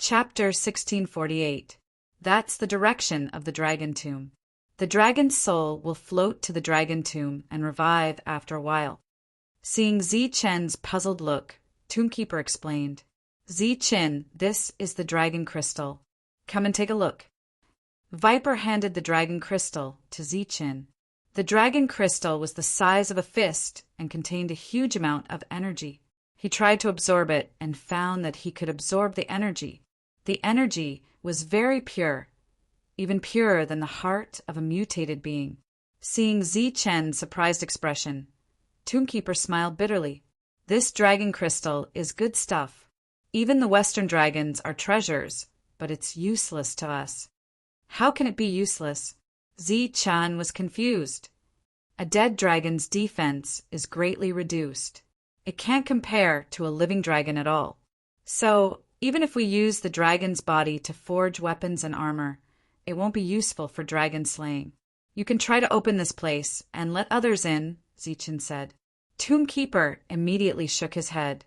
Chapter 1648. That's the direction of the dragon tomb. The dragon's soul will float to the dragon tomb and revive after a while. Seeing Zi-Chen's puzzled look, Tombkeeper explained, Zi-Chen, this is the dragon crystal. Come and take a look. Viper handed the dragon crystal to Zi-Chen. The dragon crystal was the size of a fist and contained a huge amount of energy. He tried to absorb it and found that he could absorb the energy. The energy was very pure, even purer than the heart of a mutated being. Seeing Zi-Chen's surprised expression, Tombkeeper smiled bitterly. This dragon crystal is good stuff. Even the Western dragons are treasures, but it's useless to us. How can it be useless? Zi-Chen was confused. A dead dragon's defense is greatly reduced. It can't compare to a living dragon at all. So, even if we use the dragon's body to forge weapons and armor, it won't be useful for dragon slaying. You can try to open this place and let others in, Zi-Chen said. Tombkeeper immediately shook his head.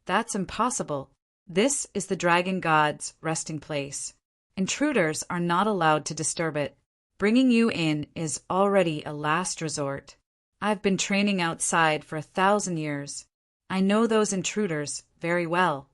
That's impossible. This is the dragon god's resting place. Intruders are not allowed to disturb it. Bringing you in is already a last resort. I've been training outside for 1,000 years. I know those intruders very well.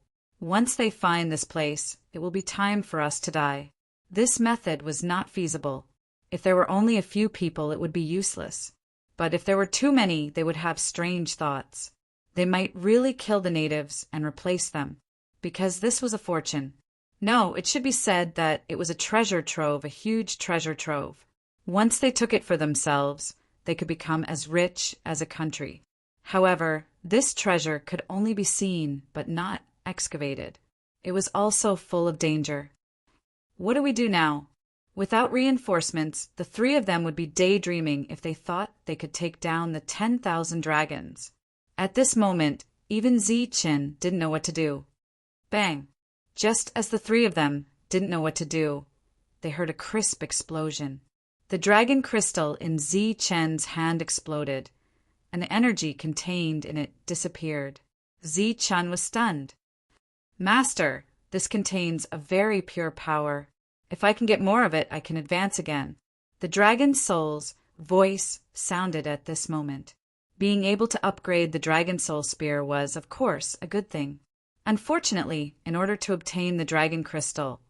Once they find this place, it will be time for us to die. This method was not feasible. If there were only a few people, it would be useless. But if there were too many, they would have strange thoughts. They might really kill the natives and replace them, because this was a fortune. No, it should be said that it was a treasure trove, a huge treasure trove. Once they took it for themselves, they could become as rich as a country. However, this treasure could only be seen, but not excavated. It was also full of danger. What do we do now? Without reinforcements, the three of them would be daydreaming if they thought they could take down the 10,000 dragons. At this moment, even Zi-Chen didn't know what to do. Bang! Just as the three of them didn't know what to do, they heard a crisp explosion. The dragon crystal in Zi-Chen's hand exploded, and the energy contained in it disappeared. Zi-Chen was stunned. Master, this contains a very pure power. If I can get more of it, I can advance again. The dragon soul's voice sounded at this moment. Being able to upgrade the dragon soul spear was, of course, a good thing. Unfortunately, in order to obtain the dragon crystal,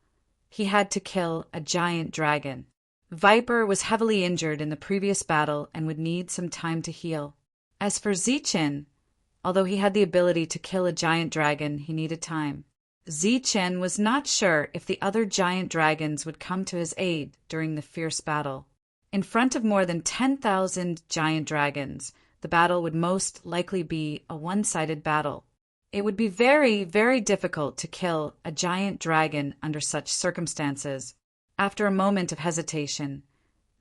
he had to kill a giant dragon. Viper was heavily injured in the previous battle and would need some time to heal. As for Zi-Chen, although he had the ability to kill a giant dragon, he needed time. Zi-Chen was not sure if the other giant dragons would come to his aid during the fierce battle. In front of more than 10,000 giant dragons, the battle would most likely be a one-sided battle. It would be very, very difficult to kill a giant dragon under such circumstances. After a moment of hesitation,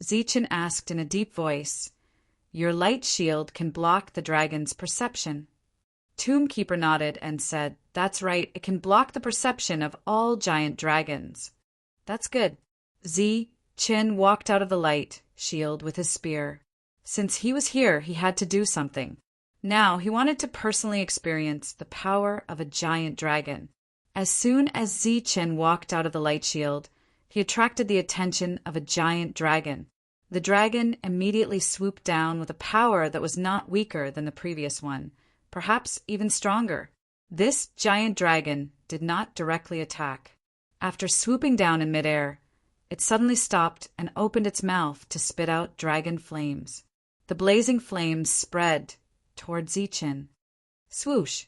Zi-Chen asked in a deep voice, Your light shield can block the dragon's perception. Tombkeeper nodded and said, That's right, it can block the perception of all giant dragons. That's good. Zi-Chen walked out of the light shield with his spear. Since he was here, he had to do something. Now he wanted to personally experience the power of a giant dragon. As soon as Zi-Chen walked out of the light shield, he attracted the attention of a giant dragon. The dragon immediately swooped down with a power that was not weaker than the previous one, perhaps even stronger. This giant dragon did not directly attack. After swooping down in midair, it suddenly stopped and opened its mouth to spit out dragon flames. The blazing flames spread toward Zi-Chen. Swoosh!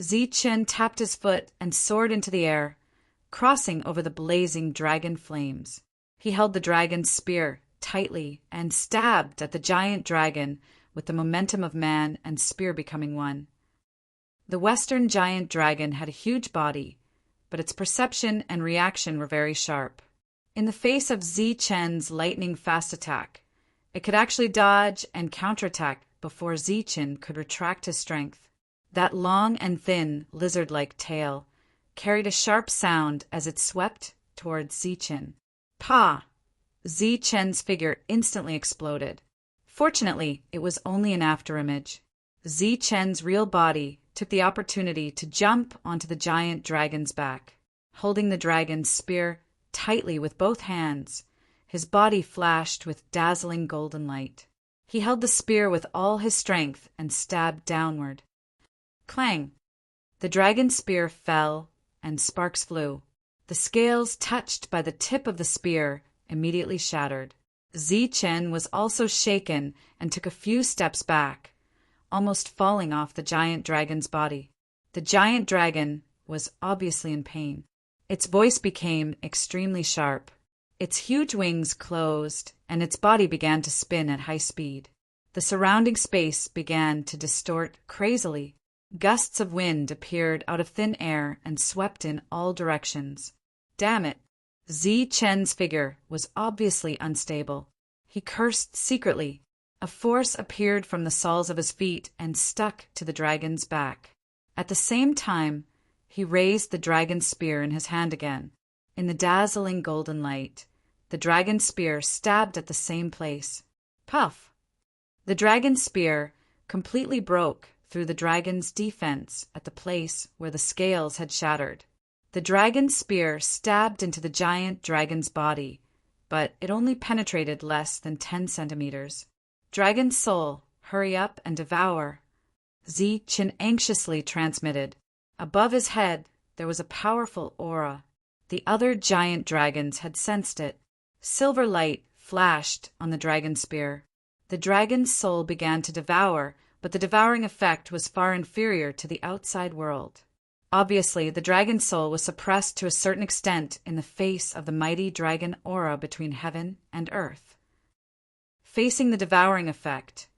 Zi-Chen tapped his foot and soared into the air, crossing over the blazing dragon flames. He held the dragon's spear tightly and stabbed at the giant dragon with the momentum of man and spear becoming one. The Western giant dragon had a huge body, but its perception and reaction were very sharp. In the face of Zi-Chen's lightning-fast attack, it could actually dodge and counterattack before Zi-Chen could retract his strength. That long and thin, lizard-like tail carried a sharp sound as it swept towards Zi-Chen. Pa! Zi-Chen's figure instantly exploded. Fortunately, it was only an afterimage. Zi-Chen's real body took the opportunity to jump onto the giant dragon's back. holding the dragon's spear tightly with both hands. His body flashed with dazzling golden light. He held the spear with all his strength and stabbed downward. Clang! The dragon's spear fell, and sparks flew. The scales, touched by the tip of the spear, immediately shattered. Zichen was also shaken and took a few steps back, almost falling off the giant dragon's body. The giant dragon was obviously in pain. Its voice became extremely sharp. Its huge wings closed, and its body began to spin at high speed. The surrounding space began to distort crazily. Gusts of wind appeared out of thin air and swept in all directions. Damn it! Zichen's figure was obviously unstable. He cursed secretly. A force appeared from the soles of his feet and stuck to the dragon's back. At the same time, he raised the dragon's spear in his hand again. In the dazzling golden light, the dragon's spear stabbed at the same place. Puff! The dragon's spear completely broke through the dragon's defense at the place where the scales had shattered. The dragon's spear stabbed into the giant dragon's body, but it only penetrated less than 10 centimeters. Dragon's soul, hurry up and devour, Zichen anxiously transmitted. Above his head, there was a powerful aura. The other giant dragons had sensed it. Silver light flashed on the dragon's spear. The dragon's soul began to devour, but the devouring effect was far inferior to the outside world. Obviously, the dragon's soul was suppressed to a certain extent in the face of the mighty dragon aura between heaven and earth. Facing the devouring effect,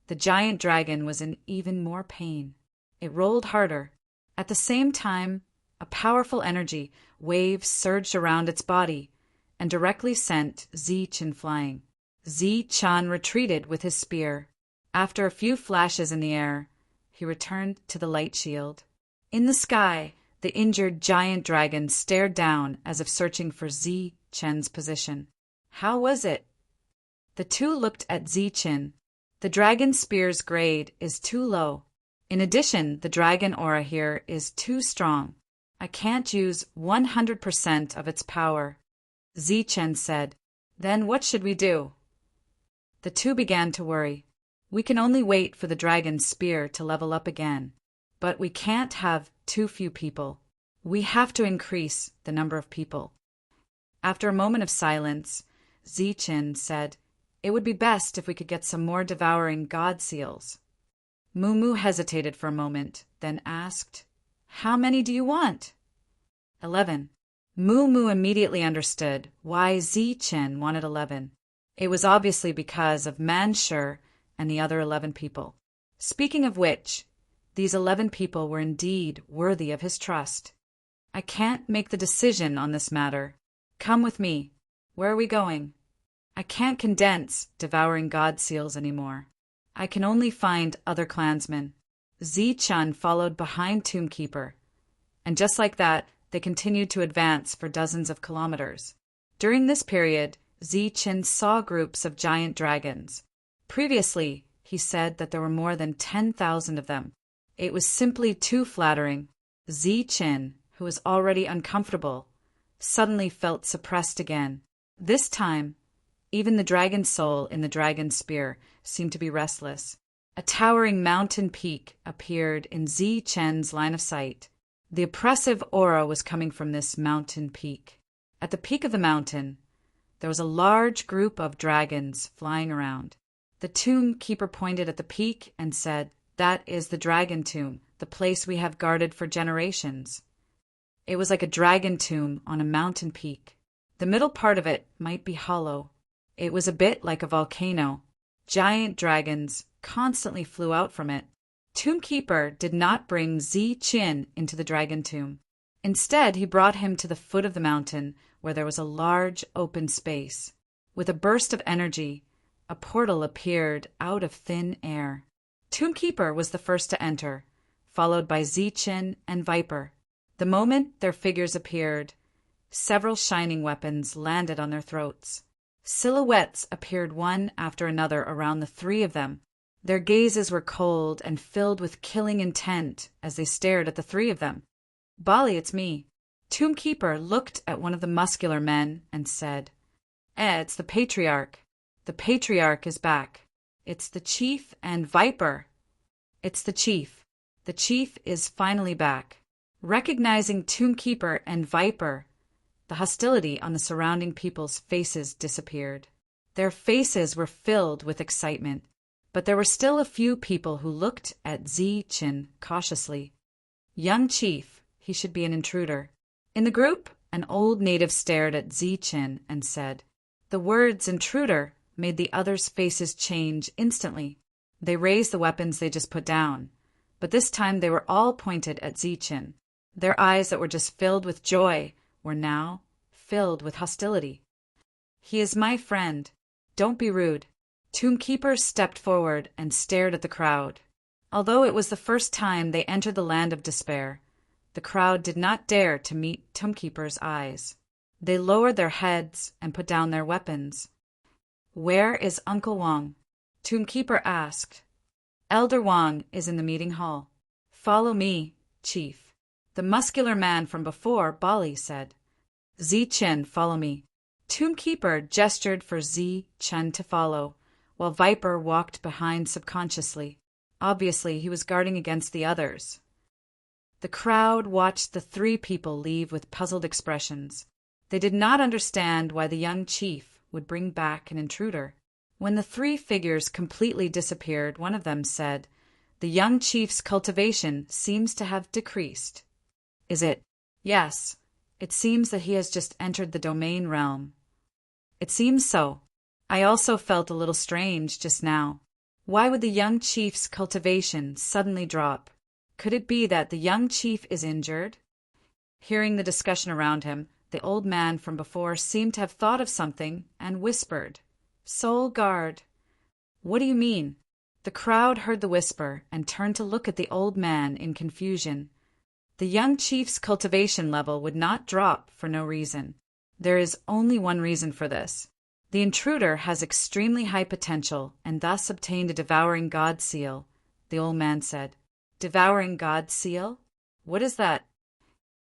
the giant dragon was in even more pain. It rolled harder. At the same time, a powerful energy wave surged around its body and directly sent Zichen flying. Zichen retreated with his spear. After a few flashes in the air, he returned to the light shield. In the sky, the injured giant dragon stared down as if searching for Zichen's position. How was it? The two looked at Zichen. The dragon spear's grade is too low. In addition, the dragon aura here is too strong. I can't use 100% of its power. Zichen said. Then what should we do? The two began to worry. We can only wait for the dragon's spear to level up again. But we can't have too few people. We have to increase the number of people. After a moment of silence, Zichen said, "It would be best if we could get some more devouring god seals." Mumu hesitated for a moment, then asked, "How many do you want?" 11. Mumu immediately understood why Zichen wanted 11. It was obviously because of Manshur and the other 11 people. Speaking of which, these 11 people were indeed worthy of his trust. I can't make the decision on this matter. Come with me. Where are we going? I can't condense devouring god seals anymore. I can only find other clansmen. Zichen followed behind Tombkeeper, and just like that, they continued to advance for dozens of kilometers. During this period, Zichen saw groups of giant dragons. Previously, he said that there were more than 10,000 of them. It was simply too flattering. Zichen, who was already uncomfortable, suddenly felt suppressed again. This time, even the dragon soul in the dragon's spear seemed to be restless. A towering mountain peak appeared in Zichen's line of sight. The oppressive aura was coming from this mountain peak. At the peak of the mountain, there was a large group of dragons flying around. The tomb keeper pointed at the peak and said, "That is the dragon tomb, the place we have guarded for generations." It was like a dragon tomb on a mountain peak. The middle part of it might be hollow. It was a bit like a volcano. Giant dragons constantly flew out from it. Tombkeeper did not bring Zichen into the dragon tomb. Instead, he brought him to the foot of the mountain where there was a large open space. With a burst of energy, a portal appeared out of thin air. Tombkeeper was the first to enter, followed by Zichen and Viper. The moment their figures appeared, several shining weapons landed on their throats. Silhouettes appeared one after another around the three of them. Their gazes were cold and filled with killing intent as they stared at the three of them. "Bali, it's me." Tombkeeper looked at one of the muscular men and said, it's the patriarch. The patriarch is back. It's the chief and Viper. It's the chief. The chief is finally back. Recognizing Tombkeeper and Viper, the hostility on the surrounding people's faces disappeared. Their faces were filled with excitement, but there were still a few people who looked at Zi-Chin cautiously. Young chief, he should be an intruder. In the group, an old native stared at Zi-Chin and said, the words intruder made the others' faces change instantly. They raised the weapons they just put down, but this time they were all pointed at Zi-Chin. Their eyes that were just filled with joy were now filled with hostility. He is my friend. Don't be rude. Tombkeeper stepped forward and stared at the crowd. Although it was the first time they entered the land of despair, the crowd did not dare to meet Tombkeeper's eyes. They lowered their heads and put down their weapons. Where is Uncle Wang? Tombkeeper asked. Elder Wang is in the meeting hall. Follow me, chief. The muscular man from before, Bali, said. Zi-Chen, follow me. Tombkeeper gestured for Zi-Chen to follow, while Viper walked behind subconsciously. Obviously, he was guarding against the others. The crowd watched the three people leave with puzzled expressions. They did not understand why the young chief would bring back an intruder. When the three figures completely disappeared, one of them said, the young chief's cultivation seems to have decreased. Is it? Yes. It seems that he has just entered the domain realm. It seems so. I also felt a little strange just now. Why would the young chief's cultivation suddenly drop? Could it be that the young chief is injured? Hearing the discussion around him, the old man from before seemed to have thought of something and whispered, Soul Guard. What do you mean? The crowd heard the whisper and turned to look at the old man in confusion. The young chief's cultivation level would not drop for no reason. There is only one reason for this. The intruder has extremely high potential and thus obtained a Devouring God seal, the old man said. Devouring God seal? What is that?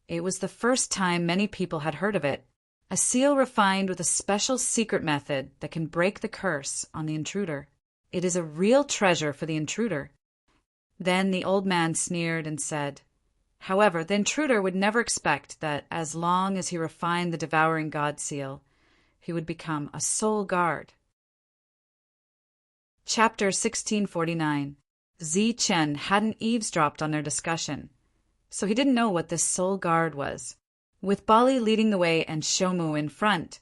It was the first time many people had heard of it. A seal refined with a special secret method that can break the curse on the intruder. It is a real treasure for the intruder. Then the old man sneered and said, however, the intruder would never expect that as long as he refined the Devouring God seal, he would become a soul guard. Chapter 1649. Zi-Chen hadn't eavesdropped on their discussion, so he didn't know what this soul guard was. With Bali leading the way and Shomu in front,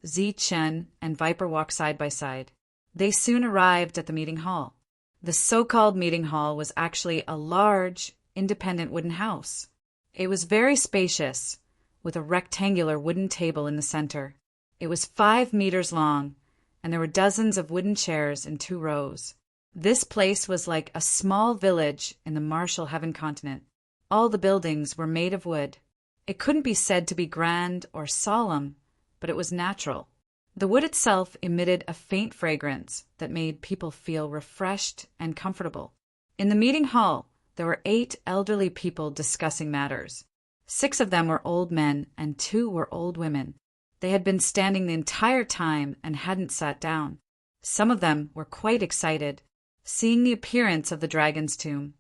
Zi-Chen and Viper walked side by side. They soon arrived at the meeting hall. The so-called meeting hall was actually a large, independent wooden house. It was very spacious, with a rectangular wooden table in the center. It was 5 meters long, and there were dozens of wooden chairs in 2 rows. This place was like a small village in the Marshall Heaven continent. All the buildings were made of wood. It couldn't be said to be grand or solemn, but it was natural. The wood itself emitted a faint fragrance that made people feel refreshed and comfortable. In the meeting hall, there were 8 elderly people discussing matters. 6 of them were old men and 2 were old women. They had been standing the entire time and hadn't sat down. Some of them were quite excited, seeing the appearance of the dragon's tomb.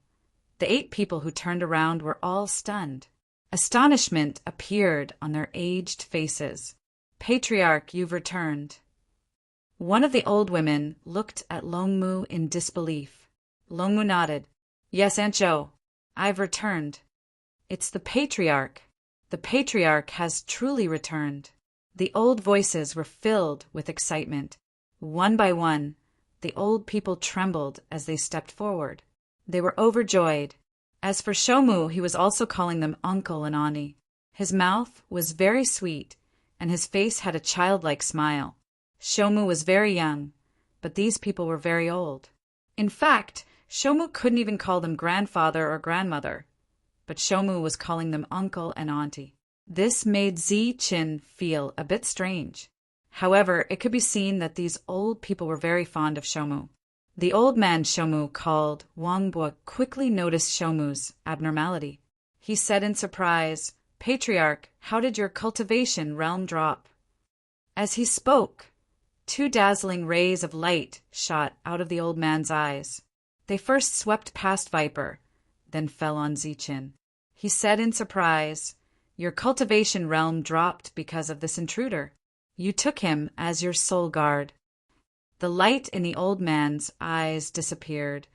The 8 people who turned around were all stunned. Astonishment appeared on their aged faces. Patriarch, you've returned. One of the old women looked at Longmu in disbelief. Longmu nodded. Yes, Aunt Jo, I've returned. It's the patriarch. The patriarch has truly returned. The old voices were filled with excitement. One by one, the old people trembled as they stepped forward. They were overjoyed. As for Shomu, he was also calling them uncle and auntie. His mouth was very sweet, and his face had a childlike smile. Shomu was very young, but these people were very old. In fact, Shomu couldn't even call them grandfather or grandmother, but Shomu was calling them uncle and auntie. This made Zi-Chin feel a bit strange. However, it could be seen that these old people were very fond of Shomu. The old man Shomu called Wangbo quickly noticed Shomu's abnormality. He said in surprise, Patriarch, how did your cultivation realm drop? As he spoke, two dazzling rays of light shot out of the old man's eyes. They first swept past Viper, then fell on Zichin. He said in surprise, "Your cultivation realm dropped because of this intruder. You took him as your soul guard." The light in the old man's eyes disappeared,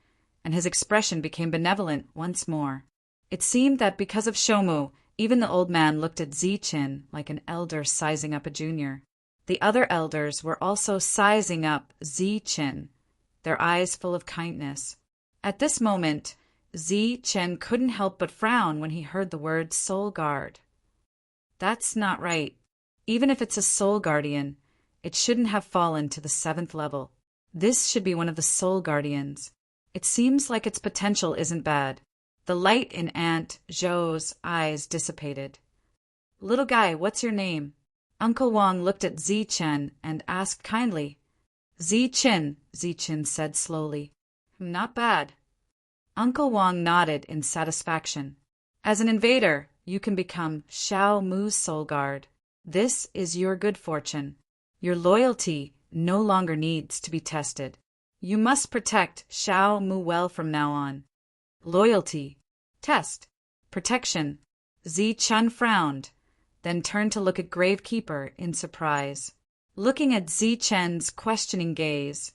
and his expression became benevolent once more. It seemed that because of Shomu, even the old man looked at Zichin like an elder sizing up a junior. The other elders were also sizing up Zichin, their eyes full of kindness. At this moment, Zichin couldn't help but frown when he heard the word soul guard. That's not right. Even if it's a soul guardian, it shouldn't have fallen to the 7th level. This should be one of the soul guardians. It seems like its potential isn't bad. The light in Aunt Zhou's eyes dissipated. "Little guy, what's your name?" Uncle Wang looked at Zichin and asked kindly. "Zichin," Zichin said slowly. "Not bad." Uncle Wang nodded in satisfaction. "As an invader, you can become Xiao Mu's soul guard. This is your good fortune. Your loyalty no longer needs to be tested. You must protect Xiao Mu well from now on." Loyalty, test, protection. Zichin frowned, then turned to look at Gravekeeper in surprise. Looking at Zichin's questioning gaze,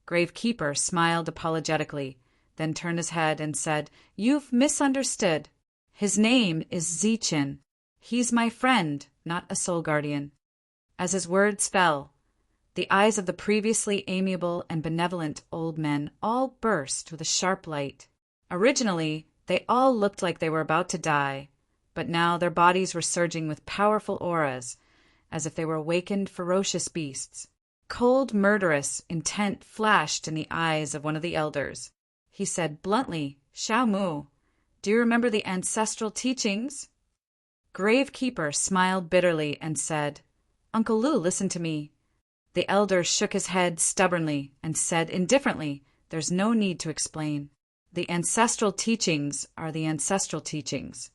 Gravekeeper smiled apologetically, then turned his head and said, "You've misunderstood. His name is Zichin. He's my friend, not a soul guardian." As his words fell, the eyes of the previously amiable and benevolent old men all burst with a sharp light. Originally, they all looked like they were about to die, but now their bodies were surging with powerful auras, as if they were awakened ferocious beasts. Cold, murderous intent flashed in the eyes of one of the elders. He said bluntly, "Xiao Mu, do you remember the ancestral teachings?" Gravekeeper smiled bitterly and said, "Uncle Lu, listen to me." The elder shook his head stubbornly and said indifferently, "There's no need to explain. The ancestral teachings are the ancestral teachings.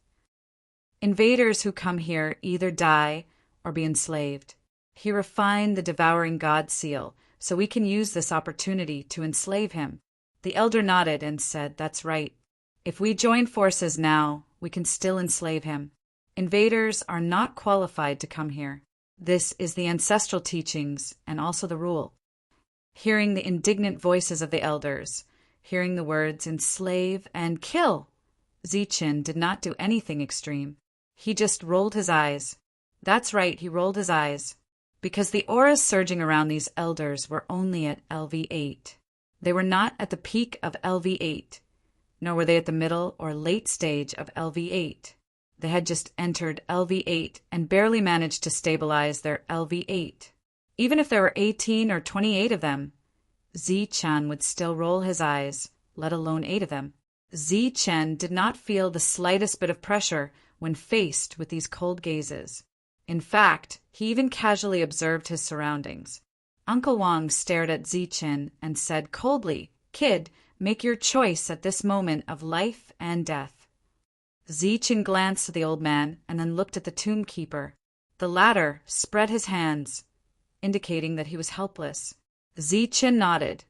Invaders who come here either die or be enslaved. He refined the devouring god seal, so we can use this opportunity to enslave him." The elder nodded and said, "That's right. If we join forces now, we can still enslave him. Invaders are not qualified to come here. This is the ancestral teachings and also the rule." Hearing the indignant voices of the elders, hearing the words enslave and kill, Zichin did not do anything extreme. He just rolled his eyes. That's right, he rolled his eyes. Because the auras surging around these elders were only at LV8. They were not at the peak of LV8, nor were they at the middle or late stage of LV8. They had just entered LV8 and barely managed to stabilize their LV8. Even if there were 18 or 28 of them, Zichin would still roll his eyes, let alone 8 of them. Zichin did not feel the slightest bit of pressure when faced with these cold gazes. In fact, he even casually observed his surroundings. Uncle Wang stared at Zichin and said coldly, "Kid, make your choice at this moment of life and death." Zichin glanced at the old man and then looked at the tomb keeper. The latter spread his hands, indicating that he was helpless. Zichin nodded,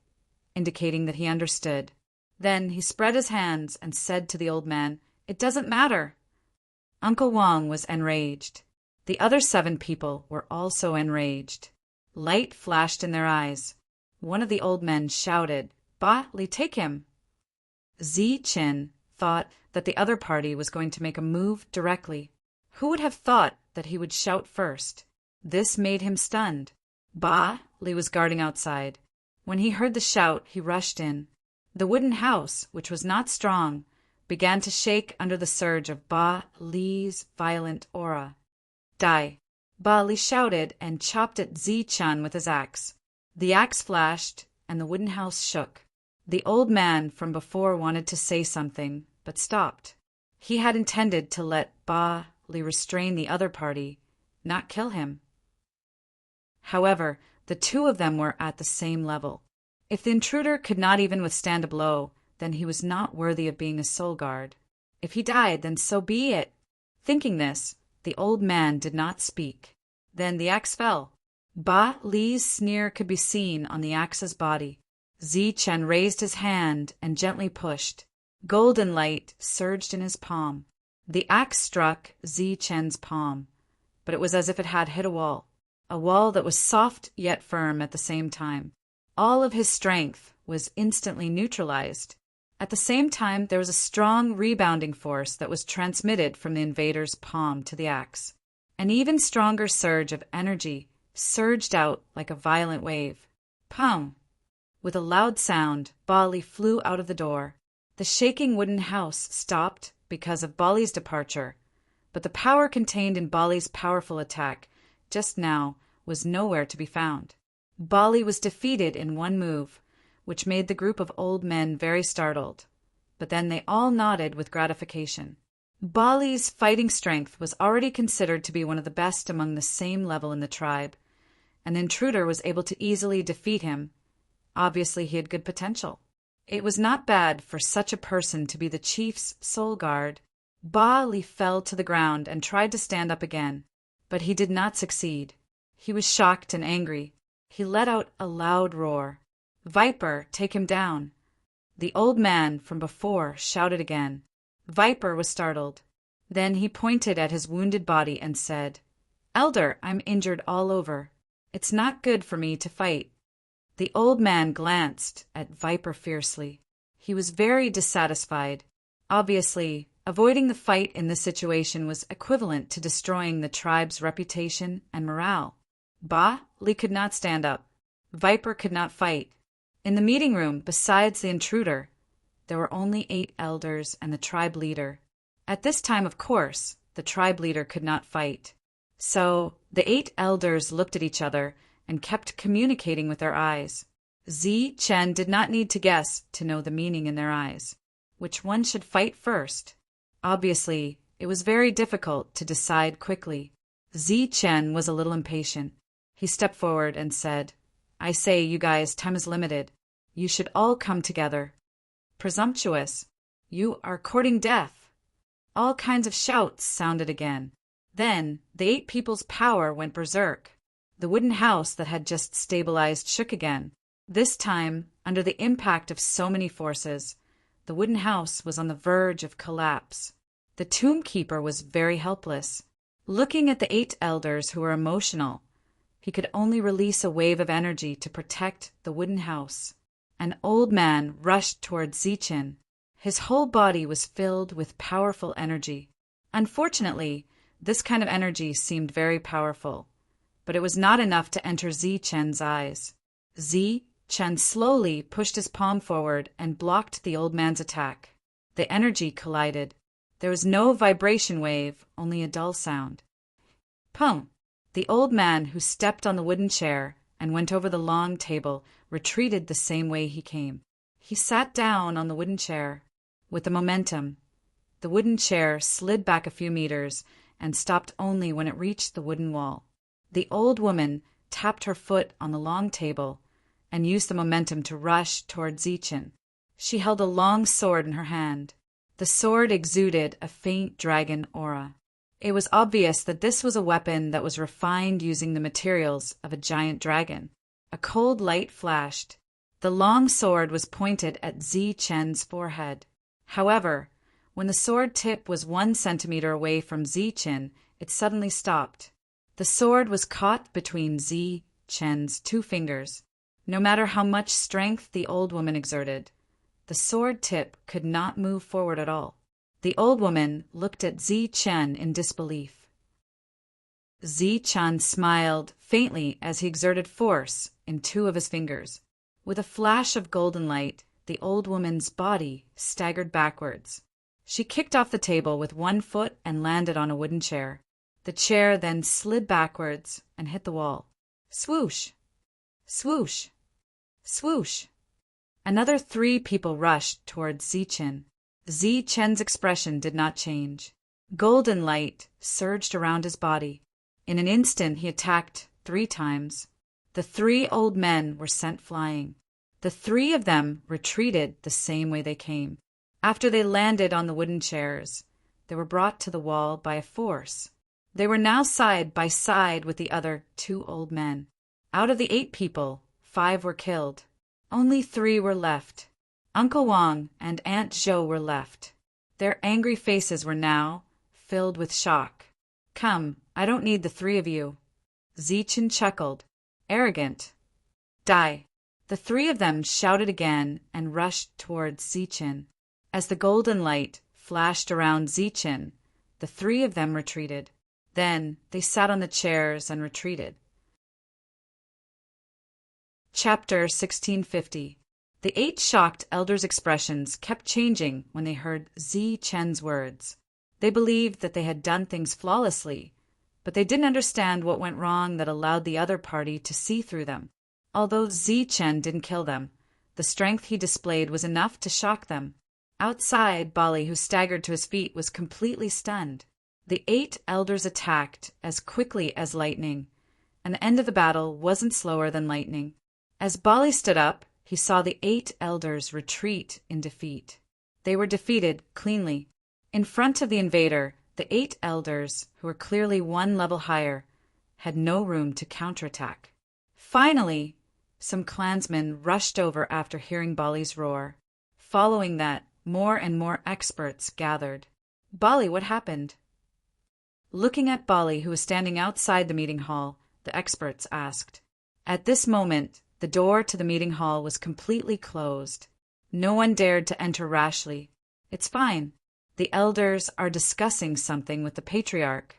indicating that he understood. Then he spread his hands and said to the old man, "It doesn't matter." Uncle Wang was enraged. The other 7 people were also enraged. Light flashed in their eyes. One of the old men shouted, "Ba Li, take him!" Zichin thought that the other party was going to make a move directly. Who would have thought that he would shout first? This made him stunned. Ba Li was guarding outside. When he heard the shout, he rushed in. The wooden house, which was not strong, began to shake under the surge of Ba Li's violent aura. "Die!" Ba Li shouted and chopped at Zichin with his axe. The axe flashed, and the wooden house shook. The old man from before wanted to say something, but stopped. He had intended to let Ba Li restrain the other party, not kill him. However, the 2 of them were at the same level. If the intruder could not even withstand a blow, then he was not worthy of being a soul guard. If he died, then so be it. Thinking this, The old man did not speak. Then the axe fell. Ba Li's sneer could be seen on the axe's body. Zi-Chen raised his hand and gently pushed. Golden light surged in his palm. The axe struck Zi-Chen's palm, but it was as if it had hit a wall that was soft yet firm at the same time. All of his strength was instantly neutralized. At the same time, there was a strong rebounding force that was transmitted from the invader's palm to the axe. An even stronger surge of energy surged out like a violent wave. Pum! With a loud sound, Bali flew out of the door. The shaking wooden house stopped because of Bali's departure, but the power contained in Bali's powerful attack just now was nowhere to be found. Bali was defeated in one move, which made the group of old men very startled, but then they all nodded with gratification. Bali's fighting strength was already considered to be one of the best among the same level in the tribe, and the intruder was able to easily defeat him. Obviously, he had good potential. It was not bad for such a person to be the chief's soul guard. Bali fell to the ground and tried to stand up again, but he did not succeed. He was shocked and angry. He let out a loud roar. "Viper, take him down!" The old man from before shouted again. Viper was startled. Then he pointed at his wounded body and said, "Elder, I'm injured all over. It's not good for me to fight." The old man glanced at Viper fiercely. He was very dissatisfied. Obviously, avoiding the fight in this situation was equivalent to destroying the tribe's reputation and morale. Ba Li could not stand up. Viper could not fight. In the meeting room, besides the intruder, there were only 8 elders and the tribe leader. At this time, of course, the tribe leader could not fight. So the 8 elders looked at each other and kept communicating with their eyes. Zi-Chen did not need to guess to know the meaning in their eyes. Which one should fight first? Obviously, it was very difficult to decide quickly. Zi-Chen was a little impatient. He stepped forward and said, "I say, you guys, time is limited. You should all come together." "Presumptuous. You are courting death." All kinds of shouts sounded again. Then the 8 people's power went berserk. The wooden house that had just stabilized shook again. This time, under the impact of so many forces, the wooden house was on the verge of collapse. The tomb keeper was very helpless. Looking at the 8 elders who were emotional, he could only release a wave of energy to protect the wooden house. An old man rushed towards Zi-Chen. His whole body was filled with powerful energy. Unfortunately, this kind of energy seemed very powerful, but it was not enough to enter Zi-Chen's eyes. Zi-Chen slowly pushed his palm forward and blocked the old man's attack. The energy collided. There was no vibration wave, only a dull sound. Pum! The old man who stepped on the wooden chair and went over the long table retreated the same way he came. He sat down on the wooden chair. With the momentum, the wooden chair slid back a few meters and stopped only when it reached the wooden wall. The old woman tapped her foot on the long table and used the momentum to rush toward Zi-Chen. She held a long sword in her hand. The sword exuded a faint dragon aura. It was obvious that this was a weapon that was refined using the materials of a giant dragon. A cold light flashed. The long sword was pointed at Zi-Chen's forehead. However, when the sword tip was 1 centimeter away from Zi-Chen, it suddenly stopped. The sword was caught between Zi-Chen's 2 fingers. No matter how much strength the old woman exerted, the sword tip could not move forward at all. The old woman looked at Zi-Chen in disbelief. Zi-Chen smiled faintly as he exerted force in 2 of his fingers. With a flash of golden light, the old woman's body staggered backwards. She kicked off the table with 1 foot and landed on a wooden chair. The chair then slid backwards and hit the wall. Swoosh! Swoosh! Swoosh! Another 3 people rushed towards Zi-Chen. Zi-Chen's expression did not change. Golden light surged around his body. In an instant he attacked 3 times. The 3 old men were sent flying. The 3 of them retreated the same way they came. After they landed on the wooden chairs, they were brought to the wall by a force. They were now side by side with the other 2 old men. Out of the 8 people, 5 were killed. Only 3 were left. Uncle Wang and Aunt Zhou were left. Their angry faces were now filled with shock. Come, I don't need the 3 of you. Zichen chuckled. Arrogant. Die. The 3 of them shouted again and rushed towards Zichen. As the golden light flashed around Zichen, the 3 of them retreated. Then they sat on the chairs and retreated. Chapter 1650. The 8 shocked elders' expressions kept changing when they heard Zichen's words. They believed that they had done things flawlessly, but they didn't understand what went wrong that allowed the other party to see through them. Although Zichen didn't kill them, the strength he displayed was enough to shock them. Outside, Bali, who staggered to his feet, was completely stunned. The 8 elders attacked as quickly as lightning, and the end of the battle wasn't slower than lightning. As Bali stood up, he saw the 8 elders retreat in defeat. They were defeated cleanly. In front of the invader, the 8 elders, who were clearly 1 level higher, had no room to counterattack. Finally, some clansmen rushed over after hearing Bali's roar. Following that, more and more experts gathered. Bali, what happened? Looking at Bali, who was standing outside the meeting hall, the experts asked. At this moment, the door to the meeting hall was completely closed. No one dared to enter rashly. It's fine. The elders are discussing something with the patriarch.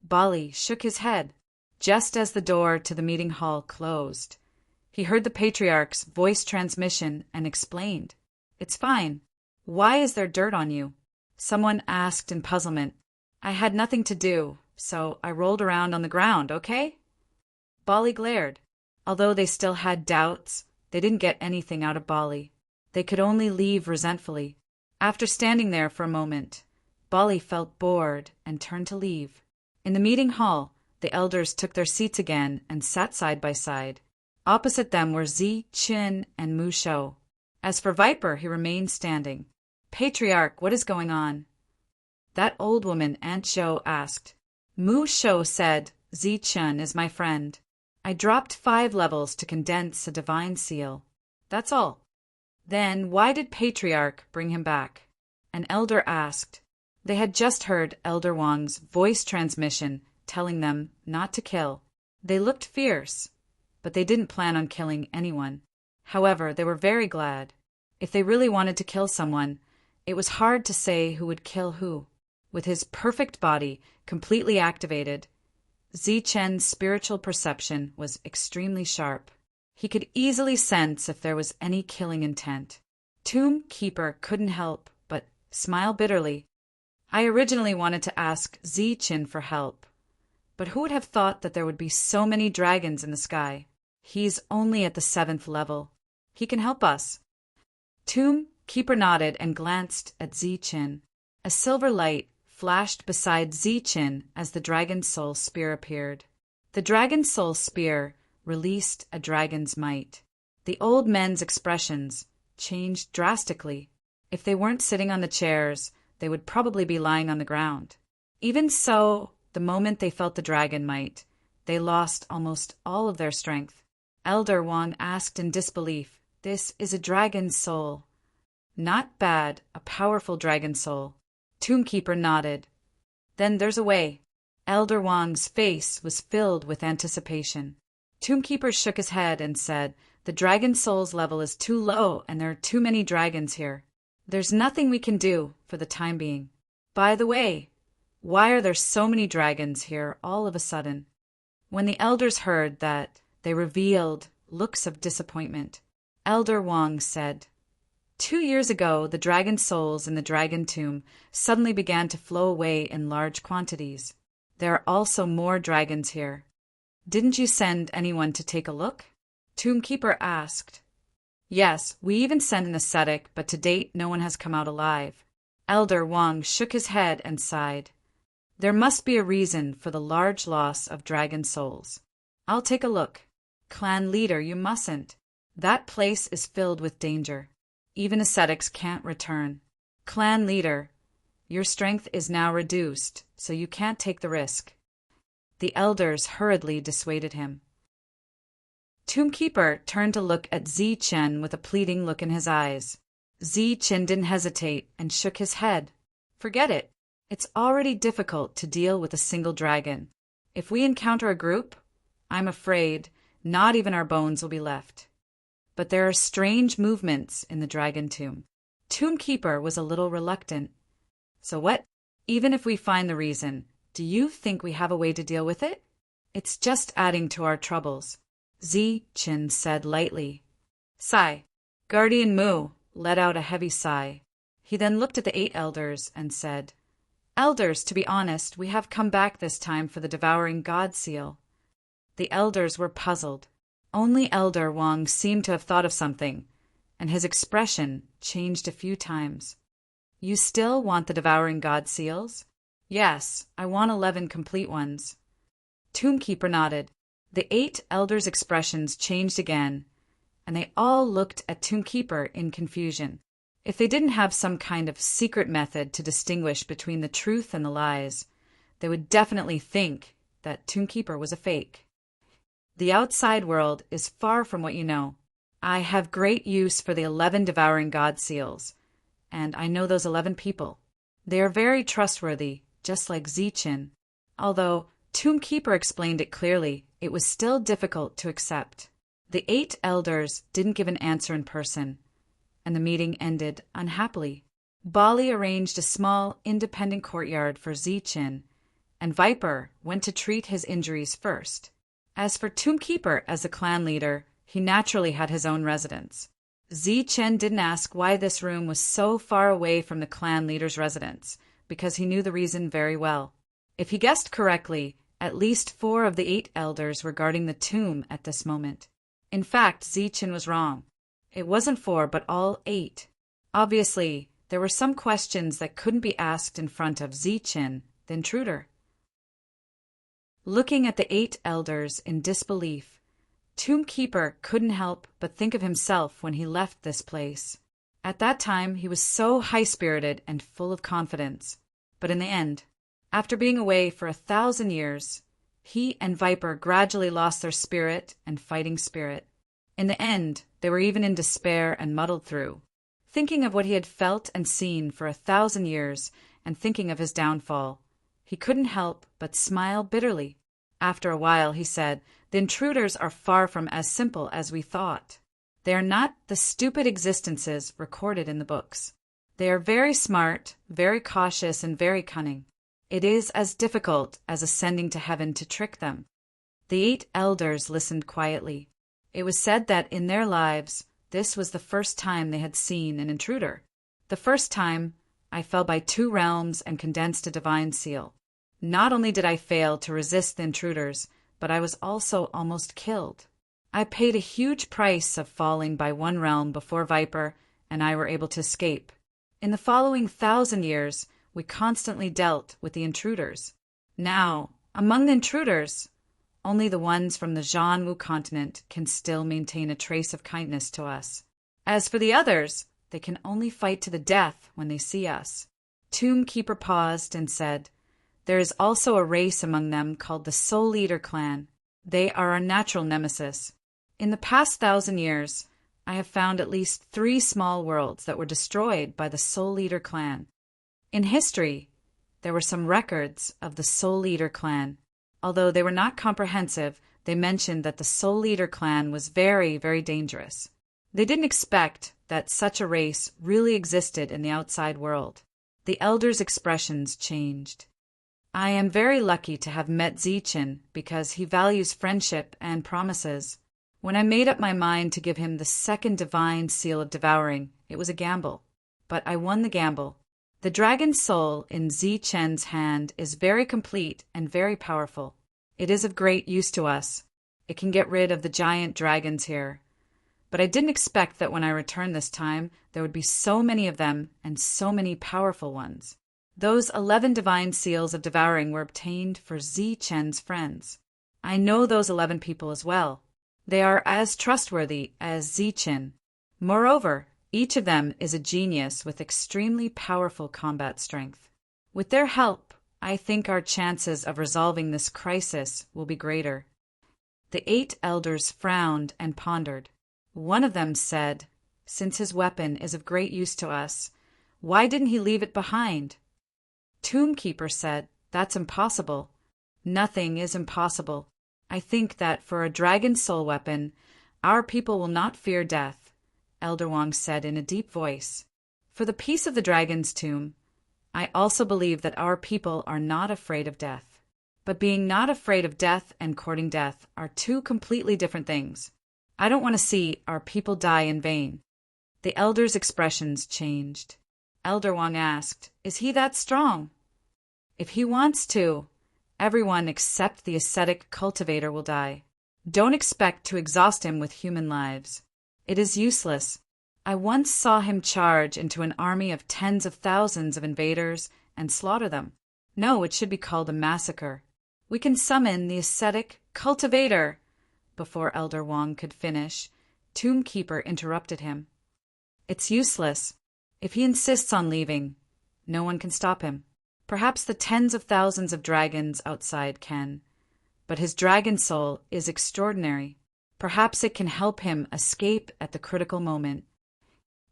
Bali shook his head. Just as the door to the meeting hall closed, he heard the patriarch's voice transmission and explained. It's fine. Why is there dirt on you? Someone asked in puzzlement. I had nothing to do, so I rolled around on the ground, okay? Bali glared. Although they still had doubts, they didn't get anything out of Bali. They could only leave resentfully. After standing there for a moment, Bali felt bored and turned to leave. In the meeting hall, the elders took their seats again and sat side by side. Opposite them were Zichen and Mu Shou. As for Viper, he remained standing. Patriarch, what is going on? That old woman, Aunt Zhou, asked. Mu Shou said, Zichen is my friend. I dropped 5 levels to condense a divine seal. That's all. Then why did Patriarch bring him back? An elder asked. They had just heard Elder Wang's voice transmission telling them not to kill. They looked fierce, but they didn't plan on killing anyone. However, they were very glad. If they really wanted to kill someone, it was hard to say who would kill who. With his perfect body completely activated, Zichen's spiritual perception was extremely sharp. He could easily sense if there was any killing intent. Tomb Keeper couldn't help but smile bitterly. I originally wanted to ask Zichen for help, but who would have thought that there would be so many dragons in the sky? He's only at the 7th level. He can help us. Tomb Keeper nodded and glanced at Zichen. A silver light flashed beside Zichen as the Dragon Soul Spear appeared. The Dragon Soul Spear released a dragon's might. The old men's expressions changed drastically. If they weren't sitting on the chairs, they would probably be lying on the ground. Even so, the moment they felt the dragon might, they lost almost all of their strength. Elder Wang asked in disbelief, This is a dragon's soul. Not bad, a powerful dragon soul. Tombkeeper nodded. Then there's a way. Elder Wang's face was filled with anticipation. Tombkeeper shook his head and said, The dragon soul's level is too low and there are too many dragons here. There's nothing we can do for the time being. By the way, why are there so many dragons here all of a sudden? When the elders heard that, they revealed looks of disappointment. Elder Wang said, 2 years ago, the dragon souls in the dragon tomb suddenly began to flow away in large quantities. There are also more dragons here. Didn't you send anyone to take a look? Tombkeeper asked. Yes, we even sent an ascetic, but to date no one has come out alive. Elder Wang shook his head and sighed. There must be a reason for the large loss of dragon souls. I'll take a look. Clan leader, you mustn't. That place is filled with danger. Even ascetics can't return. Clan leader, Your strength is now reduced, so you can't take the risk." The elders hurriedly dissuaded him. Tombkeeper turned to look at Zichen with a pleading look in his eyes. Zichen didn't hesitate and shook his head. "Forget it. It's already difficult to deal with a single dragon. If we encounter a group, I'm afraid not even our bones will be left. But there are strange movements in the dragon tomb." Tombkeeper was a little reluctant. "So what? Even if we find the reason, do you think we have a way to deal with it? It's just adding to our troubles," Zichen said lightly. Sigh. Guardian Mu let out a heavy sigh. He then looked at the 8 elders and said, "Elders, to be honest, we have come back this time for the devouring god seal." The elders were puzzled. Only Elder Wang seemed to have thought of something, and his expression changed a few times. "You still want the devouring god seals?" "Yes, I want 11 complete ones." Tombkeeper nodded. The 8 elders' expressions changed again, and they all looked at Tombkeeper in confusion. If they didn't have some kind of secret method to distinguish between the truth and the lies, they would definitely think that Tombkeeper was a fake. "The outside world is far from what you know. I have great use for the 11 devouring god seals, and I know those 11 people. They are very trustworthy, just like Zichen." Although Tombkeeper explained it clearly, it was still difficult to accept. The 8 elders didn't give an answer in person, and the meeting ended unhappily. Bali arranged a small, independent courtyard for Zichen, and Viper went to treat his injuries first. As for Tombkeeper as the clan leader, he naturally had his own residence. Zichen didn't ask why this room was so far away from the clan leader's residence, because he knew the reason very well. If he guessed correctly, at least 4 of the 8 elders were guarding the tomb at this moment. In fact, Zichen was wrong. It wasn't 4, but all 8. Obviously, there were some questions that couldn't be asked in front of Zichen, the intruder. Looking at the 8 elders in disbelief, Tombkeeper couldn't help but think of himself when he left this place. At that time, he was so high-spirited and full of confidence. But in the end, after being away for 1,000 years, he and Viper gradually lost their spirit and fighting spirit. In the end, they were even in despair and muddled through. Thinking of what he had felt and seen for 1,000 years and thinking of his downfall, he couldn't help but smile bitterly. After a while, he said, "The intruders are far from as simple as we thought. They are not the stupid existences recorded in the books. They are very smart, very cautious, and very cunning. It is as difficult as ascending to heaven to trick them." The 8 elders listened quietly. It was said that in their lives, this was the first time they had seen an intruder. "The first time, I fell by 2 realms and condensed a divine seal. Not only did I fail to resist the intruders, but I was also almost killed. I paid a huge price of falling by 1 realm before Viper and I were able to escape. In the following 1,000 years, we constantly dealt with the intruders. Now, among the intruders, only the ones from the Zhanwu continent can still maintain a trace of kindness to us. As for the others, they can only fight to the death when they see us." Tombkeeper paused and said, "There is also a race among them called the Soul Eater clan. They are our natural nemesis. In the past 1,000 years, I have found at least 3 small worlds that were destroyed by the Soul Eater clan. In history, there were some records of the Soul Eater clan. Although they were not comprehensive, they mentioned that the Soul Eater clan was very, very dangerous. They didn't expect that such a race really existed in the outside world." The elders' expressions changed. "I am very lucky to have met Zichen because he values friendship and promises. When I made up my mind to give him the 2nd divine seal of devouring, it was a gamble. But I won the gamble. The dragon soul in Zichen's hand is very complete and very powerful. It is of great use to us. It can get rid of the giant dragons here. But I didn't expect that when I returned this time, there would be so many of them and so many powerful ones. Those 11 divine seals of devouring were obtained for Zichen's friends. I know those 11 people as well. They are as trustworthy as Zichen. Moreover, each of them is a genius with extremely powerful combat strength. With their help, I think our chances of resolving this crisis will be greater." The 8 elders frowned and pondered. One of them said, "Since his weapon is of great use to us, why didn't he leave it behind?" Tombkeeper said, "That's impossible." "Nothing is impossible. I think that for a dragon soul weapon, our people will not fear death," Elder Wong said in a deep voice. "For the peace of the dragon's tomb, I also believe that our people are not afraid of death." But being not afraid of death and courting death are two completely different things. I don't want to see our people die in vain. The elders' expressions changed. Elder Wong asked, "Is he that strong?" "If he wants to, everyone except the ascetic cultivator will die. Don't expect to exhaust him with human lives. It is useless. I once saw him charge into an army of tens of thousands of invaders and slaughter them. No, it should be called a massacre. We can summon the ascetic cultivator." Before Elder Wong could finish, Tombkeeper interrupted him. "It's useless. If he insists on leaving, no one can stop him. Perhaps the tens of thousands of dragons outside can, but his dragon soul is extraordinary. Perhaps it can help him escape at the critical moment."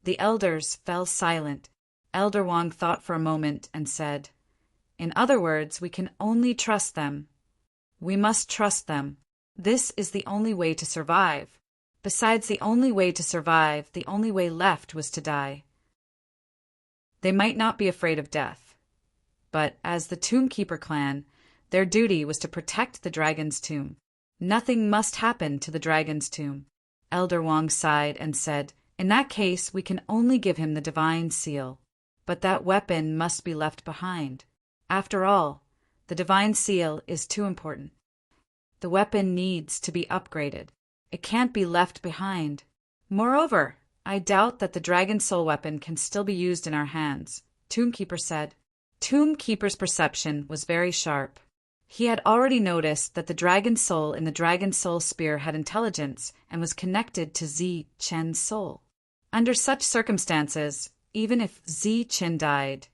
The elders fell silent. Elder Wong thought for a moment and said, "In other words, we can only trust them. We must trust them. This is the only way to survive. Besides the only way to survive, the only way left was to die." They might not be afraid of death, but as the Tombkeeper clan, their duty was to protect the dragon's tomb. Nothing must happen to the dragon's tomb. Elder Wong sighed and said, "In that case, we can only give him the divine seal. But that weapon must be left behind. After all, the divine seal is too important. The weapon needs to be upgraded. It can't be left behind. Moreover, I doubt that the dragon soul weapon can still be used in our hands," Tombkeeper said. Tombkeeper's perception was very sharp. He had already noticed that the dragon soul in the dragon soul spear had intelligence and was connected to Zi Chen's soul. Under such circumstances, even if Zi Chen died,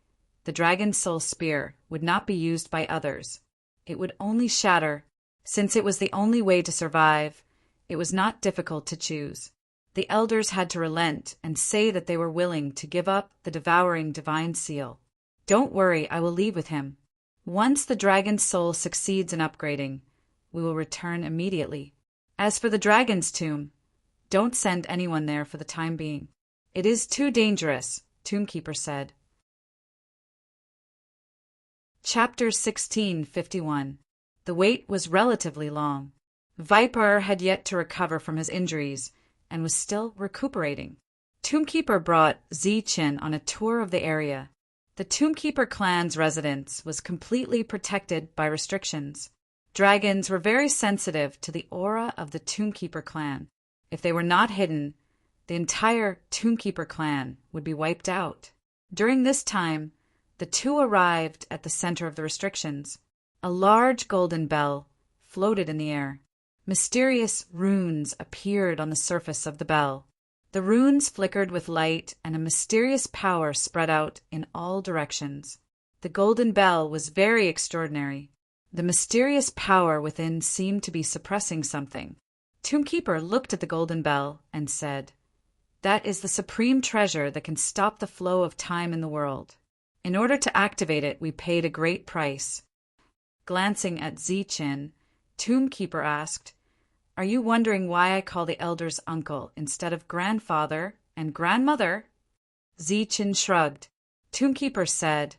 the dragon soul spear would not be used by others. It would only shatter. Since it was the only way to survive, it was not difficult to choose. The elders had to relent and say that they were willing to give up the devouring divine seal. "Don't worry, I will leave with him. Once the dragon's soul succeeds in upgrading, we will return immediately. As for the dragon's tomb, don't send anyone there for the time being. It is too dangerous," Tombkeeper said. Chapter 1651. The wait was relatively long. Viper had yet to recover from his injuries and was still recuperating. Tombkeeper brought Zi Chen on a tour of the area. The Tombkeeper clan's residence was completely protected by restrictions. Dragons were very sensitive to the aura of the Tombkeeper clan. If they were not hidden, the entire Tombkeeper clan would be wiped out. During this time, the two arrived at the center of the restrictions. A large golden bell floated in the air. Mysterious runes appeared on the surface of the bell. The runes flickered with light, and a mysterious power spread out in all directions. The golden bell was very extraordinary. The mysterious power within seemed to be suppressing something. Tombkeeper looked at the golden bell and said, "That is the supreme treasure that can stop the flow of time in the world. In order to activate it, we paid a great price." Glancing at Zi Chen, Tombkeeper asked, "Are you wondering why I call the elders uncle instead of grandfather and grandmother?" Zi Chen shrugged. Tombkeeper said,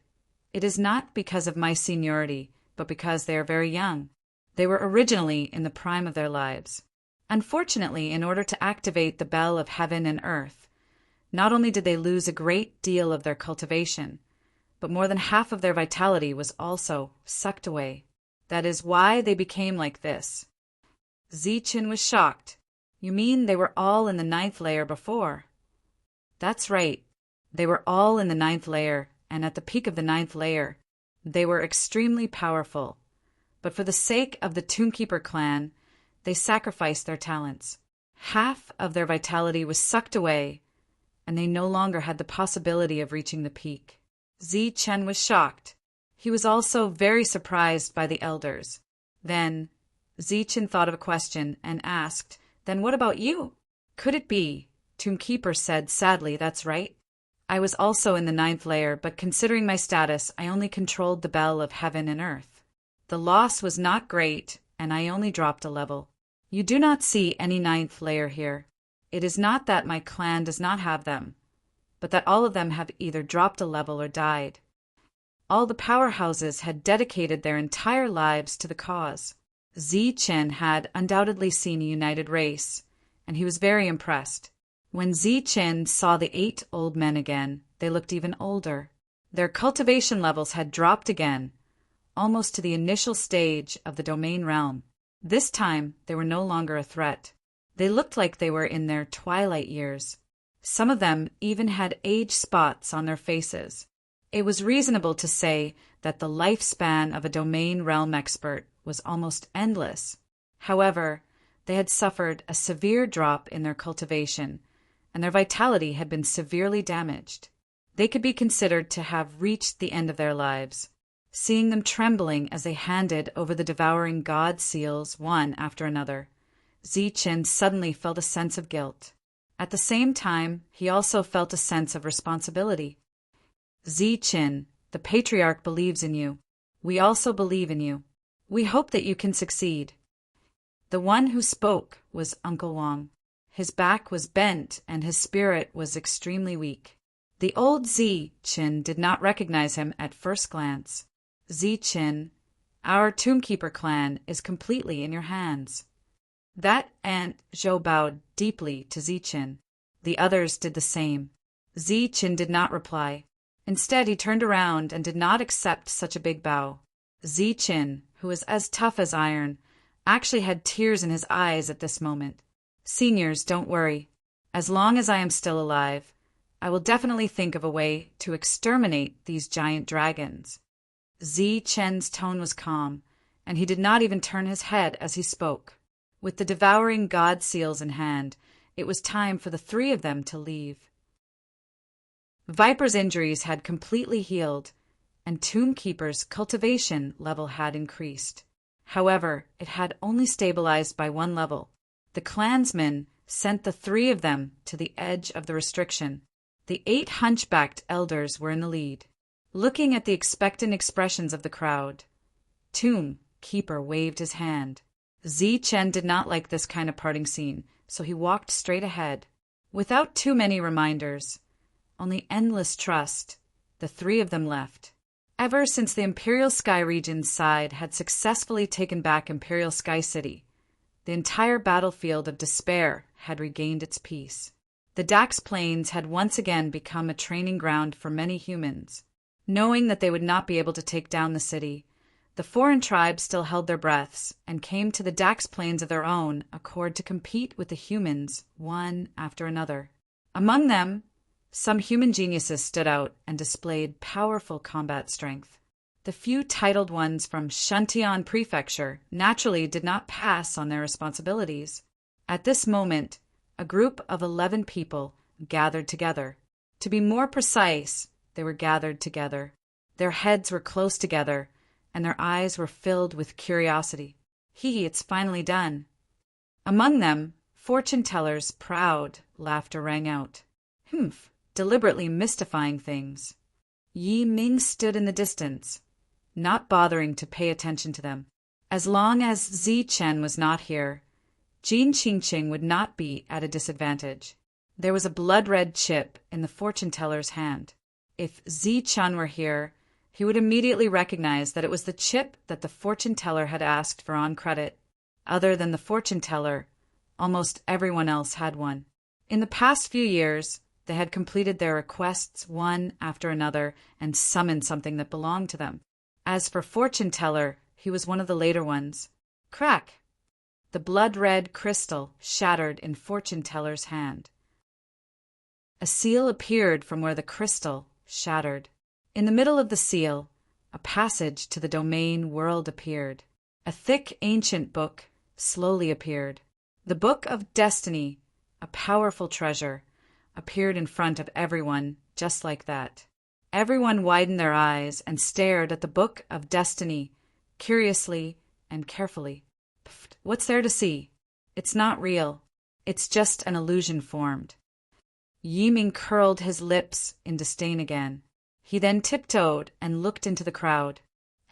"It is not because of my seniority, but because they are very young. They were originally in the prime of their lives. Unfortunately, in order to activate the bell of heaven and earth, not only did they lose a great deal of their cultivation, but more than half of their vitality was also sucked away. That is why they became like this." Zi Chen was shocked. "You mean they were all in the 9th layer before?" "That's right. They were all in the 9th layer, and at the peak of the 9th layer, they were extremely powerful. But for the sake of the Tombkeeper clan, they sacrificed their talents. Half of their vitality was sucked away, and they no longer had the possibility of reaching the peak." Zi Chen was shocked. He was also very surprised by the elders. Then, Zichen thought of a question and asked, "Then what about you?" "Could it be?" Tombkeeper said sadly, "That's right. I was also in the 9th layer, but considering my status, I only controlled the bell of heaven and earth. The loss was not great, and I only dropped a level. You do not see any 9th layer here. It is not that my clan does not have them, but that all of them have either dropped a level or died. All the powerhouses had dedicated their entire lives to the cause. Zichen had undoubtedly seen a united race, and he was very impressed. When Zichen saw the 8 old men again, they looked even older. Their cultivation levels had dropped again, almost to the initial stage of the domain realm. This time, they were no longer a threat. They looked like they were in their twilight years. Some of them even had age spots on their faces. It was reasonable to say that the lifespan of a domain realm expert was almost endless. However, they had suffered a severe drop in their cultivation, and their vitality had been severely damaged. They could be considered to have reached the end of their lives. Seeing them trembling as they handed over the devouring god seals one after another, Zichen suddenly felt a sense of guilt. At the same time, he also felt a sense of responsibility. "Zichen, the patriarch believes in you. We also believe in you. We hope that you can succeed." The one who spoke was Uncle Wang. His back was bent and his spirit was extremely weak. The old Zichen did not recognize him at first glance. "Zichen, our Tombkeeper clan is completely in your hands." That Aunt Zhou bowed deeply to Zichen. The others did the same. Zichen did not reply. Instead, he turned around and did not accept such a big bow. Zichen, who was as tough as iron, actually had tears in his eyes at this moment. "Seniors, don't worry. As long as I am still alive, I will definitely think of a way to exterminate these giant dragons." Zichen's tone was calm, and he did not even turn his head as he spoke. With the devouring god seals in hand, it was time for the 3 of them to leave. Viper's injuries had completely healed, and Tombkeeper's cultivation level had increased. However, it had only stabilized by 1 level. The clansmen sent the 3 of them to the edge of the restriction. The 8 hunchbacked elders were in the lead. Looking at the expectant expressions of the crowd, Tombkeeper waved his hand. Zichen did not like this kind of parting scene, so he walked straight ahead. Without too many reminders, only endless trust, the 3 of them left. Ever since the Imperial Sky Region's side had successfully taken back Imperial Sky City, the entire battlefield of despair had regained its peace. The Dax Plains had once again become a training ground for many humans. Knowing that they would not be able to take down the city, the foreign tribes still held their breaths and came to the Dax Plains of their own accord to compete with the humans, one after another. Among them, some human geniuses stood out and displayed powerful combat strength. The few titled ones from Shuntian Prefecture naturally did not pass on their responsibilities. At this moment, a group of 11 people gathered together. To be more precise, they were gathered together. Their heads were close together, and their eyes were filled with curiosity. It's finally done. Among them, fortune tellers' proud laughter rang out. Humph, deliberately mystifying things. Yi Ming stood in the distance, not bothering to pay attention to them. As long as Zichen was not here, Jin Qingqing would not be at a disadvantage. There was a blood-red chip in the fortune teller's hand. If Zichen were here, he would immediately recognize that it was the chip that the fortune teller had asked for on credit. Other than the fortune teller, almost everyone else had one. In the past few years, they had completed their requests one after another and summoned something that belonged to them. As for fortune teller, he was one of the later ones. Crack! The blood-red crystal shattered in fortune teller's hand. A seal appeared from where the crystal shattered. In the middle of the seal, a passage to the domain world appeared. A thick ancient book slowly appeared. The Book of Destiny, a powerful treasure, appeared in front of everyone just like that. Everyone widened their eyes and stared at the Book of Destiny, curiously and carefully. Pfft, what's there to see? It's not real. It's just an illusion formed. Yiming curled his lips in disdain again. He then tiptoed and looked into the crowd.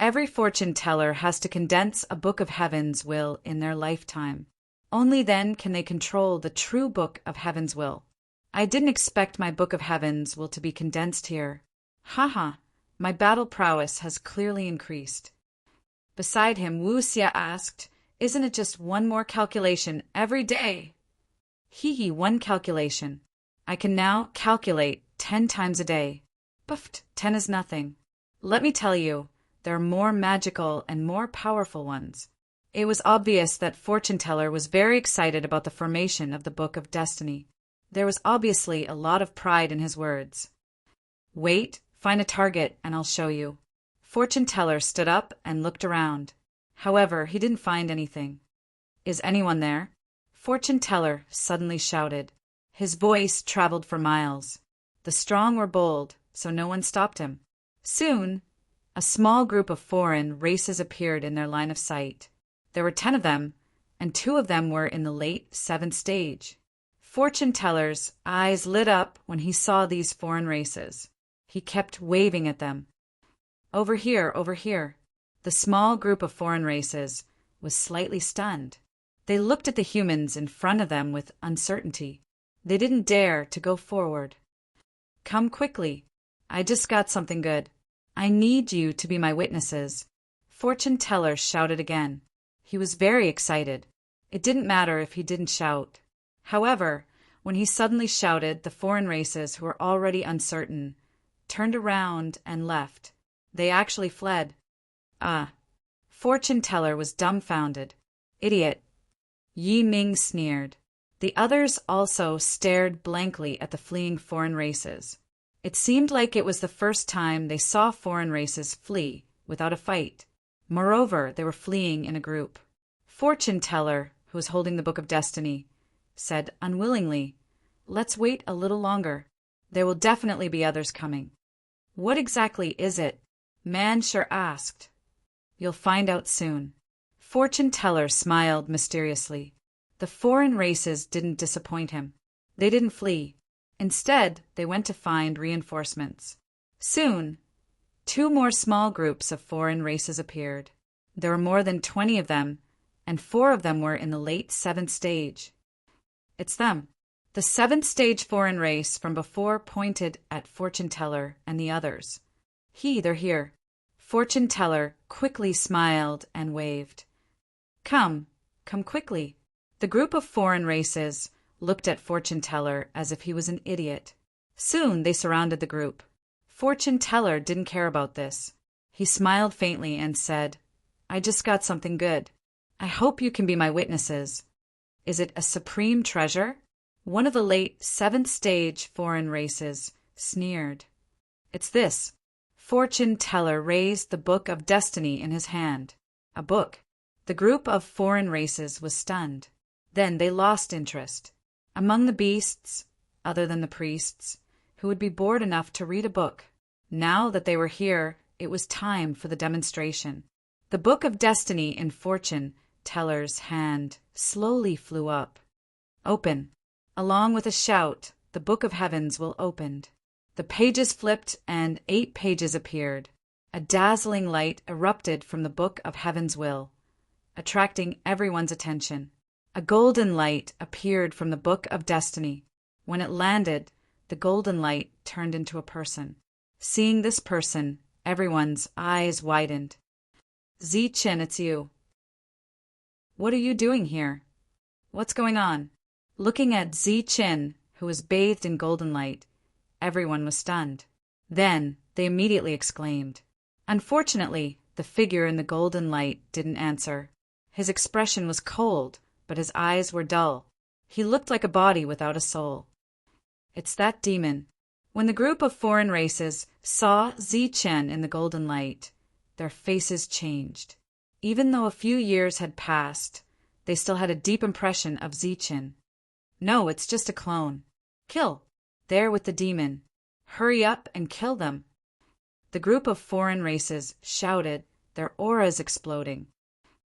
Every fortune teller has to condense a Book of Heaven's will in their lifetime. Only then can they control the true Book of Heaven's will. I didn't expect my Book of Heaven's will to be condensed here. Haha, my battle prowess has clearly increased. Beside him, Wu Xia asked, "Isn't it just one more calculation every day?" Hee, one calculation. I can now calculate 10 times a day. Buffed, 10 is nothing. Let me tell you, there are more magical and more powerful ones. It was obvious that Fortune Teller was very excited about the formation of the Book of Destiny. There was obviously a lot of pride in his words. Wait, find a target and I'll show you. Fortune Teller stood up and looked around. However, he didn't find anything. Is anyone there? Fortune Teller suddenly shouted. His voice traveled for miles. The strong were bold, so no one stopped him. Soon, a small group of foreign races appeared in their line of sight. There were 10 of them, and 2 of them were in the late 7th stage. Fortune Teller's eyes lit up when he saw these foreign races. He kept waving at them. Over here, over here. The small group of foreign races was slightly stunned. They looked at the humans in front of them with uncertainty. They didn't dare to go forward. Come quickly. I just got something good. I need you to be my witnesses. Fortune Teller shouted again. He was very excited. It didn't matter if he didn't shout. However, when he suddenly shouted, the foreign races, who were already uncertain, turned around and left. They actually fled. Fortune Teller was dumbfounded. Idiot. Yi Ming sneered. The others also stared blankly at the fleeing foreign races. It seemed like it was the first time they saw foreign races flee without a fight. Moreover, they were fleeing in a group. Fortune Teller, who was holding the Book of Destiny, said unwillingly, "Let's wait a little longer. There will definitely be others coming." "What exactly is it?" Man sure asked. "You'll find out soon." Fortune Teller smiled mysteriously. The foreign races didn't disappoint him. They didn't flee. Instead, they went to find reinforcements. Soon, 2 more small groups of foreign races appeared. There were more than 20 of them, and 4 of them were in the late 7th stage. It's them. The 7th stage foreign race from before pointed at Fortune Teller and the others. They're here. Fortune Teller quickly smiled and waved. Come quickly. The group of foreign races looked at Fortune Teller as if he was an idiot. Soon they surrounded the group. Fortune Teller didn't care about this. He smiled faintly and said, "I just got something good. I hope you can be my witnesses." "Is it a supreme treasure?" One of the late 7th stage foreign races sneered. "It's this." Fortune Teller raised the Book of Destiny in his hand. A book. The group of foreign races was stunned. Then they lost interest. Among the beasts, other than the priests, who would be bored enough to read a book. Now that they were here, it was time for the demonstration. The Book of Destiny in Fortune Teller's hand slowly flew up. Open. Along with a shout, the Book of Heavens will opened. The pages flipped and 8 pages appeared. A dazzling light erupted from the Book of Heaven's will, attracting everyone's attention. A golden light appeared from the Book of Destiny. When it landed, the golden light turned into a person. Seeing this person, everyone's eyes widened. "Zichen, it's you. What are you doing here? What's going on?" Looking at Zichen, who was bathed in golden light, everyone was stunned. Then they immediately exclaimed. Unfortunately, the figure in the golden light didn't answer. His expression was cold, but his eyes were dull. He looked like a body without a soul. It's that demon. When the group of foreign races saw Zichen in the golden light, their faces changed. Even though a few years had passed, they still had a deep impression of Zichen. "No, it's just a clone. Kill. There with the demon. Hurry up and kill them." The group of foreign races shouted, their auras exploding.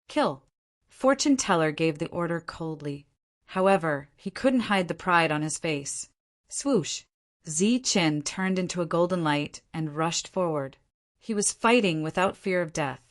Kill. Fortune Teller gave the order coldly. However, he couldn't hide the pride on his face. Swoosh! Zi Qin turned into a golden light and rushed forward. He was fighting without fear of death.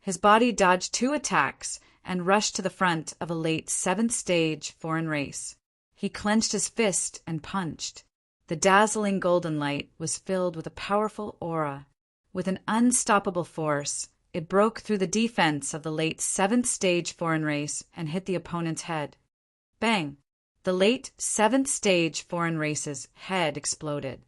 His body dodged 2 attacks and rushed to the front of a late 7th stage foreign race. He clenched his fist and punched. The dazzling golden light was filled with a powerful aura. With an unstoppable force, it broke through the defense of the late 7th stage foreign race and hit the opponent's head. Bang! The late 7th stage foreign race's head exploded.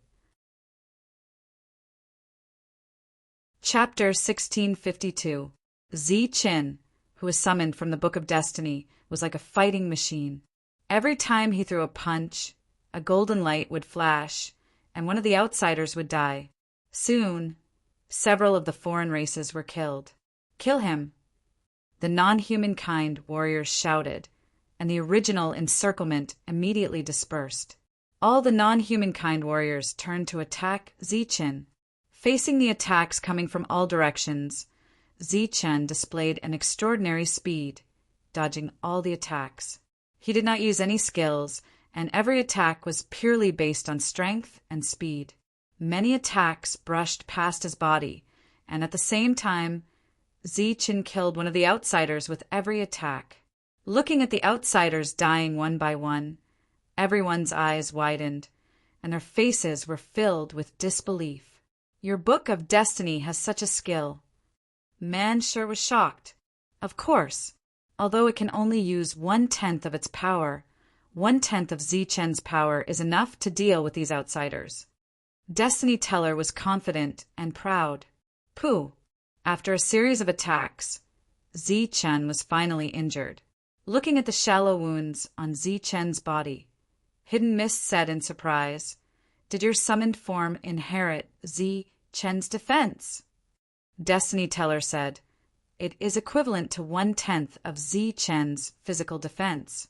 Chapter 1652. Zi Qin, who was summoned from the Book of Destiny, was like a fighting machine. Every time he threw a punch, a golden light would flash, and one of the outsiders would die. Soon, several of the foreign races were killed. Kill him! The non-humankind warriors shouted, and the original encirclement immediately dispersed. All the non-humankind warriors turned to attack Zi Qin. Facing the attacks coming from all directions, Zi Qin displayed an extraordinary speed, dodging all the attacks. He did not use any skills, and every attack was purely based on strength and speed. Many attacks brushed past his body, and at the same time, Zi Qin killed one of the outsiders with every attack. Looking at the outsiders dying one by one, everyone's eyes widened, and their faces were filled with disbelief. Your Book of Destiny has such a skill. Man sure was shocked. Of course, although it can only use 1/10 of its power, 1/10 of Zi Qin's power is enough to deal with these outsiders. Destiny Teller was confident and proud. Pooh! After a series of attacks, Zi Qin was finally injured. Looking at the shallow wounds on Zi Qin's body, Hidden Mist said in surprise, "Did your summoned form inherit Zi Qin's defense?" Destiny Teller said, "It is equivalent to 1/10 of Zi Qin's physical defense."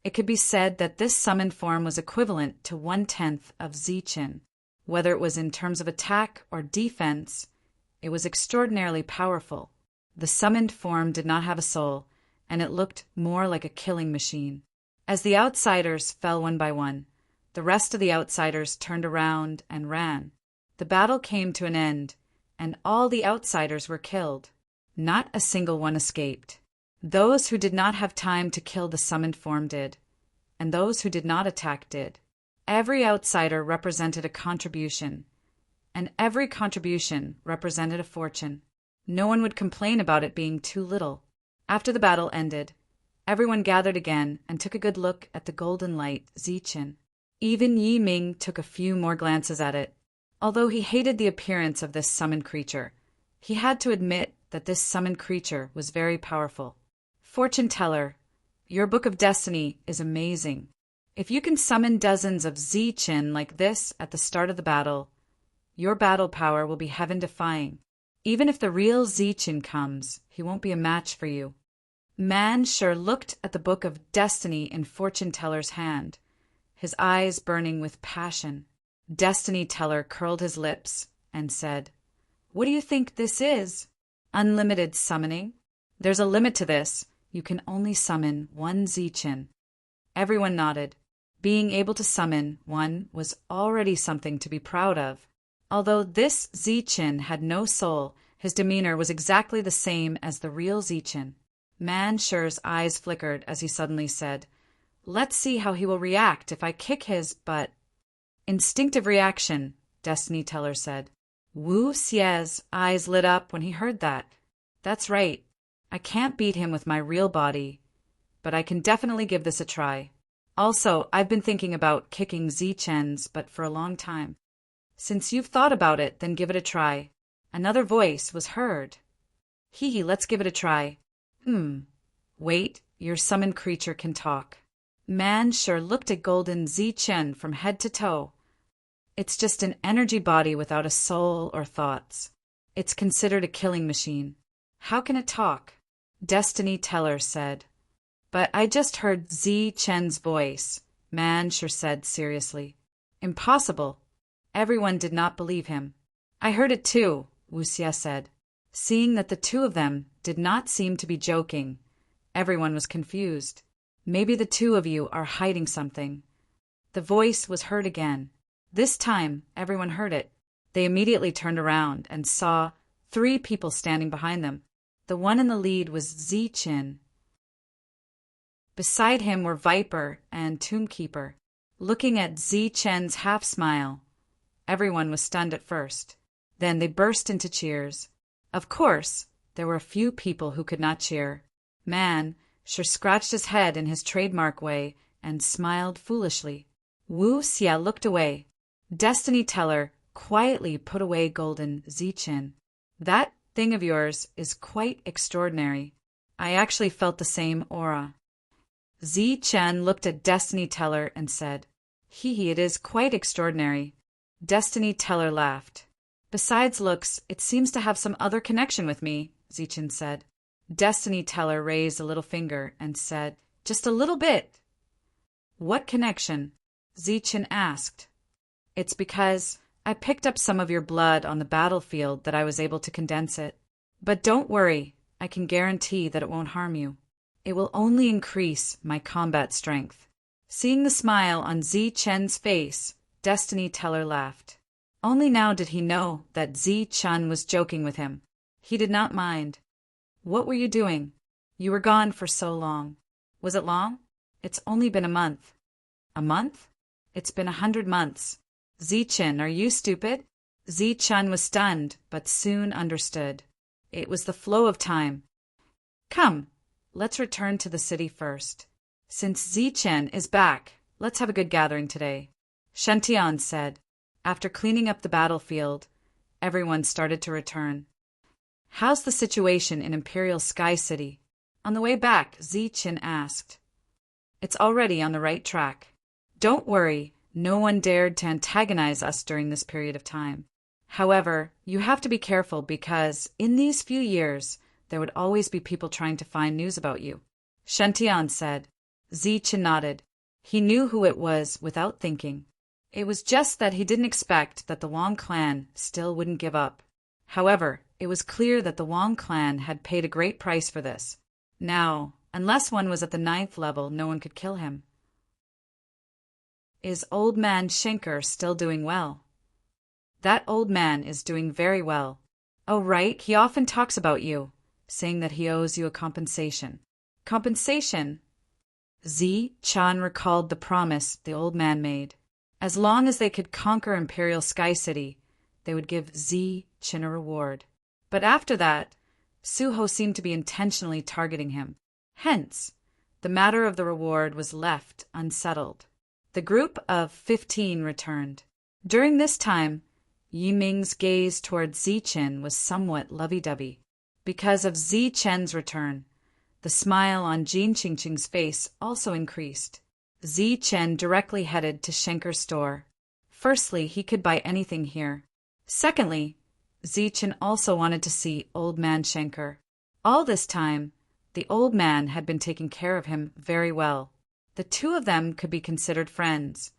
It could be said that this summoned form was equivalent to 1/10 of Zi Qin. Whether it was in terms of attack or defense, it was extraordinarily powerful. The summoned form did not have a soul, and it looked more like a killing machine. As the outsiders fell one by one, the rest of the outsiders turned around and ran. The battle came to an end, and all the outsiders were killed. Not a single one escaped. Those who did not have time to kill the summoned form did, and those who did not attack did. Every outsider represented a contribution, and every contribution represented a fortune. No one would complain about it being too little. After the battle ended, everyone gathered again and took a good look at the golden light Zi Qin. Even Yi Ming took a few more glances at it. Although he hated the appearance of this summoned creature, he had to admit that this summoned creature was very powerful. Fortune Teller, your Book of Destiny is amazing. If you can summon dozens of Zi Qin like this at the start of the battle, your battle power will be heaven-defying. Even if the real Zi Qin comes, he won't be a match for you. Man sure looked at the Book of Destiny in Fortune Teller's hand, his eyes burning with passion. Destiny Teller curled his lips and said, "What do you think this is? Unlimited summoning? There's a limit to this. You can only summon 1 Zi Qin." Everyone nodded. Being able to summon one was already something to be proud of. Although this Zi Qin had no soul, his demeanor was exactly the same as the real Zi Qin. Man Shure's eyes flickered as he suddenly said, "Let's see how he will react if I kick his butt." Instinctive reaction, Destiny Teller said. Wu Xie's eyes lit up when he heard that. That's right. I can't beat him with my real body, but I can definitely give this a try. Also, I've been thinking about kicking Zi Qin's butt for a long time. Since you've thought about it, then give it a try. Another voice was heard. Hee, let's give it a try. Wait, your summoned creature can talk. Man Sure looked at Golden Zi Qin from head to toe. It's just an energy body without a soul or thoughts. It's considered a killing machine. How can it talk? Destiny Teller said. But I just heard Zi Qin's voice, Man Sure said seriously. Impossible. Everyone did not believe him. I heard it too, Wuxia said. Seeing that the two of them did not seem to be joking, everyone was confused. Maybe the two of you are hiding something. The voice was heard again. This time, everyone heard it. They immediately turned around and saw 3 people standing behind them. The one in the lead was Ziqin. Beside him were Viper and Tombkeeper. Looking at Ziqin's half-smile, everyone was stunned at first. Then they burst into cheers. Of course, there were a few people who could not cheer. Man sure scratched his head in his trademark way and smiled foolishly. Wuxia looked away. Destiny Teller quietly put away golden Ziqin. That thing of yours is quite extraordinary. I actually felt the same aura. Ziqin looked at Destiny Teller and said, Hee, it is quite extraordinary. Destiny Teller laughed. Besides looks, it seems to have some other connection with me, Ziqin said. Destiny Teller raised a little finger and said, Just a little bit. What connection? Ziqin asked. It's because I picked up some of your blood on the battlefield that I was able to condense it. But don't worry, I can guarantee that it won't harm you. It will only increase my combat strength. Seeing the smile on Ziqin's face, Destiny Teller laughed. Only now did he know that Ziqin was joking with him. He did not mind. What were you doing? You were gone for so long. Was it long? It's only been a month. A month? It's been 100 months. Ziqin, are you stupid? Ziqin was stunned, but soon understood. It was the flow of time. Come, let's return to the city first. Since Ziqin is back, let's have a good gathering today. Shantian said. After cleaning up the battlefield, everyone started to return. How's the situation in Imperial Sky City? On the way back, Ziqin asked. It's already on the right track. Don't worry, no one dared to antagonize us during this period of time. However, you have to be careful because, in these few years, there would always be people trying to find news about you. Shantian said. Ziqin nodded. He knew who it was without thinking. It was just that he didn't expect that the Wang clan still wouldn't give up. However, it was clear that the Wang clan had paid a great price for this. Now, unless one was at the 9th level, no one could kill him. Is old man Schenker still doing well? That old man is doing very well. Oh, right, he often talks about you, saying that he owes you a compensation. Compensation? Ziqin recalled the promise the old man made. As long as they could conquer Imperial Sky City, they would give Ziqin a reward. But after that, Suho seemed to be intentionally targeting him. Hence, the matter of the reward was left unsettled. The group of 15 returned. During this time, Yiming's gaze toward Ziqin was somewhat lovey-dovey. Because of Ziqin's return, the smile on Jin Qingqing's face also increased. Ziqin directly headed to Schenker's store. Firstly, he could buy anything here. Secondly, Ziqin also wanted to see old man Schenker. All this time, the old man had been taking care of him very well. The two of them could be considered friends,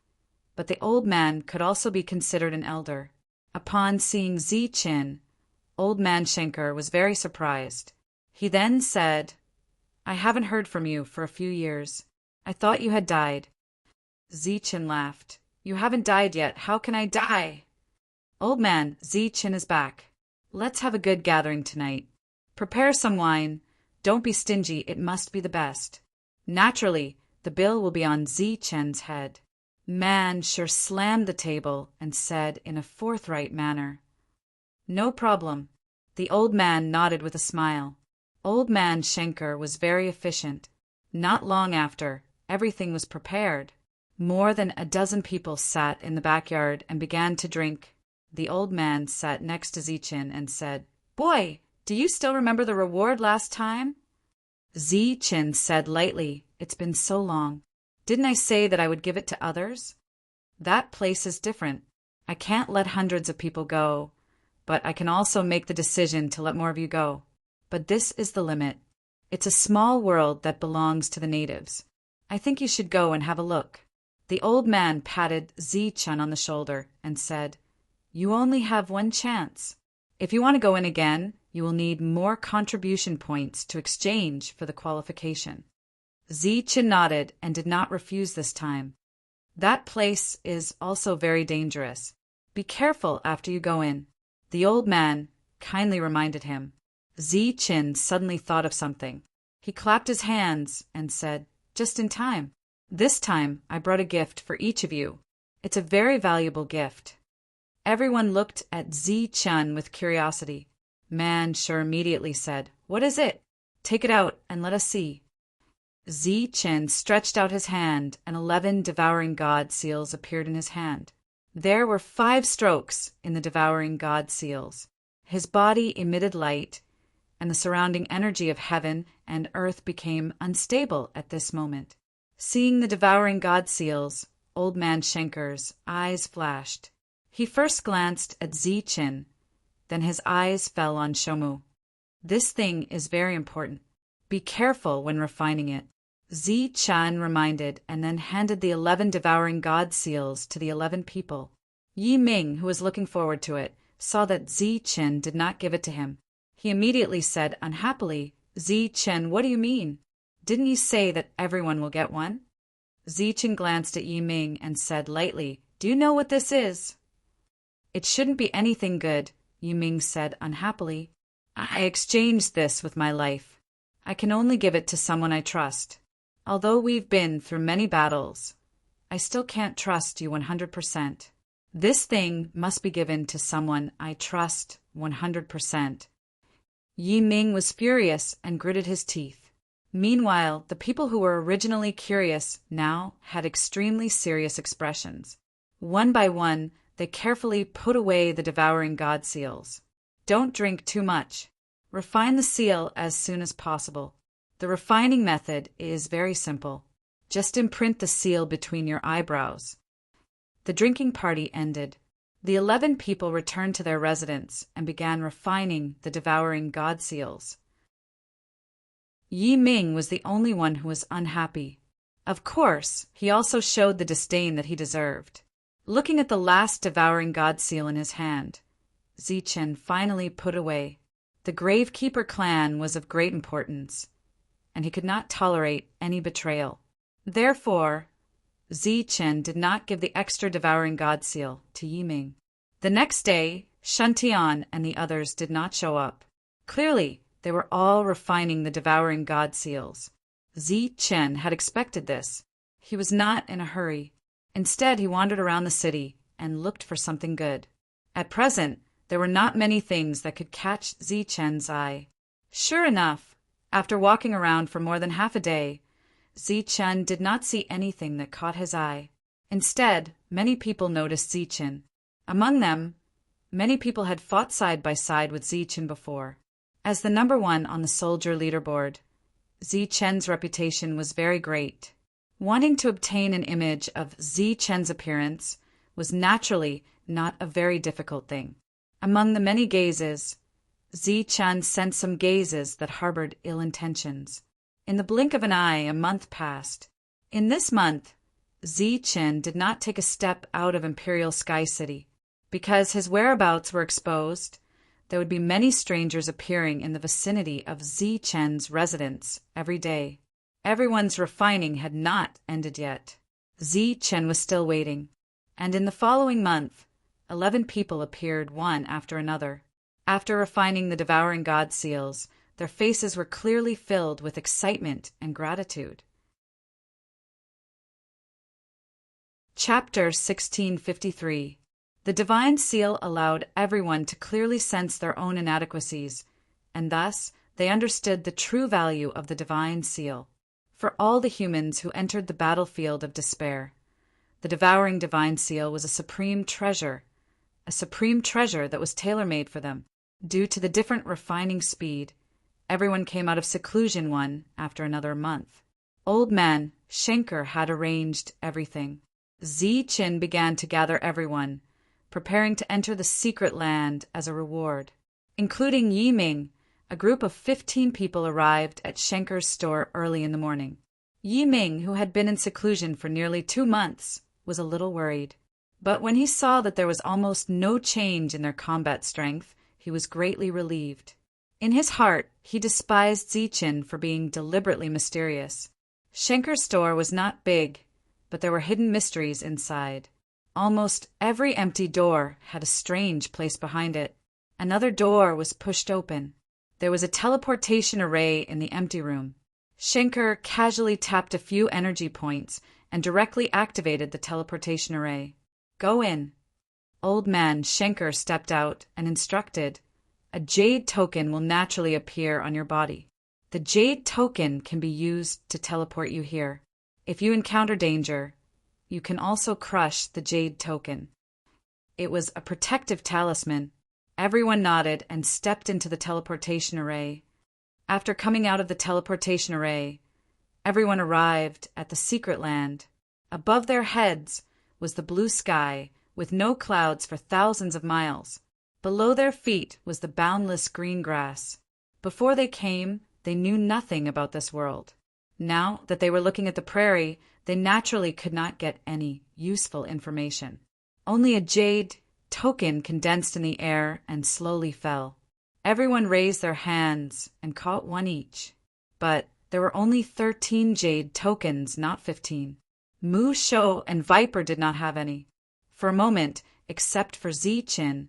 but the old man could also be considered an elder. Upon seeing Ziqin, old man Schenker was very surprised. He then said, I haven't heard from you for a few years. I thought you had died. Ziqin laughed. You haven't died yet. How can I die? Old man, Ziqin is back. Let's have a good gathering tonight. Prepare some wine. Don't be stingy. It must be the best. Naturally, the bill will be on Ziqin's head. Man sure slammed the table and said in a forthright manner, No problem. The old man nodded with a smile. Old man Schenker was very efficient. Not long after, everything was prepared. More than a dozen people sat in the backyard and began to drink. The old man sat next to Ziqin and said, Boy, do you still remember the reward last time? Ziqin said lightly, It's been so long. Didn't I say that I would give it to others? That place is different. I can't let hundreds of people go, but I can also make the decision to let more of you go. But this is the limit. It's a small world that belongs to the natives. I think you should go and have a look. The old man patted Ziqin on the shoulder and said, You only have one chance. If you want to go in again, you will need more contribution points to exchange for the qualification. Zichen nodded and did not refuse this time. That place is also very dangerous. Be careful after you go in, the old man kindly reminded him. Zichen suddenly thought of something. He clapped his hands and said, "Just in time. This time I brought a gift for each of you. It's a very valuable gift." Everyone looked at Zichen with curiosity. Man Sure immediately said, "What is it? Take it out and let us see." Zichen stretched out his hand, and 11 devouring god seals appeared in his hand. There were 5 strokes in the devouring god seals. His body emitted light, and the surrounding energy of heaven and earth became unstable at this moment. Seeing the devouring god seals, old man Schenker's eyes flashed. He first glanced at Zichen, then his eyes fell on Shomu. "This thing is very important. Be careful when refining it." Zichen reminded and then handed the 11 devouring god seals to the 11 people. Yi Ming, who was looking forward to it, saw that Zichen did not give it to him. He immediately said unhappily, "Zichen, what do you mean? Didn't you say that everyone will get one?" Zichen glanced at Yi Ming and said lightly, "Do you know what this is?" "It shouldn't be anything good," Yi Ming said unhappily. "I exchanged this with my life. I can only give it to someone I trust. Although we've been through many battles, I still can't trust you 100%. This thing must be given to someone I trust 100%. Yi Ming was furious and gritted his teeth. Meanwhile, the people who were originally curious now had extremely serious expressions. One by one, they carefully put away the devouring god seals. Don't drink too much. Refine the seal as soon as possible. The refining method is very simple. Just imprint the seal between your eyebrows. The drinking party ended. The 11 people returned to their residence and began refining the devouring god seals. Yi Ming was the only one who was unhappy. Of course, he also showed the disdain that he deserved. Looking at the last devouring god seal in his hand, Zichen finally put away. The Gravekeeper clan was of great importance, and he could not tolerate any betrayal. Therefore, Zichen did not give the extra devouring god seal to Yi Ming. The next day, Shantian and the others did not show up. Clearly, they were all refining the devouring god seals. Zichen had expected this. He was not in a hurry. Instead, he wandered around the city and looked for something good. At present, there were not many things that could catch Zichen's eye. Sure enough, after walking around for more than half a day, Zichen did not see anything that caught his eye. Instead, many people noticed Zichen. Among them, many people had fought side by side with Zichen before. As the number 1 on the soldier leaderboard, Zichen's reputation was very great. Wanting to obtain an image of Zichen's appearance was naturally not a very difficult thing. Among the many gazes, Zichen sent some gazes that harbored ill intentions. In the blink of an eye, a month passed. In this month, Zichen did not take a step out of Imperial Sky City. Because his whereabouts were exposed, there would be many strangers appearing in the vicinity of Zichen's residence every day. Everyone's refining had not ended yet. Zichen was still waiting, and in the following month, 11 people appeared one after another. After refining the devouring god seals, their faces were clearly filled with excitement and gratitude. Chapter 1653. The divine seal allowed everyone to clearly sense their own inadequacies, and thus they understood the true value of the divine seal. For all the humans who entered the battlefield of despair, the devouring divine seal was a supreme treasure that was tailor-made for them. Due to the different refining speed, everyone came out of seclusion one after another month. Old man Schenker had arranged everything. Zichen began to gather everyone, preparing to enter the secret land as a reward. Including Yi Ming, a group of 15 people arrived at Schenker's store early in the morning. Yi Ming, who had been in seclusion for nearly 2 months, was a little worried. But when he saw that there was almost no change in their combat strength, he was greatly relieved. In his heart, he despised Zichen for being deliberately mysterious. Schenker's store was not big, but there were hidden mysteries inside. Almost every empty door had a strange place behind it. Another door was pushed open. There was a teleportation array in the empty room. Schenker casually tapped a few energy points and directly activated the teleportation array. Go in. Old man Schenker stepped out and instructed, a jade token will naturally appear on your body. The jade token can be used to teleport you here. If you encounter danger, you can also crush the jade token. It was a protective talisman. Everyone nodded and stepped into the teleportation array. After coming out of the teleportation array, everyone arrived at the secret land. Above their heads was the blue sky, with no clouds for thousands of miles. Below their feet was the boundless green grass. Before they came, they knew nothing about this world. Now that they were looking at the prairie, they naturally could not get any useful information. Only a jade token condensed in the air and slowly fell. Everyone raised their hands and caught one each. But there were only 13 jade tokens, not 15. Mu Shou and Viper did not have any. For a moment, except for Zichen,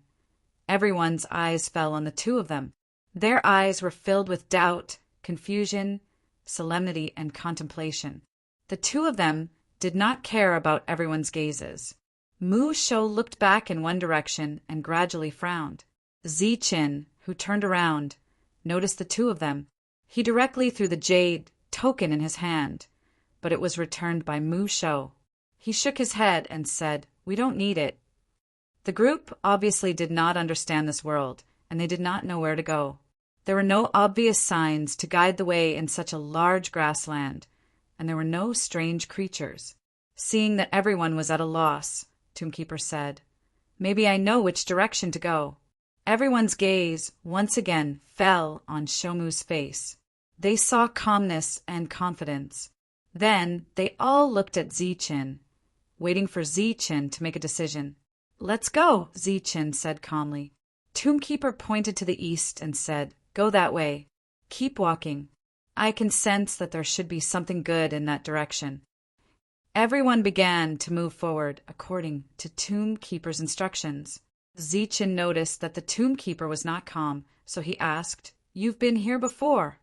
everyone's eyes fell on the two of them. Their eyes were filled with doubt, confusion, solemnity, and contemplation. The two of them did not care about everyone's gazes. Mu Shou looked back in one direction and gradually frowned. Zichen, who turned around, noticed the two of them. He directly threw the jade token in his hand, but it was returned by Mu Shou. He shook his head and said, "We don't need it." The group obviously did not understand this world, and they did not know where to go. There were no obvious signs to guide the way in such a large grassland, and there were no strange creatures. Seeing that everyone was at a loss, Tombkeeper said, "Maybe I know which direction to go." Everyone's gaze once again fell on Shomu's face. They saw calmness and confidence. Then they all looked at Zichen, waiting for Zichen to make a decision. "Let's go," Zichen said calmly. Tombkeeper pointed to the east and said, "Go that way. Keep walking. I can sense that there should be something good in that direction." Everyone began to move forward according to Tombkeeper's instructions. Zichen noticed that the Tombkeeper was not calm, so he asked, "You've been here before?"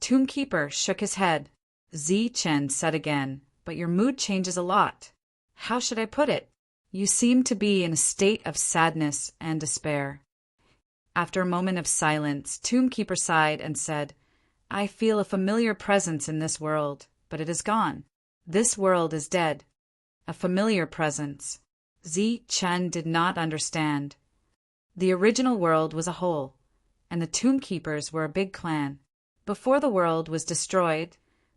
Tombkeeper shook his head. Zichen said again, "But your mood changes a lot. How should I put it? You seem to be in a state of sadness and despair." After a moment of silence, Tombkeeper sighed and said, "I feel a familiar presence in this world, but it is gone. This world is dead." A familiar presence. Zichen did not understand. The original world was a whole, and the Tombkeepers were a big clan. Before the world was destroyed,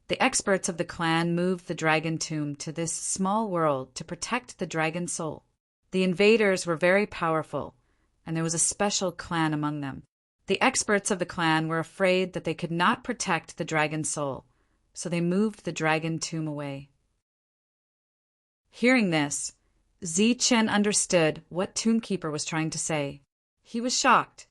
the experts of the clan moved the dragon tomb to this small world to protect the dragon soul. The invaders were very powerful, and there was a special clan among them. The experts of the clan were afraid that they could not protect the dragon soul, so they moved the dragon tomb away. Hearing this, Zichen understood what Tombkeeper was trying to say. He was shocked.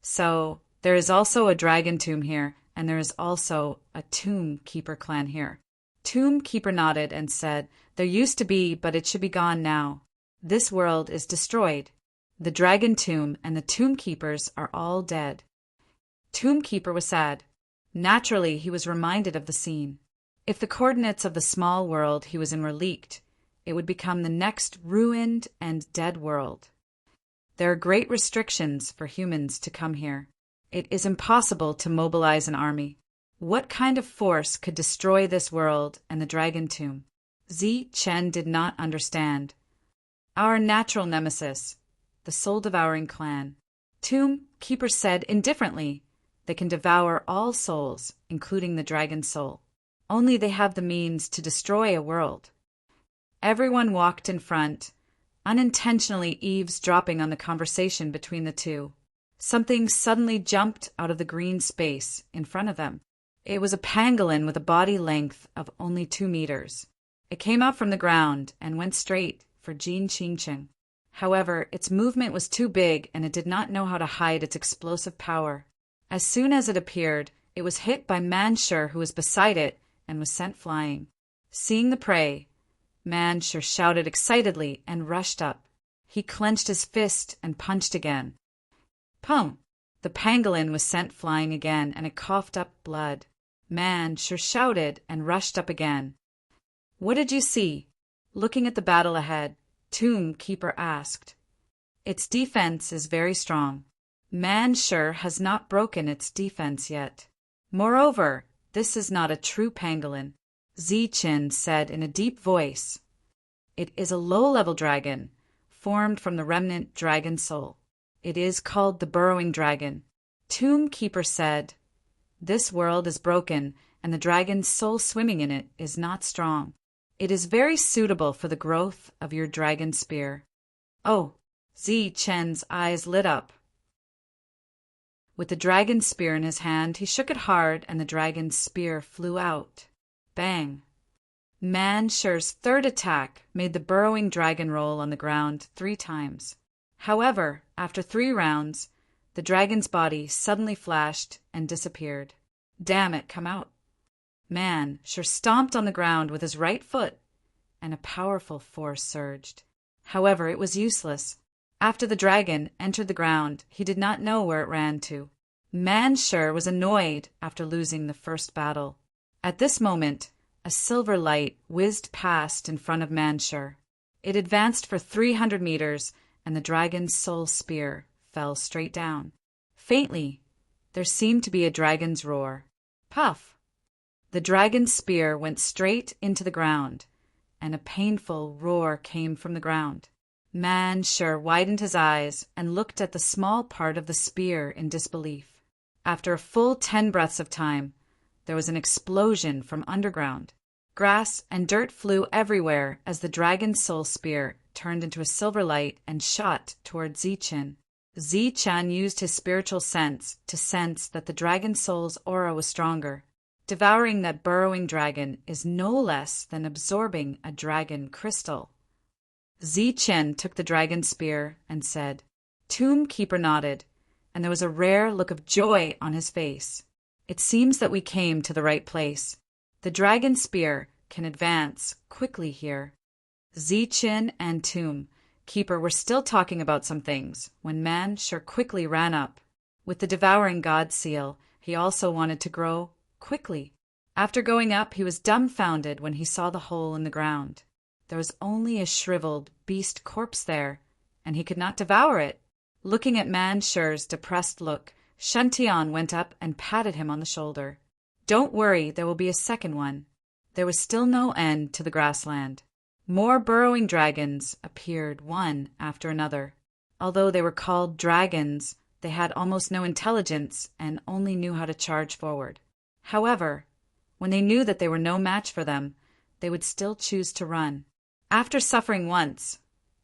"So, there is also a dragon tomb here, and there is also a Tombkeeper clan here." Tombkeeper nodded and said, "There used to be, but it should be gone now. This world is destroyed. The dragon tomb and the Tombkeepers are all dead." Tombkeeper was sad. Naturally, he was reminded of the scene. If the coordinates of the small world he was in were leaked, it would become the next ruined and dead world. There are great restrictions for humans to come here. It is impossible to mobilize an army. What kind of force could destroy this world and the dragon tomb? Zichen did not understand. "Our natural nemesis, the soul-devouring clan." Tombkeeper said indifferently, "They can devour all souls, including the dragon soul. Only they have the means to destroy a world." Everyone walked in front, unintentionally eavesdropping on the conversation between the two. Something suddenly jumped out of the green space in front of them. It was a pangolin with a body length of only 2 meters. It came out from the ground and went straight for Jin Qingqing. However, its movement was too big and it did not know how to hide its explosive power. As soon as it appeared, it was hit by Manshur, who was beside it, and was sent flying. Seeing the prey, Manshur shouted excitedly and rushed up. He clenched his fist and punched again. Pum! The pangolin was sent flying again, and it coughed up blood. Manshur shouted and rushed up again. "What did you see?" Looking at the battle ahead, Tomb Keeper asked. "Its defense is very strong. Manshur has not broken its defense yet. Moreover, this is not a true pangolin," Ziqin said in a deep voice. "It is a low-level dragon, formed from the remnant dragon soul. It is called the burrowing dragon." Tomb Keeper said, "This world is broken, and the dragon's soul swimming in it is not strong. It is very suitable for the growth of your dragon spear." Oh, Ziqin's eyes lit up. With the dragon spear in his hand, he shook it hard, and the dragon's spear flew out. Bang! Manshur's third attack made the burrowing dragon roll on the ground 3 times. However, after 3 rounds, the dragon's body suddenly flashed and disappeared. "Damn it, come out!" Manshur stomped on the ground with his right foot, and a powerful force surged. However, it was useless. After the dragon entered the ground, he did not know where it ran to. Manshur was annoyed after losing the first battle. At this moment, a silver light whizzed past in front of Manshur. It advanced for 300 meters, and the dragon's soul spear fell straight down. Faintly, there seemed to be a dragon's roar. Puff! The dragon's spear went straight into the ground, and a painful roar came from the ground. Manshur widened his eyes and looked at the small part of the spear in disbelief. After a full 10 breaths of time, there was an explosion from underground. Grass and dirt flew everywhere as the dragon's soul spear turned into a silver light and shot toward Ziqin. Ziqin used his spiritual sense to sense that the dragon soul's aura was stronger. Devouring that burrowing dragon is no less than absorbing a dragon crystal. Ziqin took the dragon spear and said. Tomb Keeper nodded, and there was a rare look of joy on his face. "It seems that we came to the right place. The dragon spear can advance quickly here." Ziqin and Tomb Keeper were still talking about some things when Manshur quickly ran up. With the devouring god seal, he also wanted to grow quickly. After going up, he was dumbfounded when he saw the hole in the ground. There was only a shriveled beast corpse there, and he could not devour it. Looking at Manshur's depressed look, Shantian went up and patted him on the shoulder. "Don't worry, there will be a second one." There was still no end to the grassland. More burrowing dragons appeared one after another. Although they were called dragons, they had almost no intelligence and only knew how to charge forward. However, when they knew that they were no match for them, they would still choose to run. After suffering once,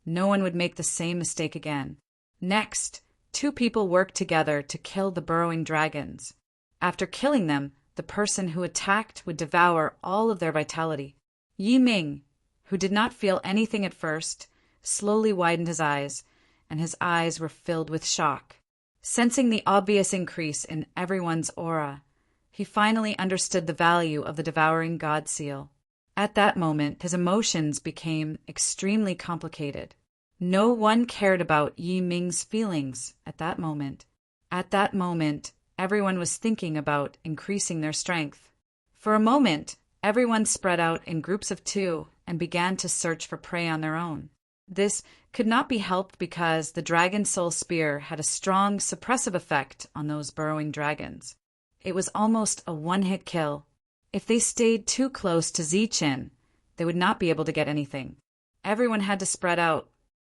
no one would make the same mistake again. Next, 2 people worked together to kill the burrowing dragons. After killing them, the person who attacked would devour all of their vitality. Yi Ming, who did not feel anything at first, slowly widened his eyes, and his eyes were filled with shock. Sensing the obvious increase in everyone's aura, he finally understood the value of the devouring god seal. At that moment, his emotions became extremely complicated. No one cared about Yi Ming's feelings at that moment. At that moment, everyone was thinking about increasing their strength. For a moment, everyone spread out in groups of 2 and began to search for prey on their own. This could not be helped because the dragon soul spear had a strong suppressive effect on those burrowing dragons. It was almost a one-hit kill. If they stayed too close to Ziqin, they would not be able to get anything. Everyone had to spread out.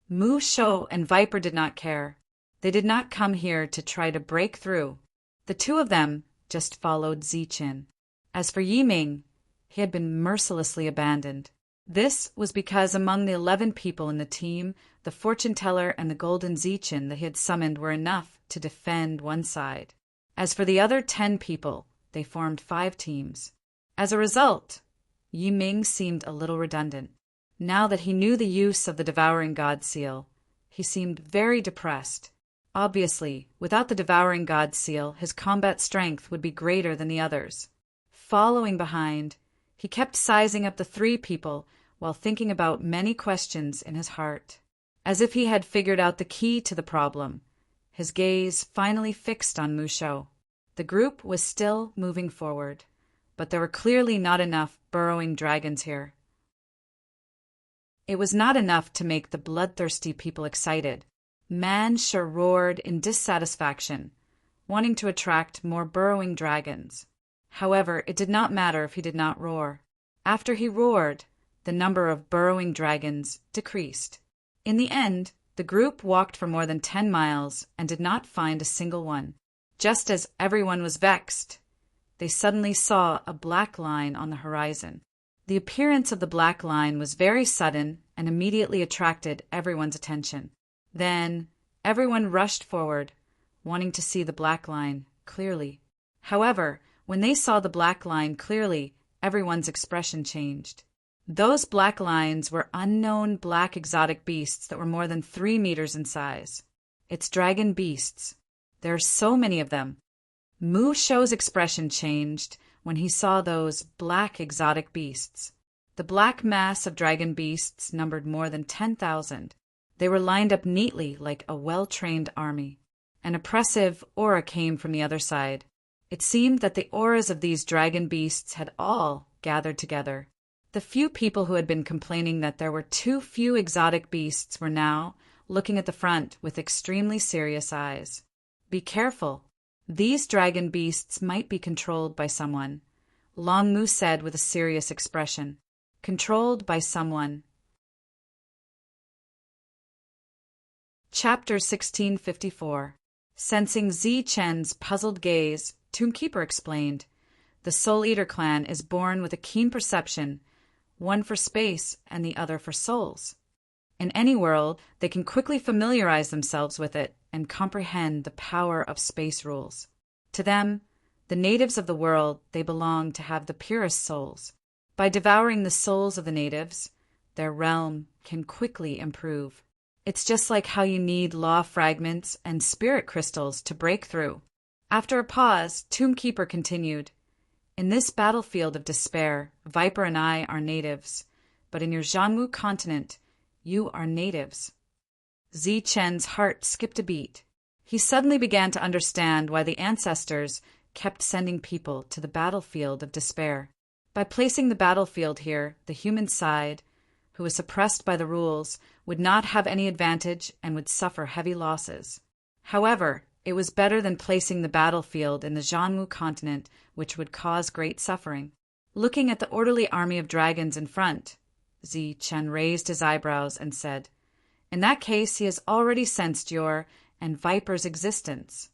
Mu Shou and Viper did not care. They did not come here to try to break through. The 2 of them just followed Ziqin. As for Yi Ming, he had been mercilessly abandoned. This was because among the 11 people in the team, the fortune teller and the golden Ziqin that he had summoned were enough to defend one side. As for the other 10 people, they formed 5 teams. As a result, Yi Ming seemed a little redundant. Now that he knew the use of the Devouring God seal, he seemed very depressed. Obviously, without the Devouring God seal, his combat strength would be greater than the others. Following behind, he kept sizing up the three people while thinking about many questions in his heart. As if he had figured out the key to the problem, his gaze finally fixed on Musho. The group was still moving forward, but there were clearly not enough burrowing dragons here. It was not enough to make the bloodthirsty people excited. Man sure roared in dissatisfaction, wanting to attract more burrowing dragons. However, it did not matter if he did not roar. After he roared, the number of burrowing dragons decreased. In the end, the group walked for more than 10 miles and did not find a single one. Just as everyone was vexed, they suddenly saw a black line on the horizon. The appearance of the black line was very sudden and immediately attracted everyone's attention. Then, everyone rushed forward, wanting to see the black line clearly. However, when they saw the black line clearly, everyone's expression changed. Those black lines were unknown black exotic beasts that were more than 3 meters in size. It's dragon beasts. There are so many of them. Musho's expression changed when he saw those black exotic beasts. The black mass of dragon beasts numbered more than 10,000. They were lined up neatly like a well-trained army. An oppressive aura came from the other side. It seemed that the auras of these dragon beasts had all gathered together. The few people who had been complaining that there were too few exotic beasts were now looking at the front with extremely serious eyes. Be careful. These dragon beasts might be controlled by someone, Long Mu said with a serious expression. Controlled by someone. Chapter 1654. Sensing Zi Chen's puzzled gaze, Tombkeeper explained, "The Soul Eater clan is born with a keen perception, one for space and the other for souls. In any world, they can quickly familiarize themselves with it and comprehend the power of space rules. To them, the natives of the world, they belong to have the purest souls. By devouring the souls of the natives, their realm can quickly improve. It's just like how you need law fragments and spirit crystals to break through." After a pause, Tombkeeper continued, "In this battlefield of despair, Viper and I are natives, but in your Jianwu continent, you are natives." Zi Chen's heart skipped a beat. He suddenly began to understand why the ancestors kept sending people to the battlefield of despair. By placing the battlefield here, the human side, who was suppressed by the rules, would not have any advantage and would suffer heavy losses. However, it was better than placing the battlefield in the Jianwu continent, which would cause great suffering. Looking at the orderly army of dragons in front, Zi Chen raised his eyebrows and said, "In that case, he has already sensed your and Viper's existence.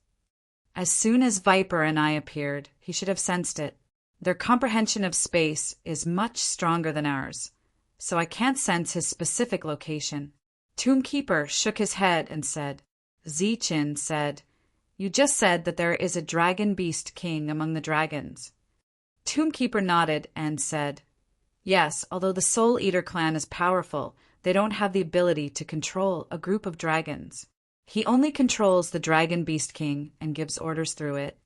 As soon as Viper and I appeared, he should have sensed it. Their comprehension of space is much stronger than ours, so I can't sense his specific location." Tombkeeper shook his head and said, Zi Chen said, "You just said that there is a dragon beast king among the dragons." Tombkeeper nodded and said, "Yes, although the Soul Eater clan is powerful, they don't have the ability to control a group of dragons. He only controls the Dragon Beast King and gives orders through it."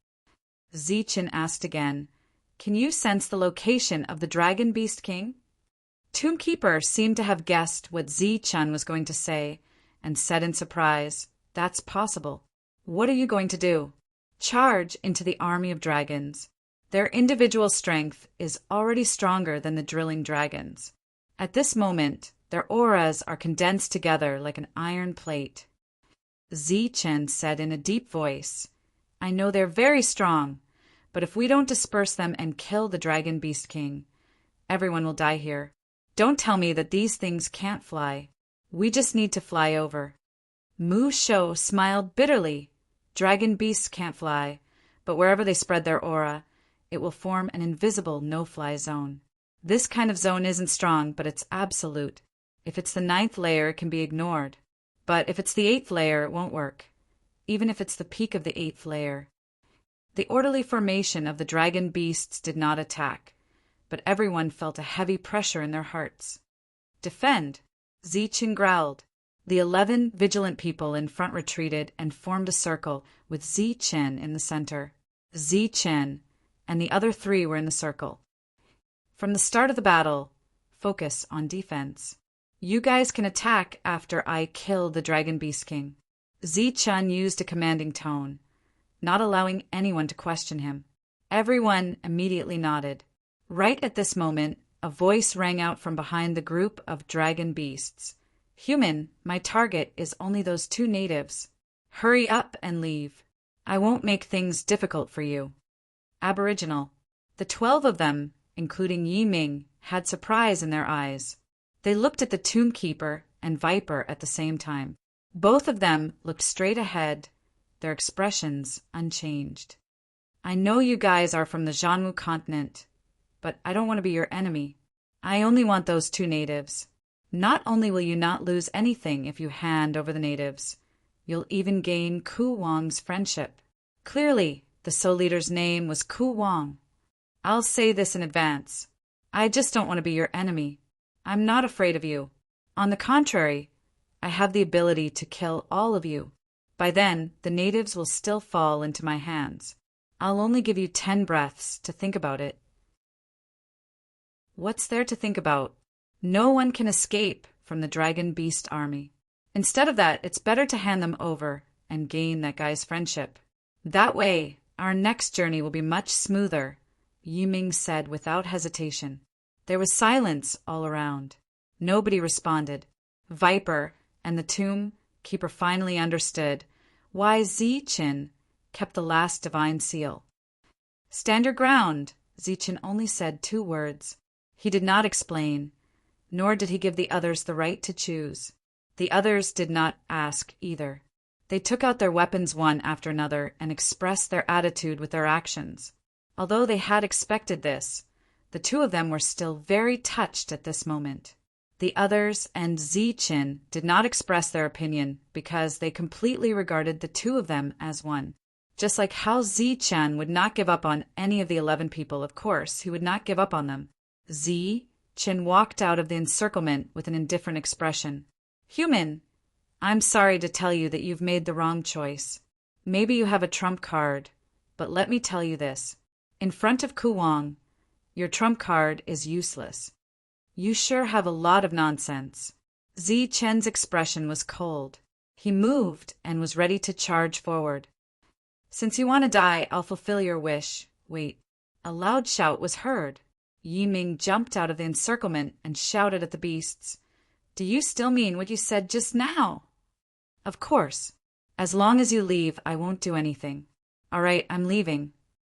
Zi Chen asked again, "Can you sense the location of the Dragon Beast King?" Tombkeeper seemed to have guessed what Zi Chen was going to say and said in surprise, "That's possible. What are you going to do?" "Charge into the army of dragons. Their individual strength is already stronger than the drilling dragons. At this moment, their auras are condensed together like an iron plate." Zi Chen said in a deep voice, "I know they're very strong, but if we don't disperse them and kill the Dragon Beast King, everyone will die here. Don't tell me that these things can't fly. We just need to fly over." Musho smiled bitterly. "Dragon beasts can't fly, but wherever they spread their aura, it will form an invisible no-fly zone. This kind of zone isn't strong, but it's absolute. If it's the 9th layer, it can be ignored. But if it's the 8th layer, it won't work, even if it's the peak of the 8th layer." The orderly formation of the dragon beasts did not attack, but everyone felt a heavy pressure in their hearts. Defend! Zichen growled. The 11 vigilant people in front retreated and formed a circle with Zichen in the center. Zichen and the other 3 were in the circle. From the start of the battle, focus on defense. You guys can attack after I kill the Dragon Beast King. Zichen used a commanding tone, not allowing anyone to question him. Everyone immediately nodded. Right at this moment, a voice rang out from behind the group of dragon beasts. Human, my target is only those 2 natives. Hurry up and leave. I won't make things difficult for you. Aboriginal. The 12 of them, including Yi Ming, had surprise in their eyes. They looked at the Tomb Keeper and Viper at the same time. Both of them looked straight ahead, their expressions unchanged. I know you guys are from the Zhanwu continent, but I don't want to be your enemy. I only want those 2 natives. Not only will you not lose anything if you hand over the natives, you'll even gain Ku Wang's friendship. Clearly, the Soul Leader's name was Ku Wang. I'll say this in advance. I just don't want to be your enemy. I'm not afraid of you. On the contrary, I have the ability to kill all of you. By then, the natives will still fall into my hands. I'll only give you 10 breaths to think about it. What's there to think about? No one can escape from the Dragon Beast army. Instead of that, it's better to hand them over and gain that guy's friendship. That way, our next journey will be much smoother, Yi Ming said without hesitation. There was silence all around. Nobody responded. Viper and the Tomb Keeper finally understood why Zichen kept the last divine seal. Stand your ground, Zichen only said 2 words. He did not explain, nor did he give the others the right to choose. The others did not ask either. They took out their weapons one after another and expressed their attitude with their actions. Although they had expected this, the 2 of them were still very touched at this moment. The others and Zichen did not express their opinion because they completely regarded the 2 of them as one. Just like how Zichen would not give up on any of the 11 people, of course, he would not give up on them. Zichen walked out of the encirclement with an indifferent expression. Human, I'm sorry to tell you that you've made the wrong choice. Maybe you have a trump card, but let me tell you this. In front of Ku Wang, your trump card is useless. You sure have a lot of nonsense. Zichen's expression was cold. He moved and was ready to charge forward. Since you want to die, I'll fulfill your wish. Wait. A loud shout was heard. Yi Ming jumped out of the encirclement and shouted at the beasts. Do you still mean what you said just now? Of course. As long as you leave, I won't do anything. All right, I'm leaving.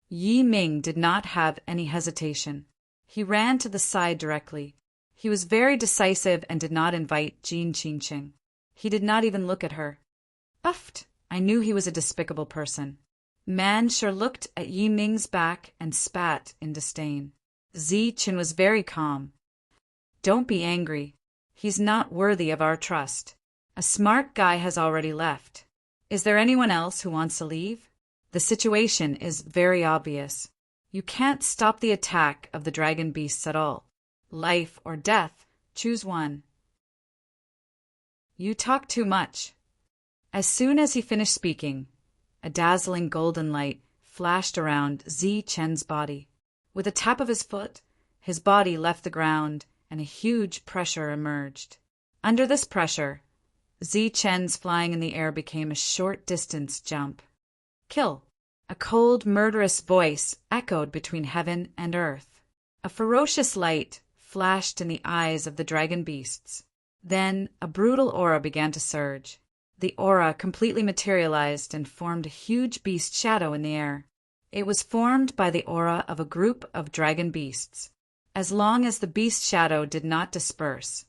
Yi Ming did not have any hesitation. He ran to the side directly. He was very decisive and did not invite Jin Qingqing. He did not even look at her. Uffed! I knew he was a despicable person. Man sure looked at Yi Ming's back and spat in disdain. Zichen was very calm. Don't be angry. He's not worthy of our trust. A smart guy has already left. Is there anyone else who wants to leave? The situation is very obvious. You can't stop the attack of the dragon beasts at all. Life or death, choose one. You talk too much. As soon as he finished speaking, a dazzling golden light flashed around Zichen's body. With a tap of his foot, his body left the ground and a huge pressure emerged. Under this pressure, Zichen's flying in the air became a short-distance jump. Kill! A cold, murderous voice echoed between heaven and earth. A ferocious light flashed in the eyes of the dragon beasts. Then a brutal aura began to surge. The aura completely materialized and formed a huge beast shadow in the air. It was formed by the aura of a group of dragon beasts. As long as the beast shadow did not disperse,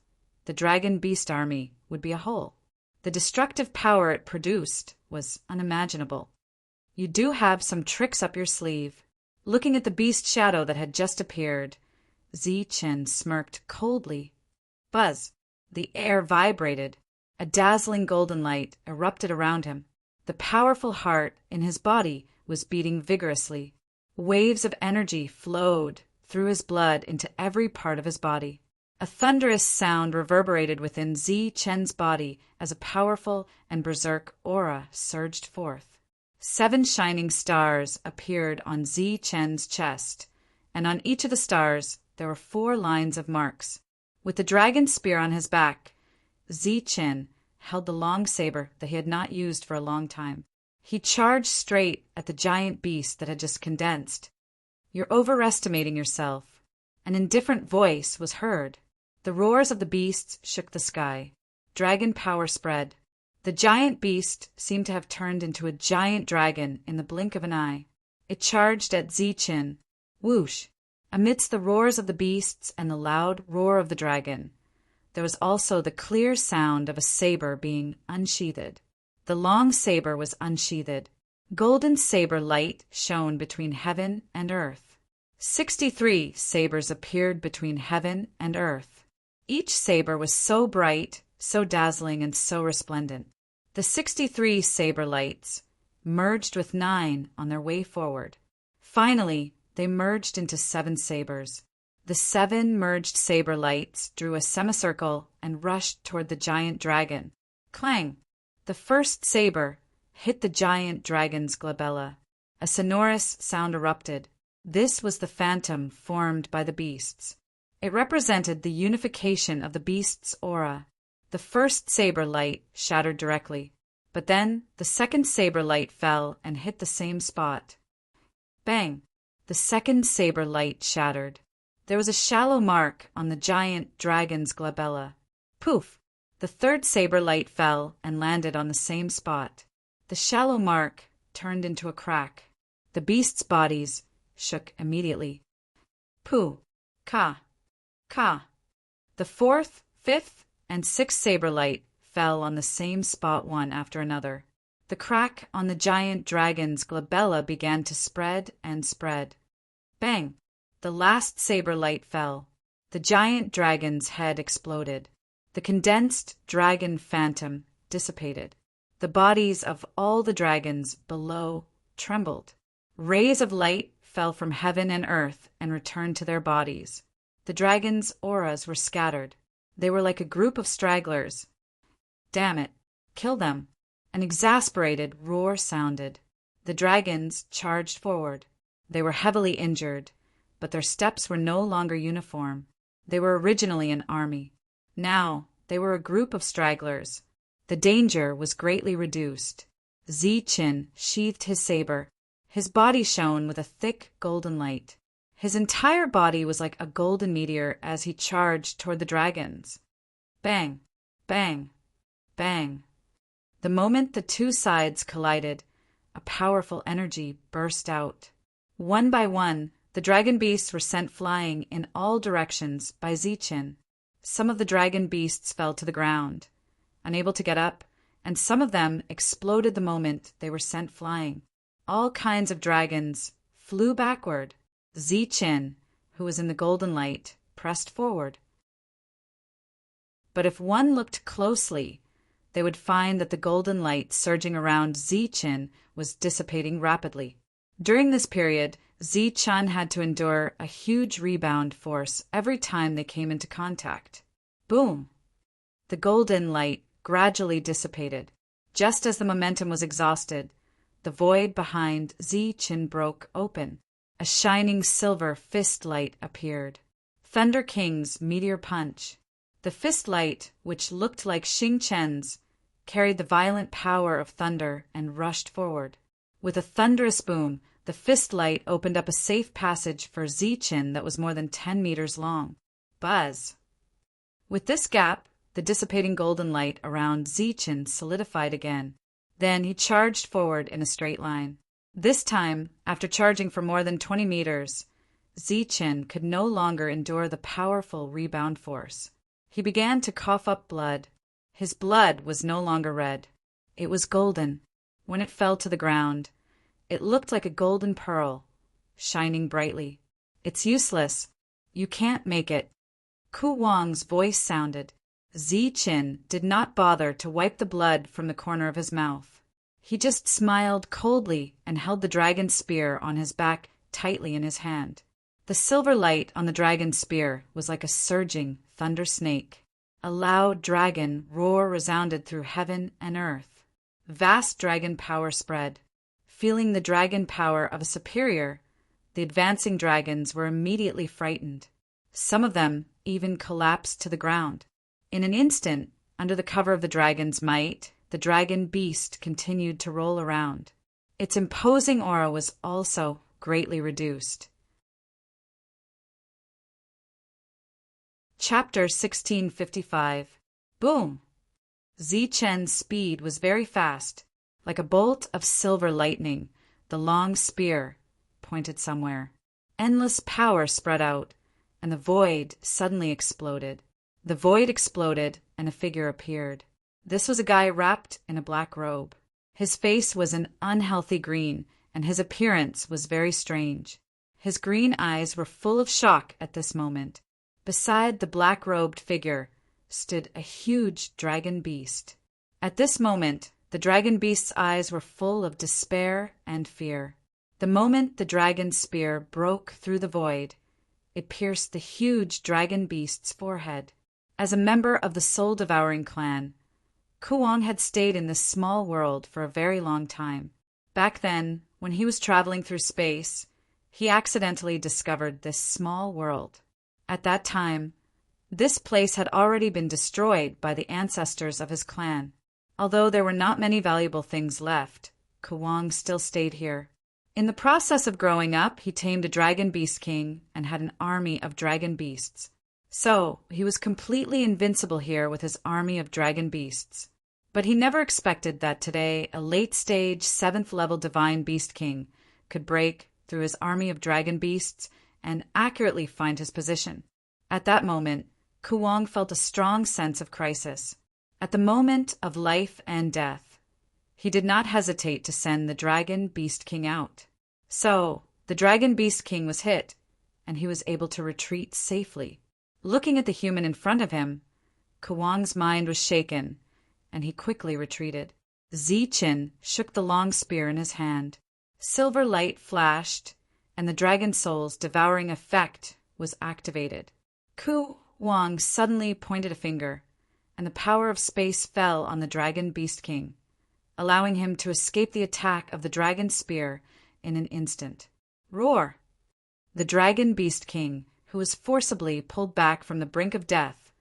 the dragon beast army would be a whole. The destructive power it produced was unimaginable. You do have some tricks up your sleeve. Looking at the beast shadow that had just appeared, Zichen smirked coldly. Buzz! The air vibrated. A dazzling golden light erupted around him. The powerful heart in his body was beating vigorously. Waves of energy flowed through his blood into every part of his body. A thunderous sound reverberated within Zi Chen's body as a powerful and berserk aura surged forth. 7 shining stars appeared on Zi Chen's chest, and on each of the stars there were 4 lines of marks. With the dragon spear on his back, Zi Chen held the long saber that he had not used for a long time. He charged straight at the giant beast that had just condensed. "You're overestimating yourself." An indifferent voice was heard. The roars of the beasts shook the sky. Dragon power spread. The giant beast seemed to have turned into a giant dragon in the blink of an eye. It charged at Zi Chen. Whoosh! Amidst the roars of the beasts and the loud roar of the dragon, there was also the clear sound of a saber being unsheathed. The long saber was unsheathed. Golden saber light shone between heaven and earth. 63 sabers appeared between heaven and earth. Each saber was so bright, so dazzling, and so resplendent. The 63 saber lights merged with 9 on their way forward. Finally, they merged into 7 sabers. The 7 merged saber lights drew a semicircle and rushed toward the giant dragon. Clang! The first saber hit the giant dragon's glabella. A sonorous sound erupted. This was the phantom formed by the beasts. It represented the unification of the beast's aura. The first saber light shattered directly, but then the second saber light fell and hit the same spot. Bang! The second saber light shattered. There was a shallow mark on the giant dragon's glabella. Poof! The third saber light fell and landed on the same spot. The shallow mark turned into a crack. The beasts' bodies shook immediately. Pooh! Ka! Ka! The 4th, 5th, and 6th saber light fell on the same spot one after another. The crack on the giant dragon's glabella began to spread and spread. Bang! The last saber light fell. The giant dragon's head exploded. The condensed dragon phantom dissipated. The bodies of all the dragons below trembled. Rays of light fell from heaven and earth and returned to their bodies. The dragons' auras were scattered. They were like a group of stragglers. Damn it! Kill them! An exasperated roar sounded. The dragons charged forward. They were heavily injured, but their steps were no longer uniform. They were originally an army. Now they were a group of stragglers. The danger was greatly reduced. Zi Chen sheathed his saber. His body shone with a thick golden light. His entire body was like a golden meteor as he charged toward the dragons. Bang! Bang! Bang! The moment the 2 sides collided, a powerful energy burst out. One by one, the dragon beasts were sent flying in all directions by Zi Chen. Some of the dragon beasts fell to the ground, unable to get up, and some of them exploded the moment they were sent flying. All kinds of dragons flew backward. Zi Chen, who was in the golden light, pressed forward. But if one looked closely, they would find that the golden light surging around Zi Chen was dissipating rapidly. During this period, Zi Chen had to endure a huge rebound force every time they came into contact. Boom! The golden light gradually dissipated. Just as the momentum was exhausted, the void behind Zi Chen broke open. A shining silver fist light appeared. Thunder King's meteor punch. The fist light, which looked like Xing Chen's, carried the violent power of thunder and rushed forward. With a thunderous boom, the fist light opened up a safe passage for Zi Chen that was more than 10 meters long. Buzz! With this gap, the dissipating golden light around Zi Chen solidified again. Then he charged forward in a straight line. This time, after charging for more than 20 meters, Zi Chen could no longer endure the powerful rebound force. He began to cough up blood. His blood was no longer red. It was golden. When it fell to the ground, it looked like a golden pearl, shining brightly. It's useless. You can't make it. Ku Wang's voice sounded. Zi Chen did not bother to wipe the blood from the corner of his mouth. He just smiled coldly and held the dragon spear on his back tightly in his hand. The silver light on the dragon's spear was like a surging thunder snake. A loud dragon roar resounded through heaven and earth. Vast dragon power spread. Feeling the dragon power of a superior, the advancing dragons were immediately frightened. Some of them even collapsed to the ground. In an instant, under the cover of the dragon's might, the dragon beast continued to roll around. Its imposing aura was also greatly reduced. Chapter 1655. Boom! Zichen's speed was very fast. Like a bolt of silver lightning, the long spear pointed somewhere. Endless power spread out, and the void suddenly exploded. The void exploded, and a figure appeared. This was a guy wrapped in a black robe. His face was an unhealthy green, and his appearance was very strange. His green eyes were full of shock at this moment. Beside the black-robed figure stood a huge dragon beast. At this moment, the dragon beast's eyes were full of despair and fear. The moment the dragon's spear broke through the void, it pierced the huge dragon beast's forehead. As a member of the soul-devouring clan, Kuwang had stayed in this small world for a very long time. Back then, when he was traveling through space, he accidentally discovered this small world. At that time, this place had already been destroyed by the ancestors of his clan. Although there were not many valuable things left, Kuwang still stayed here. In the process of growing up, he tamed a dragon beast king and had an army of dragon beasts. So, he was completely invincible here with his army of dragon beasts. But he never expected that today a late-stage 7th-level divine beast king could break through his army of dragon beasts and accurately find his position. At that moment, Kuwang felt a strong sense of crisis. At the moment of life and death, he did not hesitate to send the Dragon Beast King out. So, the Dragon Beast King was hit, and he was able to retreat safely. Looking at the human in front of him, Kuwang's mind was shaken, and he quickly retreated. Zichen shook the long spear in his hand. Silver light flashed, and the Dragon Soul's devouring effect was activated. Kuwang suddenly pointed a finger, and the power of space fell on the Dragon Beast King, allowing him to escape the attack of the dragon spear in an instant. Roar! The Dragon Beast King, who was forcibly pulled back from the brink of death,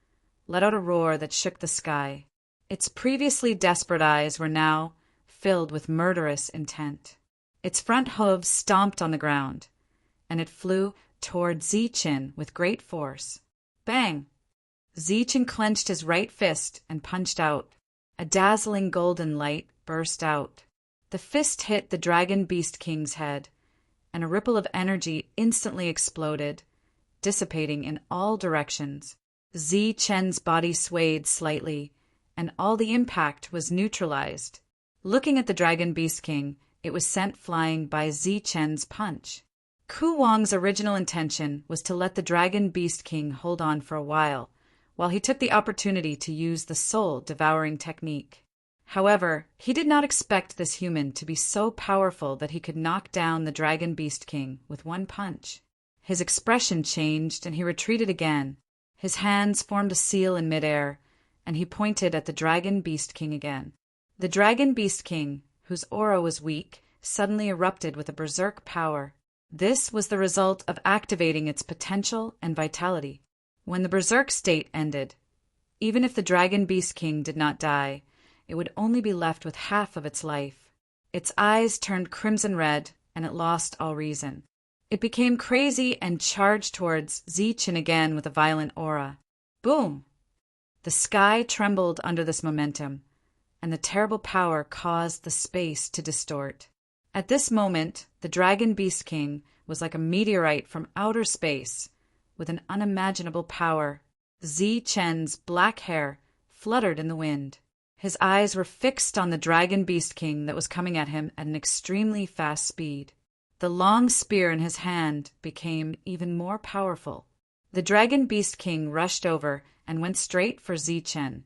let out a roar that shook the sky. Its previously desperate eyes were now filled with murderous intent. Its front hooves stomped on the ground, and it flew toward Zichen with great force. Bang! Zichen clenched his right fist and punched out. A dazzling golden light burst out. The fist hit the Dragon Beast King's head, and a ripple of energy instantly exploded, dissipating in all directions. Zichen's body swayed slightly, and all the impact was neutralized. Looking at the Dragon Beast King, it was sent flying by Zichen's punch. Kuwang's original intention was to let the Dragon Beast King hold on for a while he took the opportunity to use the soul-devouring technique. However, he did not expect this human to be so powerful that he could knock down the Dragon Beast King with one punch. His expression changed, and he retreated again. His hands formed a seal in midair, and he pointed at the Dragon Beast King again. The Dragon Beast King, whose aura was weak, suddenly erupted with a berserk power. This was the result of activating its potential and vitality. When the berserk state ended, even if the Dragon Beast King did not die, it would only be left with half of its life. Its eyes turned crimson red, and it lost all reason. It became crazy and charged towards Zichen again with a violent aura. Boom! The sky trembled under this momentum, and the terrible power caused the space to distort. At this moment, the Dragon Beast King was like a meteorite from outer space, with an unimaginable power. Zichen's black hair fluttered in the wind. His eyes were fixed on the Dragon Beast King that was coming at him at an extremely fast speed. The long spear in his hand became even more powerful. The Dragon Beast King rushed over and went straight for Zichen,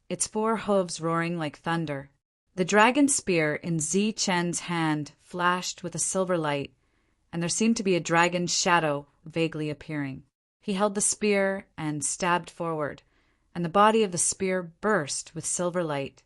its 4 hooves roaring like thunder. The dragon spear in Zichen's hand flashed with a silver light, and there seemed to be a dragon's shadow vaguely appearing. He held the spear and stabbed forward, and the body of the spear burst with silver light.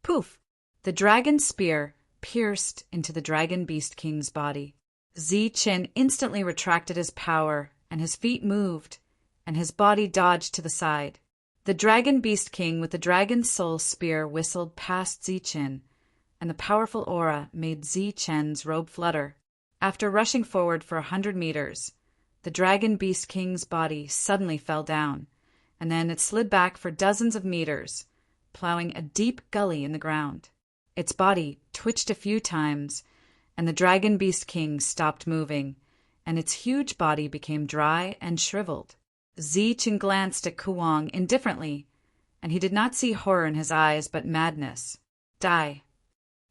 Poof! The dragon spear pierced into the Dragon Beast King's body. Zichen instantly retracted his power, and his feet moved, and his body dodged to the side. The Dragon Beast King with the Dragon Soul spear whistled past Zichen, and the powerful aura made Zichen's robe flutter. After rushing forward for 100 meters, the Dragon Beast King's body suddenly fell down, and then it slid back for dozens of meters, plowing a deep gully in the ground. Its body twitched a few times, and the Dragon Beast King stopped moving, and its huge body became dry and shriveled. Zichen glanced at Kuwang indifferently, and he did not see horror in his eyes but madness. Die!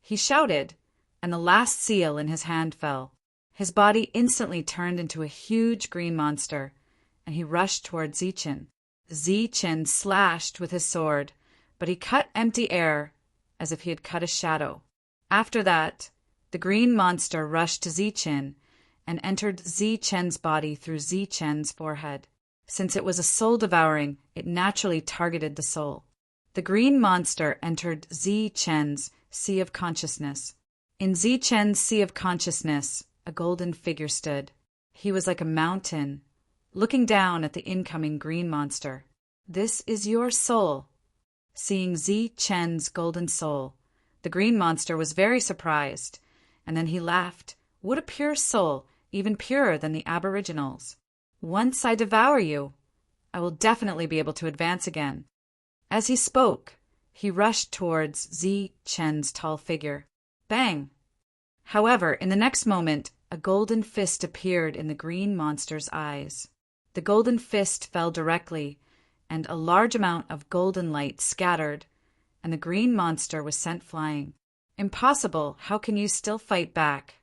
He shouted, and the last seal in his hand fell. His body instantly turned into a huge green monster, and he rushed toward Zichen. Zichen slashed with his sword, but he cut empty air as if he had cut a shadow. After that, the green monster rushed to Zichen and entered Zichen's body through Zichen's forehead. Since it was a soul-devouring, it naturally targeted the soul. The green monster entered Zichen's sea of consciousness. In Zichen's sea of consciousness, a golden figure stood. He was like a mountain, looking down at the incoming green monster. "This is your soul." Seeing Zichen's golden soul, the green monster was very surprised, and then he laughed. "What a pure soul, even purer than the aboriginals. Once I devour you, I will definitely be able to advance again." As he spoke, he rushed towards Zichen's tall figure. Bang! However, in the next moment, a golden fist appeared in the green monster's eyes. The golden fist fell directly, and a large amount of golden light scattered, and the green monster was sent flying. "Impossible! How can you still fight back?"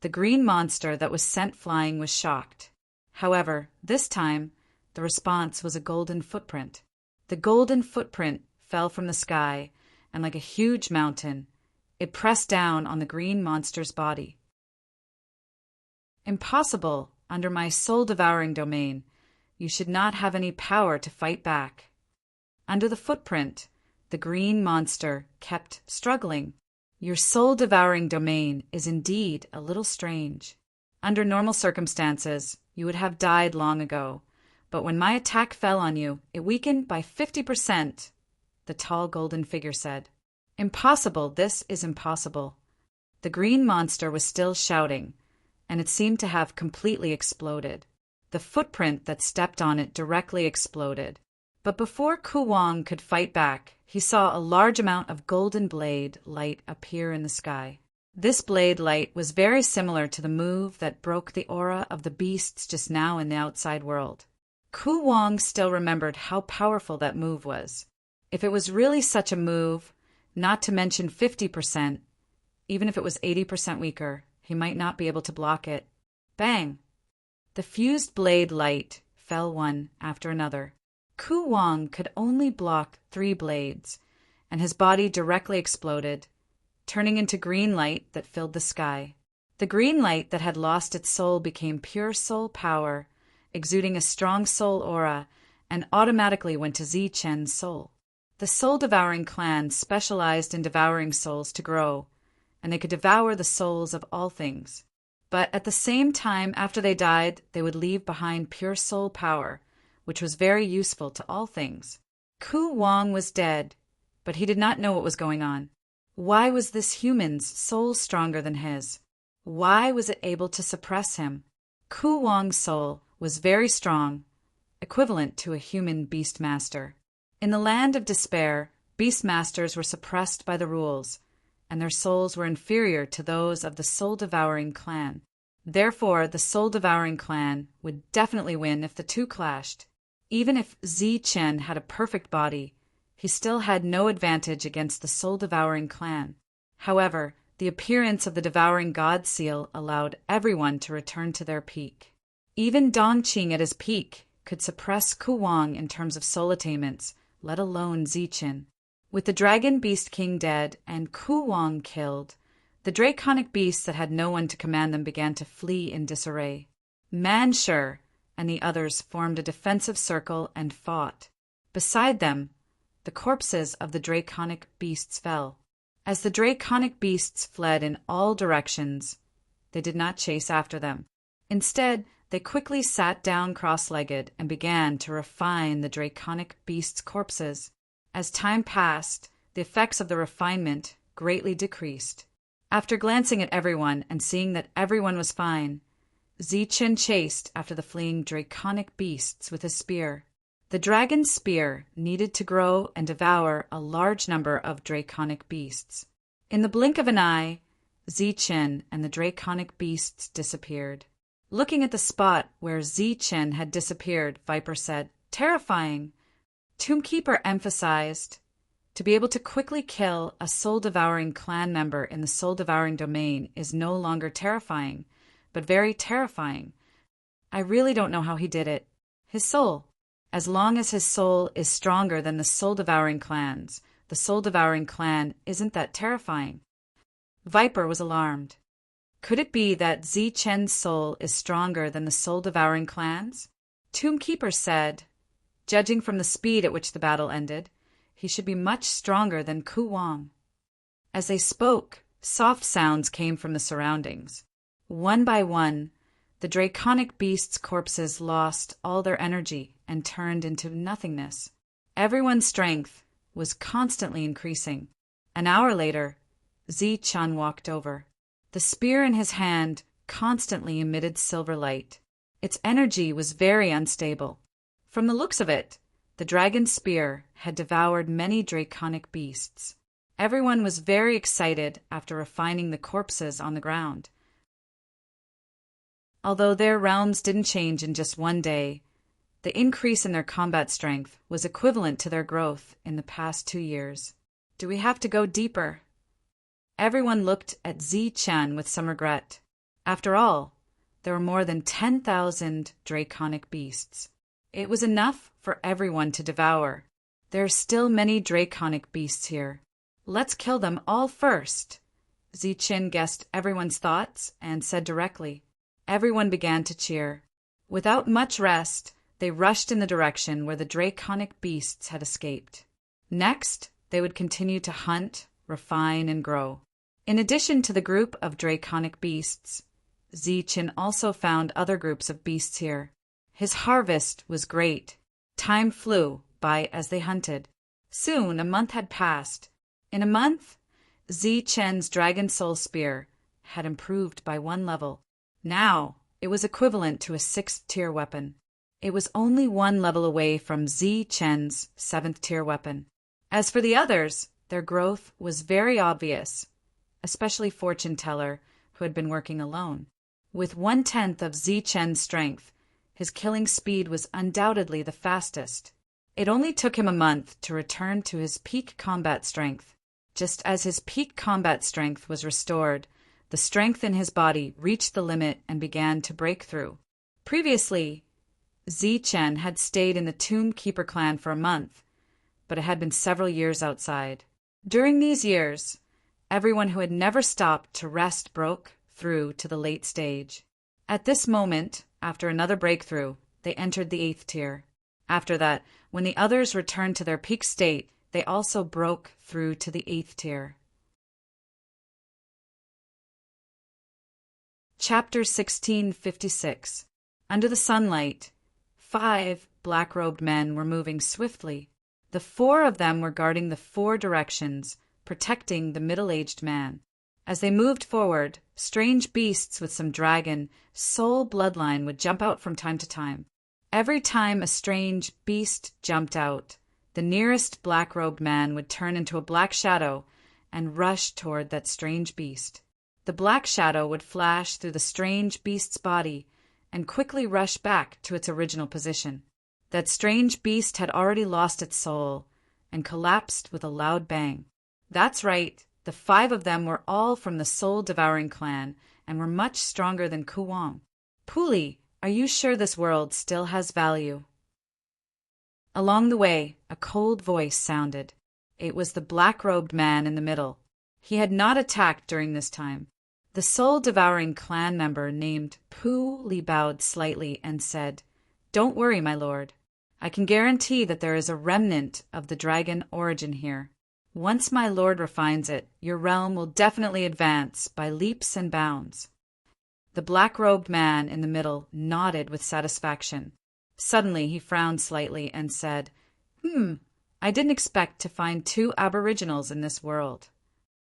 The green monster that was sent flying was shocked. However, this time, the response was a golden footprint. The golden footprint fell from the sky, and like a huge mountain, it pressed down on the green monster's body. "Impossible! Under my soul-devouring domain, you should not have any power to fight back." Under the footprint, the green monster kept struggling. "Your soul-devouring domain is indeed a little strange. Under normal circumstances, you would have died long ago, but when my attack fell on you, it weakened by 50%, the tall golden figure said. "Impossible! This is impossible." The green monster was still shouting, and it seemed to have completely exploded. The footprint that stepped on it directly exploded. But before Kuwang could fight back, he saw a large amount of golden blade light appear in the sky. This blade light was very similar to the move that broke the aura of the beasts just now in the outside world. Kuwang still remembered how powerful that move was. If it was really such a move, not to mention 50%, even if it was 80% weaker, he might not be able to block it. Bang! The fused blade light fell one after another. Kuwang could only block 3 blades, and his body directly exploded, turning into green light that filled the sky. The green light that had lost its soul became pure soul power, exuding a strong soul aura, and automatically went to Zichen's soul. The soul-devouring clan specialized in devouring souls to grow, and they could devour the souls of all things. But at the same time, after they died, they would leave behind pure soul power, which was very useful to all things. Kuwang was dead, but he did not know what was going on. Why was this human's soul stronger than his? Why was it able to suppress him? Kuwang's soul was very strong, equivalent to a human beastmaster. In the land of despair, beastmasters were suppressed by the rules, and their souls were inferior to those of the soul-devouring clan. Therefore, the soul-devouring clan would definitely win if the two clashed. Even if Zichen had a perfect body, he still had no advantage against the soul-devouring clan. However, the appearance of the devouring god seal allowed everyone to return to their peak. Even Dongqing at his peak could suppress Kuwang in terms of soul attainments, let alone Zichen. With the Dragon Beast King dead and Kuwang killed, The draconic beasts that had no one to command them began to flee in disarray. Manshur and the others formed a defensive circle and fought. Beside them, the corpses of the draconic beasts fell. As the draconic beasts fled in all directions, they did not chase after them. Instead, they quickly sat down cross-legged and began to refine the draconic beasts' corpses. As time passed, the effects of the refinement greatly decreased. After glancing at everyone and seeing that everyone was fine, Zichen chased after the fleeing draconic beasts with his spear. The dragon's spear needed to grow and devour a large number of draconic beasts. In the blink of an eye, Zichen and the draconic beasts disappeared. Looking at the spot where Zichen had disappeared, Viper said, "Terrifying." Tombkeeper emphasized, "To be able to quickly kill a soul-devouring clan member in the soul-devouring domain is no longer terrifying, but very terrifying. I really don't know how he did it. His soul. As long as his soul is stronger than the soul-devouring clans, the soul-devouring clan isn't that terrifying." Viper was alarmed. Could it be that Zichen's soul is stronger than the soul-devouring clans? Tombkeeper said, "Judging from the speed at which the battle ended, he should be much stronger than Ku Wang." As they spoke, soft sounds came from the surroundings. One by one, the draconic beasts' corpses lost all their energy and turned into nothingness. Everyone's strength was constantly increasing. An hour later, Zichen walked over. The spear in his hand constantly emitted silver light. Its energy was very unstable. From the looks of it, the dragon's spear had devoured many draconic beasts. Everyone was very excited after refining the corpses on the ground. Although their realms didn't change in just one day, the increase in their combat strength was equivalent to their growth in the past 2 years. "Do we have to go deeper?" Everyone looked at Zichen with some regret. After all, there were more than 10,000 draconic beasts. It was enough for everyone to devour. There are still many draconic beasts here. Let's kill them all first. Zichen guessed everyone's thoughts and said directly. Everyone began to cheer. Without much rest, they rushed in the direction where the draconic beasts had escaped. Next, they would continue to hunt, refine, and grow. In addition to the group of draconic beasts, Zichen also found other groups of beasts here. His harvest was great. Time flew by as they hunted. Soon a month had passed. In a month, Zichen's Dragon Soul Spear had improved by 1 level. Now it was equivalent to a 6th-tier weapon. It was only 1 level away from Zichen's 7th-tier weapon. As for the others, their growth was very obvious, especially Fortune Teller, who had been working alone. With 1/10 of Zichen's strength, his killing speed was undoubtedly the fastest. It only took him a month to return to his peak combat strength. Just as his peak combat strength was restored, the strength in his body reached the limit and began to break through. Previously, Zichen had stayed in the Tomb Keeper clan for a month, but it had been several years outside. During these years, everyone who had never stopped to rest broke through to the late stage. At this moment, after another breakthrough, they entered the 8th tier. After that, when the others returned to their peak state, they also broke through to the 8th tier. Chapter 1656. Under the sunlight, 5 black-robed men were moving swiftly. The 4 of them were guarding the 4 directions, protecting the middle-aged man. As they moved forward, strange beasts with some dragon, soul bloodline would jump out from time to time. Every time a strange beast jumped out, the nearest black-robed man would turn into a black shadow and rush toward that strange beast. The black shadow would flash through the strange beast's body and quickly rush back to its original position. That strange beast had already lost its soul and collapsed with a loud bang. That's right, the 5 of them were all from the soul-devouring clan and were much stronger than Ku Wang. "Puli, are you sure this world still has value?" Along the way, a cold voice sounded. It was the black-robed man in the middle. He had not attacked during this time. The soul-devouring clan member named Pu Li bowed slightly and said, "Don't worry, my lord. I can guarantee that there is a remnant of the dragon origin here. Once my lord refines it, your realm will definitely advance by leaps and bounds." The black-robed man in the middle nodded with satisfaction. Suddenly he frowned slightly and said, I didn't expect to find 2 aboriginals in this world."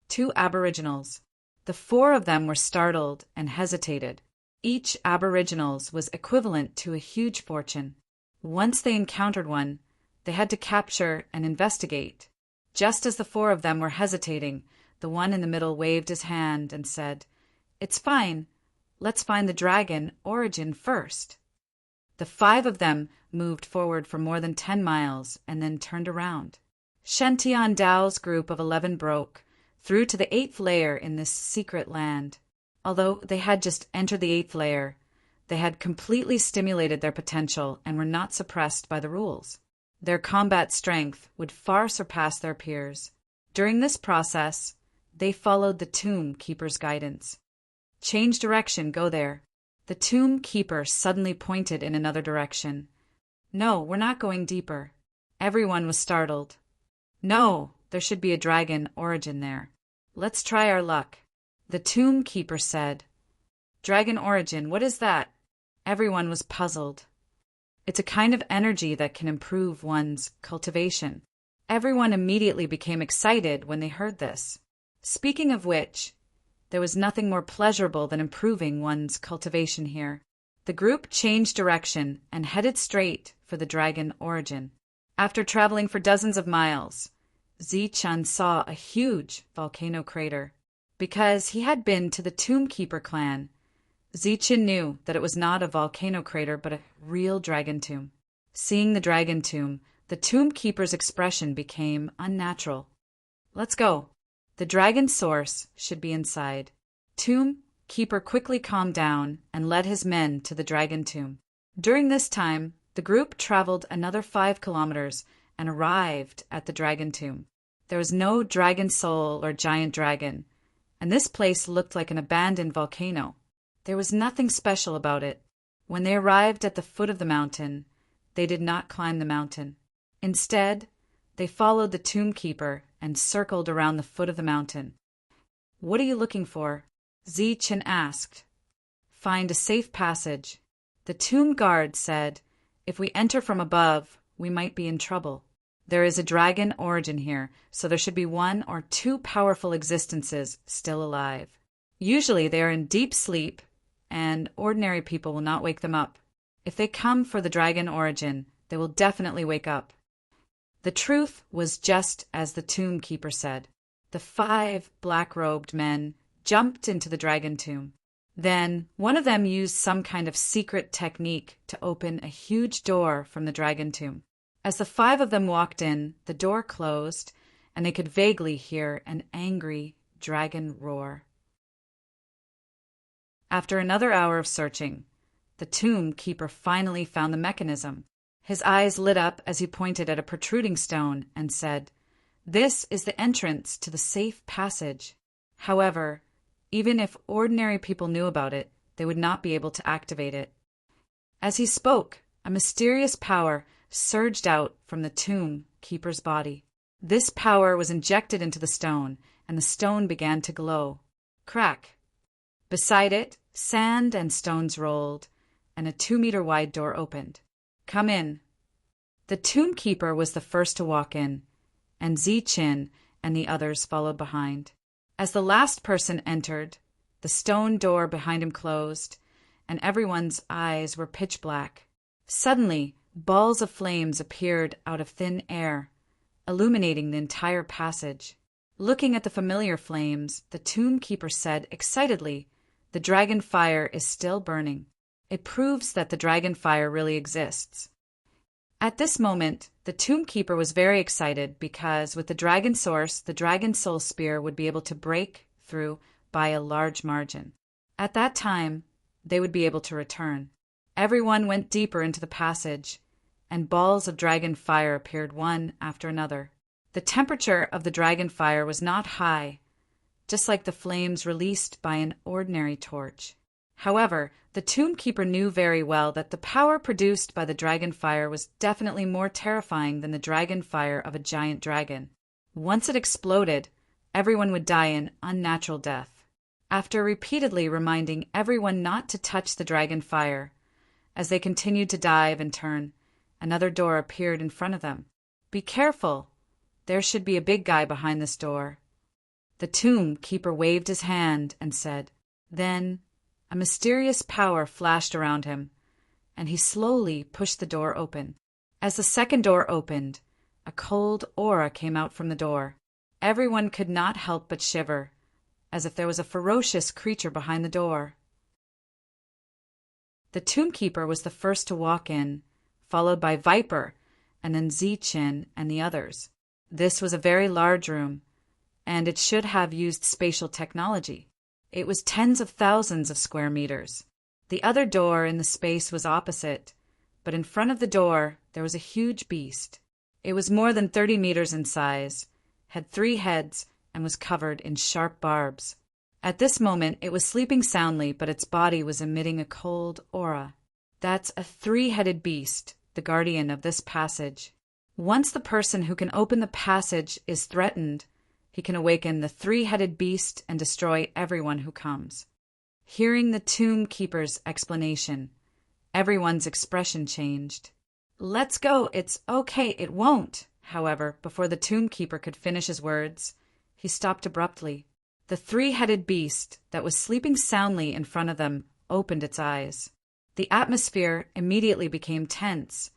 2 aboriginals. The 4 of them were startled and hesitated. Each aboriginals was equivalent to a huge fortune. Once they encountered one, they had to capture and investigate. Just as the 4 of them were hesitating, the one in the middle waved his hand and said, "It's fine. Let's find the dragon origin first." The 5 of them moved forward for more than 10 miles and then turned around. Shen Tian Dao's group of 11 broke through to the 8th layer in this secret land. Although they had just entered the 8th layer, they had completely stimulated their potential and were not suppressed by the rules. Their combat strength would far surpass their peers. During this process, they followed the Tomb Keeper's guidance. "Change direction, go there." The Tomb Keeper suddenly pointed in another direction. "No, we're not going deeper." Everyone was startled. "No, there should be a dragon origin there. Let's try our luck." The Tomb Keeper said, "Dragon origin, what is that?" Everyone was puzzled. "It's a kind of energy that can improve one's cultivation." Everyone immediately became excited when they heard this. Speaking of which, there was nothing more pleasurable than improving one's cultivation here. The group changed direction and headed straight for the dragon origin. After traveling for dozens of miles, Zichun saw a huge volcano crater. Because he had been to the Tomb Keeper clan, Zichun knew that it was not a volcano crater but a real dragon tomb. Seeing the dragon tomb, the Tomb Keeper's expression became unnatural. "Let's go. The dragon source should be inside." Tomb Keeper quickly calmed down and led his men to the dragon tomb. During this time, the group traveled another 5 kilometers and arrived at the dragon tomb. There was no dragon soul or giant dragon, and this place looked like an abandoned volcano. There was nothing special about it. When they arrived at the foot of the mountain, they did not climb the mountain. Instead, they followed the Tomb Keeper and circled around the foot of the mountain. "What are you looking for?" Zichun asked. "Find a safe passage." The tomb guard said, "If we enter from above, we might be in trouble. There is a dragon origin here, so there should be 1 or 2 powerful existences still alive. Usually they are in deep sleep, and ordinary people will not wake them up. If they come for the dragon origin, they will definitely wake up." The truth was just as the Tomb Keeper said. The 5 black-robed men jumped into the dragon tomb. Then one of them used some kind of secret technique to open a huge door from the dragon tomb. As the 5 of them walked in, the door closed, and they could vaguely hear an angry dragon roar. After another hour of searching, the Tomb Keeper finally found the mechanism. His eyes lit up as he pointed at a protruding stone and said, "This is the entrance to the safe passage." However, even if ordinary people knew about it, they would not be able to activate it. As he spoke, a mysterious power surged out from the Tomb Keeper's body. This power was injected into the stone, and the stone began to glow. Crack! Beside it, sand and stones rolled, and a 2-meter-wide door opened. "Come in." The Tomb Keeper was the first to walk in, and Zichun and the others followed behind. As the last person entered, the stone door behind him closed, and everyone's eyes were pitch black. Suddenly, balls of flames appeared out of thin air, illuminating the entire passage. Looking at the familiar flames, the Tomb Keeper said excitedly, "The dragon fire is still burning. It proves that the dragon fire really exists." At this moment, the Tomb Keeper was very excited because with the dragon source, the dragon soul spear would be able to break through by a large margin. At that time, they would be able to return. Everyone went deeper into the passage, and balls of dragon fire appeared one after another. The temperature of the dragon fire was not high, just like the flames released by an ordinary torch. However, the Tomb Keeper knew very well that the power produced by the dragon fire was definitely more terrifying than the dragon fire of a giant dragon. Once it exploded, everyone would die an unnatural death. After repeatedly reminding everyone not to touch the dragon fire, as they continued to dive and turn, another door appeared in front of them. "Be careful! There should be a big guy behind this door." The Tomb Keeper waved his hand and said. Then a mysterious power flashed around him, and he slowly pushed the door open. As the second door opened, a cold aura came out from the door. Everyone could not help but shiver, as if there was a ferocious creature behind the door. The Tomb Keeper was the first to walk in, followed by Viper, and then Zichin and the others. This was a very large room, and it should have used spatial technology. It was tens of thousands of square meters. The other door in the space was opposite, but in front of the door there was a huge beast. It was more than 30 meters in size, had 3 heads, and was covered in sharp barbs. At this moment it was sleeping soundly, but its body was emitting a cold aura. That's a 3-headed beast, the guardian of this passage. Once the person who can open the passage is threatened, he can awaken the 3-headed beast and destroy everyone who comes. Hearing the Tomb Keeper's explanation, everyone's expression changed. "Let's go, it's okay, it won't." However, before the Tomb Keeper could finish his words, he stopped abruptly. The 3-headed beast that was sleeping soundly in front of them opened its eyes. The atmosphere immediately became tense,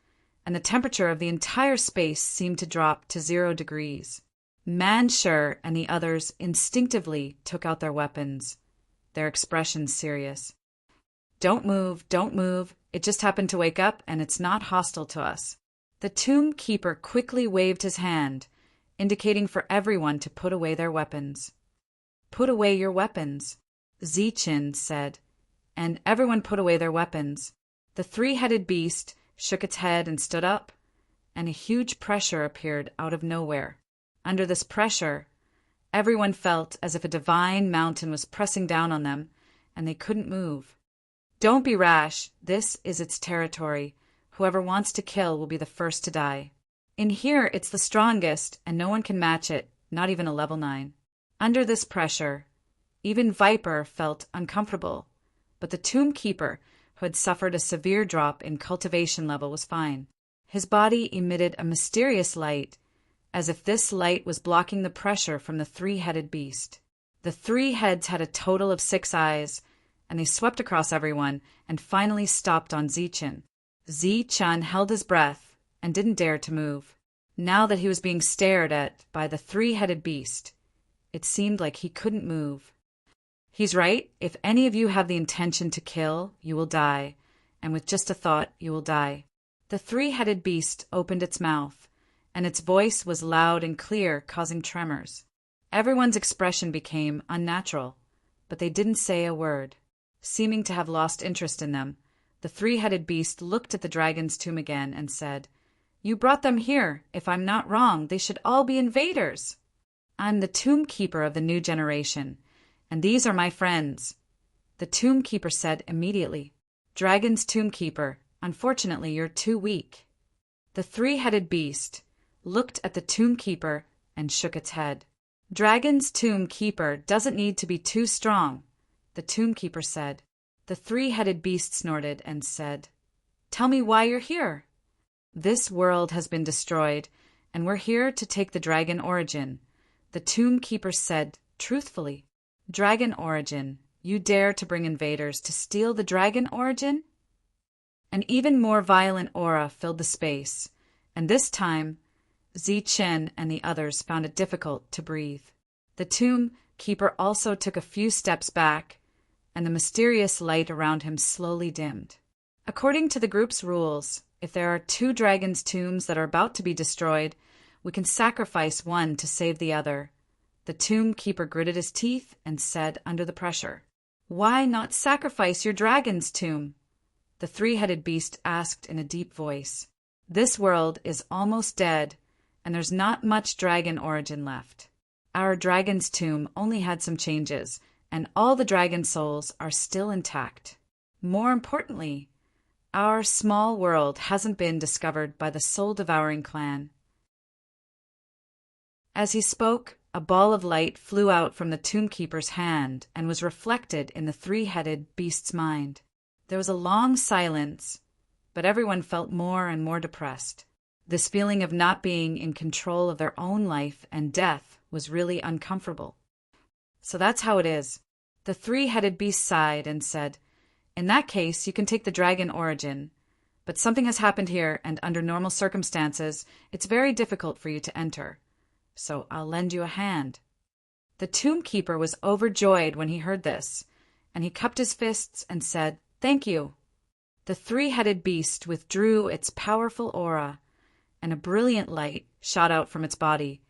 and the temperature of the entire space seemed to drop to 0 degrees. Manshur and the others instinctively took out their weapons, their expressions serious. Don't move, it just happened to wake up and it's not hostile to us." The Tomb Keeper quickly waved his hand, indicating for everyone to put away their weapons. "Put away your weapons," Zichin said, and everyone put away their weapons. The 3-headed beast shook its head and stood up, and a huge pressure appeared out of nowhere. Under this pressure, everyone felt as if a divine mountain was pressing down on them, and they couldn't move. "Don't be rash, this is its territory. Whoever wants to kill will be the first to die. In here it's the strongest, and no one can match it, not even a level 9. Under this pressure, even Viper felt uncomfortable, but the Tomb Keeper, who had suffered a severe drop in cultivation level, was fine. His body emitted a mysterious light, as if this light was blocking the pressure from the 3-headed beast. The 3 heads had a total of 6 eyes, and they swept across everyone and finally stopped on Zichin. Zichin held his breath and didn't dare to move. Now that he was being stared at by the 3-headed beast, it seemed like he couldn't move. "He's right. If any of you have the intention to kill, you will die, and with just a thought, you will die." The 3-headed beast opened its mouth, and its voice was loud and clear, causing tremors. Everyone's expression became unnatural, but they didn't say a word. Seeming to have lost interest in them, the 3-headed beast looked at the dragon's tomb again and said, "You brought them here. If I'm not wrong, they should all be invaders." "I'm the Tomb Keeper of the new generation, and these are my friends," the Tomb Keeper said immediately. "Dragon's Tomb Keeper, unfortunately you're too weak." The 3-headed beast looked at the Tomb Keeper and shook its head. "Dragon's Tomb Keeper doesn't need to be too strong," the Tomb Keeper said. The 3-headed beast snorted and said, "Tell me why you're here." "This world has been destroyed, and we're here to take the Dragon Origin," the Tomb Keeper said truthfully. "Dragon Origin? You dare to bring invaders to steal the Dragon Origin?" An even more violent aura filled the space, and this time Zichin and the others found it difficult to breathe. The Tomb Keeper also took a few steps back, and the mysterious light around him slowly dimmed. According to the group's rules, if there are 2 dragons' tombs that are about to be destroyed, we can sacrifice one to save the other. The Tomb Keeper gritted his teeth and said under the pressure, "Why not sacrifice your dragon's tomb?" The 3-headed beast asked in a deep voice. "This world is almost dead, and there's not much dragon origin left. Our dragon's tomb only had some changes, and all the dragon souls are still intact. More importantly, our small world hasn't been discovered by the soul-devouring clan. As he spoke, a ball of light flew out from the tombkeeper's hand and was reflected in the three-headed beast's mind. There was a long silence, but everyone felt more and more depressed. This feeling of not being in control of their own life and death was really uncomfortable. So that's how it is. The three-headed beast sighed and said, "In that case, you can take the dragon origin. But something has happened here, and under normal circumstances, it's very difficult for you to enter. So I'll lend you a hand." The tombkeeper was overjoyed when he heard this, and he cupped his fists and said, "Thank you." The three-headed beast withdrew its powerful aura, and a brilliant light shot out from its body,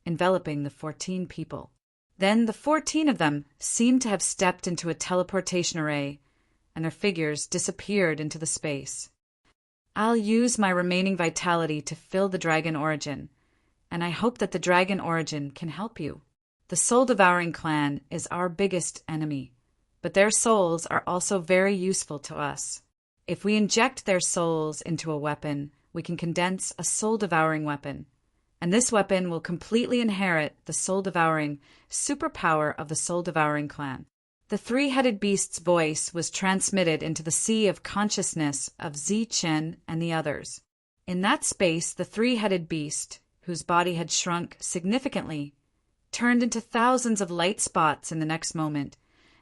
enveloping the 14 people. Then the 14 of them seemed to have stepped into a teleportation array, and their figures disappeared into the space. I'll use my remaining vitality to fill the dragon origin, and I hope that the dragon origin can help you. The soul-devouring clan is our biggest enemy, but their souls are also very useful to us. If we inject their souls into a weapon, we can condense a soul-devouring weapon, and this weapon will completely inherit the soul-devouring superpower of the soul-devouring clan. The three-headed beast's voice was transmitted into the sea of consciousness of Zichen and the others. In that space, the three-headed beast, whose body had shrunk significantly, turned into thousands of light spots in the next moment,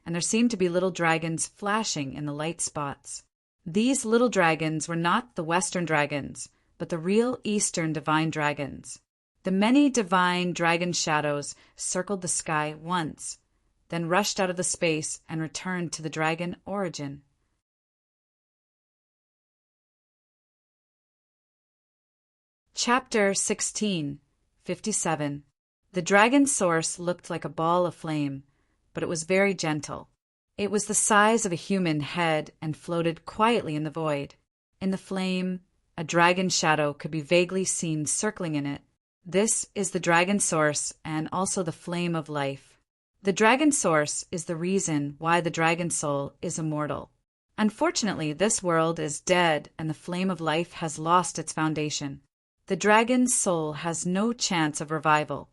and there seemed to be little dragons flashing in the light spots. These little dragons were not the Western dragons, but the real Eastern divine dragons. The many divine dragon shadows circled the sky once, then rushed out of the space and returned to the dragon origin. Chapter 16, 57. The dragon's source looked like a ball of flame, but it was very gentle. It was the size of a human head and floated quietly in the void. In the flame, a dragon shadow could be vaguely seen circling in it. This is the dragon source and also the flame of life. The dragon source is the reason why the dragon soul is immortal. Unfortunately, this world is dead and the flame of life has lost its foundation. The dragon's soul has no chance of revival.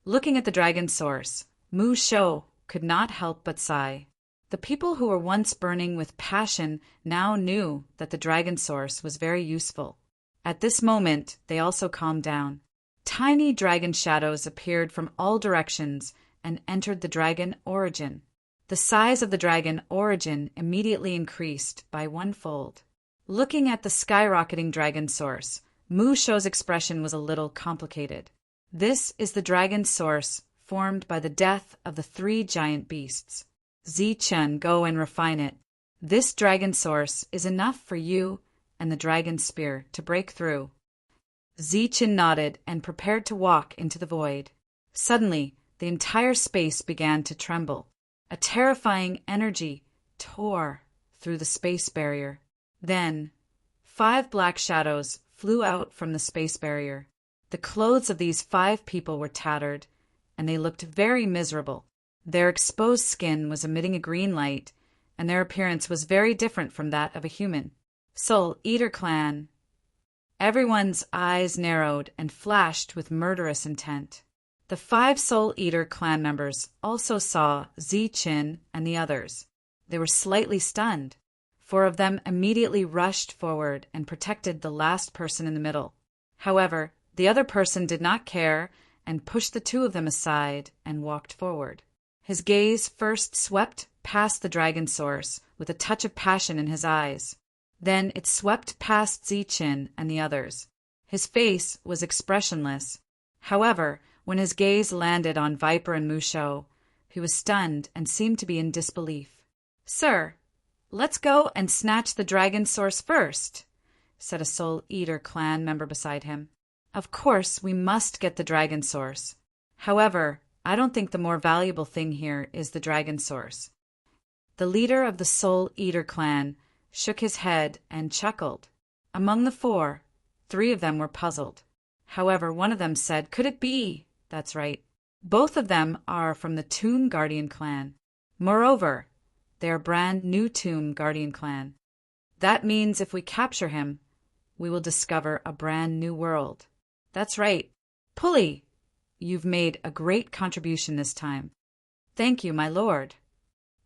Looking at the dragon source, Mu Shou could not help but sigh. The people who were once burning with passion now knew that the dragon source was very useful. At this moment, they also calmed down. Tiny dragon shadows appeared from all directions and entered the dragon origin. The size of the dragon origin immediately increased by 1-fold. Looking at the skyrocketing dragon source, Mu Shou's expression was a little complicated. This is the dragon source formed by the death of the 3 giant beasts. Zichen, go and refine it. This dragon source is enough for you and the dragon spear to break through. Zichen nodded and prepared to walk into the void. Suddenly, the entire space began to tremble. A terrifying energy tore through the space barrier. Then, 5 black shadows flew out from the space barrier. The clothes of these 5 people were tattered, and they looked very miserable. Their exposed skin was emitting a green light, and their appearance was very different from that of a human. Soul Eater Clan. Everyone's eyes narrowed and flashed with murderous intent. The 5 Soul Eater clan members also saw Zichen and the others. They were slightly stunned. 4 of them immediately rushed forward and protected the last person in the middle. However, the other person did not care and pushed the 2 of them aside and walked forward. His gaze first swept past the dragon source with a touch of passion in his eyes. Then it swept past Zichen and the others. His face was expressionless. However, when his gaze landed on Viper and Mu Shou, he was stunned and seemed to be in disbelief. "Sir, let's go and snatch the dragon source first," said a Soul Eater clan member beside him. "Of course, we must get the dragon source. However, I don't think the more valuable thing here is the dragon source." The leader of the Soul Eater clan shook his head and chuckled. Among the 4, 3 of them were puzzled. However, one of them said, "Could it be?" "That's right. Both of them are from the Tomb Guardian clan. Moreover, they are brand new Tomb Guardian clan. That means if we capture him, we will discover a brand new world. That's right. Pulley, you've made a great contribution this time. Thank you, my lord.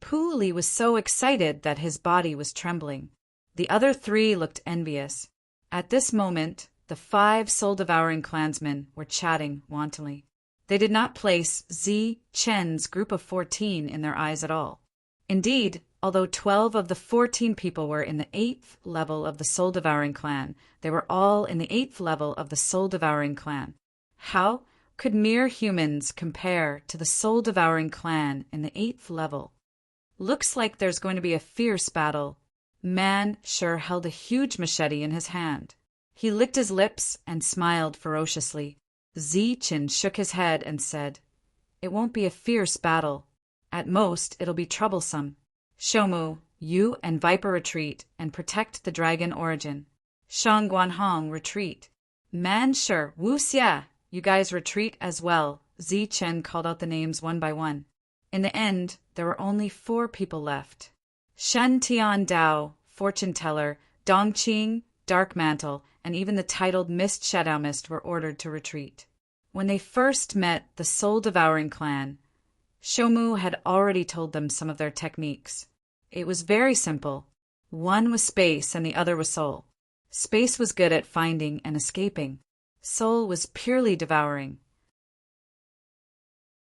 Pulley was so excited that his body was trembling. The other three looked envious. At this moment, the 5 soul-devouring clansmen were chatting wantonly. They did not place Zi Chen's group of 14 in their eyes at all. Indeed, although 12 of the 14 people were in the 8th level of the soul-devouring clan, they were all in the 8th level of the soul-devouring clan. How could mere humans compare to the soul-devouring clan in the 8th level? Looks like there's going to be a fierce battle. Man sure held a huge machete in his hand. He licked his lips and smiled ferociously. Zi Chen shook his head and said, "It won't be a fierce battle. At most, it'll be troublesome. Shoumu, you and Viper retreat and protect the dragon origin. Shang Guanhong retreat. Man sure, Wu Xia, you guys retreat as well." Zi Chen called out the names one by one. In the end, there were only 4 people left. Shen Tian Dao, Fortune Teller, Dong Qing, Dark Mantle, and even the titled Mist Shadow Mist were ordered to retreat. When they first met the soul-devouring clan, Shoumu had already told them some of their techniques. It was very simple. One was space and the other was soul. Space was good at finding and escaping. Soul was purely devouring.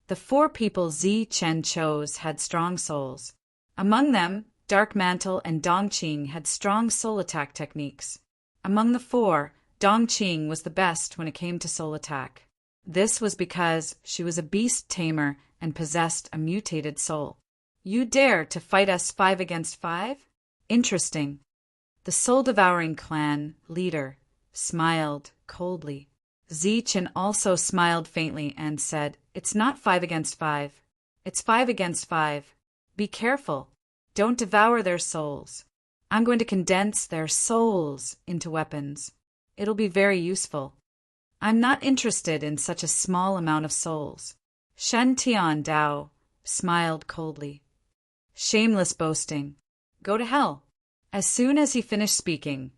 The 4 people Zi Chen chose had strong souls. Among them, Dark Mantle and Dongqing had strong soul attack techniques. Among the 4, Dongqing was the best when it came to soul attack. This was because she was a beast tamer and possessed a mutated soul. You dare to fight us 5 against 5? Interesting. The soul-devouring clan leader smiled coldly. Zi Chen also smiled faintly and said, "It's not 5 against 5. It's 5 against 5. Be careful. Don't devour their souls. I'm going to condense their souls into weapons. It'll be very useful. I'm not interested in such a small amount of souls." Shen Tian Dao smiled coldly. Shameless boasting. Go to hell. As soon as he finished speaking,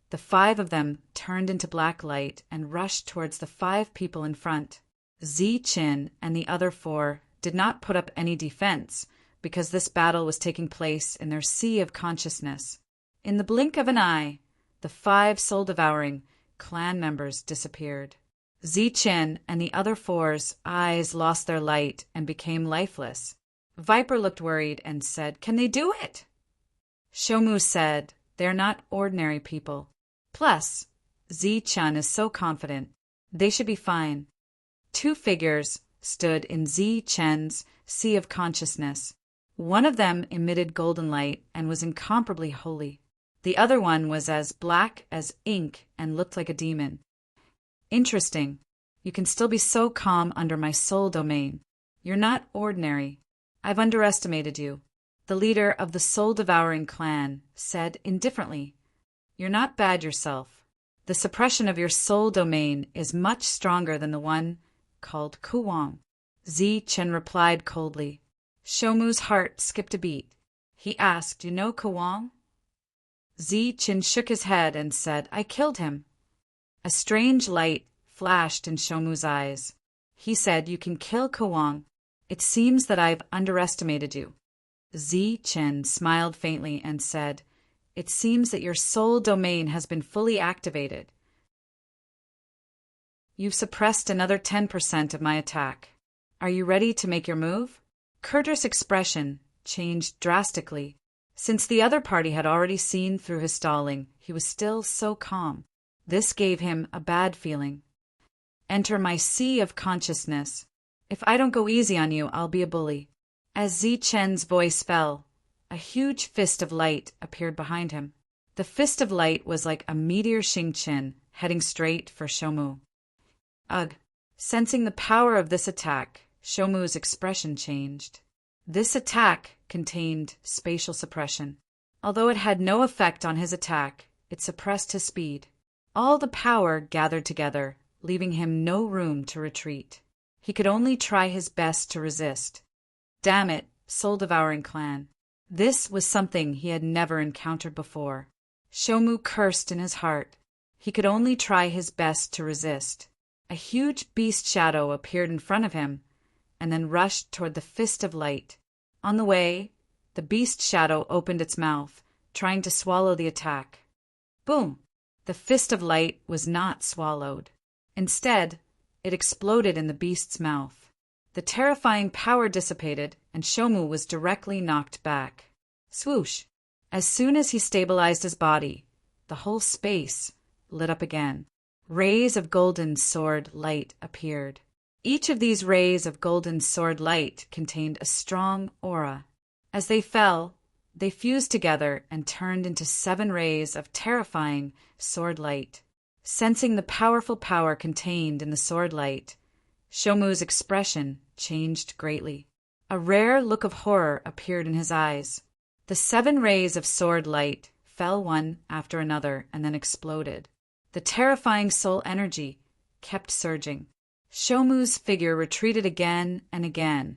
the 5 of them turned into black light and rushed towards the 5 people in front. Zi Chen and the other 4 did not put up any defense because this battle was taking place in their sea of consciousness. In the blink of an eye, the 5 soul-devouring clan members disappeared. Zi Chen and the other 4's eyes lost their light and became lifeless. Viper looked worried and said, "Can they do it?" Shoumu said, "They're not ordinary people. Plus, Zi Chen is so confident. They should be fine." 2 figures stood in Zi Chen's sea of consciousness. One of them emitted golden light and was incomparably holy. The other one was as black as ink and looked like a demon. Interesting. You can still be so calm under my soul domain. You're not ordinary. I've underestimated you. The leader of the soul-devouring clan said indifferently, "You're not bad yourself. The suppression of your soul domain is much stronger than the one called Kuwang." Zi Chen replied coldly. Shoumu's heart skipped a beat. He asked, "You know Kuwang?" Zi Chen shook his head and said, "I killed him." A strange light flashed in Shoumu's eyes. He said, "You can kill Kuwang. It seems that I've underestimated you." Zi Chen smiled faintly and said, "It seems that your soul domain has been fully activated. You've suppressed another 10% of my attack. Are you ready to make your move?" Kurder's expression changed drastically. Since the other party had already seen through his stalling, he was still so calm. This gave him a bad feeling. "Enter my sea of consciousness. If I don't go easy on you, I'll be a bully." As Zi Chen's voice fell, a huge fist of light appeared behind him. The fist of light was like a meteor Xingqian heading straight for Shoumu. Ugh! Sensing the power of this attack, Shoumu's expression changed. This attack contained spatial suppression. Although it had no effect on his attack, it suppressed his speed. All the power gathered together, leaving him no room to retreat. He could only try his best to resist. Damn it, soul-devouring clan. This was something he had never encountered before. Shomu cursed in his heart. He could only try his best to resist. A huge beast shadow appeared in front of him, and then rushed toward the fist of light. On the way, the beast shadow opened its mouth, trying to swallow the attack. Boom! The fist of light was not swallowed. Instead, it exploded in the beast's mouth. The terrifying power dissipated, and Shomu was directly knocked back. Swoosh! As soon as he stabilized his body, the whole space lit up again. Rays of golden sword light appeared. Each of these rays of golden sword light contained a strong aura. As they fell, they fused together and turned into 7 rays of terrifying sword light. Sensing the powerful power contained in the sword light, Shomu's expression changed greatly. A rare look of horror appeared in his eyes. The 7 rays of sword light fell one after another and then exploded. The terrifying soul energy kept surging. Shomu's figure retreated again and again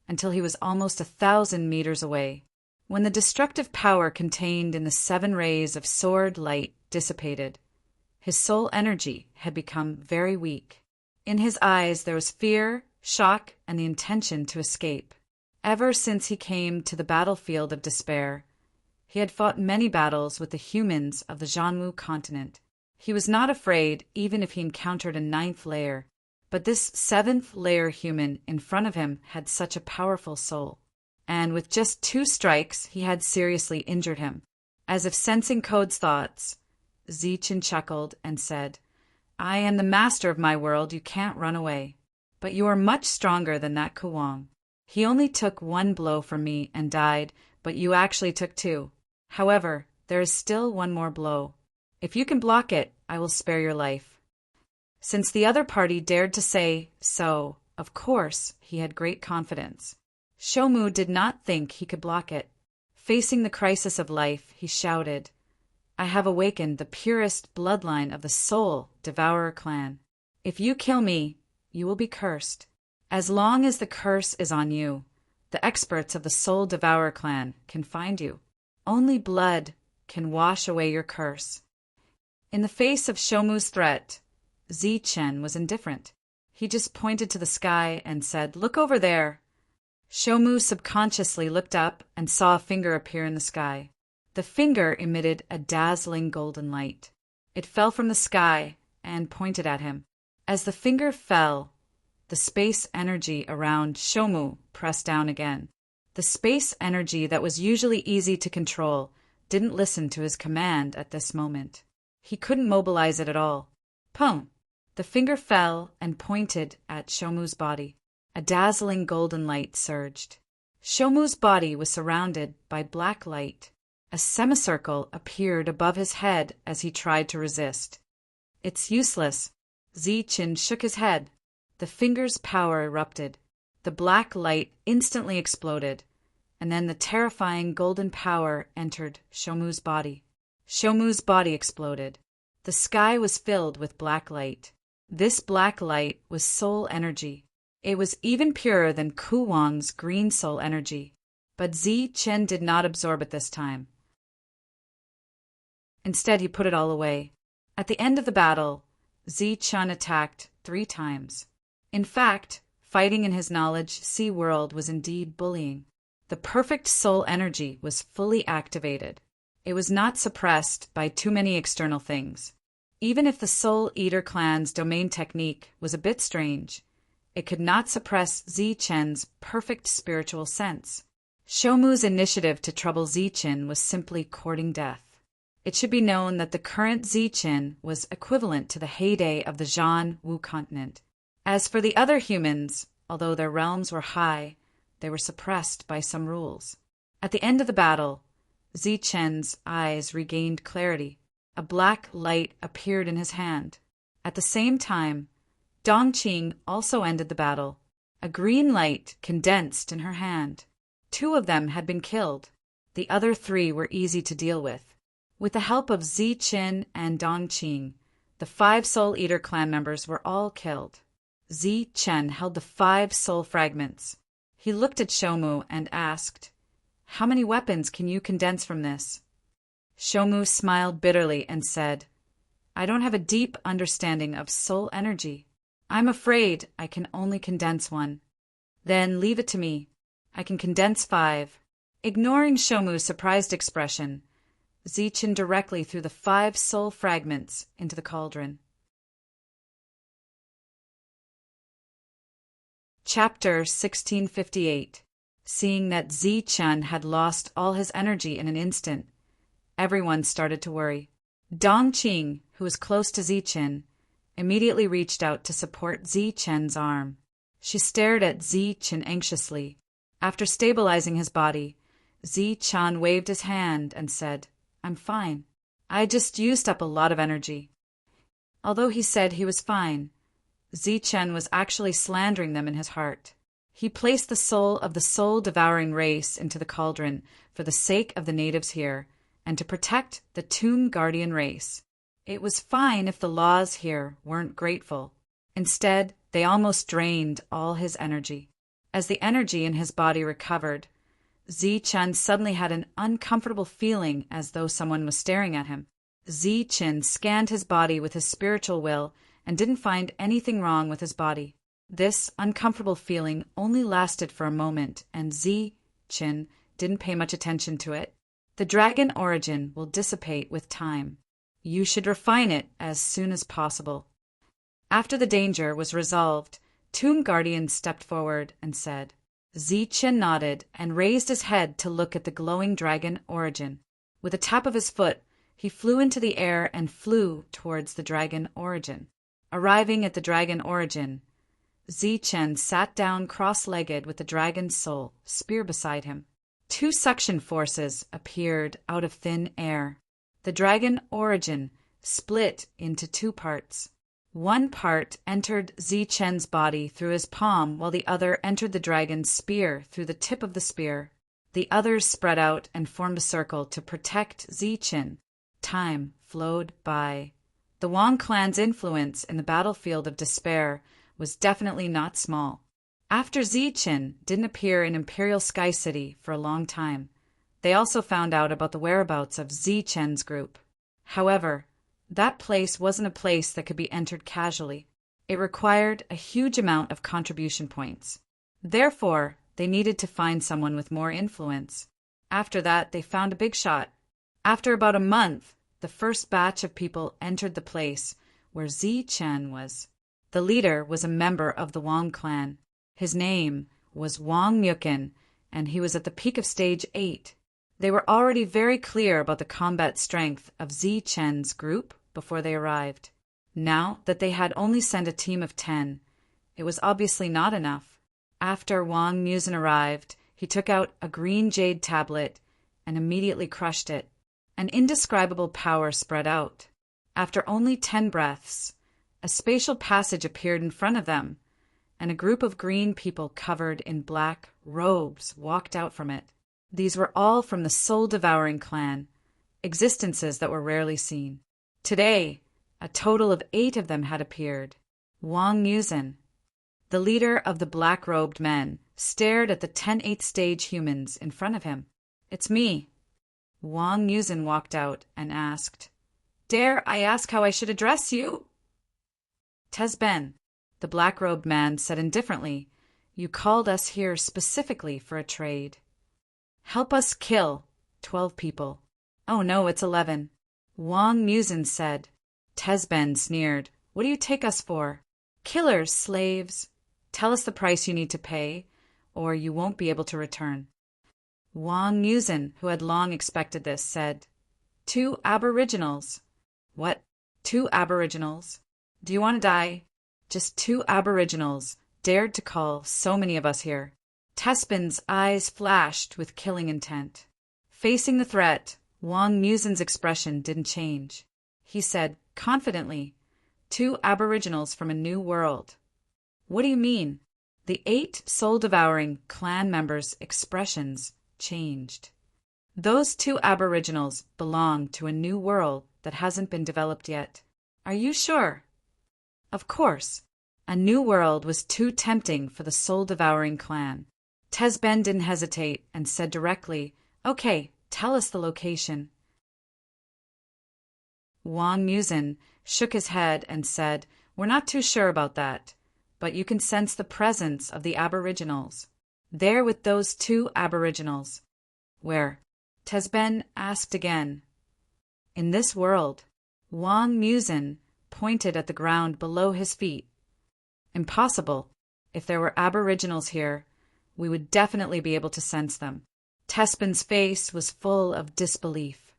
until he was almost 1,000 meters away. When the destructive power contained in the 7 rays of sword light dissipated, his soul energy had become very weak. In his eyes there was fear, shock, and the intention to escape. Ever since he came to the battlefield of despair, he had fought many battles with the humans of the Zhanwu continent. He was not afraid even if he encountered a 9th layer, but this 7th layer human in front of him had such a powerful soul. And with just 2 strikes, he had seriously injured him. As if sensing Code's thoughts, Zichen chuckled and said, "I am the master of my world, you can't run away. But you are much stronger than that Kuwang. He only took 1 blow from me and died, but you actually took 2. However, there is still 1 more blow. If you can block it, I will spare your life." Since the other party dared to say so, of course, he had great confidence. Shomu did not think he could block it. Facing the crisis of life, he shouted, "I have awakened the purest bloodline of the Soul Devourer clan. If you kill me, you will be cursed. As long as the curse is on you, the experts of the Soul Devourer clan can find you. Only blood can wash away your curse." In the face of Shomu's threat, Zichen was indifferent. He just pointed to the sky and said, "Look over there." Shomu subconsciously looked up and saw a finger appear in the sky. The finger emitted a dazzling golden light. It fell from the sky and pointed at him. As the finger fell, the space energy around Shomu pressed down again. The space energy that was usually easy to control didn't listen to his command at this moment. He couldn't mobilize it at all. Pum! The finger fell and pointed at Shomu's body. A dazzling golden light surged. Shomu's body was surrounded by black light. A semicircle appeared above his head as he tried to resist. "It's useless." Zichen shook his head. The finger's power erupted. The black light instantly exploded, and then the terrifying golden power entered Shomu's body. Shomu's body exploded. The sky was filled with black light. This black light was soul energy. It was even purer than Kuwang's green soul energy. But Zichen did not absorb it this time. Instead, he put it all away. At the end of the battle, Zichen attacked 3 times. In fact, fighting in his knowledge sea world was indeed bullying. The perfect soul energy was fully activated. It was not suppressed by too many external things. Even if the Soul Eater clan's domain technique was a bit strange, it could not suppress Zichen's perfect spiritual sense. Shomu's initiative to trouble Zichen was simply courting death. It should be known that the current Zichen was equivalent to the heyday of the Zhanwu continent. As for the other humans, although their realms were high, they were suppressed by some rules. At the end of the battle, Zichen's eyes regained clarity. A black light appeared in his hand. At the same time, Dongqing also ended the battle. A green light condensed in her hand. 2 of them had been killed. The other 3 were easy to deal with. With the help of Zichen and Dongqing, the 5 Soul Eater clan members were all killed. Zi Chen held the 5 soul fragments. He looked at Shomu and asked, "How many weapons can you condense from this?" Shomu smiled bitterly and said, "I don't have a deep understanding of soul energy. I'm afraid I can only condense 1. Then leave it to me. I can condense 5. Ignoring Shomu's surprised expression, Zi Chen directly threw the 5 soul fragments into the cauldron. Chapter 1658. Seeing that Zi Chen had lost all his energy in an instant, everyone started to worry. Dong Qing, who was close to Zi Chen, immediately reached out to support Zi Chen's arm. She stared at Zi Chen anxiously. After stabilizing his body, Zi Chen waved his hand and said, "I'm fine. I just used up a lot of energy." Although he said he was fine, Zi Chen was actually slandering them in his heart. He placed the soul of the soul-devouring race into the cauldron for the sake of the natives here and to protect the Tomb Guardian race. It was fine if the laws here weren't grateful. Instead, they almost drained all his energy. As the energy in his body recovered, Zi Chen suddenly had an uncomfortable feeling as though someone was staring at him. Zi Chen scanned his body with his spiritual will and didn't find anything wrong with his body. This uncomfortable feeling only lasted for a moment, and Zi Chen didn't pay much attention to it. The dragon origin will dissipate with time. You should refine it as soon as possible. After the danger was resolved, Tomb Guardian stepped forward and said. Zi Chen nodded and raised his head to look at the glowing dragon origin. With a tap of his foot, he flew into the air and flew towards the dragon origin. Arriving at the dragon origin, Zi Chen sat down cross-legged with the dragon's soul, spear beside him. 2 suction forces appeared out of thin air. The dragon origin split into 2 parts. One part entered Zi Chen's body through his palm, while the other entered the dragon's spear through the tip of the spear. The others spread out and formed a circle to protect Zi Chen. Time flowed by. The Wang clan's influence in the battlefield of despair was definitely not small. After Zi Chen didn't appear in Imperial Sky City for a long time, they also found out about the whereabouts of Zi Chen's group. However, that place wasn't a place that could be entered casually. It required a huge amount of contribution points. Therefore, they needed to find someone with more influence. After that, they found a big shot. After about a month, the first batch of people entered the place where Zi Chen was. The leader was a member of the Wang clan. His name was Wang Myukin, and he was at the peak of stage 8. They were already very clear about the combat strength of Zi Chen's group before they arrived. Now that they had only sent a team of 10, it was obviously not enough. After Wang Myukin arrived, he took out a green jade tablet and immediately crushed it. An indescribable power spread out. After only 10 breaths, a spatial passage appeared in front of them, and a group of green people covered in black robes walked out from it. These were all from the soul-devouring clan, existences that were rarely seen. Today, a total of 8 of them had appeared. Wang Myukin, the leader of the black-robed men, stared at the 10th stage humans in front of him. "It's me." Wang Myukin walked out and asked, "Dare I ask how I should address you?" "Tezben," the black-robed man said indifferently, "you called us here specifically for a trade." "Help us kill 12 people." "Oh no, it's 11. Wang Myukin said. Tezben sneered, "What do you take us for? Killers, slaves. Tell us the price you need to pay, or you won't be able to return." Wang Myukin, who had long expected this, said, 2 aboriginals." "What? 2 aboriginals? Do you want to die?" "Just 2 aboriginals dared to call so many of us here." Tezben's eyes flashed with killing intent. Facing the threat, Wang Myukin's expression didn't change. He said confidently, 2 aboriginals from a new world." "What do you mean?" The 8 soul-devouring clan members' expressions changed. "Those 2 aboriginals belong to a new world that hasn't been developed yet." "Are you sure?" "Of course. A new world was too tempting for the soul-devouring clan. Tezben didn't hesitate and said directly, "Okay, tell us the location." Wang Muzin shook his head and said, "We're not too sure about that, but you can sense the presence of the Aboriginals. They're with those two Aboriginals." "Where?" Tezben asked again. "In this world." Wang Muzin pointed at the ground below his feet. "Impossible. If there were Aboriginals here, we would definitely be able to sense them." Tezben's face was full of disbelief.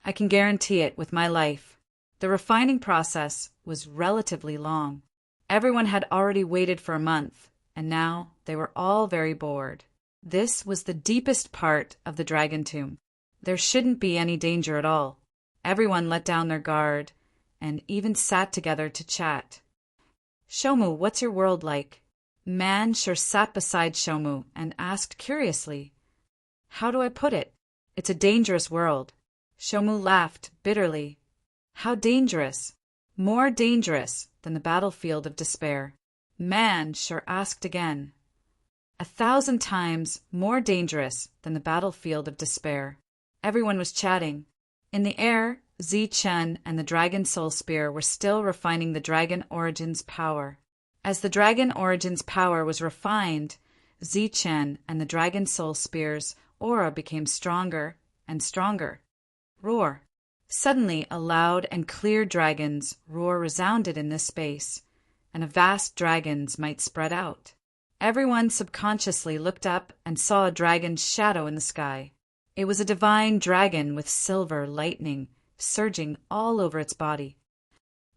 "I can guarantee it with my life." The refining process was relatively long. Everyone had already waited for a month, and now they were all very bored. This was the deepest part of the dragon tomb. There shouldn't be any danger at all. Everyone let down their guard and even sat together to chat. "Shomu, what's your world like?" Man sure sat beside Shomu and asked curiously. "How do I put it? It's a dangerous world." Shomu laughed bitterly. "How dangerous?" "More dangerous than the battlefield of despair." Man sure asked again. 1,000 times more dangerous than the battlefield of despair. Everyone was chatting. In the air, Zichen and the Dragon Soul Spear were still refining the Dragon Origin's power. As the Dragon Origin's power was refined, Zichen and the Dragon Soul Spear's aura became stronger and stronger. Roar. Suddenly, a loud and clear dragon's roar resounded in this space, and a vast dragon's might spread out. Everyone subconsciously looked up and saw a dragon's shadow in the sky. It was a divine dragon with silver lightning surging all over its body.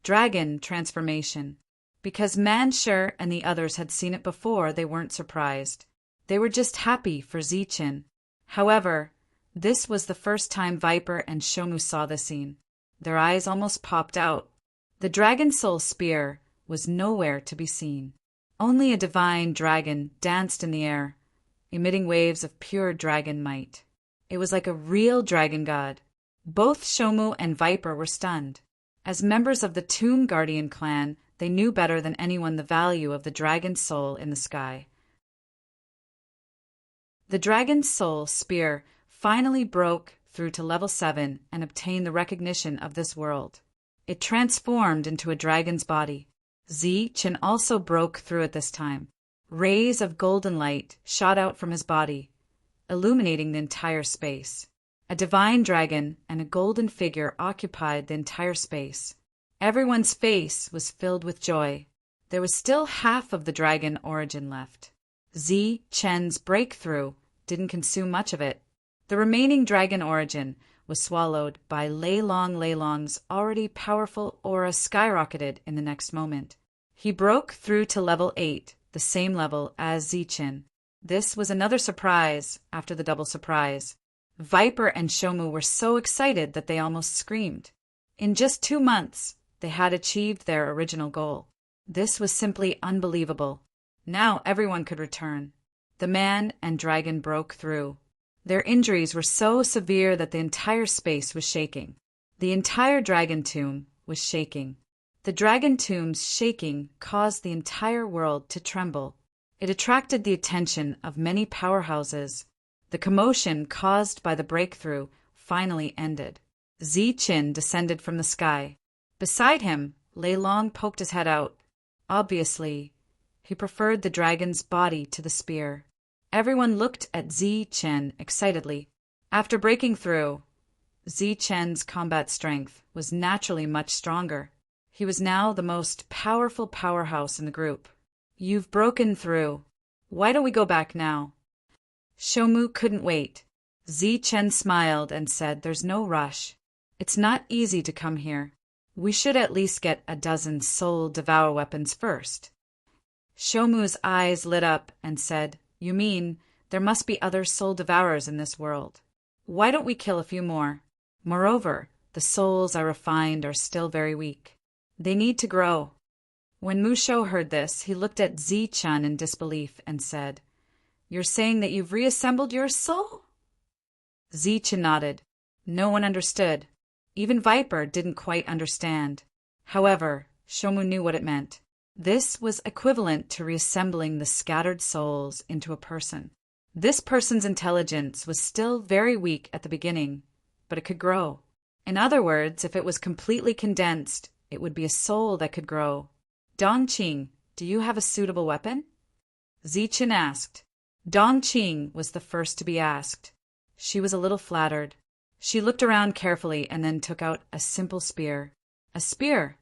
Dragon transformation. Because Manshur and the others had seen it before, they weren't surprised. They were just happy for Zichen. However, this was the first time Viper and Shomu saw the scene. Their eyes almost popped out. The Dragon Soul Spear was nowhere to be seen. Only a divine dragon danced in the air, emitting waves of pure dragon might. It was like a real dragon god. Both Shomu and Viper were stunned. As members of the Tomb Guardian clan, they knew better than anyone the value of the dragon soul in the sky. The Dragon Soul Spear finally broke through to level 7 and obtained the recognition of this world. It transformed into a dragon's body. Zichen also broke through at this time. Rays of golden light shot out from his body, illuminating the entire space. A divine dragon and a golden figure occupied the entire space. Everyone's face was filled with joy. There was still half of the dragon origin left. Zichen's breakthrough didn't consume much of it. The remaining dragon origin was swallowed by Leilong's already powerful aura skyrocketed in the next moment. He broke through to level 8, the same level as Zichen. This was another surprise after the double surprise. Viper and Shomu were so excited that they almost screamed. In just 2 months, they had achieved their original goal. This was simply unbelievable. Now everyone could return. The man and dragon broke through. Their injuries were so severe that the entire space was shaking. The entire dragon tomb was shaking. The dragon tomb's shaking caused the entire world to tremble. It attracted the attention of many powerhouses. The commotion caused by the breakthrough finally ended. Zichen descended from the sky. Beside him, Leilong poked his head out. Obviously, he preferred the dragon's body to the spear. Everyone looked at Zichen excitedly. After breaking through, Zichen's combat strength was naturally much stronger. He was now the most powerful powerhouse in the group. "You've broken through. Why don't we go back now?" Shomu couldn't wait. Zichen smiled and said, "There's no rush. It's not easy to come here. We should at least get a dozen soul devour weapons first." Shomu's eyes lit up and said, "You mean there must be other soul devourers in this world? Why don't we kill a few more? Moreover, the souls I refined are still very weak. They need to grow." When Musho heard this, he looked at Zichen in disbelief and said, "You're saying that you've reassembled your soul?" Zichen nodded. No one understood. Even Viper didn't quite understand. However, Shomu knew what it meant. This was equivalent to reassembling the scattered souls into a person. This person's intelligence was still very weak at the beginning, but it could grow. In other words, if it was completely condensed, it would be a soul that could grow. Dongqing, do you have a suitable weapon? Zichen asked. Dongqing was the first to be asked. She was a little flattered. She looked around carefully and then took out a simple spear. A spear?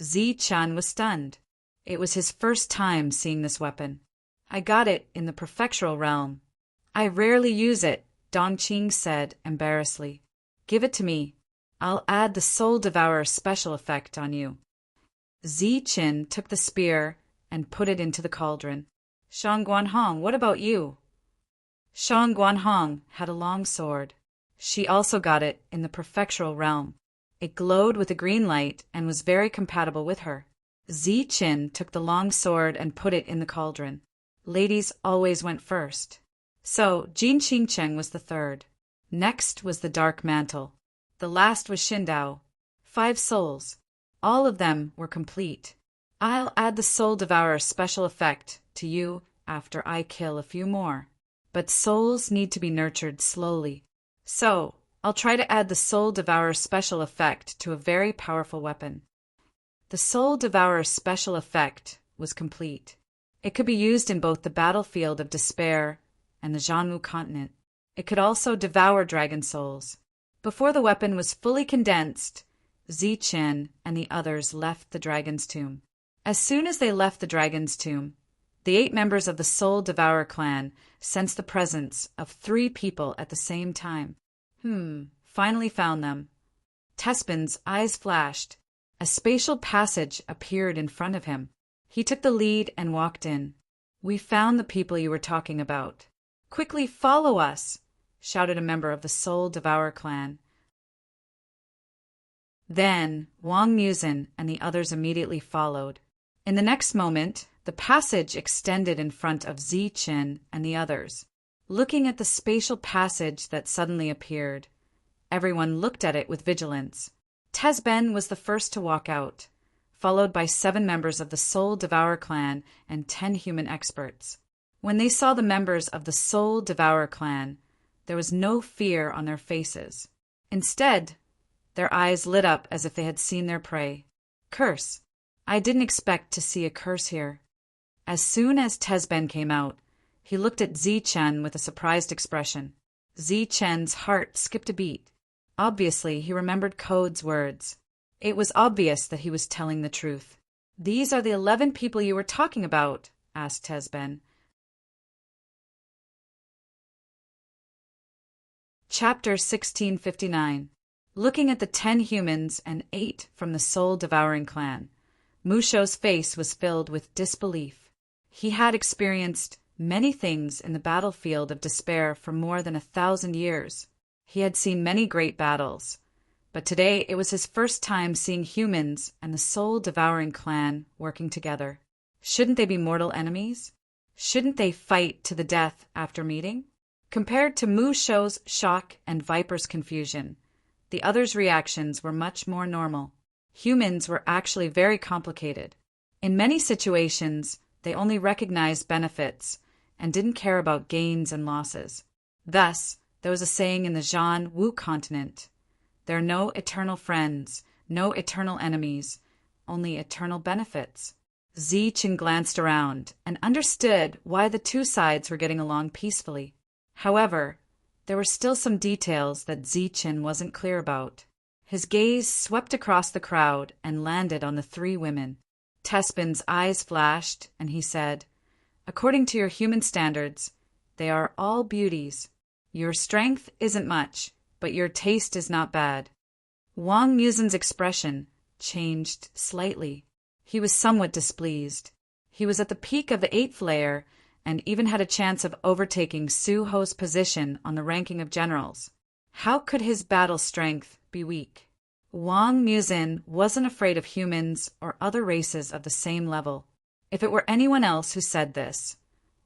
Zichen was stunned. It was his first time seeing this weapon. I got it in the prefectural realm. I rarely use it, Dongqing said embarrassedly. Give it to me. I'll add the Soul Devourer special effect on you. Zichen took the spear and put it into the cauldron. Shang Guanhong, what about you? Shang Guanhong had a long sword. She also got it in the prefectural realm. It glowed with a green light and was very compatible with her. Zichen took the long sword and put it in the cauldron. Ladies always went first. So Jin Qingcheng was the third. Next was the dark mantle. The last was Xindao. 5 souls. All of them were complete. I'll add the Soul Devourer special effect to you after I kill a few more. But souls need to be nurtured slowly. So, I'll try to add the Soul Devourer special effect to a very powerful weapon. The Soul Devourer special effect was complete. It could be used in both the battlefield of despair and the Zhanwu continent. It could also devour dragon souls. Before the weapon was fully condensed, Zichen and the others left the dragon's tomb. As soon as they left the dragon's tomb, the 8 members of the Soul Devourer clan sensed the presence of 3 people at the same time. Finally found them. Tespin's eyes flashed. A spatial passage appeared in front of him. He took the lead and walked in. We found the people you were talking about. Quickly follow us, shouted a member of the Soul Devourer clan. Then Wang Muzin and the others immediately followed. In the next moment, the passage extended in front of Zichen and the others. Looking at the spatial passage that suddenly appeared, everyone looked at it with vigilance. Tezben was the first to walk out, followed by 7 members of the Soul Devourer clan and 10 human experts. When they saw the members of the Soul Devourer clan, there was no fear on their faces. Instead, their eyes lit up as if they had seen their prey. Curse! I didn't expect to see a curse here. As soon as Tezben came out, he looked at Zichen with a surprised expression. Zichen's heart skipped a beat. Obviously, he remembered Code's words. It was obvious that he was telling the truth. These are the 11 people you were talking about, asked Tezben. Chapter 1659. Looking at the 10 humans and 8 from the soul-devouring clan, Musho's face was filled with disbelief. He had experienced many things in the battlefield of despair for more than 1,000 years. He had seen many great battles, but today it was his first time seeing humans and the soul-devouring clan working together. Shouldn't they be mortal enemies? Shouldn't they fight to the death after meeting? Compared to Musho's shock and Viper's confusion, the others' reactions were much more normal. Humans were actually very complicated. In many situations, they only recognized benefits and didn't care about gains and losses. Thus, there was a saying in the Zhanwu continent, there are no eternal friends, no eternal enemies, only eternal benefits. Zichen glanced around and understood why the 2 sides were getting along peacefully. However, there were still some details that Zichen wasn't clear about. His gaze swept across the crowd and landed on the 3 women. Tespin's eyes flashed, and he said, according to your human standards, they are all beauties. Your strength isn't much, but your taste is not bad. Wang Muzin's expression changed slightly. He was somewhat displeased. He was at the peak of the 8th layer and even had a chance of overtaking Su Ho's position on the ranking of generals. How could his battle strength be weak? Wang Muzin wasn't afraid of humans or other races of the same level. If it were anyone else who said this,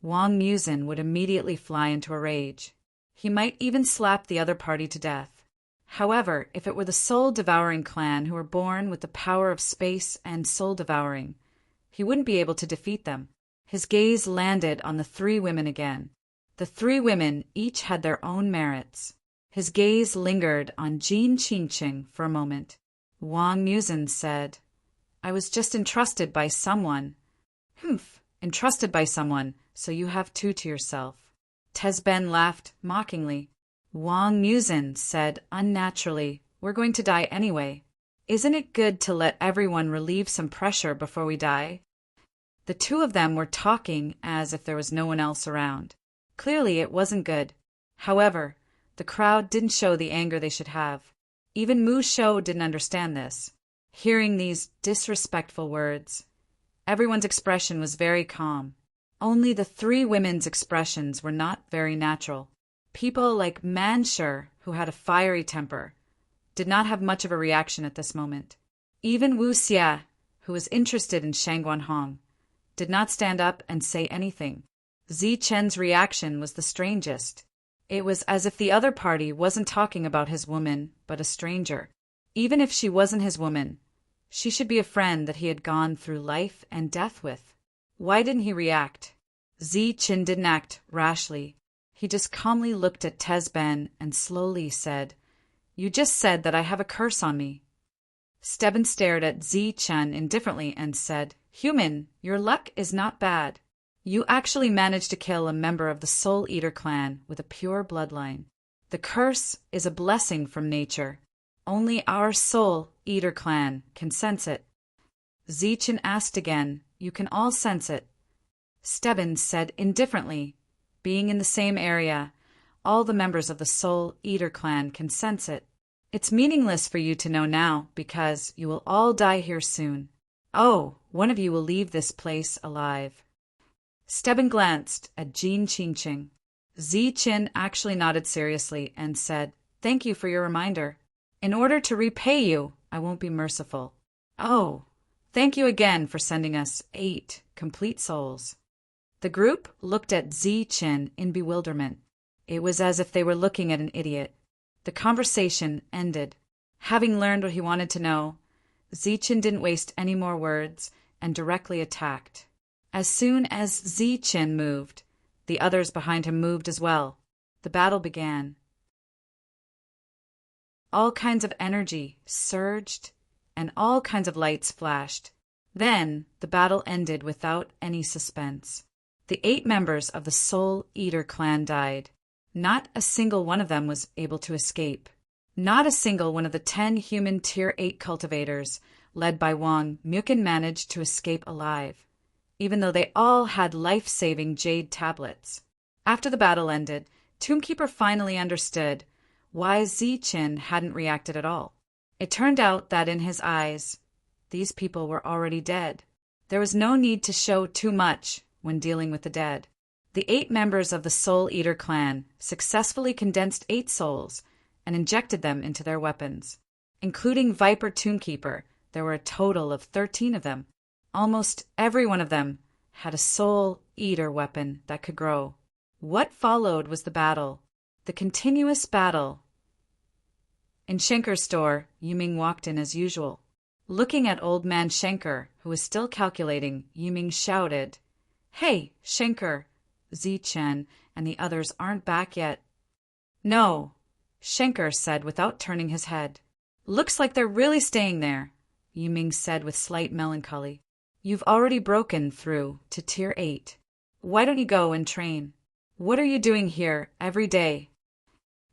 Wang Muzin would immediately fly into a rage. He might even slap the other party to death. However, if it were the soul-devouring clan who were born with the power of space and soul-devouring, he wouldn't be able to defeat them. His gaze landed on the three women again. The three women each had their own merits. His gaze lingered on Jin Qingqing for a moment. Wang Muzhen said, "I was just entrusted by someone." "Humph, entrusted by someone, so you have two to yourself." Tezben laughed mockingly. Wang Muzhen said unnaturally, "We're going to die anyway. Isn't it good to let everyone relieve some pressure before we die?" The two of them were talking as if there was no one else around. Clearly it wasn't good. However, the crowd didn't show the anger they should have. Even Mu Shou didn't understand this. Hearing these disrespectful words, everyone's expression was very calm. Only the three women's expressions were not very natural. People like Manshur, who had a fiery temper, did not have much of a reaction at this moment. Even Wu Xia, who was interested in Shangguan Hong, did not stand up and say anything. Zi Chen's reaction was the strangest. It was as if the other party wasn't talking about his woman, but a stranger. Even if she wasn't his woman, she should be a friend that he had gone through life and death with. Why didn't he react? Zi Chen didn't act rashly. He just calmly looked at Tezben and slowly said, "You just said that I have a curse on me." Steben stared at Zi Chen indifferently and said, "Human, your luck is not bad. You actually managed to kill a member of the Soul Eater clan with a pure bloodline. The curse is a blessing from nature. Only our Soul Eater clan can sense it." Zi Chen asked again, "You can all sense it?" Steben said indifferently, "Being in the same area, all the members of the Soul Eater clan can sense it. It's meaningless for you to know now, because you will all die here soon. Oh, one of you will leave this place alive." Steben glanced at Jin Qingqing. Zi Chen actually nodded seriously and said, "Thank you for your reminder. In order to repay you, I won't be merciful." "Oh, thank you again for sending us 8 complete souls." The group looked at Zi Chen in bewilderment. It was as if they were looking at an idiot. The conversation ended. Having learned what he wanted to know, Zi Chen didn't waste any more words and directly attacked. As soon as Zi Chen moved, the others behind him moved as well. The battle began. All kinds of energy surged, and all kinds of lights flashed. Then the battle ended without any suspense. The 8 members of the Soul Eater clan died. Not a single one of them was able to escape. Not a single one of the 10 human Tier 8 cultivators, led by Wang Muzhen, managed to escape alive, even though they all had life-saving jade tablets. After the battle ended, Tombkeeper finally understood why Zi Chen hadn't reacted at all. It turned out that in his eyes, these people were already dead. There was no need to show too much when dealing with the dead. The 8 members of the Soul Eater clan successfully condensed 8 souls and injected them into their weapons. Including Viper Tombkeeper, there were a total of 13 of them. Almost every one of them had a Soul Eater weapon that could grow. What followed was the battle, the continuous battle. In Shenker's store, Yiming walked in as usual. Looking at old man Shenker, who was still calculating, Yiming shouted, "Hey, Shenker, Zi Chen and the others aren't back yet." "No," Shenker said without turning his head. "Looks like they're really staying there," Yiming said with slight melancholy. "You've already broken through to Tier 8. Why don't you go and train? What are you doing here every day?"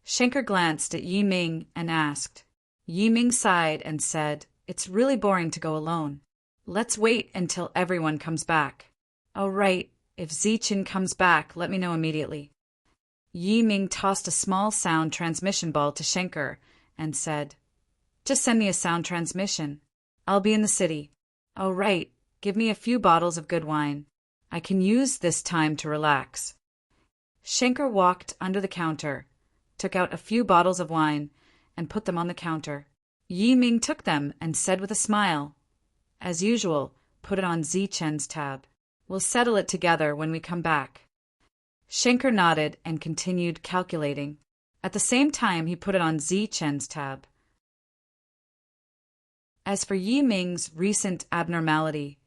Shenker glanced at Yiming and asked. Yiming sighed and said, "It's really boring to go alone. Let's wait until everyone comes back." "Oh, right. If Zi Chen comes back, let me know immediately." Yiming tossed a small sound transmission ball to Shenker and said, "Just send me a sound transmission. I'll be in the city." "Oh, right. Give me a few bottles of good wine. I can use this time to relax." Shenker walked under the counter, took out a few bottles of wine, and put them on the counter. Yiming took them and said with a smile, "As usual, put it on Zi Chen's tab. We'll settle it together when we come back." Shenker nodded and continued calculating. At the same time, he put it on Zi Chen's tab. As for Yiming's recent abnormality,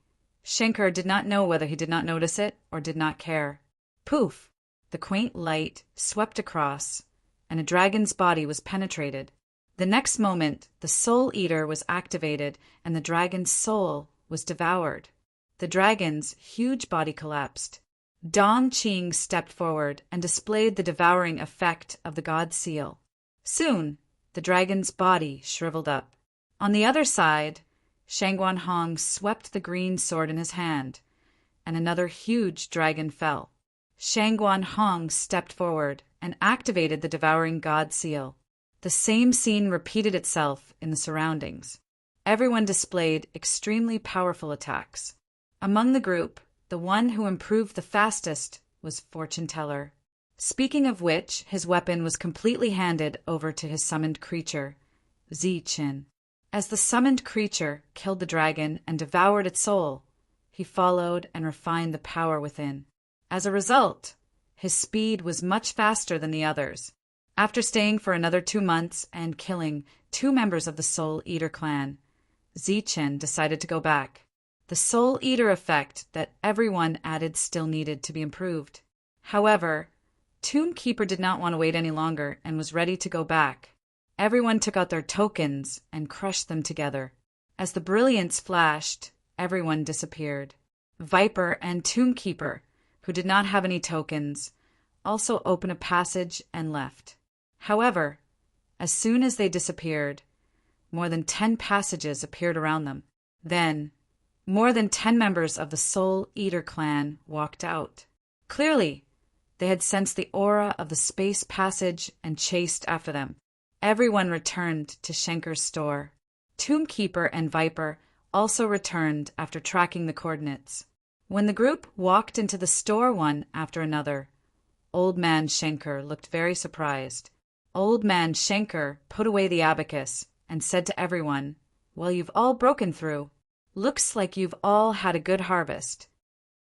Shankar did not know whether he did not notice it or did not care. Poof! The quaint light swept across, and a dragon's body was penetrated. The next moment, the Soul Eater was activated, and the dragon's soul was devoured. The dragon's huge body collapsed. Dong Qing stepped forward and displayed the devouring effect of the God Seal. Soon, the dragon's body shriveled up. On the other side, Shangguan Hong swept the green sword in his hand, and another huge dragon fell. Shangguan Hong stepped forward and activated the devouring God Seal. The same scene repeated itself in the surroundings. Everyone displayed extremely powerful attacks. Among the group, the one who improved the fastest was Fortune Teller. Speaking of which, his weapon was completely handed over to his summoned creature, Ziqin. As the summoned creature killed the dragon and devoured its soul, he followed and refined the power within. As a result, his speed was much faster than the others. After staying for another 2 months and killing 2 members of the Soul Eater clan, Ziqin decided to go back. The Soul Eater effect that everyone added still needed to be improved. However, Tomb Keeper did not want to wait any longer and was ready to go back. Everyone took out their tokens and crushed them together. As the brilliance flashed, everyone disappeared. Viper and Tomb Keeper, who did not have any tokens, also opened a passage and left. However, as soon as they disappeared, more than 10 passages appeared around them. Then, more than 10 members of the Soul Eater clan walked out. Clearly, they had sensed the aura of the space passage and chased after them. Everyone returned to Shankar's store. Tomb Keeper and Viper also returned after tracking the coordinates. When the group walked into the store one after another, Old Man Shankar looked very surprised. Old Man Shankar put away the abacus and said to everyone, "Well, you've all broken through. Looks like you've all had a good harvest."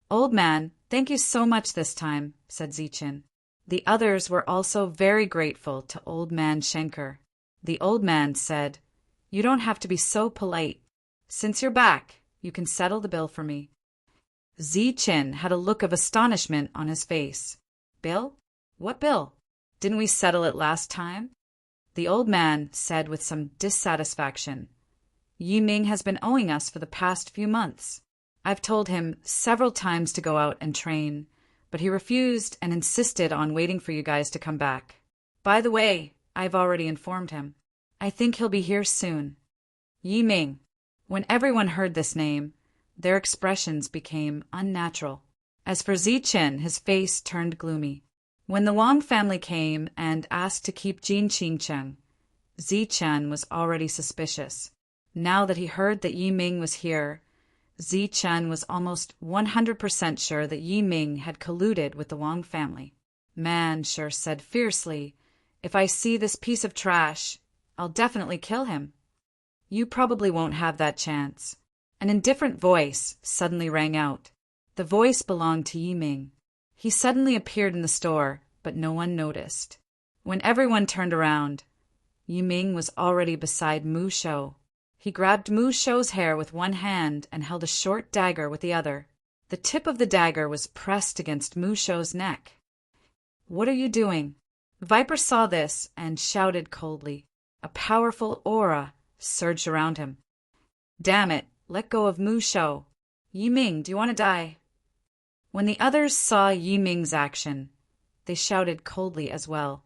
"Old Man, thank you so much this time," said Ziqin. The others were also very grateful to Old Man Shankar. The old man said, "You don't have to be so polite. Since you're back, you can settle the bill for me." Ziqin had a look of astonishment on his face. "Bill? What bill? Didn't we settle it last time?" The old man said with some dissatisfaction, "Yi Ming has been owing us for the past few months. I've told him several times to go out and train, but he refused and insisted on waiting for you guys to come back. By the way, I've already informed him. I think he'll be here soon." Yi Ming. When everyone heard this name, their expressions became unnatural. As for Ziqin, his face turned gloomy. When the Wang family came and asked to keep Jin Qingcheng, Ziqin was already suspicious. Now that he heard that Yi Ming was here, Ziqin was almost 100% sure that Yi Ming had colluded with the Wang family. Man sure said fiercely, "If I see this piece of trash, I'll definitely kill him." "You probably won't have that chance." An indifferent voice suddenly rang out. The voice belonged to Yi Ming. He suddenly appeared in the store, but no one noticed. When everyone turned around, Yi Ming was already beside Mu Shou. He grabbed Mu Shou's hair with one hand and held a short dagger with the other. The tip of the dagger was pressed against Mu Shou's neck. "What are you doing?" Viper saw this and shouted coldly. A powerful aura surged around him. "Damn it, let go of Mu Shou. Yi Ming, do you want to die?" When the others saw Yi Ming's action, they shouted coldly as well.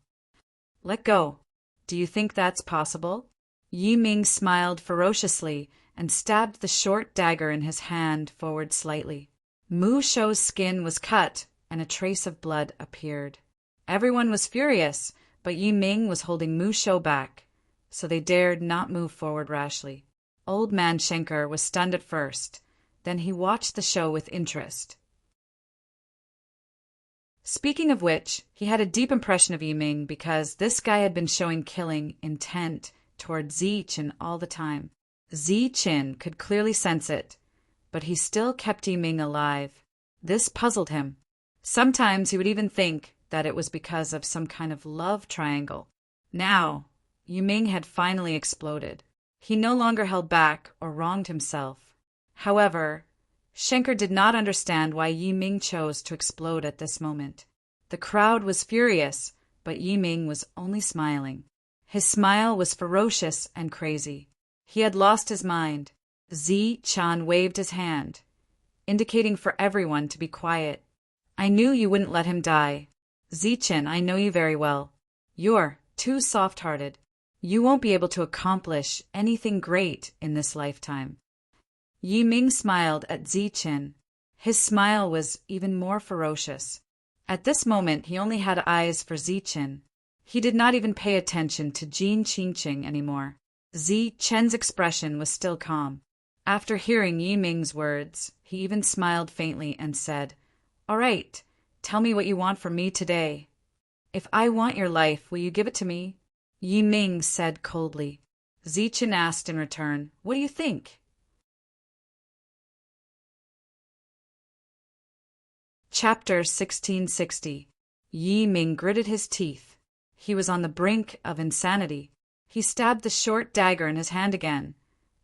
"Let go. Do you think that's possible?" Yi Ming smiled ferociously and stabbed the short dagger in his hand forward slightly. Mu Shou's skin was cut and a trace of blood appeared. Everyone was furious, but Yi Ming was holding Mu Shou back, so they dared not move forward rashly. Old Man Shankar was stunned at first, then he watched the show with interest. Speaking of which, he had a deep impression of Yi Ming because this guy had been showing killing intent toward Ziqin all the time. Ziqin could clearly sense it, but he still kept Yi Ming alive. This puzzled him. Sometimes he would even think that it was because of some kind of love triangle. Now, Yi Ming had finally exploded. He no longer held back or wronged himself. However, Schenker did not understand why Yi Ming chose to explode at this moment. The crowd was furious, but Yi Ming was only smiling. His smile was ferocious and crazy. He had lost his mind. Zi Chan waved his hand, indicating for everyone to be quiet. I knew you wouldn't let him die. Zichen, I know you very well. You're too soft-hearted. You won't be able to accomplish anything great in this lifetime. Yi Ming smiled at Zichen. His smile was even more ferocious. At this moment, he only had eyes for Zichen. He did not even pay attention to Jin Qingqing anymore. Zichen's expression was still calm. After hearing Yi Ming's words, he even smiled faintly and said, All right, tell me what you want from me today. If I want your life, will you give it to me? Yi Ming said coldly. Zichen asked in return, What do you think? Chapter 1660. Yi Ming gritted his teeth. He was on the brink of insanity. He stabbed the short dagger in his hand again,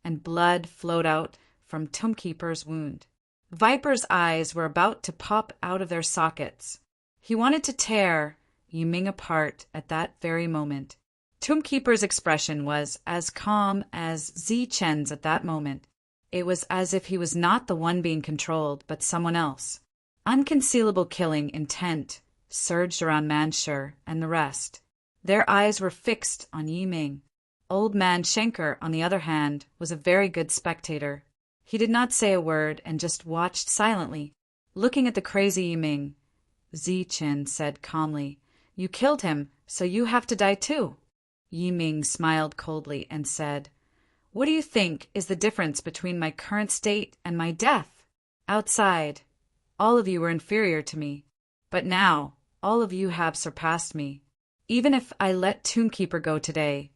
and blood flowed out from Tombkeeper's wound. Viper's eyes were about to pop out of their sockets. He wanted to tear Yi Ming apart at that very moment. Tombkeeper's expression was as calm as Zichen's at that moment. It was as if he was not the one being controlled, but someone else. Unconcealable killing intent surged around Manshur and the rest. Their eyes were fixed on Yi Ming. Old man Schenker, on the other hand, was a very good spectator. He did not say a word and just watched silently, looking at the crazy Yi Ming. Zichen said calmly, You killed him, so you have to die too. Yi Ming smiled coldly and said, What do you think is the difference between my current state and my death? Outside, all of you were inferior to me, but now all of you have surpassed me. Even if I let Tombkeeper go today,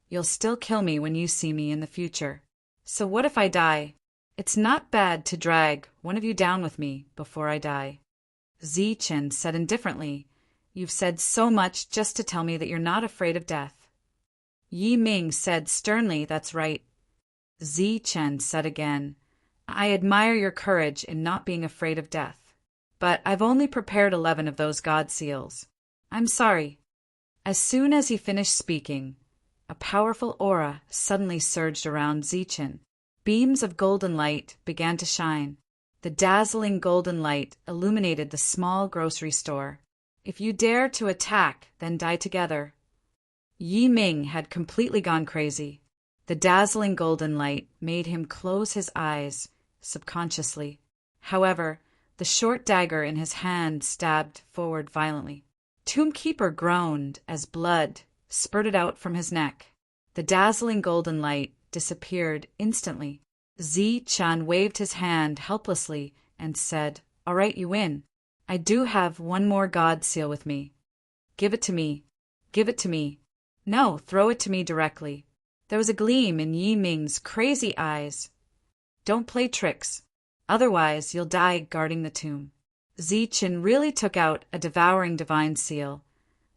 you'll still kill me when you see me in the future. So what if I die? It's not bad to drag one of you down with me before I die. Zichen said indifferently, You've said so much just to tell me that you're not afraid of death. Yi Ming said sternly, That's right. Zichen said again, I admire your courage in not being afraid of death. But I've only prepared 11 of those god seals. I'm sorry. As soon as he finished speaking, a powerful aura suddenly surged around Zichen. Beams of golden light began to shine. The dazzling golden light illuminated the small grocery store. If you dare to attack, then die together. Yi Ming had completely gone crazy. The dazzling golden light made him close his eyes subconsciously. However, the short dagger in his hand stabbed forward violently. Tombkeeper groaned as blood spurted out from his neck. The dazzling golden light disappeared instantly. Zichan waved his hand helplessly and said, All right, you win. I do have one more god seal with me. Give it to me. Give it to me. No, throw it to me directly. There was a gleam in Yi Ming's crazy eyes. Don't play tricks. Otherwise, you'll die guarding the tomb. Zichen really took out a devouring divine seal,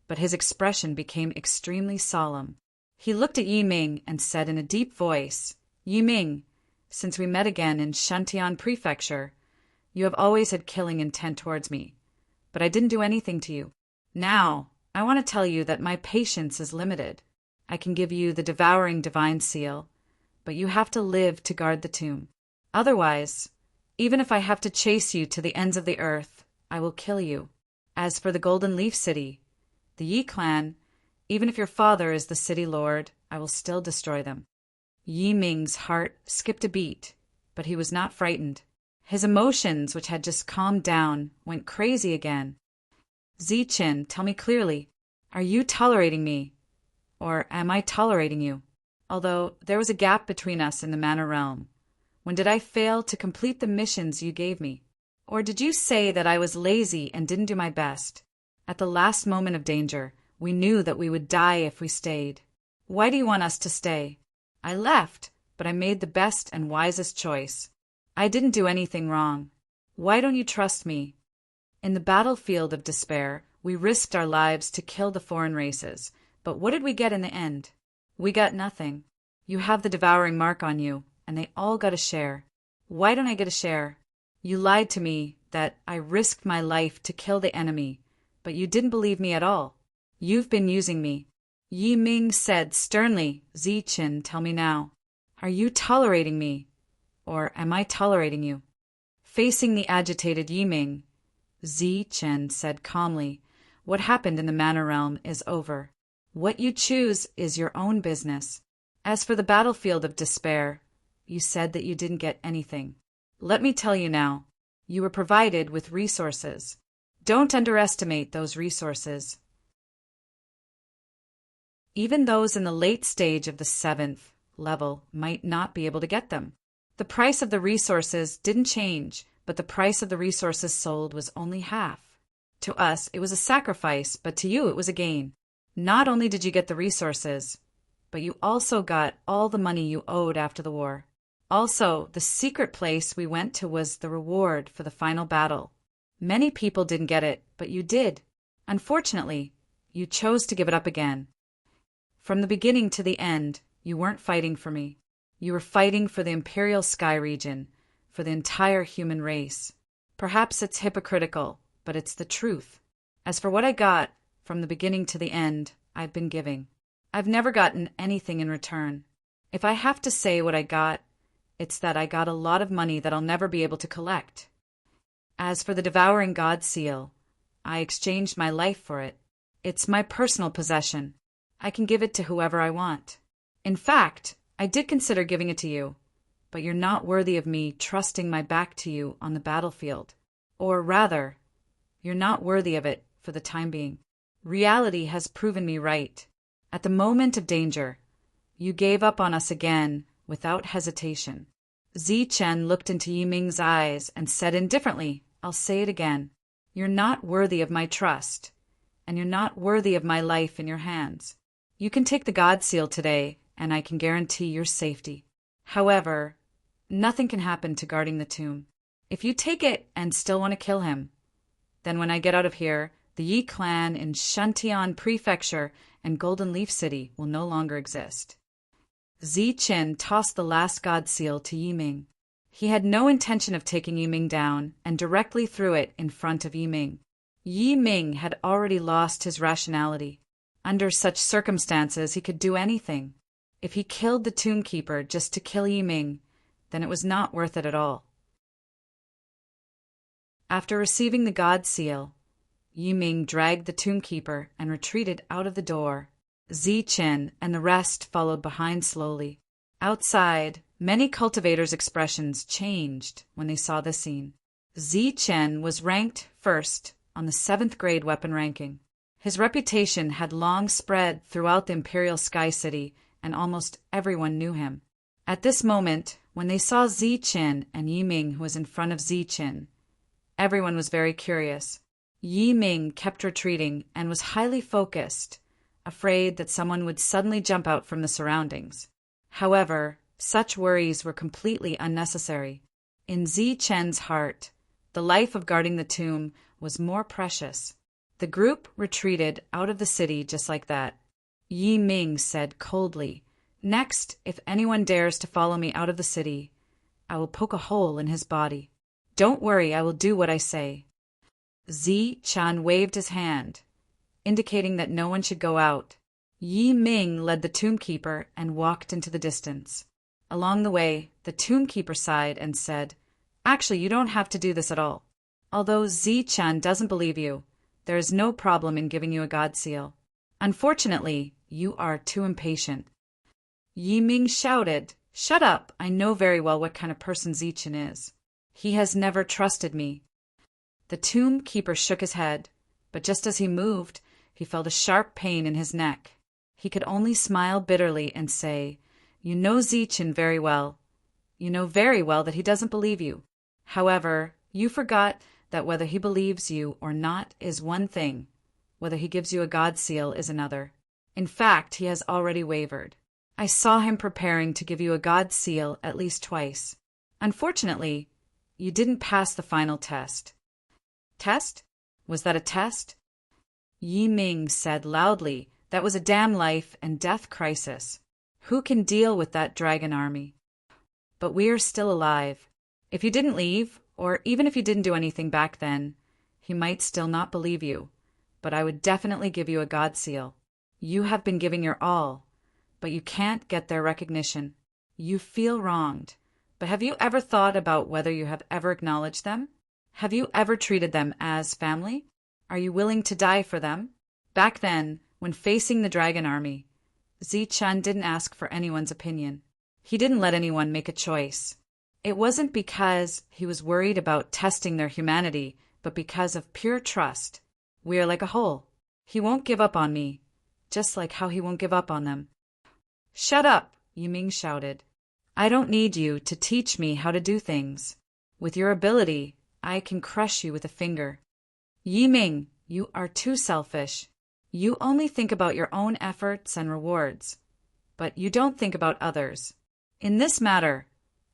but his expression became extremely solemn. He looked at Yi Ming and said in a deep voice, Yi Ming, since we met again in Shantian Prefecture, you have always had killing intent towards me, but I didn't do anything to you. Now, I want to tell you that my patience is limited. I can give you the devouring divine seal, but you have to live to guard the tomb. Otherwise, even if I have to chase you to the ends of the earth, I will kill you. As for the Golden Leaf City, the Yi clan, even if your father is the city lord, I will still destroy them. Yi Ming's heart skipped a beat, but he was not frightened. His emotions, which had just calmed down, went crazy again. Zichen, tell me clearly, are you tolerating me? Or am I tolerating you? Although there was a gap between us in the Manor Realm. When did I fail to complete the missions you gave me? Or did you say that I was lazy and didn't do my best? At the last moment of danger, we knew that we would die if we stayed. Why do you want us to stay? I left, but I made the best and wisest choice. I didn't do anything wrong. Why don't you trust me? In the battlefield of despair, we risked our lives to kill the foreign races, but what did we get in the end? We got nothing. You have the devouring mark on you, and they all got a share. Why don't I get a share? You lied to me that I risked my life to kill the enemy, but you didn't believe me at all. You've been using me. Yi Ming said sternly. Zichen, tell me now. Are you tolerating me? Or am I tolerating you? Facing the agitated Yi Ming, Zichen said calmly, what happened in the Manor Realm is over. What you choose is your own business. As for the battlefield of despair, you said that you didn't get anything. Let me tell you now, you were provided with resources. Don't underestimate those resources. Even those in the late stage of the 7th level might not be able to get them. The price of the resources didn't change, but the price of the resources sold was only half. To us, it was a sacrifice, but to you it was a gain. Not only did you get the resources, but you also got all the money you owed after the war. Also, the secret place we went to was the reward for the final battle. Many people didn't get it, but you did. Unfortunately, you chose to give it up again. From the beginning to the end, you weren't fighting for me. You were fighting for the Imperial Sky region, for the entire human race. Perhaps it's hypocritical, but it's the truth. As for what I got, from the beginning to the end, I've been giving. I've never gotten anything in return. If I have to say what I got, it's that I got a lot of money that I'll never be able to collect. As for the Devouring God Seal, I exchanged my life for it. It's my personal possession. I can give it to whoever I want. In fact, I did consider giving it to you, but you're not worthy of me trusting my back to you on the battlefield. Or rather, you're not worthy of it for the time being. Reality has proven me right. At the moment of danger, you gave up on us again without hesitation. Zichen looked into Yi Ming's eyes and said indifferently, I'll say it again. You're not worthy of my trust, and you're not worthy of my life in your hands. You can take the God Seal today, and I can guarantee your safety. However, nothing can happen to guarding the tomb. If you take it and still want to kill him, then when I get out of here, the Yi clan in Shantian Prefecture and Golden Leaf City will no longer exist. Zichen tossed the last God Seal to Yi Ming. He had no intention of taking Yi Ming down and directly threw it in front of Yi Ming. Yi Ming had already lost his rationality. Under such circumstances, he could do anything. If he killed the Tomb Keeper just to kill Yi Ming, then it was not worth it at all. After receiving the God Seal, Yi Ming dragged the Tomb Keeper and retreated out of the door. Zichen and the rest followed behind slowly. Outside, many cultivators' expressions changed when they saw the scene. Zichen was ranked first on the 7th grade weapon ranking. His reputation had long spread throughout the Imperial Sky City, and almost everyone knew him. At this moment, when they saw Zichen and Yi Ming, who was in front of Zichen, everyone was very curious. Yi Ming kept retreating and was highly focused, afraid that someone would suddenly jump out from the surroundings. However, such worries were completely unnecessary. In Zichen's heart, the life of guarding the tomb was more precious. The group retreated out of the city just like that. Yi Ming said coldly, Next, if anyone dares to follow me out of the city, I will poke a hole in his body. Don't worry, I will do what I say. Zichen waved his hand, indicating that no one should go out. Yi Ming led the Tomb Keeper and walked into the distance. Along the way, the Tomb Keeper sighed and said, Actually, you don't have to do this at all. Although Zichen doesn't believe you, there is no problem in giving you a God Seal. Unfortunately, you are too impatient. Yi Ming shouted, Shut up! I know very well what kind of person Zichen is. He has never trusted me. The Tomb Keeper shook his head, but just as he moved, he felt a sharp pain in his neck. He could only smile bitterly and say, You know Zichen very well. You know very well that he doesn't believe you. However, you forgot that whether he believes you or not is one thing, whether he gives you a God Seal is another. In fact, he has already wavered. I saw him preparing to give you a God Seal at least twice. Unfortunately, you didn't pass the final test. Test? Was that a test? Yi Ming said loudly, That was a damn life and death crisis. Who can deal with that dragon army? But we are still alive. If you didn't leave, or even if you didn't do anything back then, he might still not believe you, but I would definitely give you a God seal. You have been giving your all, but you can't get their recognition. You feel wronged, but have you ever thought about whether you have ever acknowledged them? Have you ever treated them as family? Are you willing to die for them? Back then, when facing the dragon army, Zichun didn't ask for anyone's opinion. He didn't let anyone make a choice. It wasn't because he was worried about testing their humanity, but because of pure trust. We are like a whole. He won't give up on me, just like how he won't give up on them. Shut up, Yiming shouted. I don't need you to teach me how to do things. With your ability, I can crush you with a finger. Yiming, you are too selfish. You only think about your own efforts and rewards, but you don't think about others. In this matter,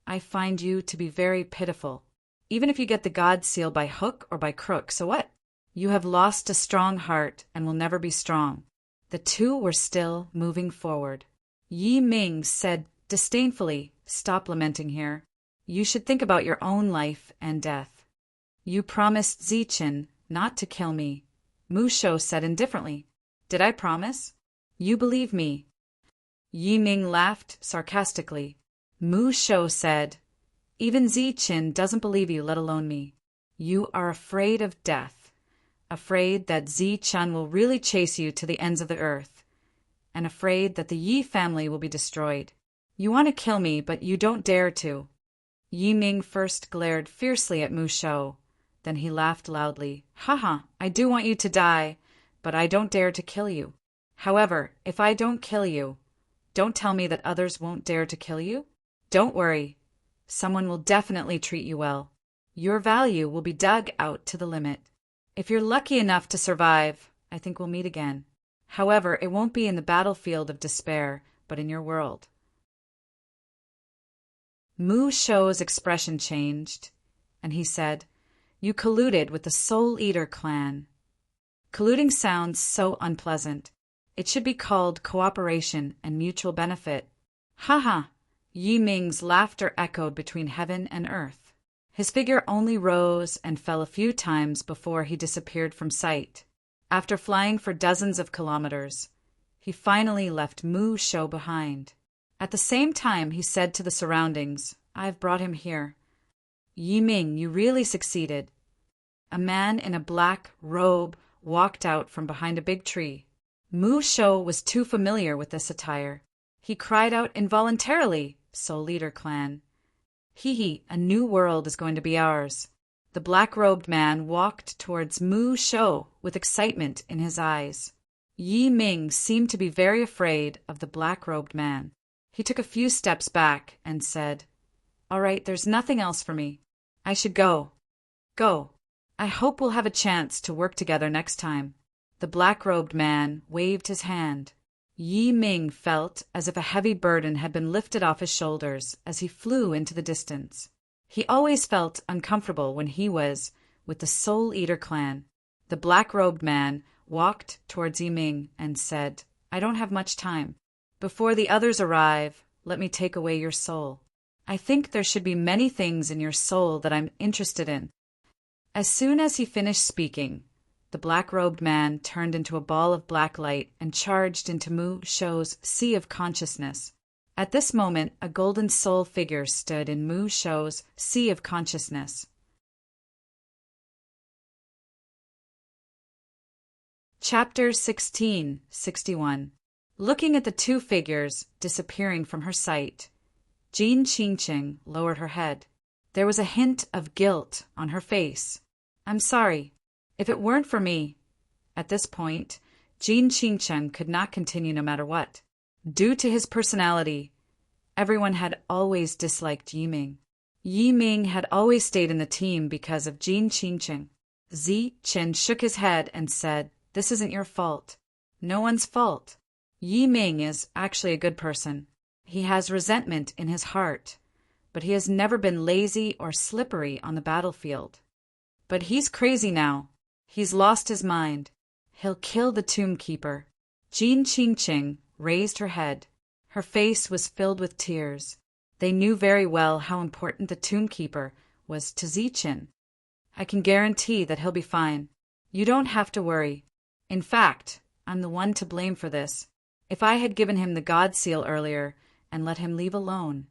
I find you to be very pitiful. Even if you get the God seal by hook or by crook, so what? You have lost a strong heart and will never be strong. The two were still moving forward. Yi Ming said disdainfully, stop lamenting here. You should think about your own life and death. You promised Zichun not to kill me. Mu Shou said indifferently. Did I promise? You believe me. Yi Ming laughed sarcastically. Mu Shou said, even Zichun doesn't believe you, let alone me. You are afraid of death, afraid that Zichun will really chase you to the ends of the earth, and afraid that the Yi family will be destroyed. You want to kill me, but you don't dare to. Yi Ming first glared fiercely at Mu Shou, then he laughed loudly. Haha, I do want you to die, but I don't dare to kill you. However, if I don't kill you, don't tell me that others won't dare to kill you. Don't worry. Someone will definitely treat you well. Your value will be dug out to the limit. If you're lucky enough to survive, I think we'll meet again. However, it won't be in the battlefield of despair, but in your world. Mu Shou's expression changed, and he said, You colluded with the Soul Eater clan. Colluding sounds so unpleasant. It should be called cooperation and mutual benefit. Haha! Yi Ming's laughter echoed between heaven and earth. His figure only rose and fell a few times before he disappeared from sight. After flying for dozens of kilometers, he finally left Mu Shou behind. At the same time, he said to the surroundings, I've brought him here. Yi Ming, you really succeeded. A man in a black robe walked out from behind a big tree. Mu Shou was too familiar with this attire. He cried out involuntarily, Soul Eater clan. Hee, a new world is going to be ours. The black-robed man walked towards Mu Shou with excitement in his eyes. Yi Ming seemed to be very afraid of the black-robed man. He took a few steps back and said, All right, there's nothing else for me. I should go. Go. I hope we'll have a chance to work together next time. The black-robed man waved his hand. Yi Ming felt as if a heavy burden had been lifted off his shoulders as he flew into the distance. He always felt uncomfortable when he was with the Soul Eater clan. The black-robed man walked towards Yi Ming and said, I don't have much time. Before the others arrive, let me take away your soul. I think there should be many things in your soul that I'm interested in. As soon as he finished speaking, the black-robed man turned into a ball of black light and charged into Mu Shou's sea of consciousness. At this moment, a golden soul figure stood in Mu Shou's sea of consciousness. Chapter 1661. Looking at the two figures disappearing from her sight, Jin Qingqing lowered her head. There was a hint of guilt on her face. I'm sorry. If it weren't for me. At this point, Jin Qingqing could not continue no matter what. Due to his personality, everyone had always disliked Yi Ming. Yi Ming had always stayed in the team because of Jin Qingqing. Zichun shook his head and said, This isn't your fault. No one's fault. Yi Ming is actually a good person. He has resentment in his heart, but he has never been lazy or slippery on the battlefield. But he's crazy now. He's lost his mind. He'll kill the Tomb Keeper. Jin Qingqing raised her head. Her face was filled with tears. They knew very well how important the Tomb Keeper was to Zichen. I can guarantee that he'll be fine. You don't have to worry. In fact, I'm the one to blame for this. If I had given him the God Seal earlier and let him leave alone,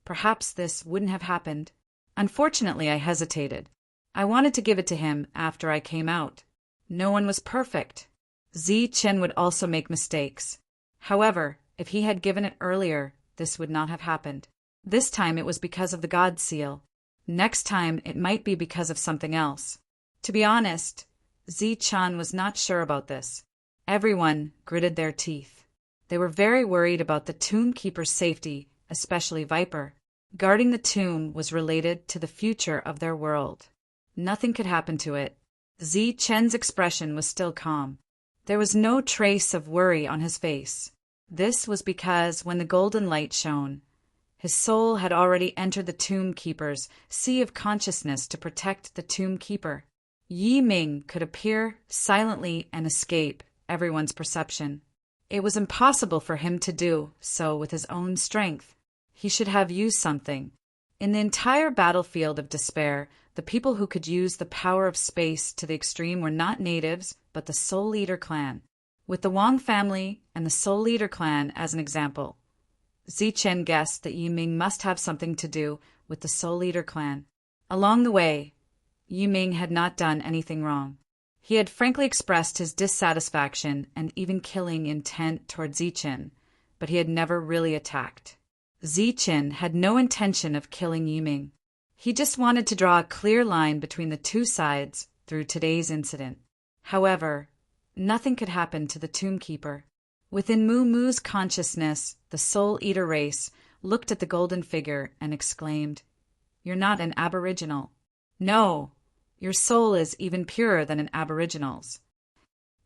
perhaps this wouldn't have happened. Unfortunately, I hesitated. I wanted to give it to him after I came out. No one was perfect. Zichen would also make mistakes. However, if he had given it earlier, this would not have happened. This time it was because of the God Seal. Next time it might be because of something else. To be honest, Zichen was not sure about this. Everyone gritted their teeth. They were very worried about the tomb keeper's safety, especially Viper. Guarding the tomb was related to the future of their world. Nothing could happen to it. Zichen's expression was still calm. There was no trace of worry on his face. This was because when the golden light shone, his soul had already entered the tomb keeper's sea of consciousness to protect the tomb keeper. Yi Ming could appear silently and escape everyone's perception. It was impossible for him to do so with his own strength. He should have used something. In the entire battlefield of despair, the people who could use the power of space to the extreme were not natives, but the Soul Eater clan. With the Wang family and the Soul Eater clan as an example, Zichen guessed that Yi Ming must have something to do with the Soul Eater clan. Along the way, Yi Ming had not done anything wrong. He had frankly expressed his dissatisfaction and even killing intent toward Zichen, but he had never really attacked. Zichen had no intention of killing Yi Ming. He just wanted to draw a clear line between the two sides through today's incident. However, nothing could happen to the Tomb Keeper. Within Mu Mu's consciousness, the Soul Eater race looked at the golden figure and exclaimed, "You're not an Aboriginal. No, your soul is even purer than an Aboriginal's."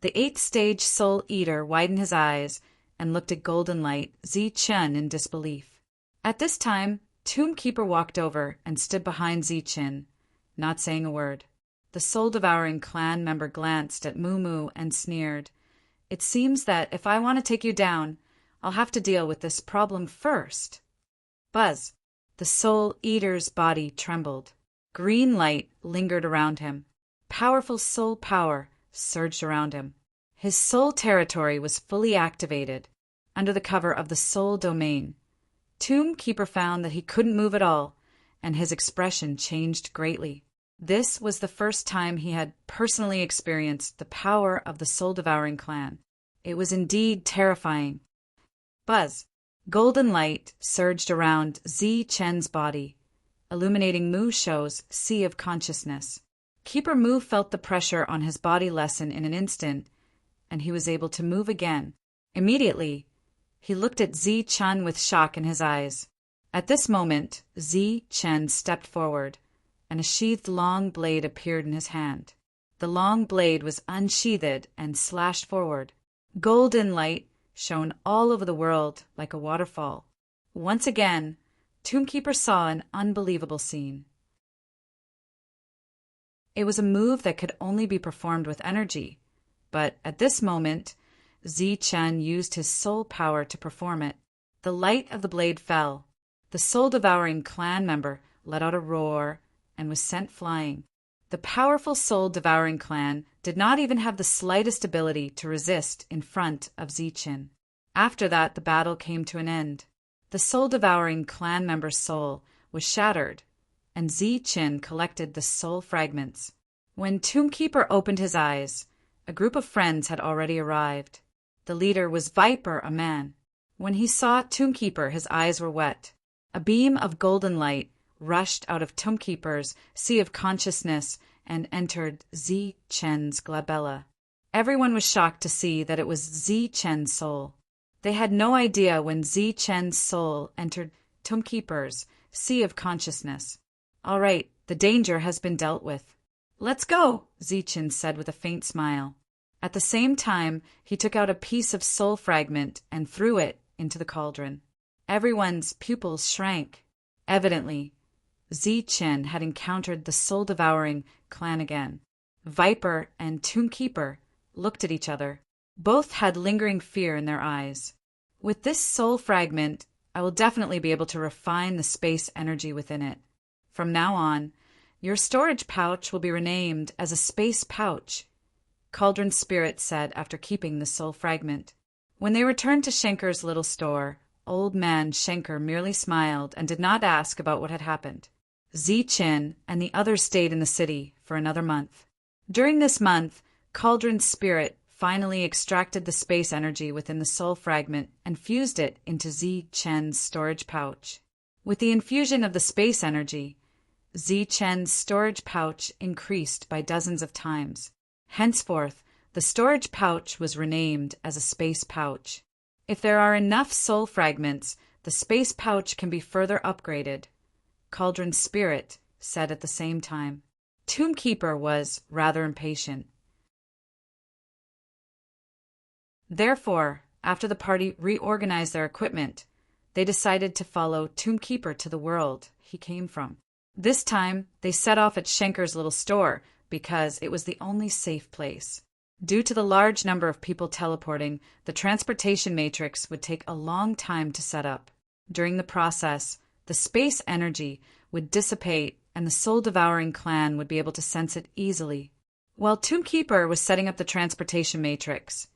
The 8th stage Soul Eater widened his eyes and looked at Golden Light Zichen in disbelief. At this time, Tomb Keeper walked over and stood behind Zichen, not saying a word. The soul-devouring clan member glanced at Mu Mu and sneered, "It seems that if I want to take you down, I'll have to deal with this problem first." Buzz. The Soul Eater's body trembled. Green light lingered around him. Powerful soul power surged around him. His soul territory was fully activated. Under the cover of the soul domain, Tomb Keeper found that he couldn't move at all, and his expression changed greatly. This was the first time he had personally experienced the power of the soul-devouring clan. It was indeed terrifying. Buzz. Golden light surged around Zichen's body, illuminating Mu Shou's sea of consciousness. Keeper Mu felt the pressure on his body lessen in an instant, and he was able to move again. Immediately, he looked at Zichen with shock in his eyes. At this moment, Zichen stepped forward, and a sheathed long blade appeared in his hand. The long blade was unsheathed and slashed forward. Golden light shone all over the world like a waterfall. Once again, Tomb Keeper saw an unbelievable scene. It was a move that could only be performed with energy, but at this moment, Zichen used his soul power to perform it. The light of the blade fell. The soul-devouring clan member let out a roar and was sent flying. The powerful soul-devouring clan did not even have the slightest ability to resist in front of Zichen. After that, the battle came to an end. The soul-devouring clan member's soul was shattered, and Zichen collected the soul fragments. When Tomb Keeper opened his eyes, a group of friends had already arrived. The leader was Viper, a man. When he saw Tomb Keeper, his eyes were wet. A beam of golden light rushed out of Tomb Keeper's sea of consciousness and entered Zichen's glabella. Everyone was shocked to see that it was Zichen's soul. They had no idea when Zichen's soul entered Tomb Keeper's sea of consciousness. "All right, the danger has been dealt with. Let's go," Zichen said with a faint smile. At the same time, he took out a piece of soul fragment and threw it into the cauldron. Everyone's pupils shrank. Evidently, Zichen had encountered the soul-devouring clan again. Viper and Tomb Keeper looked at each other. Both had lingering fear in their eyes. With this soul fragment, I will definitely be able to refine the space energy within it. From now on, Your storage pouch will be renamed as a space pouch, Cauldron's spirit said after keeping the soul fragment. When they returned to Schenker's little store, Old Man Schenker merely smiled and did not ask about what had happened. Zi-Chin and the others stayed in the city for another month. During this month, Cauldron's spirit finally extracted the space energy within the soul fragment and fused it into Zi-Chen's storage pouch. With the infusion of the space energy, Zi-Chen's storage pouch increased by dozens of times. Henceforth, the storage pouch was renamed as a space pouch. If there are enough soul fragments, the space pouch can be further upgraded, Cauldron's spirit said at the same time. Tombkeeper was rather impatient. Therefore, after the party reorganized their equipment, they decided to follow Tombkeeper to the world he came from. This time, they set off at Schenker's little store because it was the only safe place. Due to the large number of people teleporting, the transportation matrix would take a long time to set up. During the process, the space energy would dissipate and the soul-devouring clan would be able to sense it easily. While Tombkeeper was setting up the transportation matrix,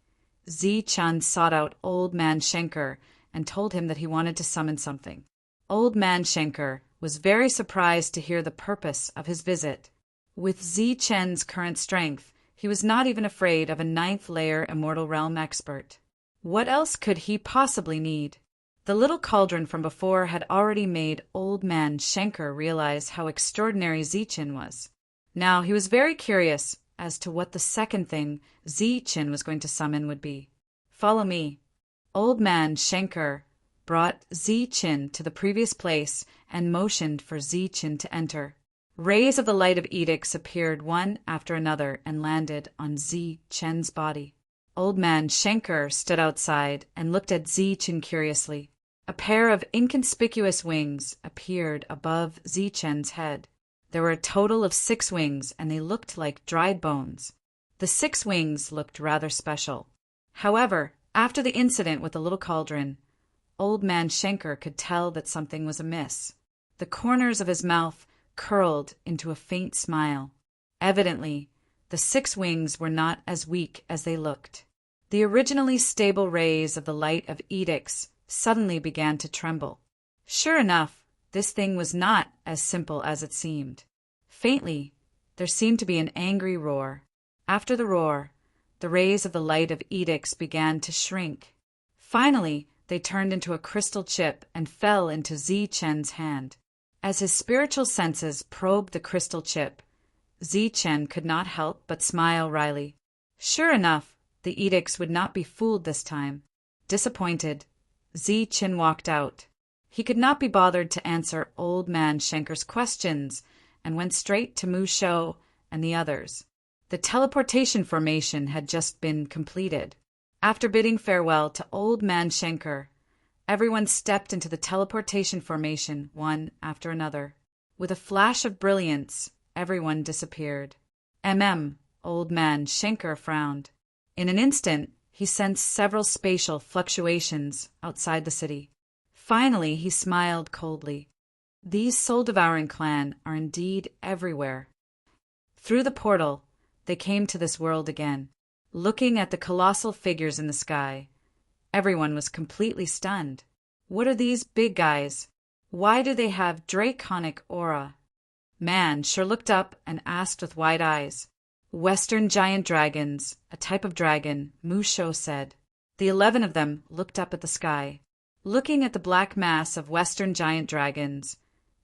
Zi-Chan sought out Old Man Schenker and told him that he wanted to summon something. Old Man Schenker was very surprised to hear the purpose of his visit. With Zi-Chen's current strength, he was not even afraid of a 9th-layer Immortal Realm expert. What else could he possibly need? The little cauldron from before had already made Old Man Schenker realize how extraordinary Zi-Chen was. Now he was very curious as to what the second thing Zi-Chen was going to summon would be. Follow me. Old Man Schenker brought Zi-Chen to the previous place and motioned for Zi-Chen to enter. Rays of the light of edicts appeared one after another and landed on Zi-Chen's body. Old Man Schenker stood outside and looked at Zi-Chen curiously. A pair of inconspicuous wings appeared above Zi-Chen's head. There were a total of 6 wings, and they looked like dried bones. The 6 wings looked rather special. However, after the incident with the little cauldron, Old Man Schenker could tell that something was amiss. The corners of his mouth curled into a faint smile. Evidently, the 6 wings were not as weak as they looked. The originally stable rays of the light of edicts suddenly began to tremble. Sure enough, this thing was not as simple as it seemed. Faintly, there seemed to be an angry roar. After the roar, the rays of the light of edicts began to shrink. Finally, they turned into a crystal chip and fell into Zi-Chen's hand. As his spiritual senses probed the crystal chip, Zi-Chen could not help but smile wryly. Sure enough, the edicts would not be fooled this time. Disappointed, Zi-Chen walked out. He could not be bothered to answer Old Man Schenker's questions and went straight to Mu Shou and the others. The teleportation formation had just been completed. After bidding farewell to Old Man Schenker, everyone stepped into the teleportation formation one after another. With a flash of brilliance, everyone disappeared. Old Man Schenker frowned. In an instant, he sensed several spatial fluctuations outside the city. Finally, he smiled coldly. These soul-devouring clan are indeed everywhere. Through the portal, they came to this world again. Looking at the colossal figures in the sky, everyone was completely stunned. What are these big guys? Why do they have draconic aura? Man sure looked up and asked with wide eyes. Western giant dragons, a type of dragon, Mu Shou said. The 11 of them looked up at the sky. Looking at the black mass of Western giant dragons,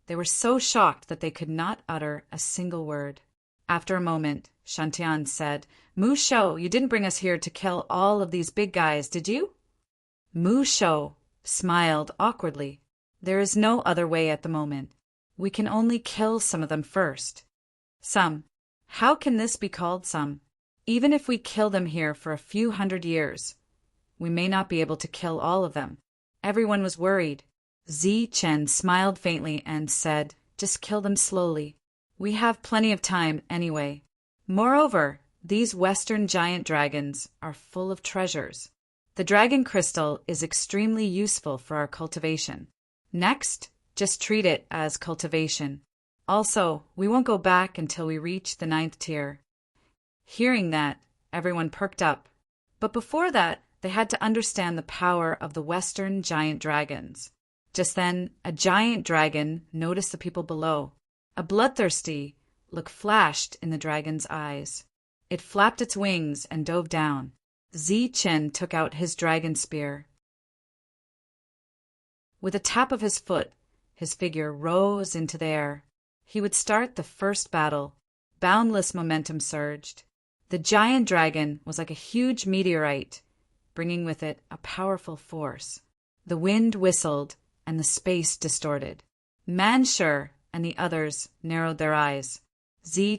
they were so shocked that they could not utter a single word. After a moment, Shantian said, Mu Shou, you didn't bring us here to kill all of these big guys, did you? Mu Shou smiled awkwardly. There is no other way at the moment. We can only kill some of them first. Some. How can this be called some? Even if we kill them here for a few hundred years, we may not be able to kill all of them. Everyone was worried. Zi-Chen smiled faintly and said, just kill them slowly. We have plenty of time anyway. Moreover, these Western giant dragons are full of treasures. The dragon crystal is extremely useful for our cultivation. Next, just treat it as cultivation. Also, we won't go back until we reach the 9th tier. Hearing that, everyone perked up. But before that, they had to understand the power of the Western giant dragons. Just then, a giant dragon noticed the people below. A bloodthirsty look flashed in the dragon's eyes. It flapped its wings and dove down. Chen took out his dragon spear. With a tap of his foot, his figure rose into the air. He would start the first battle. Boundless momentum surged. The giant dragon was like a huge meteorite, bringing with it a powerful force. The wind whistled, and the space distorted. Manshur and the others narrowed their eyes.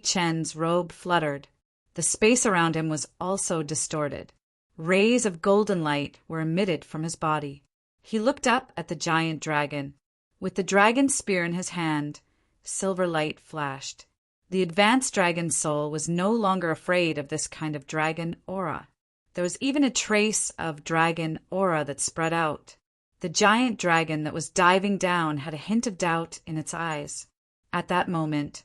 Chen's robe fluttered. The space around him was also distorted. Rays of golden light were emitted from his body. He looked up at the giant dragon. With the dragon spear in his hand, silver light flashed. The advanced dragon soul was no longer afraid of this kind of dragon aura. There was even a trace of dragon aura that spread out. The giant dragon that was diving down had a hint of doubt in its eyes. At that moment,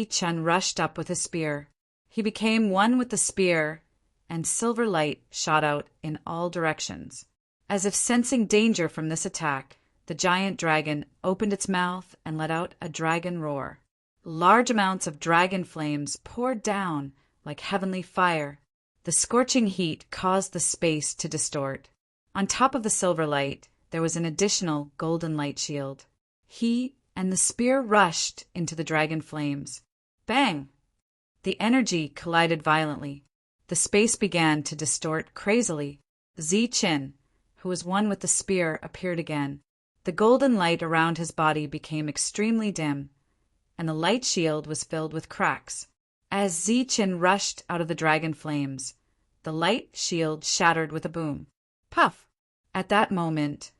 Chen rushed up with his spear. He became one with the spear, and silver light shot out in all directions. As if sensing danger from this attack, the giant dragon opened its mouth and let out a dragon roar. Large amounts of dragon flames poured down like heavenly fire. The scorching heat caused the space to distort. On top of the silver light, there was an additional golden light shield. He and the spear rushed into the dragon flames. Bang! The energy collided violently. The space began to distort crazily. Chen, who was one with the spear, appeared again. The golden light around his body became extremely dim, and the light shield was filled with cracks. As Chen rushed out of the dragon flames, the light shield shattered with a boom. Puff! At that moment,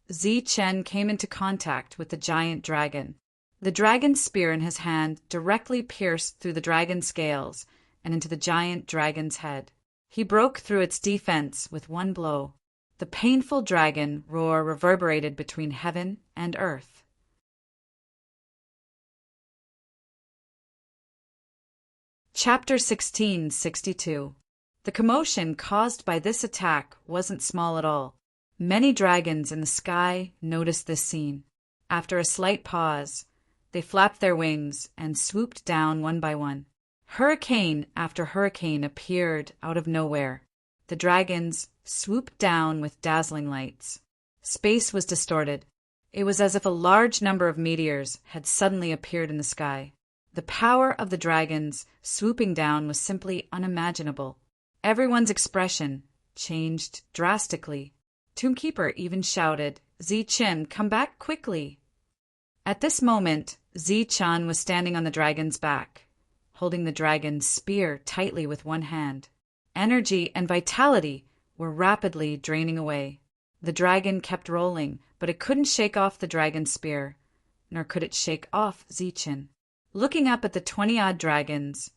Chen came into contact with the giant dragon. The dragon's spear in his hand directly pierced through the dragon's scales and into the giant dragon's head. He broke through its defense with one blow. The painful dragon roar reverberated between heaven and earth. Chapter 1662. The commotion caused by this attack wasn't small at all. Many dragons in the sky noticed this scene. After a slight pause, they flapped their wings and swooped down one by one. Hurricane after hurricane appeared out of nowhere. The dragons swooped down with dazzling lights. Space was distorted. It was as if a large number of meteors had suddenly appeared in the sky. The power of the dragons swooping down was simply unimaginable. Everyone's expression changed drastically. Tombkeeper even shouted, Chen, come back quickly! At this moment, Chen was standing on the dragon's back, holding the dragon's spear tightly with one hand. Energy and vitality were rapidly draining away. The dragon kept rolling, but it couldn't shake off the dragon's spear, nor could it shake off Chen. Looking up at the 20-odd dragons,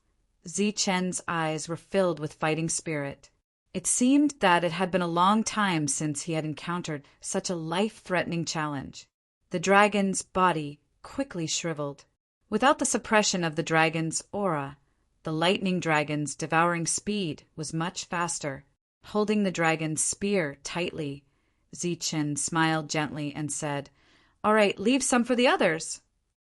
Chen's eyes were filled with fighting spirit. It seemed that it had been a long time since he had encountered such a life-threatening challenge. The dragon's body quickly shriveled. Without the suppression of the dragon's aura, the lightning dragon's devouring speed was much faster. Holding the dragon's spear tightly, Chen smiled gently and said, All right, leave some for the others.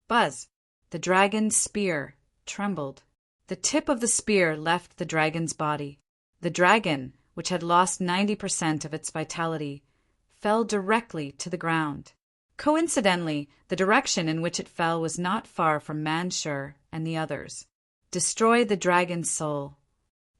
Buzz! The dragon's spear trembled. The tip of the spear left the dragon's body. The dragon, which had lost 90% of its vitality, fell directly to the ground. Coincidentally, the direction in which it fell was not far from Manshur and the others. Destroy the dragon's soul.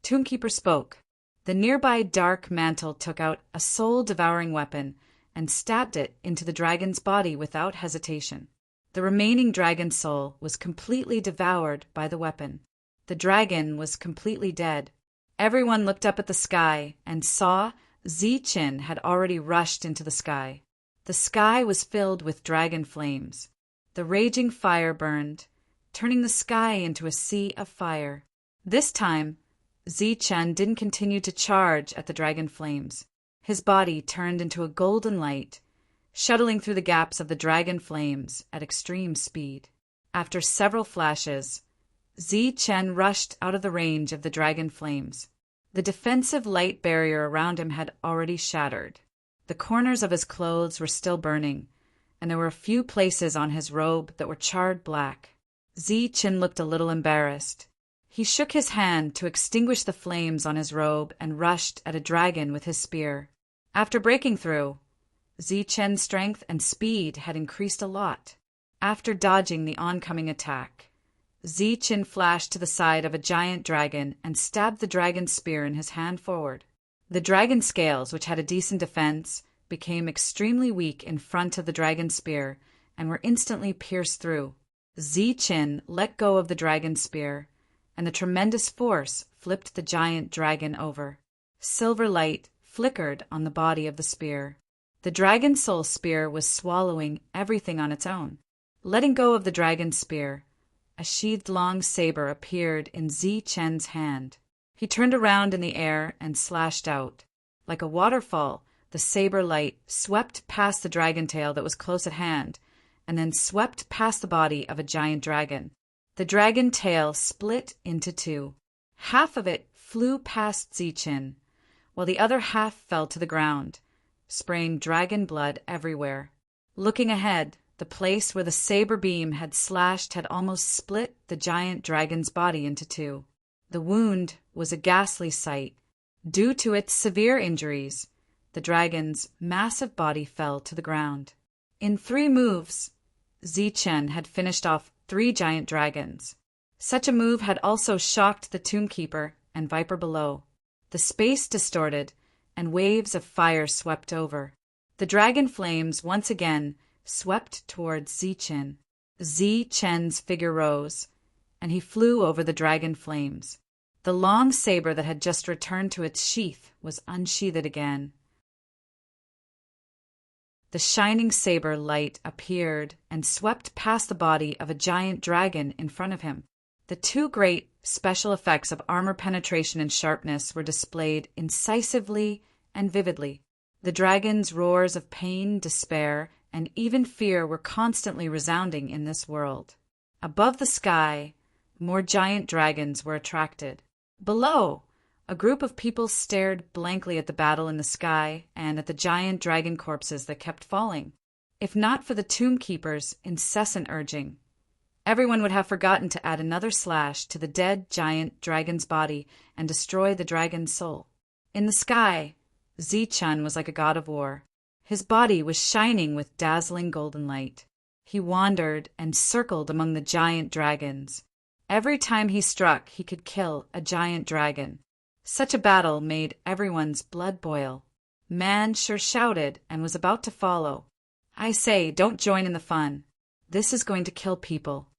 Tombkeeper spoke. The nearby dark mantle took out a soul-devouring weapon and stabbed it into the dragon's body without hesitation. The remaining dragon soul was completely devoured by the weapon. The dragon was completely dead. Everyone looked up at the sky and saw Chen had already rushed into the sky. The sky was filled with dragon flames. The raging fire burned, turning the sky into a sea of fire. This time, Chen didn't continue to charge at the dragon flames. His body turned into a golden light, shuttling through the gaps of the dragon flames at extreme speed. After several flashes, Zi-Chen rushed out of the range of the dragon flames. The defensive light barrier around him had already shattered. The corners of his clothes were still burning, and there were a few places on his robe that were charred black. Zi-Chen looked a little embarrassed. He shook his hand to extinguish the flames on his robe and rushed at a dragon with his spear. After breaking through, Zi-Chen's strength and speed had increased a lot. After dodging the oncoming attack, Zi-Chen flashed to the side of a giant dragon and stabbed the dragon's spear in his hand forward. The dragon scales, which had a decent defense, became extremely weak in front of the dragon's spear and were instantly pierced through. Zi-Chen let go of the dragon's spear, and the tremendous force flipped the giant dragon over. Silver light flickered on the body of the spear. The dragon soul spear was swallowing everything on its own. Letting go of the dragon's spear, a sheathed long saber appeared in Zi-Chen's hand. He turned around in the air and slashed out. Like a waterfall, the saber light swept past the dragon tail that was close at hand, and then swept past the body of a giant dragon. The dragon tail split into two. Half of it flew past Zi-Chen, while the other half fell to the ground, spraying dragon blood everywhere. Looking ahead, the place where the saber beam had slashed had almost split the giant dragon's body into two. The wound was a ghastly sight. Due to its severe injuries, the dragon's massive body fell to the ground. In 3 moves, Zi-Chen had finished off 3 giant dragons. Such a move had also shocked the Tombkeeper and Viper below. The space distorted, and waves of fire swept over. The dragon flames once again swept towards Zi-Chen. Zi-Chen's figure rose, and he flew over the dragon flames. The long saber that had just returned to its sheath was unsheathed again. The shining saber light appeared and swept past the body of a giant dragon in front of him. The 2 great special effects of armor penetration and sharpness were displayed incisively and vividly. The dragon's roars of pain, despair, and even fear were constantly resounding in this world. Above the sky, more giant dragons were attracted. Below, a group of people stared blankly at the battle in the sky and at the giant dragon corpses that kept falling. If not for the Tombkeeper's incessant urging, everyone would have forgotten to add another slash to the dead giant dragon's body and destroy the dragon's soul. In the sky, Zi-Chen was like a god of war. His body was shining with dazzling golden light. He wandered and circled among the giant dragons. Every time he struck, he could kill a giant dragon. Such a battle made everyone's blood boil. Man sure shouted and was about to follow. I say, don't join in the fun. This is going to kill people.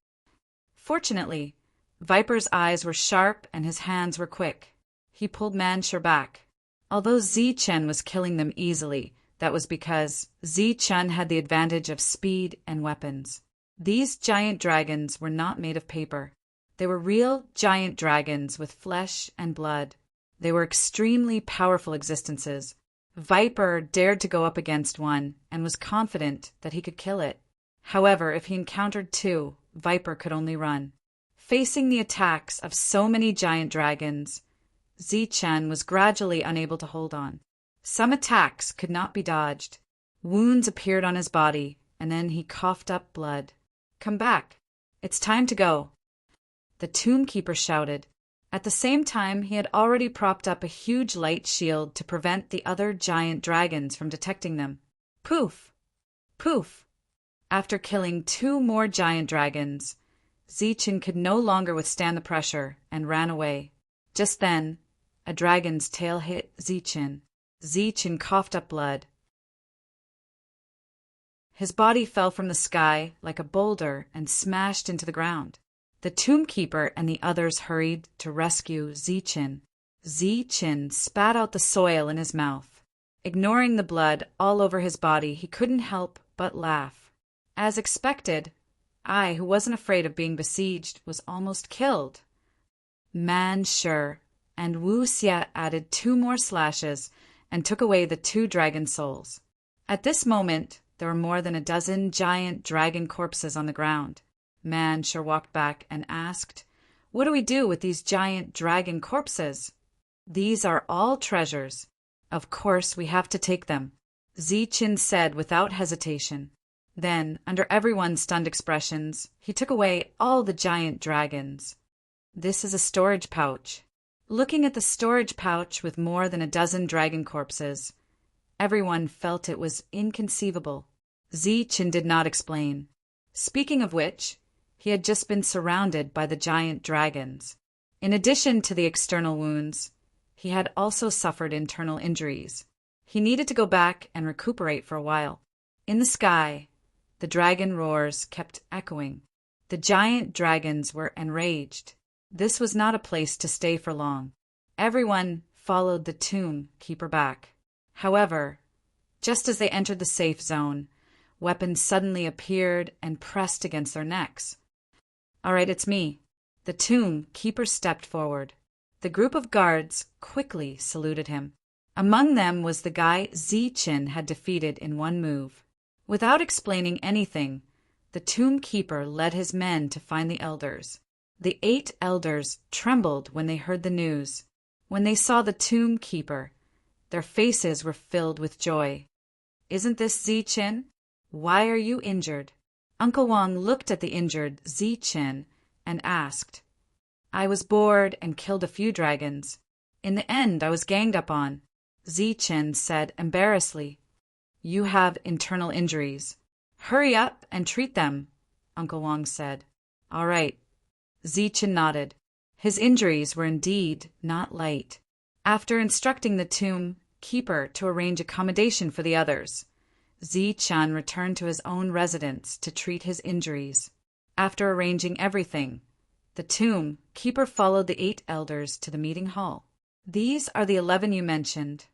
Fortunately, Viper's eyes were sharp and his hands were quick. He pulled Manshur back. Although Zi-Chen was killing them easily, that was because Zi-Chen had the advantage of speed and weapons. These giant dragons were not made of paper. They were real giant dragons with flesh and blood. They were extremely powerful existences. Viper dared to go up against one and was confident that he could kill it. However, if he encountered 2, Viper could only run. Facing the attacks of so many giant dragons, Zi-Chen was gradually unable to hold on. Some attacks could not be dodged. Wounds appeared on his body, and then he coughed up blood. Come back. It's time to go. The Tombkeeper shouted. At the same time, he had already propped up a huge light shield to prevent the other giant dragons from detecting them. Poof! Poof! After killing 2 more giant dragons, Zi-Chen could no longer withstand the pressure and ran away. Just then, a dragon's tail hit Zi-Chen. Zi-Chen coughed up blood. His body fell from the sky like a boulder and smashed into the ground. The Tombkeeper and the others hurried to rescue Zi-Chen. Zi-Chen spat out the soil in his mouth. Ignoring the blood all over his body, he couldn't help but laugh. As expected, I, who wasn't afraid of being besieged, was almost killed. Manshur and Wu Xia added 2 more slashes and took away the 2 dragon souls. At this moment, there were more than a dozen giant dragon corpses on the ground. Man sure walked back and asked, "What do we do with these giant dragon corpses?" "These are all treasures. Of course we have to take them," Ziqin said without hesitation. Then, under everyone's stunned expressions, he took away all the giant dragons. "This is a storage pouch." Looking at the storage pouch with more than a dozen dragon corpses, everyone felt it was inconceivable. Ziqin did not explain. Speaking of which, he had just been surrounded by the giant dragons. In addition to the external wounds, he had also suffered internal injuries. He needed to go back and recuperate for a while. In the sky, the dragon roars kept echoing. The giant dragons were enraged. This was not a place to stay for long. Everyone followed the tomb keeper back. However, just as they entered the safe zone, weapons suddenly appeared and pressed against their necks. "All right, it's me." The tomb keeper stepped forward. The group of guards quickly saluted him. Among them was the guy Ziqin had defeated in one move. Without explaining anything, the tomb keeper led his men to find the elders. The 8 elders trembled when they heard the news. When they saw the tomb keeper, their faces were filled with joy. "Isn't this Ziqin? Why are you injured?" Uncle Wang looked at the injured Ziqin and asked. "I was bored and killed a few dragons. In the end, I was ganged up on," Ziqin said embarrassedly. "You have internal injuries. Hurry up and treat them," Uncle Wang said. "All right." Ziqin nodded. His injuries were indeed not light. After instructing the tomb keeper to arrange accommodation for the others, Ziqin returned to his own residence to treat his injuries. After arranging everything, the tomb keeper followed the 8 elders to the meeting hall. "These are the 11 you mentioned?"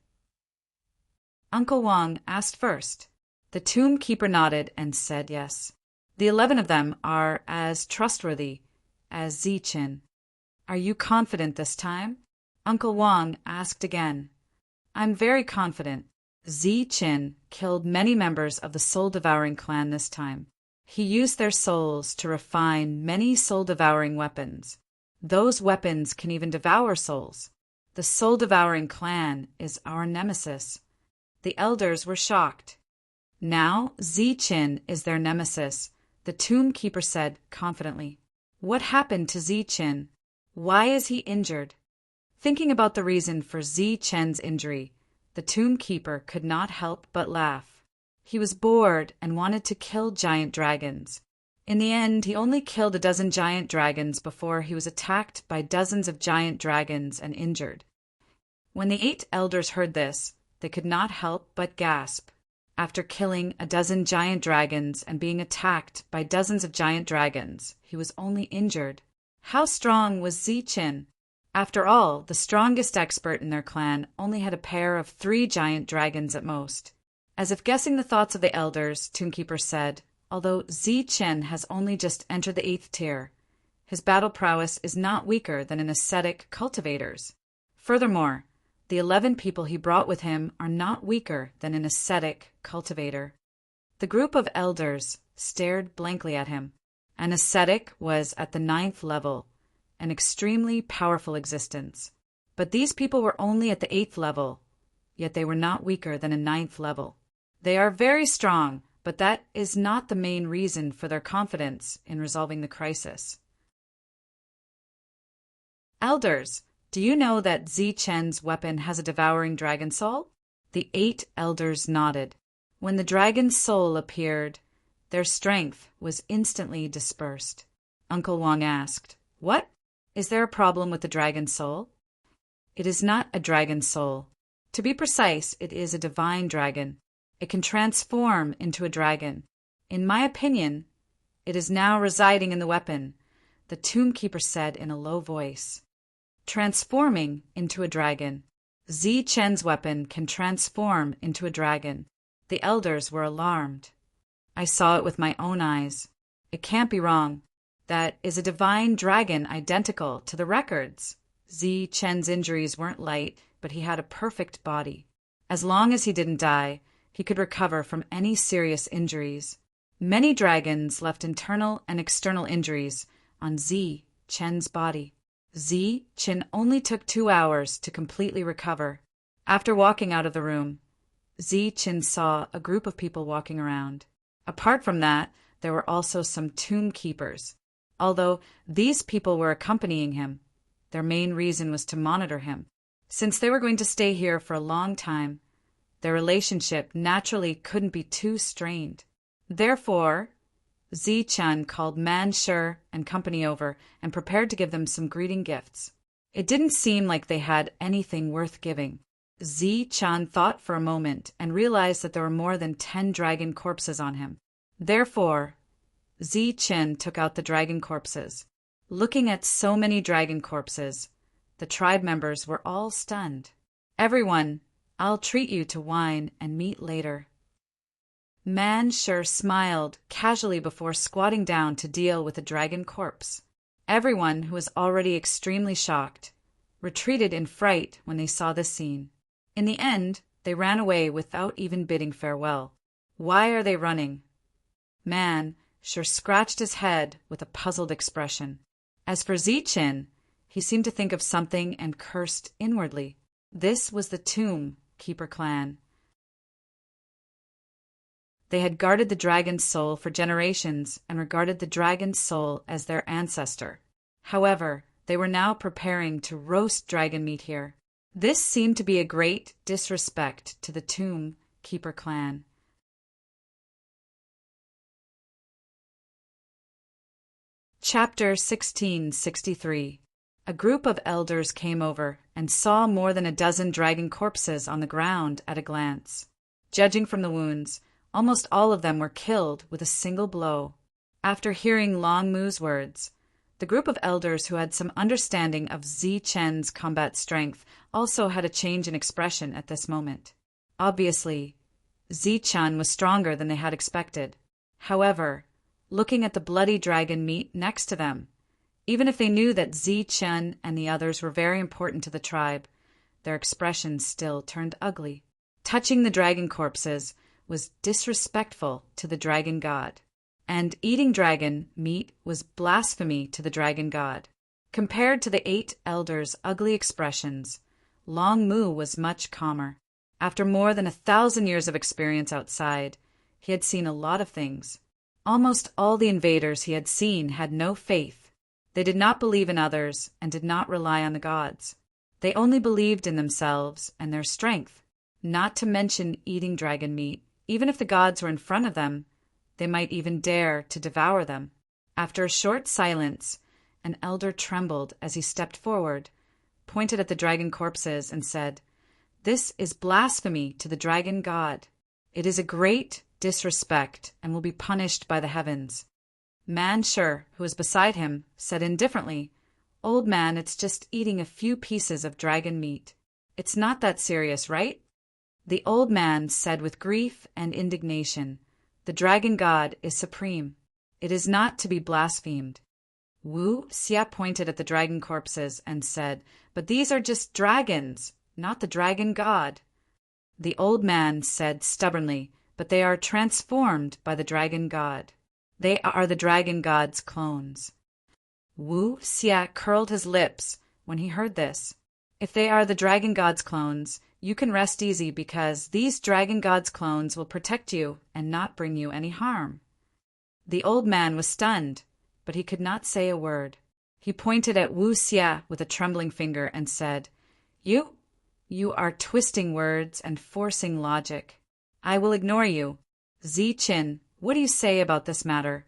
Uncle Wang asked first. The tomb keeper nodded and said yes. "The 11 of them are as trustworthy as Ziqin." "Are you confident this time?" Uncle Wang asked again. "I'm very confident. Ziqin killed many members of the soul-devouring clan this time. He used their souls to refine many soul-devouring weapons. Those weapons can even devour souls. The soul-devouring clan is our nemesis." The elders were shocked. "Now Ziqin is their nemesis," the tomb keeper said confidently. "What happened to Ziqin? Why is he injured?" Thinking about the reason for Ziqin's injury, the tomb keeper could not help but laugh. He was bored and wanted to kill giant dragons. In the end, he only killed a dozen giant dragons before he was attacked by dozens of giant dragons and injured. When the 8 elders heard this, they could not help but gasp. After killing a dozen giant dragons and being attacked by dozens of giant dragons, he was only injured. How strong was Ziqin? After all, the strongest expert in their clan only had a pair of 3 giant dragons at most. As if guessing the thoughts of the elders, Tombkeeper said, "Although Ziqin has only just entered the 8th tier, his battle prowess is not weaker than an ascetic cultivator's. Furthermore, the 11 people he brought with him are not weaker than an ascetic cultivator." The group of elders stared blankly at him. An ascetic was at the 9th level, an extremely powerful existence. But these people were only at the 8th level, yet they were not weaker than a 9th level. They are very strong, but that is not the main reason for their confidence in resolving the crisis. "Elders, do you know that Ziqin's weapon has a devouring dragon soul?" The 8 elders nodded. When the dragon's soul appeared, their strength was instantly dispersed. Uncle Wang asked, "What? Is there a problem with the dragon's soul?" "It is not a dragon soul. To be precise, it is a divine dragon. It can transform into a dragon. In my opinion, it is now residing in the weapon," the Tombkeeper said in a low voice. Transforming into a dragon. Ziqin's weapon can transform into a dragon. The elders were alarmed. "I saw it with my own eyes. It can't be wrong. That is a divine dragon identical to the records." Ziqin's injuries weren't light, but he had a perfect body. As long as he didn't die, he could recover from any serious injuries. Many dragons left internal and external injuries on Zi Chen's body. Zi Chen only took 2 hours to completely recover. After walking out of the room, Zi Chen saw a group of people walking around. Apart from that, there were also some tomb keepers. Although these people were accompanying him, their main reason was to monitor him. Since they were going to stay here for a long time, their relationship naturally couldn't be too strained. Therefore, Zi Chen called Man Shi and company over and prepared to give them some greeting gifts. It didn't seem like they had anything worth giving. Zi Chen thought for a moment and realized that there were more than 10 dragon corpses on him. Therefore, Zi Chen took out the dragon corpses. Looking at so many dragon corpses, the tribe members were all stunned. Everyone, I'll treat you to wine and meat later. Man Shi smiled casually before squatting down to deal with a dragon corpse. Everyone, who was already extremely shocked, retreated in fright when they saw this scene. In the end, they ran away without even bidding farewell. Why are they running? Man Shi scratched his head with a puzzled expression. As for Zi Chen, he seemed to think of something and cursed inwardly. This was the Tomb Keeper clan. They had guarded the dragon's soul for generations and regarded the dragon's soul as their ancestor. However, they were now preparing to roast dragon meat here. This seemed to be a great disrespect to the Tomb Keeper clan. Chapter 1663. A group of elders came over and saw more than a dozen dragon corpses on the ground at a glance. Judging from the wounds, almost all of them were killed with a single blow. After hearing Long Mu's words, the group of elders who had some understanding of Zi Chen's combat strength also had a change in expression at this moment. Obviously, Zi Chen was stronger than they had expected. However, looking at the bloody dragon meat next to them, even if they knew that Zi Chen and the others were very important to the tribe, their expressions still turned ugly. Touching the dragon corpses was disrespectful to the dragon god, and eating dragon meat was blasphemy to the dragon god. Compared to the 8 elders' ugly expressions, Long Mu was much calmer. After more than 1,000 years of experience outside, he had seen a lot of things. Almost all the invaders he had seen had no faith. They did not believe in others and did not rely on the gods. They only believed in themselves and their strength, not to mention eating dragon meat. Even if the gods were in front of them, they might even dare to devour them. After a short silence, an elder trembled as he stepped forward, pointed at the dragon corpses, and said, "This is blasphemy to the dragon god. It is a great disrespect and will be punished by the heavens." Man Shi, who was beside him, said indifferently, "Old man, it's just eating a few pieces of dragon meat. It's not that serious, right?" The old man said with grief and indignation, "The dragon god is supreme. It is not to be blasphemed." Wu Xia pointed at the dragon corpses and said, "But these are just dragons, not the dragon god." The old man said stubbornly, "But they are transformed by the dragon god. They are the dragon god's clones." Wu Xia curled his lips when he heard this. "If they are the dragon god's clones, you can rest easy because these dragon god's clones will protect you and not bring you any harm." The old man was stunned, but he could not say a word. He pointed at Wu Xia with a trembling finger and said, You are twisting words and forcing logic. I will ignore you. Zi Chen, what do you say about this matter?"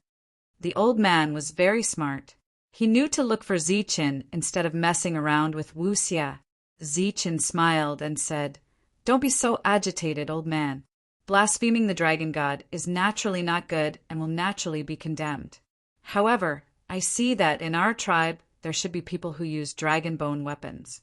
The old man was very smart. He knew to look for Zi Chen instead of messing around with Wu Xia. Zi Chen smiled and said, "Don't be so agitated, old man. Blaspheming the dragon god is naturally not good and will naturally be condemned. However, I see that in our tribe there should be people who use dragon bone weapons."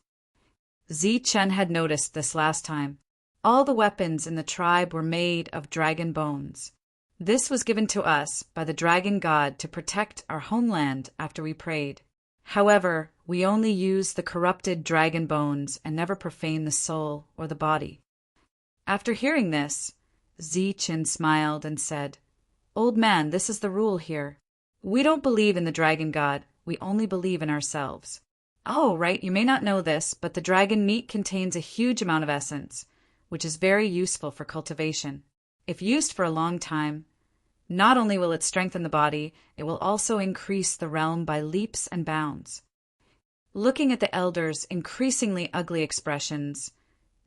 Zi Chen had noticed this last time. All the weapons in the tribe were made of dragon bones. This was given to us by the dragon god to protect our homeland after we prayed. However, we only use the corrupted dragon bones and never profane the soul or the body. After hearing this, Zi Chen smiled and said, "Old man, this is the rule here. We don't believe in the dragon god, we only believe in ourselves." "Oh, right, you may not know this, but the dragon meat contains a huge amount of essence, which is very useful for cultivation. If used for a long time, not only will it strengthen the body, it will also increase the realm by leaps and bounds." Looking at the elders' increasingly ugly expressions,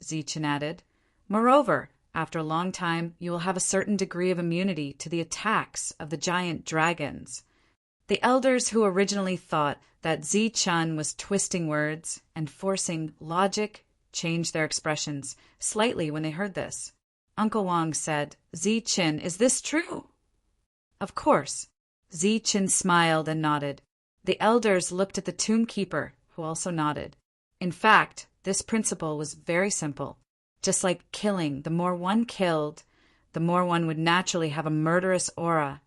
Zichen added, "Moreover, after a long time, you will have a certain degree of immunity to the attacks of the giant dragons." The elders who originally thought that Zichen was twisting words and forcing logic changed their expressions slightly when they heard this. Uncle Wang said, "Zichen, is this true?" "Of course." Zichen smiled and nodded. The elders looked at the tomb keeper, who also nodded. In fact, this principle was very simple. Just like killing, the more one killed, the more one would naturally have a murderous aura,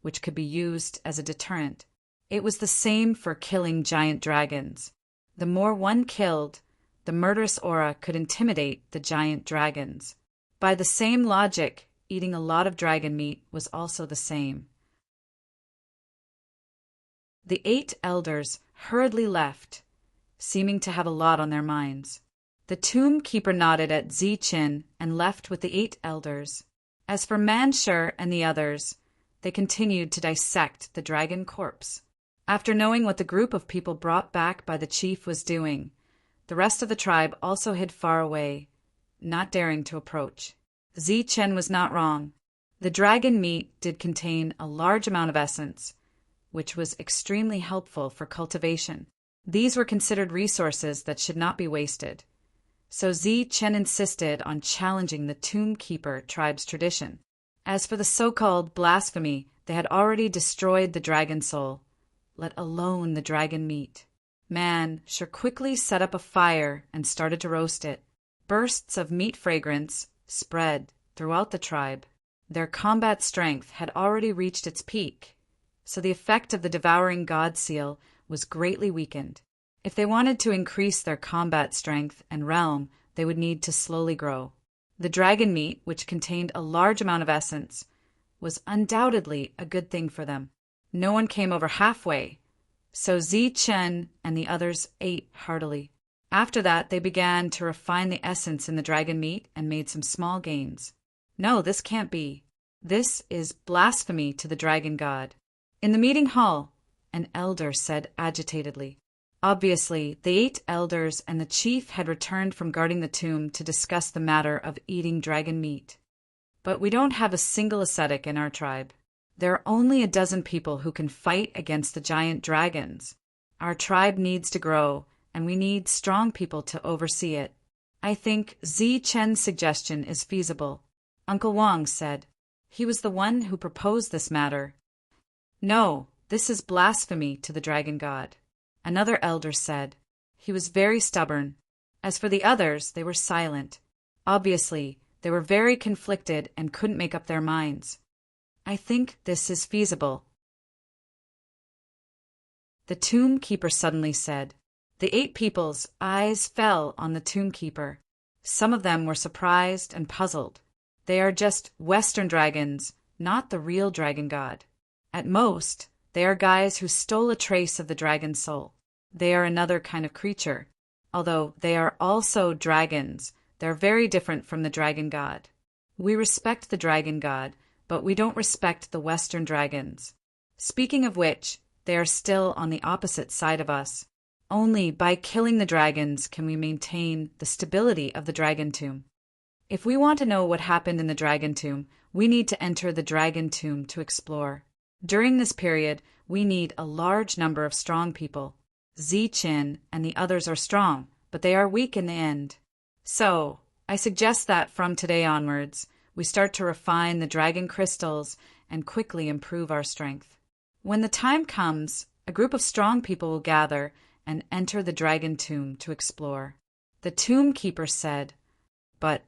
which could be used as a deterrent. It was the same for killing giant dragons. The more one killed, the murderous aura could intimidate the giant dragons. By the same logic, eating a lot of dragon meat was also the same. The 8 elders hurriedly left, seeming to have a lot on their minds. The tomb keeper nodded at Zichen and left with the 8 elders. As for Manshur and the others, they continued to dissect the dragon corpse. After knowing what the group of people brought back by the chief was doing, the rest of the tribe also hid far away, not daring to approach. Zichen was not wrong. The dragon meat did contain a large amount of essence, which was extremely helpful for cultivation. These were considered resources that should not be wasted. So Zichen insisted on challenging the tomb keeper tribe's tradition. As for the so-called blasphemy, they had already destroyed the dragon soul, let alone the dragon meat. Manshur quickly set up a fire and started to roast it. Bursts of meat fragrance spread throughout the tribe. Their combat strength had already reached its peak, so the effect of the devouring god seal was greatly weakened. If they wanted to increase their combat strength and realm, they would need to slowly grow. The dragon meat, which contained a large amount of essence, was undoubtedly a good thing for them. No one came over halfway, so Zichen and the others ate heartily. After that, they began to refine the essence in the dragon meat and made some small gains. "No, this can't be. This is blasphemy to the dragon god." In the meeting hall, an elder said agitatedly. Obviously, the 8 elders and the chief had returned from guarding the tomb to discuss the matter of eating dragon meat. "But we don't have a single ascetic in our tribe. There are only a dozen people who can fight against the giant dragons. Our tribe needs to grow, and we need strong people to oversee it. I think Zichen's suggestion is feasible," Uncle Wang said. He was the one who proposed this matter. "No, this is blasphemy to the dragon god," another elder said. He was very stubborn. As for the others, they were silent. Obviously, they were very conflicted and couldn't make up their minds. "I think this is feasible," the tomb keeper suddenly said. The 8 people's eyes fell on the tomb keeper. Some of them were surprised and puzzled. They are just Western dragons, not the real dragon god. At most, they are guys who stole a trace of the dragon soul. They are another kind of creature. Although they are also dragons, they're very different from the dragon god. We respect the dragon god, but we don't respect the Western dragons. Speaking of which, they are still on the opposite side of us. Only by killing the dragons can we maintain the stability of the dragon tomb. If we want to know what happened in the dragon tomb, we need to enter the dragon tomb to explore. During this period, we need a large number of strong people. Zichen and the others are strong, but they are weak in the end. So, I suggest that from today onwards, we start to refine the dragon crystals and quickly improve our strength. When the time comes, a group of strong people will gather and enter the dragon tomb to explore. The tomb keeper said, but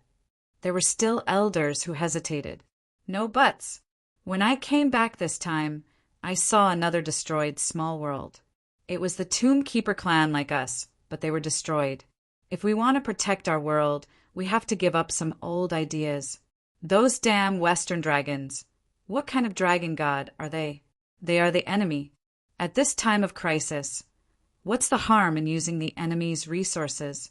there were still elders who hesitated. No buts. When I came back this time, I saw another destroyed small world. It was the tomb keeper clan like us, but they were destroyed. If we want to protect our world, we have to give up some old ideas. Those damn Western dragons. What kind of dragon god are they? They are the enemy. At this time of crisis, what's the harm in using the enemy's resources?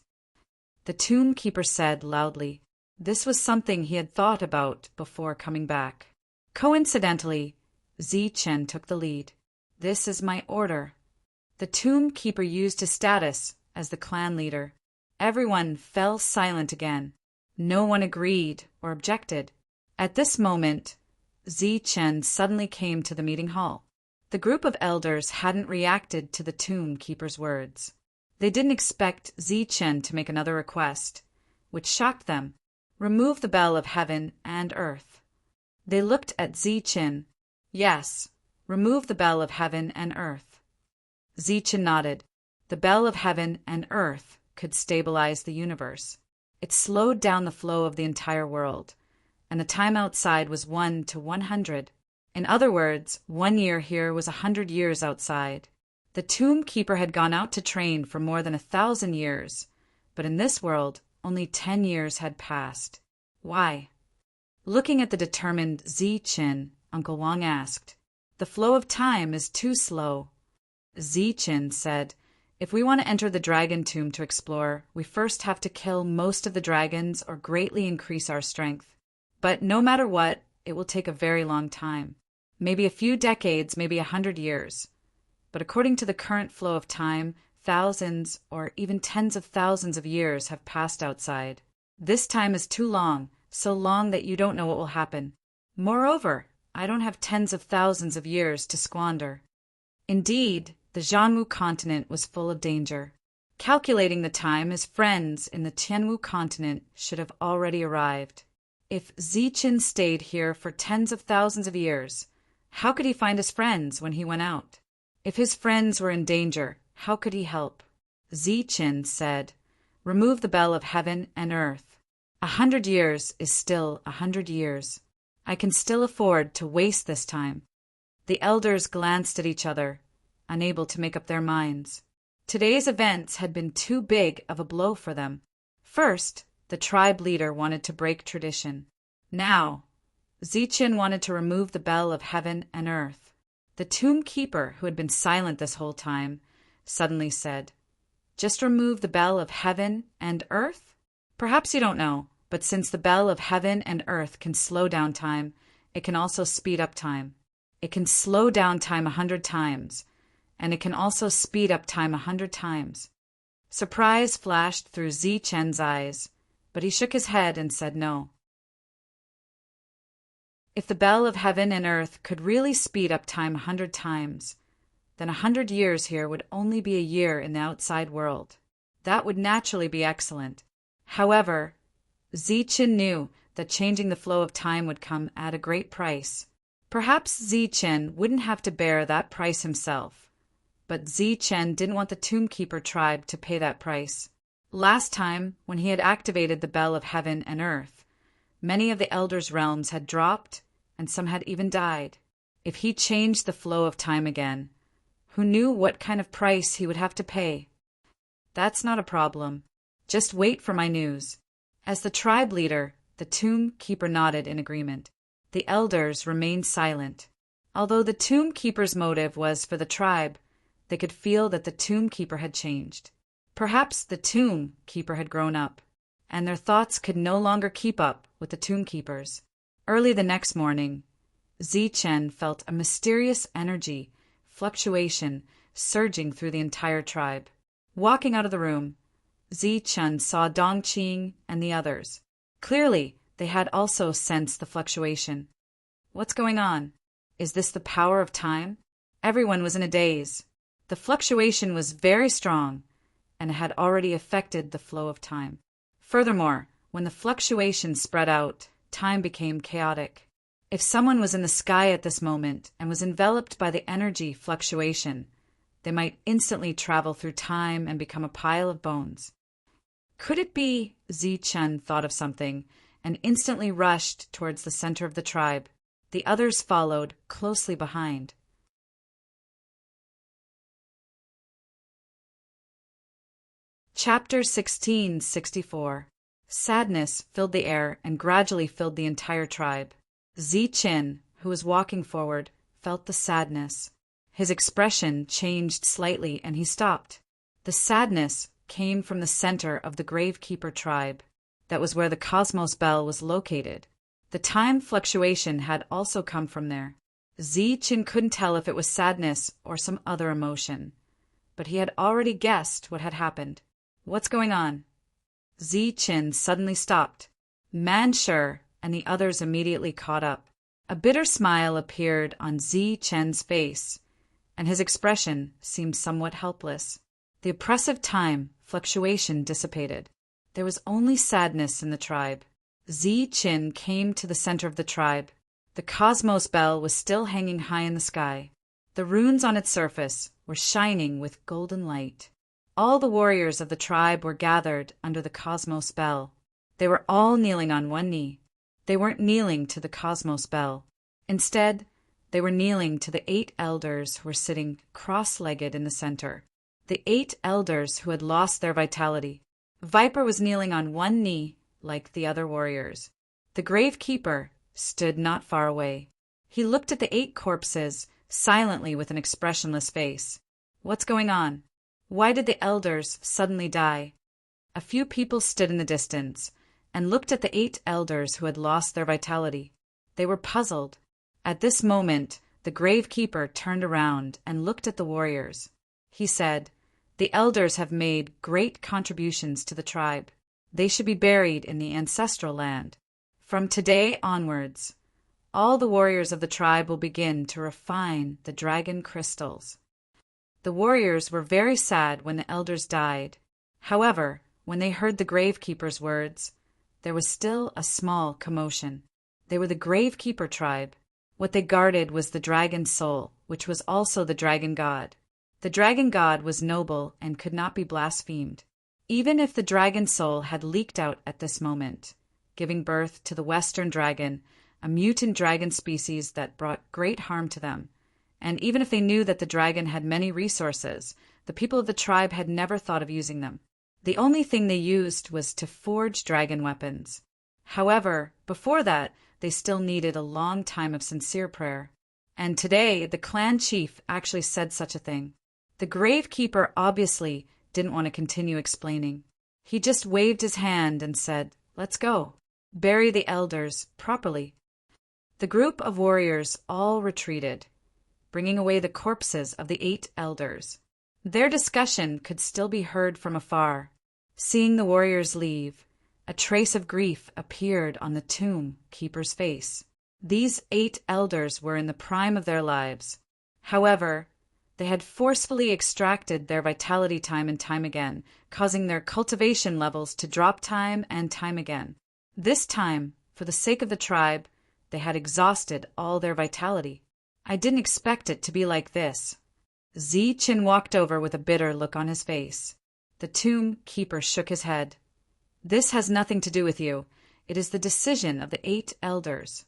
The tomb keeper said loudly. This was something he had thought about before coming back. Coincidentally, Chen took the lead. This is my order. The tomb keeper used his status as the clan leader. Everyone fell silent again. No one agreed or objected. At this moment, Chen suddenly came to the meeting hall. The group of elders hadn't reacted to the tomb keeper's words. They didn't expect Chen to make another request, which shocked them. Remove the bell of heaven and earth. They looked at Chen. Yes, remove the bell of heaven and earth. Chen nodded. The bell of heaven and earth could stabilize the universe. It slowed down the flow of the entire world, and the time outside was 1 to 100. In other words, 1 year here was 100 years outside. The tomb keeper had gone out to train for more than 1,000 years, but in this world, only 10 years had passed. Why? Looking at the determined Chen, Uncle Wang asked. The flow of time is too slow. Chen said, if we want to enter the dragon tomb to explore, we first have to kill most of the dragons or greatly increase our strength. But no matter what, it will take a very long time. Maybe a few decades, maybe 100 years. But according to the current flow of time, thousands or even tens of thousands of years have passed outside. This time is too long, so long that you don't know what will happen. Moreover, I don't have tens of thousands of years to squander. Indeed, the Jianwu continent was full of danger. Calculating the time, his friends in the Tianwu continent should have already arrived. If Chen stayed here for tens of thousands of years, how could he find his friends when he went out? If his friends were in danger, how could he help? Chen said, remove the bell of heaven and earth. 100 years is still 100 years. I can still afford to waste this time. The elders glanced at each other, unable to make up their minds. Today's events had been too big of a blow for them. First, the tribe leader wanted to break tradition. Now, Chen wanted to remove the bell of heaven and earth. The tomb keeper, who had been silent this whole time, suddenly said, just remove the bell of heaven and earth? Perhaps you don't know, but since the bell of heaven and earth can slow down time, it can also speed up time. It can slow down time 100 times, and it can also speed up time 100 times. Surprise flashed through Chen's eyes, but he shook his head and said no. If the bell of heaven and earth could really speed up time 100 times, then 100 years here would only be a year in the outside world. That would naturally be excellent. However, Chen knew that changing the flow of time would come at a great price. Perhaps Chen wouldn't have to bear that price himself, but Chen didn't want the Tombkeeper tribe to pay that price. Last time, when he had activated the bell of heaven and earth, many of the elders' realms had dropped, and some had even died. If he changed the flow of time again, who knew what kind of price he would have to pay? That's not a problem. Just wait for my news. As the tribe leader, the Tombkeeper nodded in agreement. The elders remained silent. Although the Tombkeeper's motive was for the tribe, they could feel that the Tombkeeper had changed. Perhaps the Tombkeeper had grown up, and their thoughts could no longer keep up with the Tombkeeper's. Early the next morning, Chen felt a mysterious energy, fluctuation, surging through the entire tribe. Walking out of the room, Chen saw Dongqing and the others. Clearly, they had also sensed the fluctuation. What's going on? Is this the power of time? Everyone was in a daze. The fluctuation was very strong, and it had already affected the flow of time. Furthermore, when the fluctuation spread out, time became chaotic. If someone was in the sky at this moment and was enveloped by the energy fluctuation, they might instantly travel through time and become a pile of bones. Could it be? Chen thought of something and instantly rushed towards the center of the tribe. The others followed closely behind. Chapter 1664. Sadness filled the air and gradually filled the entire tribe. Chen, who was walking forward, felt the sadness. His expression changed slightly and he stopped. The sadness came from the center of the Gravekeeper tribe. That was where the Cosmos Bell was located. The time fluctuation had also come from there. Zichen couldn't tell if it was sadness or some other emotion, but he had already guessed what had happened. What's going on? Zichen suddenly stopped. Manshur and the others immediately caught up. A bitter smile appeared on Zichen's face, and his expression seemed somewhat helpless. The oppressive time fluctuation dissipated. There was only sadness in the tribe. Zichen came to the center of the tribe. The Cosmos Bell was still hanging high in the sky. The runes on its surface were shining with golden light. All the warriors of the tribe were gathered under the Cosmos Bell. They were all kneeling on one knee. They weren't kneeling to the Cosmos Bell. Instead, they were kneeling to the 8 elders who were sitting cross-legged in the center. The 8 elders who had lost their vitality. Viper was kneeling on one knee like the other warriors. The Gravekeeper stood not far away. He looked at the 8 corpses silently with an expressionless face. What's going on? Why did the elders suddenly die? A few people stood in the distance and looked at the 8 elders who had lost their vitality. They were puzzled. At this moment, the Gravekeeper turned around and looked at the warriors. He said, "The elders have made great contributions to the tribe. They should be buried in the ancestral land. From today onwards, all the warriors of the tribe will begin to refine the dragon crystals." The warriors were very sad when the elders died. However, when they heard the Gravekeeper's words, there was still a small commotion. They were the Gravekeeper tribe. What they guarded was the dragon soul, which was also the dragon god. The dragon god was noble and could not be blasphemed. Even if the dragon soul had leaked out at this moment, giving birth to the Western dragon, a mutant dragon species that brought great harm to them, and even if they knew that the dragon had many resources, the people of the tribe had never thought of using them. The only thing they used was to forge dragon weapons. However, before that, they still needed a long time of sincere prayer. And today, the clan chief actually said such a thing. The Gravekeeper obviously didn't want to continue explaining. He just waved his hand and said, "Let's go. Bury the elders properly." The group of warriors all retreated, bringing away the corpses of the 8 elders. Their discussion could still be heard from afar. Seeing the warriors leave, a trace of grief appeared on the tomb keeper's face. These 8 elders were in the prime of their lives. However, they had forcefully extracted their vitality time and time again, causing their cultivation levels to drop time and time again. This time, for the sake of the tribe, they had exhausted all their vitality. I didn't expect it to be like this. Zichin walked over with a bitter look on his face. The tomb keeper shook his head. "This has nothing to do with you. It is the decision of the 8 elders."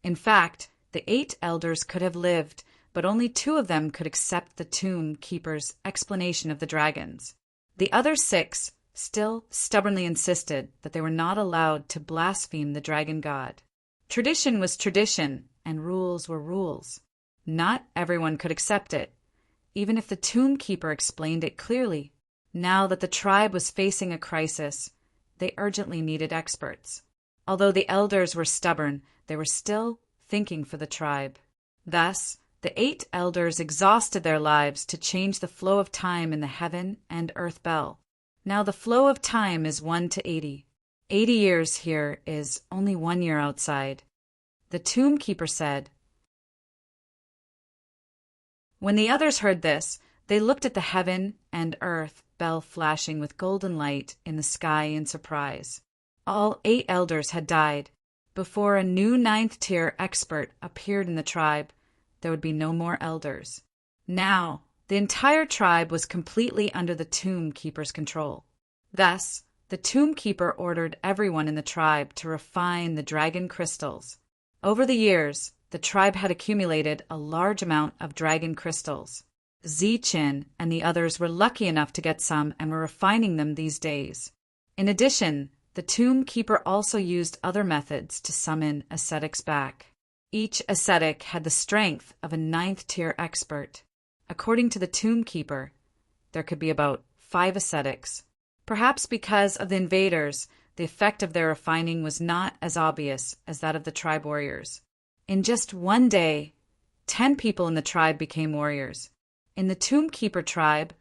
In fact, the 8 elders could have lived, but only 2 of them could accept the tomb keeper's explanation of the dragons. The other 6 still stubbornly insisted that they were not allowed to blaspheme the dragon god. Tradition was tradition, and rules were rules. Not everyone could accept it, even if the tomb keeper explained it clearly. Now that the tribe was facing a crisis, they urgently needed experts. Although the elders were stubborn, they were still thinking for the tribe. Thus, the 8 elders exhausted their lives to change the flow of time in the heaven and earth bell. Now the flow of time is 1 to 80. 80 years here is only 1 year outside. The tomb keeper said. When the others heard this, they looked at the heaven and earth bell flashing with golden light in the sky in surprise. All 8 elders had died. Before a new 9th tier expert appeared in the tribe, there would be no more elders. Now, the entire tribe was completely under the tomb keeper's control. Thus, the tomb keeper ordered everyone in the tribe to refine the dragon crystals. Over the years, the tribe had accumulated a large amount of dragon crystals. Zichin and the others were lucky enough to get some and were refining them these days. In addition, the tomb keeper also used other methods to summon ascetics back. Each ascetic had the strength of a ninth-tier expert. According to the tomb keeper, there could be about 5 ascetics. Perhaps because of the invaders, the effect of their refining was not as obvious as that of the tribe warriors. In just one day, 10 people in the tribe became warriors. In the tomb keeper tribe,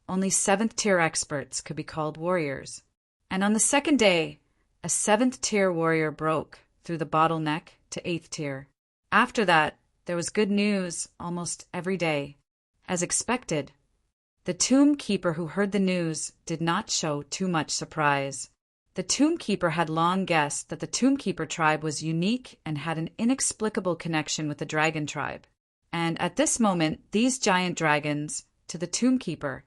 only 7th-tier experts could be called warriors. And on the second day, a 7th-tier warrior broke through the bottleneck to 8th tier. After that, there was good news almost every day. As expected, the tomb keeper who heard the news did not show too much surprise. The tomb keeper had long guessed that the tomb keeper tribe was unique and had an inexplicable connection with the dragon tribe. And at this moment, these giant dragons, to the tomb keeper,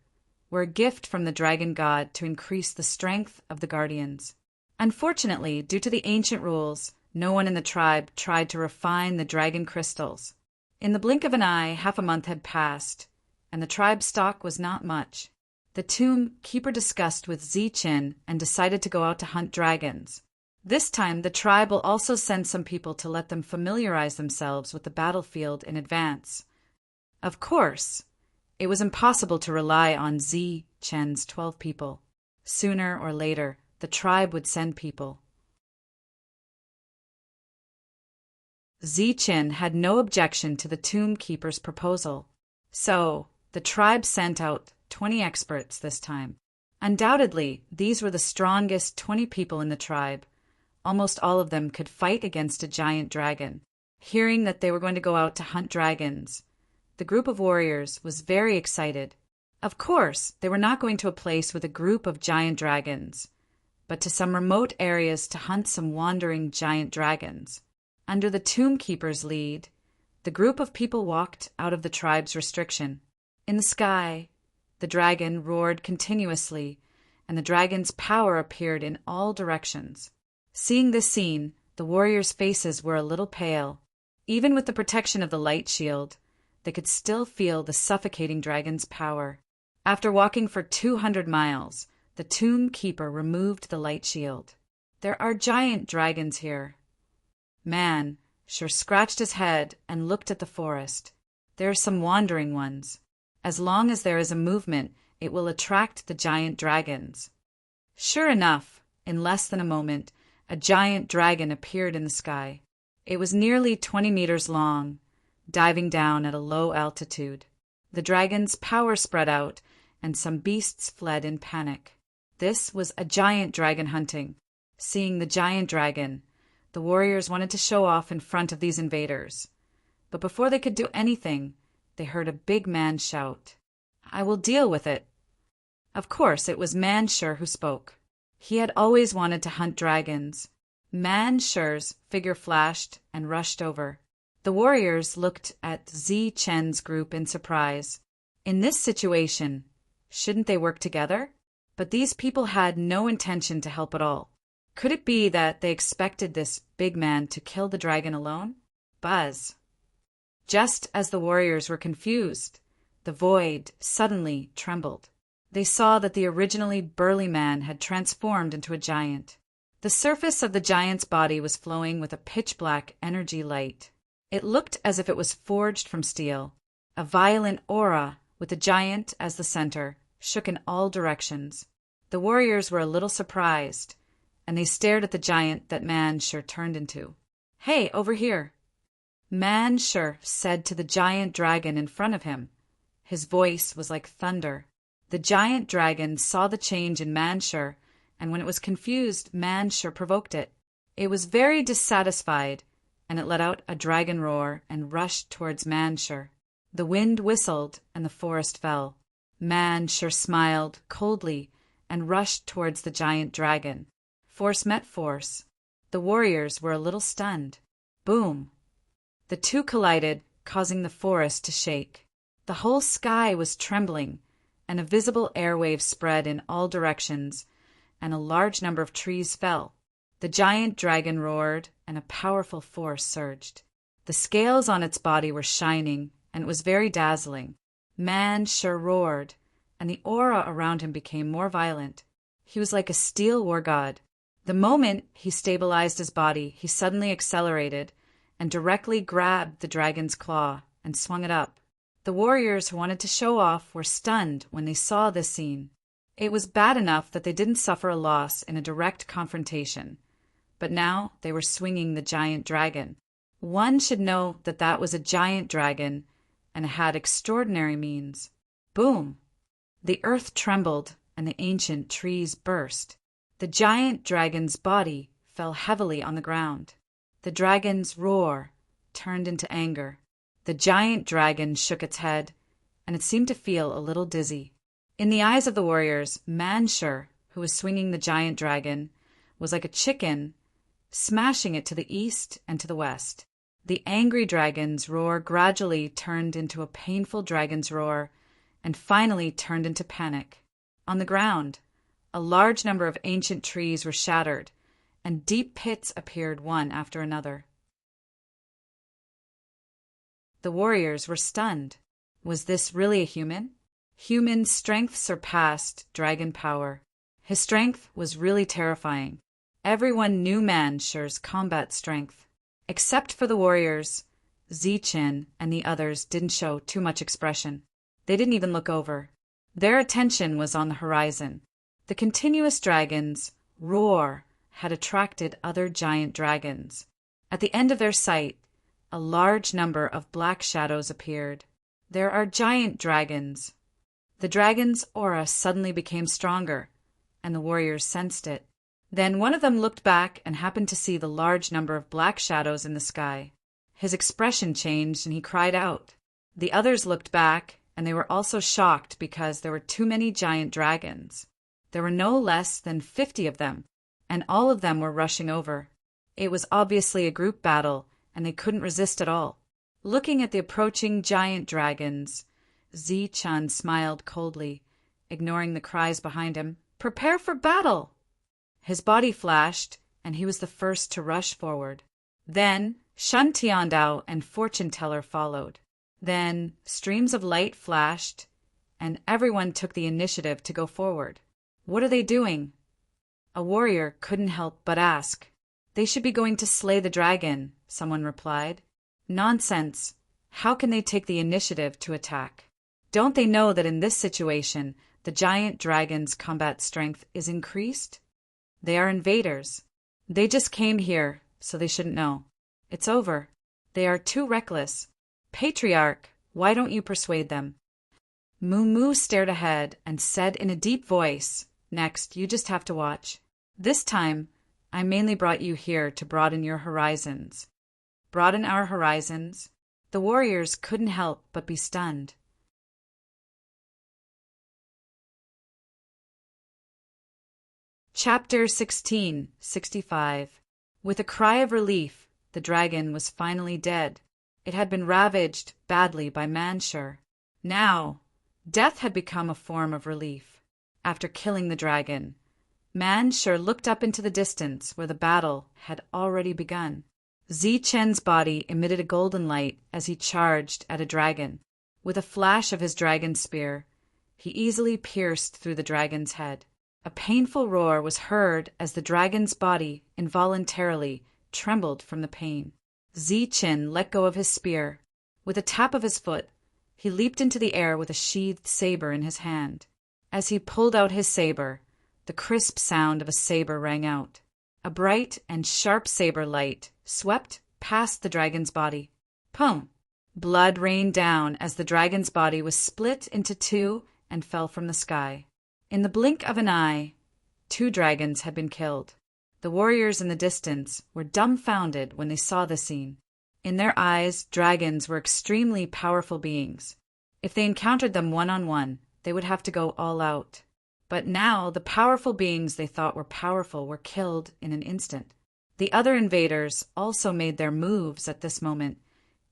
were a gift from the dragon god to increase the strength of the guardians. Unfortunately, due to the ancient rules, no one in the tribe tried to refine the dragon crystals. In the blink of an eye, half a month had passed, and the tribe stock was not much. The tomb keeper discussed with Zichin and decided to go out to hunt dragons. This time, the tribe will also send some people to let them familiarize themselves with the battlefield in advance. Of course, it was impossible to rely on Zichen's 12 people. Sooner or later, the tribe would send people. Zichin had no objection to the tomb keeper's proposal, so the tribe sent out 20 experts this time. Undoubtedly, these were the strongest 20 people in the tribe. Almost all of them could fight against a giant dragon. Hearing that they were going to go out to hunt dragons, the group of warriors was very excited. Of course, they were not going to a place with a group of giant dragons, but to some remote areas to hunt some wandering giant dragons. Under the tomb keeper's lead, the group of people walked out of the tribe's restriction. In the sky, the dragon roared continuously, and the dragon's power appeared in all directions. Seeing this scene, the warriors' faces were a little pale. Even with the protection of the light shield, they could still feel the suffocating dragon's power. After walking for 200 miles, the tomb keeper removed the light shield. "There are giant dragons here." Man sure scratched his head and looked at the forest. "There are some wandering ones. As long as there is a movement, it will attract the giant dragons." Sure enough, in less than a moment, a giant dragon appeared in the sky. It was nearly 20 meters long, diving down at a low altitude. The dragon's power spread out, and some beasts fled in panic. This was a giant dragon hunting. Seeing the giant dragon, the warriors wanted to show off in front of these invaders. But before they could do anything, they heard a big man shout, "I will deal with it." Of course, it was Manshur who spoke. He had always wanted to hunt dragons. Manshur's figure flashed and rushed over. The warriors looked at Zichen's group in surprise. In this situation, shouldn't they work together? But these people had no intention to help at all. Could it be that they expected this big man to kill the dragon alone? Buzz. Just as the warriors were confused, the void suddenly trembled. They saw that the originally burly man had transformed into a giant. The surface of the giant's body was flowing with a pitch-black energy light. It looked as if it was forged from steel. A violent aura, with the giant as the center, shook in all directions. The warriors were a little surprised, and they stared at the giant that Manshur turned into. "Hey, over here!" Manshur said to the giant dragon in front of him. His voice was like thunder. The giant dragon saw the change in Manshur, and when it was confused, Manshur provoked it. It was very dissatisfied, and it let out a dragon roar and rushed towards Manshur. The wind whistled, and the forest fell. Manshur smiled coldly and rushed towards the giant dragon. Force met force. The warriors were a little stunned. Boom! The two collided, causing the forest to shake. The whole sky was trembling, and a visible airwave spread in all directions, and a large number of trees fell. The giant dragon roared, and a powerful force surged. The scales on its body were shining, and it was very dazzling. Manshur roared, and the aura around him became more violent. He was like a steel war god. The moment he stabilized his body, he suddenly accelerated, and directly grabbed the dragon's claw and swung it up. The warriors who wanted to show off were stunned when they saw this scene. It was bad enough that they didn't suffer a loss in a direct confrontation, but now they were swinging the giant dragon. One should know that that was a giant dragon and had extraordinary means. Boom! The earth trembled and the ancient trees burst. The giant dragon's body fell heavily on the ground. The dragon's roar turned into anger. The giant dragon shook its head, and it seemed to feel a little dizzy. In the eyes of the warriors, Manshur, who was swinging the giant dragon, was like a chicken, smashing it to the east and to the west. The angry dragon's roar gradually turned into a painful dragon's roar, and finally turned into panic. On the ground, a large number of ancient trees were shattered, and deep pits appeared one after another. The warriors were stunned. Was this really a human? Human strength surpassed dragon power. His strength was really terrifying. Everyone knew Manshur's combat strength. Except for the warriors, Zichen and the others didn't show too much expression. They didn't even look over. Their attention was on the horizon. The continuous dragon's roar had attracted other giant dragons. At the end of their sight, a large number of black shadows appeared. There are giant dragons. The dragon's aura suddenly became stronger, and the warriors sensed it. Then one of them looked back and happened to see the large number of black shadows in the sky. His expression changed and he cried out. The others looked back, and they were also shocked because there were too many giant dragons. There were no less than 50 of them, and all of them were rushing over. It was obviously a group battle, and they couldn't resist at all. Looking at the approaching giant dragons, Zichen smiled coldly, ignoring the cries behind him. "Prepare for battle!" His body flashed, and he was the first to rush forward. Then Shun Tiandao and Fortune Teller followed. Then streams of light flashed, and everyone took the initiative to go forward. "What are they doing?" A warrior couldn't help but ask. "They should be going to slay the dragon," someone replied. "Nonsense. How can they take the initiative to attack? Don't they know that in this situation, the giant dragon's combat strength is increased? They are invaders. They just came here, so they shouldn't know. It's over. They are too reckless. Patriarch, why don't you persuade them?" Moo stared ahead and said in a deep voice, "Next, you just have to watch. This time, I mainly brought you here to broaden your horizons." Broaden our horizons? The warriors couldn't help but be stunned. Chapter 16, 65. With a cry of relief, the dragon was finally dead. It had been ravaged badly by Manshur. Now, death had become a form of relief. After killing the dragon, Manshur looked up into the distance where the battle had already begun. Zichen's body emitted a golden light as he charged at a dragon. With a flash of his dragon spear, he easily pierced through the dragon's head. A painful roar was heard as the dragon's body involuntarily trembled from the pain. Zichen let go of his spear. With a tap of his foot, he leaped into the air with a sheathed saber in his hand. As he pulled out his saber, the crisp sound of a saber rang out. A bright and sharp saber light swept past the dragon's body. Pum! Blood rained down as the dragon's body was split into two and fell from the sky. In the blink of an eye, 2 dragons had been killed. The warriors in the distance were dumbfounded when they saw the scene. In their eyes, dragons were extremely powerful beings. If they encountered them one-on-one, they would have to go all out. But now the powerful beings they thought were powerful were killed in an instant. The other invaders also made their moves at this moment,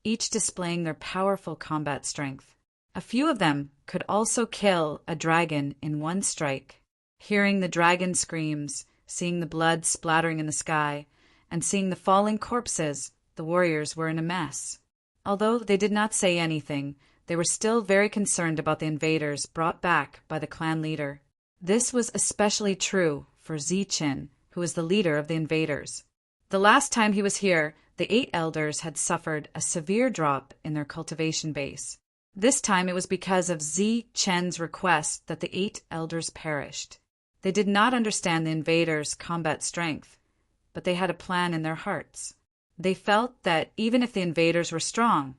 each displaying their powerful combat strength. A few of them could also kill a dragon in one strike. Hearing the dragon screams, seeing the blood splattering in the sky, and seeing the falling corpses, the warriors were in a mess. Although they did not say anything, they were still very concerned about the invaders brought back by the clan leader. This was especially true for Zichen, who was the leader of the invaders. The last time he was here, the 8 elders had suffered a severe drop in their cultivation base. This time it was because of Zi Chen's request that the 8 elders perished. They did not understand the invaders' combat strength, but they had a plan in their hearts. They felt that even if the invaders were strong,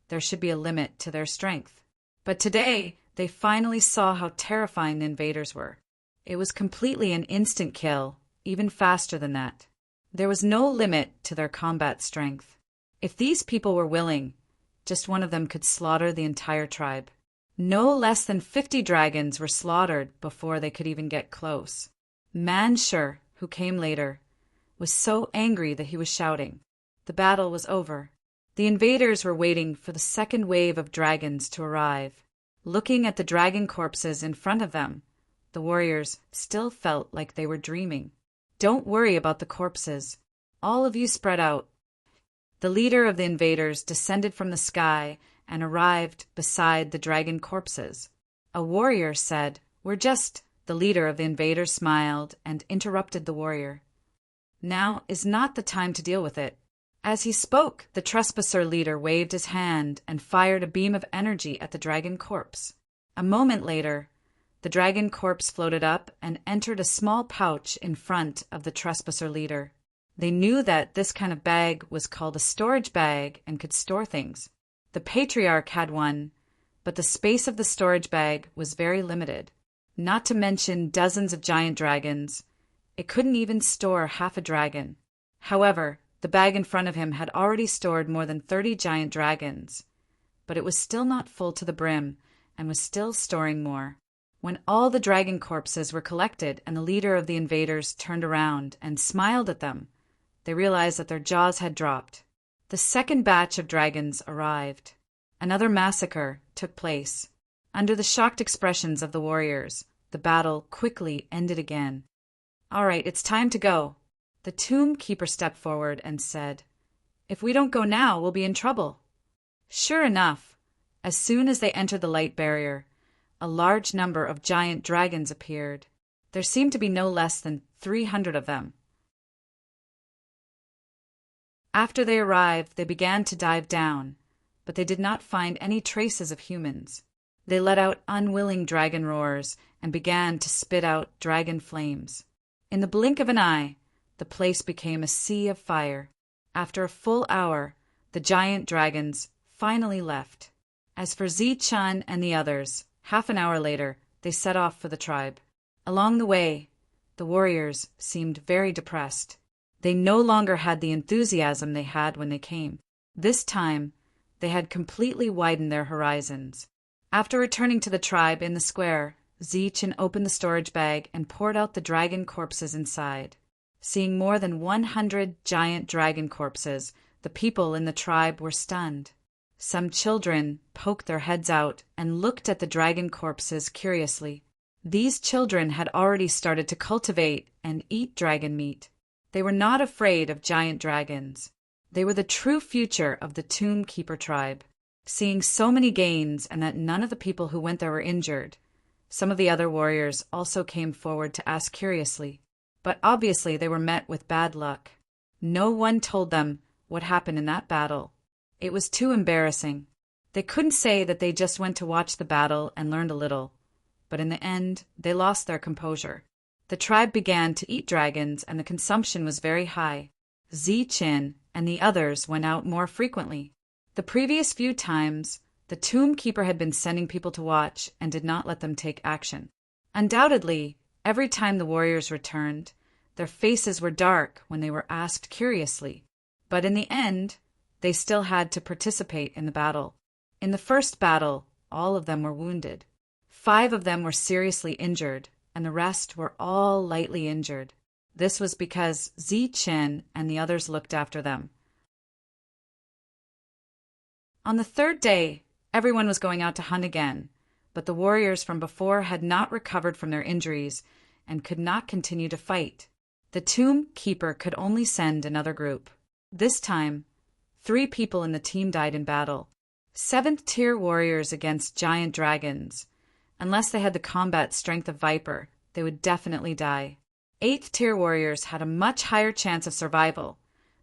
there should be a limit to their strength. But today, they finally saw how terrifying the invaders were. It was completely an instant kill, even faster than that. There was no limit to their combat strength. If these people were willing, just one of them could slaughter the entire tribe. No less than 50 dragons were slaughtered before they could even get close. Manshur, who came later, was so angry that he was shouting. The battle was over. The invaders were waiting for the second wave of dragons to arrive. Looking at the dragon corpses in front of them, the warriors still felt like they were dreaming. Don't worry about the corpses. All of you spread out. The leader of the invaders descended from the sky and arrived beside the dragon corpses. A warrior said, "We're just—" The leader of the invaders smiled and interrupted the warrior. "Now is not the time to deal with it." As he spoke, the trespasser leader waved his hand and fired a beam of energy at the dragon corpse. A moment later, the dragon corpse floated up and entered a small pouch in front of the trespasser leader. They knew that this kind of bag was called a storage bag and could store things. The patriarch had one, but the space of the storage bag was very limited. Not to mention dozens of giant dragons. It couldn't even store half a dragon. However, the bag in front of him had already stored more than 30 giant dragons, but it was still not full to the brim and was still storing more. When all the dragon corpses were collected and the leader of the invaders turned around and smiled at them, they realized that their jaws had dropped. The second batch of dragons arrived. Another massacre took place. Under the shocked expressions of the warriors, the battle quickly ended again. "All right, it's time to go." The tomb keeper stepped forward and said, "If we don't go now, we'll be in trouble." Sure enough, as soon as they entered the light barrier, a large number of giant dragons appeared. There seemed to be no less than 300 of them. After they arrived, they began to dive down, but they did not find any traces of humans. They let out unwilling dragon roars and began to spit out dragon flames. In the blink of an eye, the place became a sea of fire. After a full hour, the giant dragons finally left. As for Zi-chan and the others, half an hour later, they set off for the tribe. Along the way, the warriors seemed very depressed. They no longer had the enthusiasm they had when they came. This time, they had completely widened their horizons. After returning to the tribe in the square, Zi-chan opened the storage bag and poured out the dragon corpses inside. Seeing more than 100 giant dragon corpses, the people in the tribe were stunned. Some children poked their heads out and looked at the dragon corpses curiously. These children had already started to cultivate and eat dragon meat. They were not afraid of giant dragons. They were the true future of the Tomb Keeper tribe. Seeing so many gains and that none of the people who went there were injured, some of the other warriors also came forward to ask curiously. But obviously they were met with bad luck. No one told them what happened in that battle. It was too embarrassing. They couldn't say that they just went to watch the battle and learned a little, but in the end, they lost their composure. The tribe began to eat dragons and the consumption was very high. Zi-chan and the others went out more frequently. The previous few times, the Tomb Keeper had been sending people to watch and did not let them take action. Undoubtedly, every time the warriors returned, their faces were dark when they were asked curiously. But in the end, they still had to participate in the battle. In the first battle, all of them were wounded. 5 of them were seriously injured, and the rest were all lightly injured. This was because Zi-chan and the others looked after them. On the third day, everyone was going out to hunt again, but the warriors from before had not recovered from their injuries and could not continue to fight. The Tomb Keeper could only send another group. This time, 3 people in the team died in battle. 7th-tier warriors against giant dragons. Unless they had the combat strength of Viper, they would definitely die. 8th-tier warriors had a much higher chance of survival,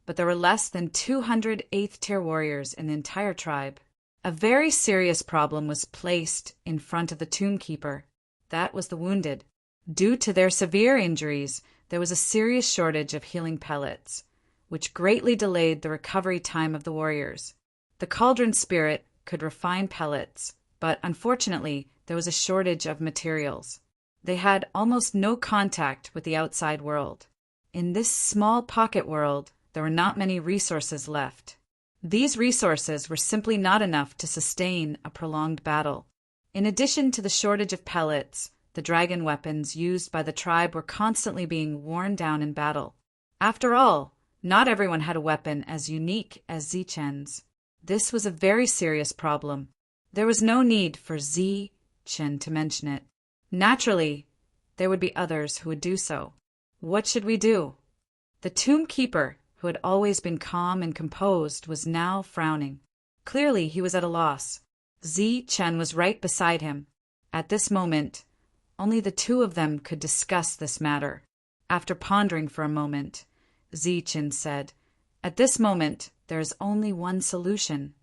but there were less than 200 8th-tier warriors in the entire tribe. A very serious problem was placed in front of the Tomb Keeper. That was the wounded. Due to their severe injuries, there was a serious shortage of healing pellets, which greatly delayed the recovery time of the warriors. The Cauldron Spirit could refine pellets, but unfortunately, there was a shortage of materials. They had almost no contact with the outside world. In this small pocket world, there were not many resources left. These resources were simply not enough to sustain a prolonged battle. In addition to the shortage of pellets, the dragon weapons used by the tribe were constantly being worn down in battle. After all, not everyone had a weapon as unique as Zichen's. This was a very serious problem. There was no need for Zichen to mention it. Naturally, there would be others who would do so. What should we do? The Tomb Keeper, who had always been calm and composed, was now frowning. Clearly, he was at a loss. Zichen was right beside him. At this moment, only the two of them could discuss this matter. After pondering for a moment, Zichen said, "At this moment, there is only one solution."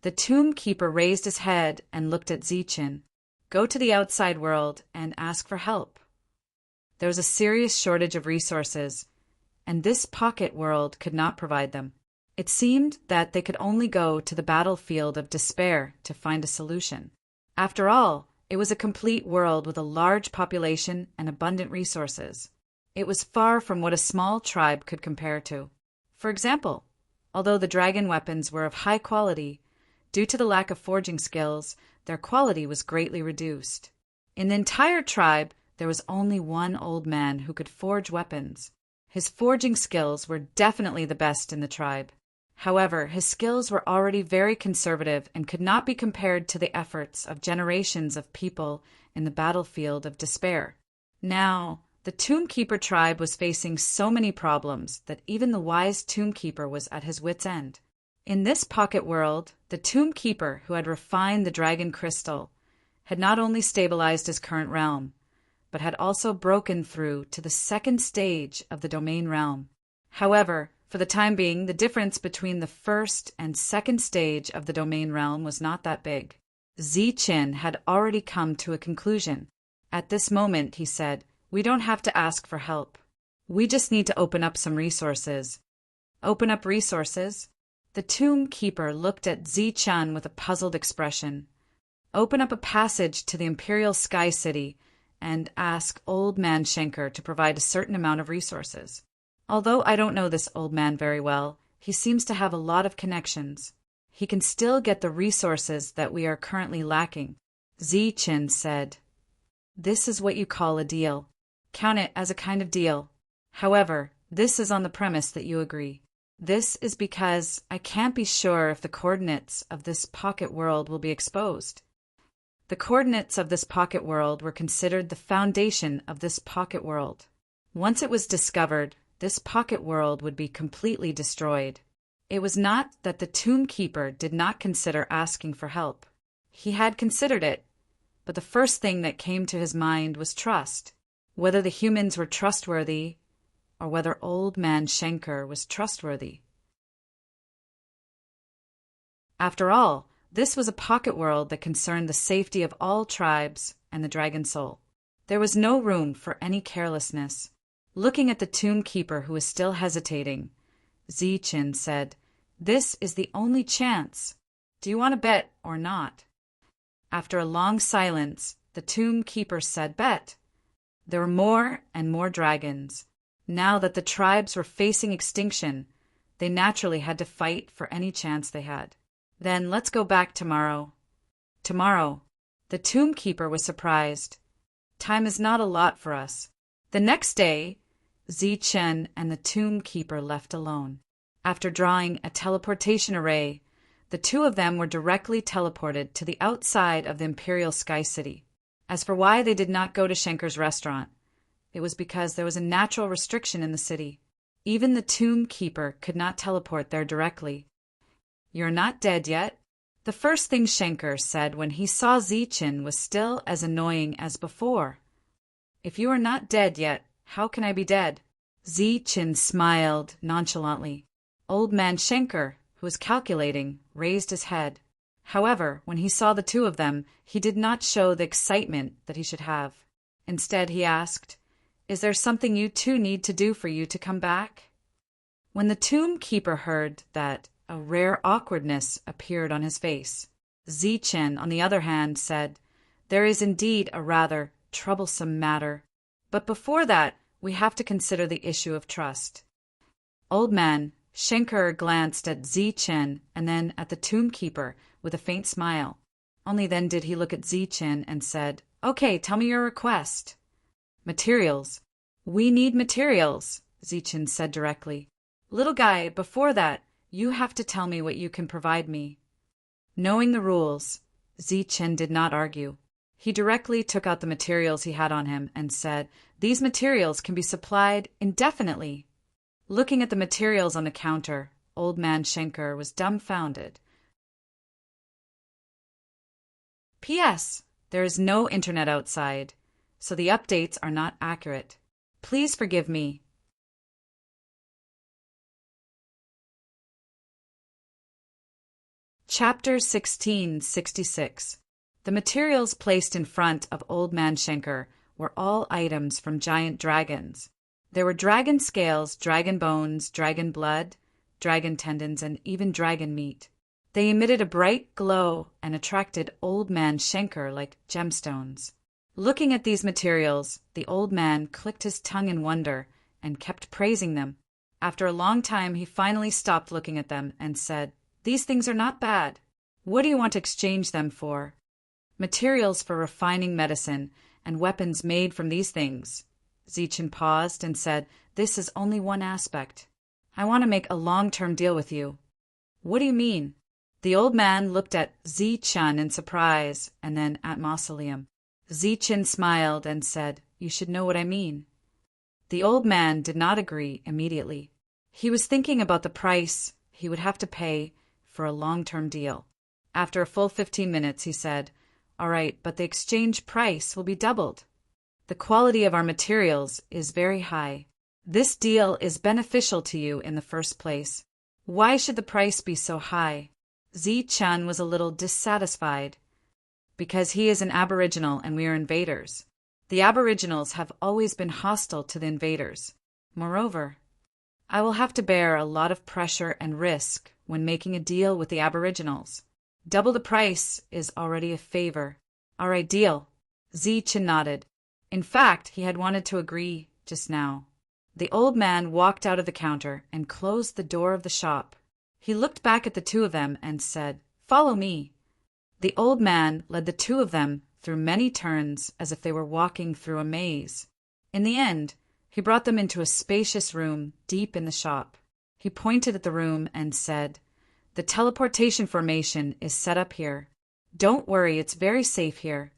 The Tomb Keeper raised his head and looked at Zichen. "Go to the outside world and ask for help." There was a serious shortage of resources, and this pocket world could not provide them. It seemed that they could only go to the battlefield of despair to find a solution. After all, it was a complete world with a large population and abundant resources. It was far from what a small tribe could compare to. For example, although the dragon weapons were of high quality, due to the lack of forging skills, their quality was greatly reduced. In the entire tribe, there was only one old man who could forge weapons. His forging skills were definitely the best in the tribe. However, his skills were already very conservative and could not be compared to the efforts of generations of people in the battlefield of despair. Now, the Tomb Keeper tribe was facing so many problems that even the wise Tomb Keeper was at his wit's end. In this pocket world, the Tomb Keeper, who had refined the dragon crystal, had not only stabilized his current realm, but had also broken through to the second stage of the domain realm. However, for the time being, the difference between the first and second stage of the domain realm was not that big. Zichen had already come to a conclusion. At this moment, he said, "We don't have to ask for help. We just need to open up some resources." Open up resources? The Tomb Keeper looked at Zichen with a puzzled expression. Open up a passage to the Imperial Sky City and ask Old Man Schenker to provide a certain amount of resources. Although I don't know this old man very well, he seems to have a lot of connections. He can still get the resources that we are currently lacking. Zichen said, "This is what you call a deal. Count it as a kind of deal. However, this is on the premise that you agree. This is because I can't be sure if the coordinates of this pocket world will be exposed." The coordinates of this pocket world were considered the foundation of this pocket world. Once it was discovered, this pocket world would be completely destroyed. It was not that the Tomb Keeper did not consider asking for help. He had considered it, but the first thing that came to his mind was trust. Whether the humans were trustworthy, or whether Old Man Schenker was trustworthy. After all, this was a pocket world that concerned the safety of all tribes and the dragon soul. There was no room for any carelessness. Looking at the Tomb Keeper, who was still hesitating, Zichen said, "This is the only chance. Do you want to bet or not?" After a long silence, the Tomb Keeper said, "Bet." There were more and more dragons. Now that the tribes were facing extinction, they naturally had to fight for any chance they had. "Then let's go back tomorrow." Tomorrow. The Tomb Keeper was surprised. Time is not a lot for us. The next day, Zichen and the Tomb Keeper left alone. After drawing a teleportation array, the two of them were directly teleported to the outside of the Imperial Sky City. As for why they did not go to Schenker's restaurant, it was because there was a natural restriction in the city. Even the Tomb Keeper could not teleport there directly. "You're not dead yet." The first thing Schenker said when he saw Zichen was still as annoying as before. "If you are not dead yet, how can I be dead?" Zichen smiled nonchalantly. Old Man Schenker, who was calculating, raised his head. However, when he saw the two of them, he did not show the excitement that he should have. Instead, he asked, "Is there something you two need to do for you to come back?" When the tomb keeper heard that, a rare awkwardness appeared on his face. Zichen, on the other hand, said, "There is indeed a rather troublesome matter. But before that, we have to consider the issue of trust." Old Man Schenker glanced at Zichen and then at the tomb keeper with a faint smile. Only then did he look at Zichen and said, "Okay, tell me your request." "Materials. We need materials," Zichen said directly. "Little guy, before that, you have to tell me what you can provide me." Knowing the rules, Zichen did not argue. He directly took out the materials he had on him and said, "These materials can be supplied indefinitely." Looking at the materials on the counter, Old Man Schenker was dumbfounded. P.S. There is no internet outside, so the updates are not accurate. Please forgive me. Chapter 1666. The materials placed in front of Old Man Schenker were all items from giant dragons. There were dragon scales, dragon bones, dragon blood, dragon tendons, and even dragon meat. They emitted a bright glow and attracted Old Man Schenker like gemstones. Looking at these materials, the old man clicked his tongue in wonder and kept praising them. After a long time, he finally stopped looking at them and said, "These things are not bad. What do you want to exchange them for?" "Materials for refining medicine and weapons made from these things." Zichen paused and said, "This is only one aspect. I want to make a long-term deal with you." "What do you mean?" The old man looked at Zichen in surprise and then at Mausoleum. Zichen smiled and said, "You should know what I mean." The old man did not agree immediately. He was thinking about the price he would have to pay for a long-term deal. After a full 15 minutes, he said, "All right, but the exchange price will be doubled. The quality of our materials is very high. This deal is beneficial to you in the first place. Why should the price be so high?" Zichen was a little dissatisfied. "Because he is an aboriginal and we are invaders. The aboriginals have always been hostile to the invaders. Moreover, I will have to bear a lot of pressure and risk when making a deal with the aboriginals. Double the price is already a favor. All right, deal." Zichen nodded. In fact, he had wanted to agree just now. The old man walked out of the counter and closed the door of the shop. He looked back at the two of them and said, "Follow me." The old man led the two of them through many turns as if they were walking through a maze. In the end, he brought them into a spacious room deep in the shop. He pointed at the room and said, "The teleportation formation is set up here. Don't worry, it's very safe here."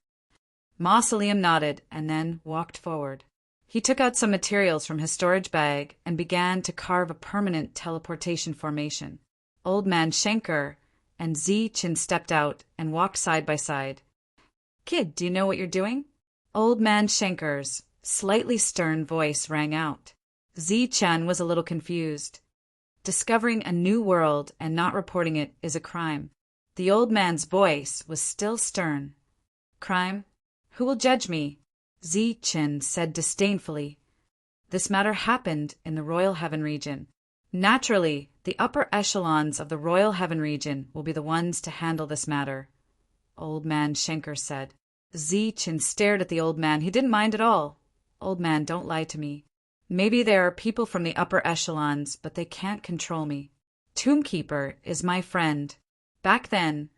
Mausoleum nodded and then walked forward. He took out some materials from his storage bag and began to carve a permanent teleportation formation. Old Man Schenker and Zichen stepped out and walked side by side. "Kid, do you know what you're doing?" Old Man Schenker's slightly stern voice rang out. Zichen was a little confused. Discovering a new world and not reporting it is a crime. The old man's voice was still stern. "Crime? Who will judge me?" Zichen said disdainfully. "This matter happened in the Royal Heaven region. Naturally, the upper echelons of the Royal Heaven region will be the ones to handle this matter," Old Man Schenker said. Zichen stared at the old man. He didn't mind at all. "Old man, don't lie to me. Maybe there are people from the upper echelons, but they can't control me. Tombkeeper is my friend. Back then,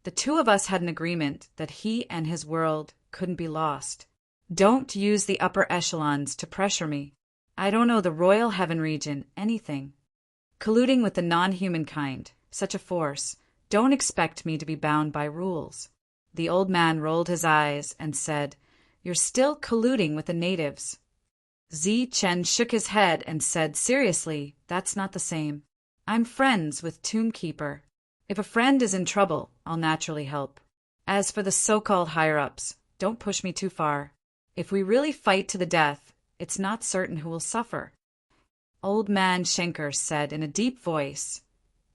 the two of us had an agreement that he and his world couldn't be lost. Don't use the upper echelons to pressure me. I don't know the Royal Heaven region anything. Colluding with the non-human kind, such a force, don't expect me to be bound by rules." The old man rolled his eyes and said, "You're still colluding with the natives." Zichen shook his head and said seriously, "That's not the same. I'm friends with Tombkeeper. If a friend is in trouble, I'll naturally help. As for the so-called higher-ups, don't push me too far. If we really fight to the death, it's not certain who will suffer." Old Man Schenker said in a deep voice.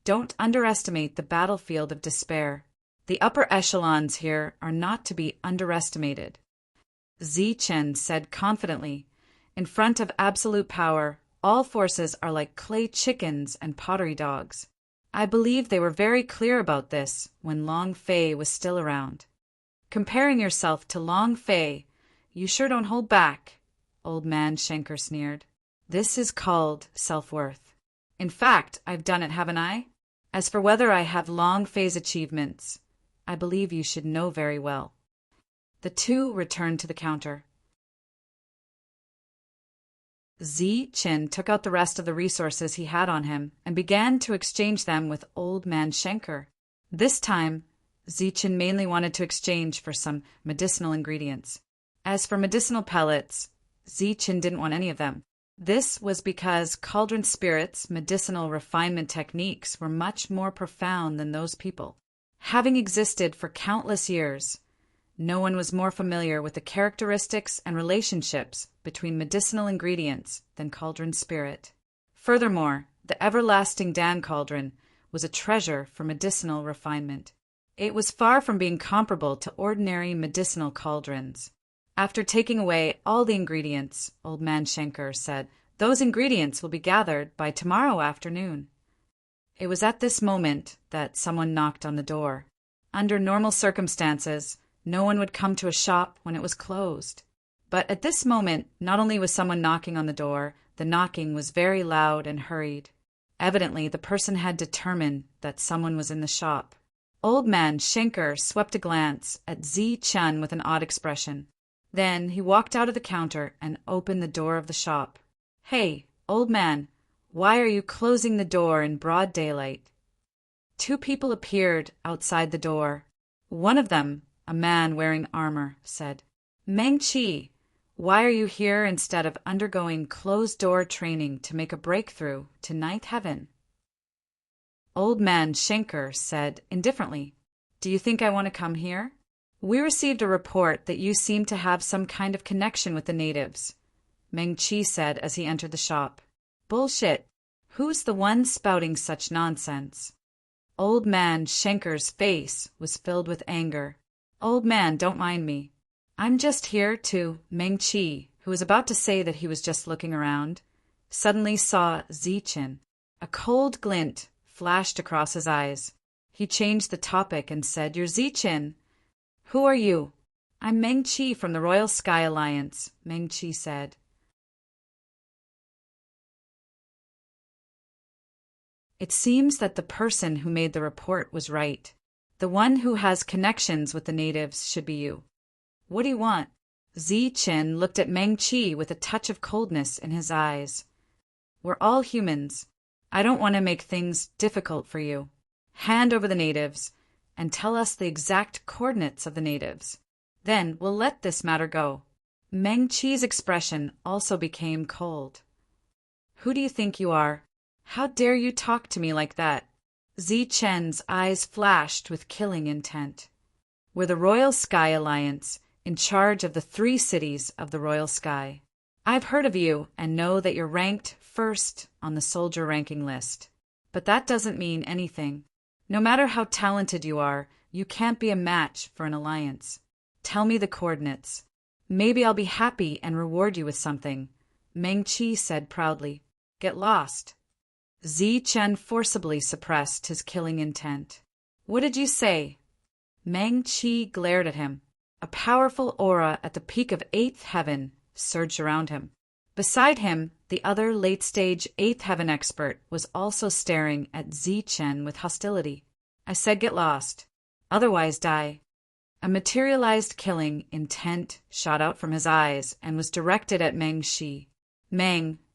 Don't underestimate the battlefield of despair. The upper echelons here are not to be underestimated. Zichen said confidently, in front of absolute power, all forces are like clay chickens and pottery dogs. I believe they were very clear about this when Long Fei was still around. Comparing yourself to Long Fei, you sure don't hold back, Old Man Schenker sneered. This is called self-worth. In fact, I've done it, haven't I? As for whether I have Long Fei's achievements, I believe you should know very well. The two returned to the counter. Zichen took out the rest of the resources he had on him and began to exchange them with Old Man Schenker. This time, Zichen mainly wanted to exchange for some medicinal ingredients. As for medicinal pellets, Zichen didn't want any of them. This was because Cauldron Spirit's medicinal refinement techniques were much more profound than those people. Having existed for countless years, no one was more familiar with the characteristics and relationships between medicinal ingredients than Cauldron Spirit. Furthermore, the everlasting Dan Cauldron was a treasure for medicinal refinement. It was far from being comparable to ordinary medicinal cauldrons. After taking away all the ingredients, Old Man Schenker said, those ingredients will be gathered by tomorrow afternoon. It was at this moment that someone knocked on the door. Under normal circumstances, no one would come to a shop when it was closed. But at this moment, not only was someone knocking on the door, the knocking was very loud and hurried. Evidently, the person had determined that someone was in the shop. Old Man Schenker swept a glance at Zichen with an odd expression. Then he walked out of the counter and opened the door of the shop. Hey, old man, why are you closing the door in broad daylight? Two people appeared outside the door. One of them, a man wearing armor, said, Meng Qi, why are you here instead of undergoing closed-door training to make a breakthrough to ninth heaven? Old Man Schenker said indifferently, Do you think I want to come here? We received a report that you seem to have some kind of connection with the natives, Meng Qi said as he entered the shop. Bullshit. Who's the one spouting such nonsense? Old Man Schenker's face was filled with anger. Old man, don't mind me. I'm just here to Meng Qi, who was about to say that he was just looking around, suddenly saw Zichen. A cold glint flashed across his eyes. He changed the topic and said, You're Zichen. Who are you? I'm Meng Qi from the Royal Sky Alliance, Meng Qi said. It seems that the person who made the report was right. The one who has connections with the natives should be you. What do you want? Zichen looked at Meng Qi with a touch of coldness in his eyes. We're all humans. I don't want to make things difficult for you. Hand over the natives and tell us the exact coordinates of the natives. Then we'll let this matter go. Meng Qi's expression also became cold. Who do you think you are? How dare you talk to me like that? Zichen's eyes flashed with killing intent. We're the Royal Sky Alliance, in charge of the 3 cities of the Royal Sky. I've heard of you and know that you're ranked first on the soldier ranking list. But that doesn't mean anything. No matter how talented you are, you can't be a match for an alliance. Tell me the coordinates. Maybe I'll be happy and reward you with something, Meng Qi said proudly. Get lost. Zichen forcibly suppressed his killing intent. What did you say? Meng Qi glared at him. A powerful aura at the peak of 8th heaven surged around him. Beside him, the other late-stage 8th heaven expert was also staring at Zichen with hostility. I said get lost. Otherwise die. A materialized killing intent shot out from his eyes and was directed at Meng Qi.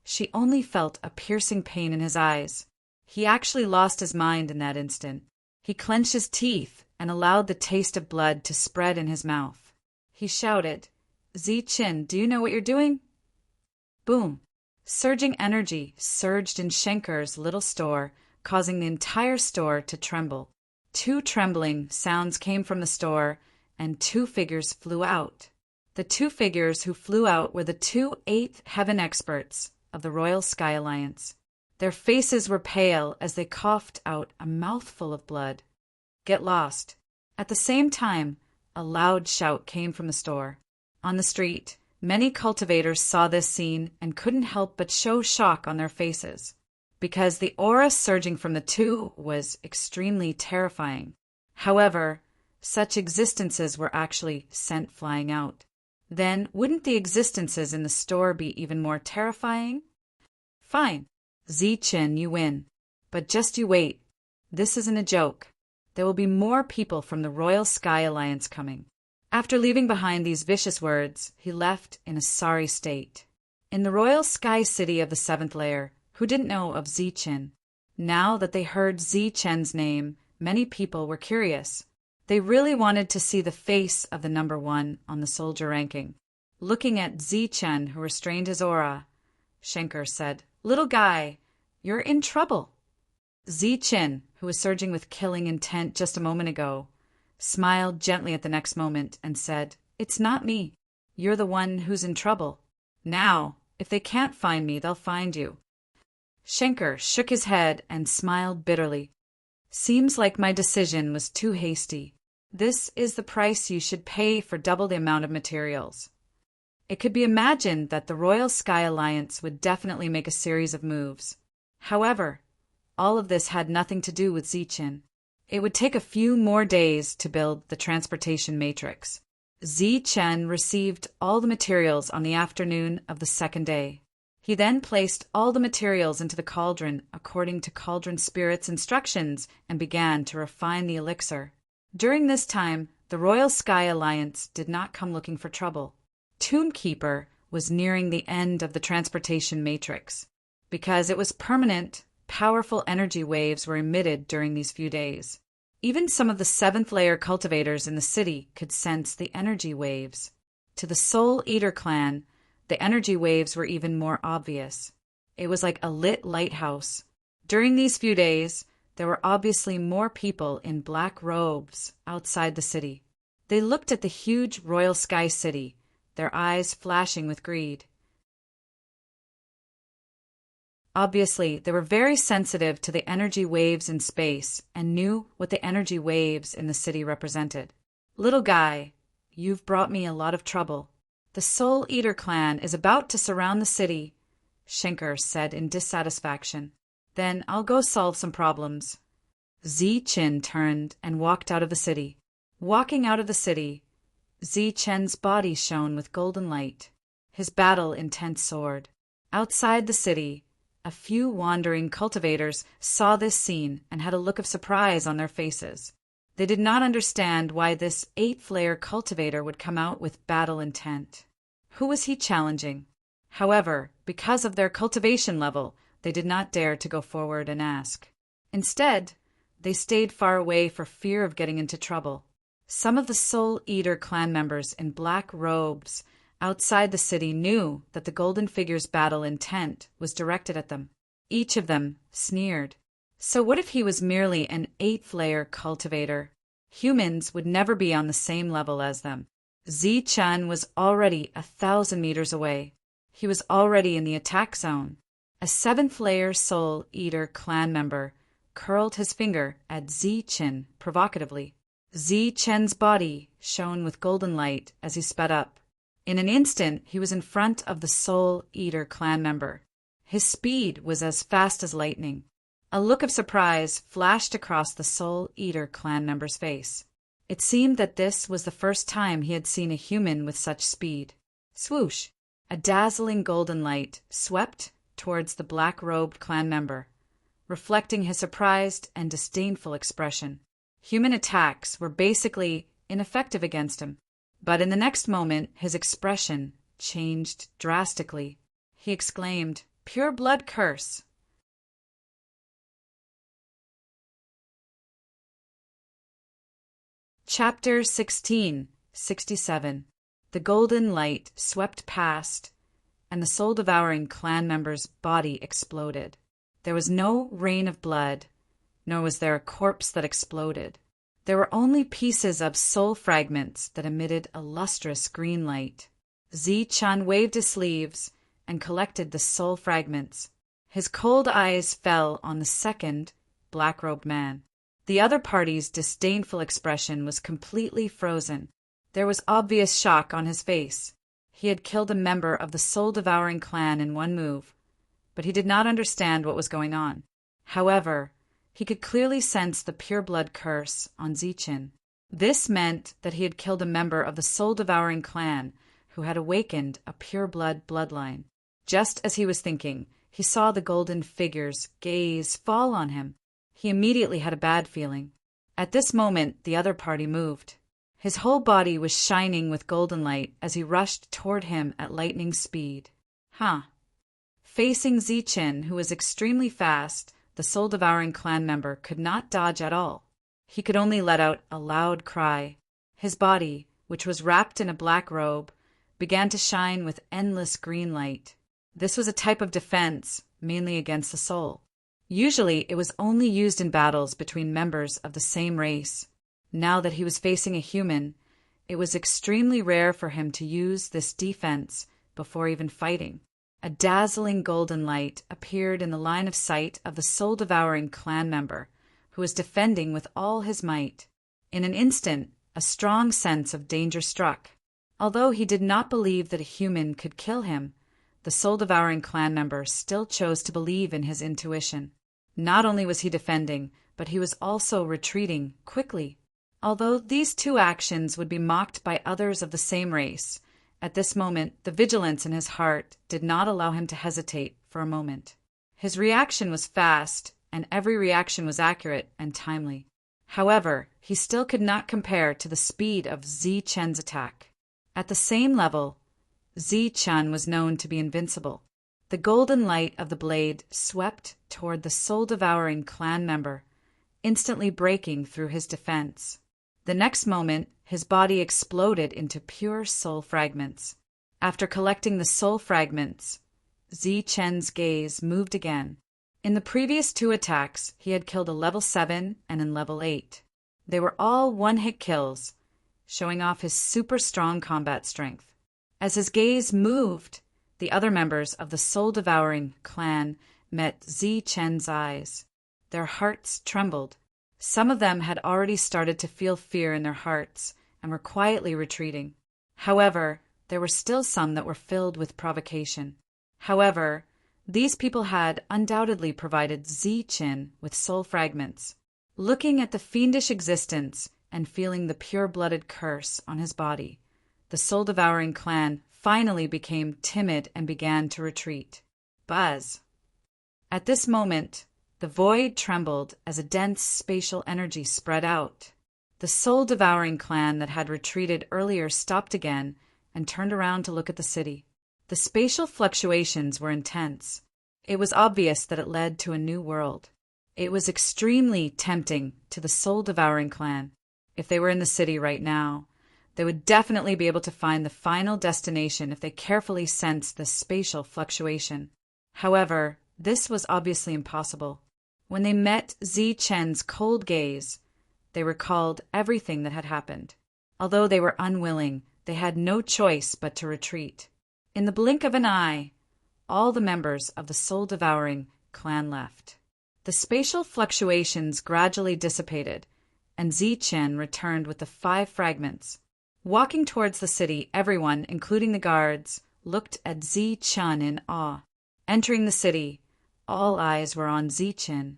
She only felt a piercing pain in his eyes. He actually lost his mind in that instant. He clenched his teeth and allowed the taste of blood to spread in his mouth. He shouted, Zichen, do you know what you're doing? Boom. Surging energy surged in Schenker's little store, causing the entire store to tremble. 2 trembling sounds came from the store, and 2 figures flew out. The 2 figures who flew out were the 2 8th heaven experts, of the Royal Sky Alliance. Their faces were pale as they coughed out a mouthful of blood. "Get lost." At the same time, a loud shout came from the store. On the street, many cultivators saw this scene and couldn't help but show shock on their faces, because the aura surging from the two was extremely terrifying. However, such existences were actually sent flying out. Then, wouldn't the existences in the store be even more terrifying? Fine. Zichen, you win. But just you wait. This isn't a joke. There will be more people from the Royal Sky Alliance coming. After leaving behind these vicious words, he left in a sorry state. In the Royal Sky City of the 7th layer, who didn't know of Zichen? Now that they heard Zichen's name, many people were curious. They really wanted to see the face of the number 1 on the soldier ranking. Looking at Zichen, who restrained his aura, Schenker said, "Little guy, you're in trouble." Zichen, who was surging with killing intent just a moment ago, smiled gently at the next moment and said, "It's not me. You're the one who's in trouble. Now, if they can't find me, they'll find you." Schenker shook his head and smiled bitterly. "Seems like my decision was too hasty. This is the price you should pay for double the amount of materials." It could be imagined that the Royal Sky Alliance would definitely make a series of moves. However, all of this had nothing to do with Zichen. It would take a few more days to build the transportation matrix. Zichen received all the materials on the afternoon of the 2nd day. He then placed all the materials into the cauldron according to Cauldron Spirit's instructions and began to refine the elixir. During this time, the Royal Sky Alliance did not come looking for trouble. Tombkeeper was nearing the end of the transportation matrix. Because it was permanent, powerful energy waves were emitted during these few days. Even some of the 7th layer cultivators in the city could sense the energy waves. To the Soul Eater clan, the energy waves were even more obvious. It was like a lit lighthouse. During these few days, there were obviously more people in black robes outside the city. They looked at the huge Royal Sky City, their eyes flashing with greed. Obviously, they were very sensitive to the energy waves in space and knew what the energy waves in the city represented. "Little guy, you've brought me a lot of trouble. The Soul Eater clan is about to surround the city," Schenker said in dissatisfaction. "Then I'll go solve some problems." Zichen turned and walked out of the city. Walking out of the city, Zichen's body shone with golden light. His battle intent soared. Outside the city, a few wandering cultivators saw this scene and had a look of surprise on their faces. They did not understand why this 8th layer cultivator would come out with battle intent. Who was he challenging? However, because of their cultivation level, they did not dare to go forward and ask. Instead, they stayed far away for fear of getting into trouble. Some of the Soul Eater clan members in black robes outside the city knew that the golden figure's battle intent was directed at them. Each of them sneered. So what if he was merely an 8th layer cultivator? Humans would never be on the same level as them. Zichen was already 1,000 meters away. He was already in the attack zone. A 7th layer Soul Eater clan member curled his finger at Zichen provocatively. Zichen's body shone with golden light as he sped up. In an instant, he was in front of the Soul Eater clan member. His speed was as fast as lightning. A look of surprise flashed across the Soul Eater clan member's face. It seemed that this was the first time he had seen a human with such speed. Swoosh! A dazzling golden light swept towards the black-robed clan member, reflecting his surprised and disdainful expression. Human attacks were basically ineffective against him. But in the next moment, his expression changed drastically. He exclaimed, "Pure blood curse!" Chapter 16, 67. The golden light swept past, and the soul-devouring clan member's body exploded. There was no rain of blood, nor was there a corpse that exploded. There were only pieces of soul fragments that emitted a lustrous green light. Zichen waved his sleeves, and collected the soul fragments. His cold eyes fell on the second black-robed man. The other party's disdainful expression was completely frozen. There was obvious shock on his face. He had killed a member of the soul-devouring clan in one move, but he did not understand what was going on. However, he could clearly sense the pure-blood curse on Zichen. This meant that he had killed a member of the soul-devouring clan who had awakened a pure-blood bloodline. Just as he was thinking, he saw the golden figure's gaze fall on him. He immediately had a bad feeling. At this moment, the other party moved. His whole body was shining with golden light as he rushed toward him at lightning speed. Facing Zichen, who was extremely fast, the soul-devouring clan member could not dodge at all. He could only let out a loud cry. His body, which was wrapped in a black robe, began to shine with endless green light. This was a type of defense, mainly against the soul. Usually, it was only used in battles between members of the same race. Now that he was facing a human, it was extremely rare for him to use this defense before even fighting. A dazzling golden light appeared in the line of sight of the soul-devouring clan member, who was defending with all his might. In an instant, a strong sense of danger struck. Although he did not believe that a human could kill him, the soul-devouring clan member still chose to believe in his intuition. Not only was he defending, but he was also retreating quickly. Although these two actions would be mocked by others of the same race, at this moment the vigilance in his heart did not allow him to hesitate for a moment. His reaction was fast, and every reaction was accurate and timely. However, he still could not compare to the speed of Zichen's attack. At the same level, Zichen was known to be invincible. The golden light of the blade swept toward the soul-devouring clan member, instantly breaking through his defense. The next moment, his body exploded into pure soul fragments. After collecting the soul fragments, Zichen's gaze moved again. In the previous two attacks, he had killed a level 7 and a level 8. They were all one-hit kills, showing off his super strong combat strength. As his gaze moved, the other members of the soul-devouring clan met Zichen's eyes. Their hearts trembled. Some of them had already started to feel fear in their hearts and were quietly retreating. However, there were still some that were filled with provocation. However, these people had undoubtedly provided Zichen with soul fragments. Looking at the fiendish existence and feeling the pure-blooded curse on his body, the soul-devouring clan finally became timid and began to retreat. Buzz. At this moment, the void trembled as a dense spatial energy spread out. The soul-devouring clan that had retreated earlier stopped again and turned around to look at the city. The spatial fluctuations were intense. It was obvious that it led to a new world. It was extremely tempting to the soul-devouring clan. If they were in the city right now, they would definitely be able to find the final destination if they carefully sensed the spatial fluctuation. However, this was obviously impossible. When they met Zichen's cold gaze, they recalled everything that had happened. Although they were unwilling, they had no choice but to retreat. In the blink of an eye, all the members of the soul-devouring clan left. The spatial fluctuations gradually dissipated, and Zichen returned with the 5 fragments. Walking towards the city, everyone, including the guards, looked at Zichen in awe. Entering the city, all eyes were on Zichen.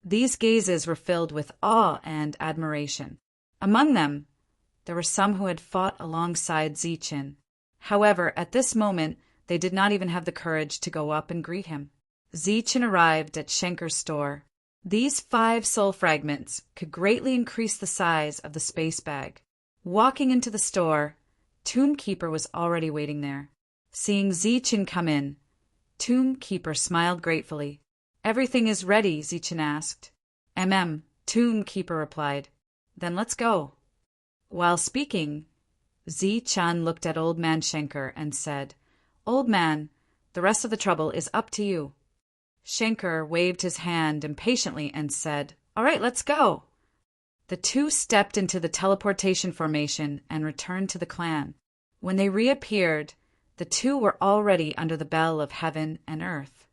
These gazes were filled with awe and admiration. Among them, there were some who had fought alongside Zichen. However, at this moment, they did not even have the courage to go up and greet him. Zichen arrived at Schenker's store. These 5 soul fragments could greatly increase the size of the space bag. Walking into the store, Tomb Keeper was already waiting there. Seeing Zichen come in, Tomb Keeper smiled gratefully. "Everything is ready," Zichen asked. Tomb Keeper replied. "Then let's go." While speaking, Zichen looked at Old Man Schenker and said, "Old Man, the rest of the trouble is up to you." Schenker waved his hand impatiently and said, "All right, let's go." The two stepped into the teleportation formation and returned to the clan. When they reappeared, the two were already under the bell of heaven and earth.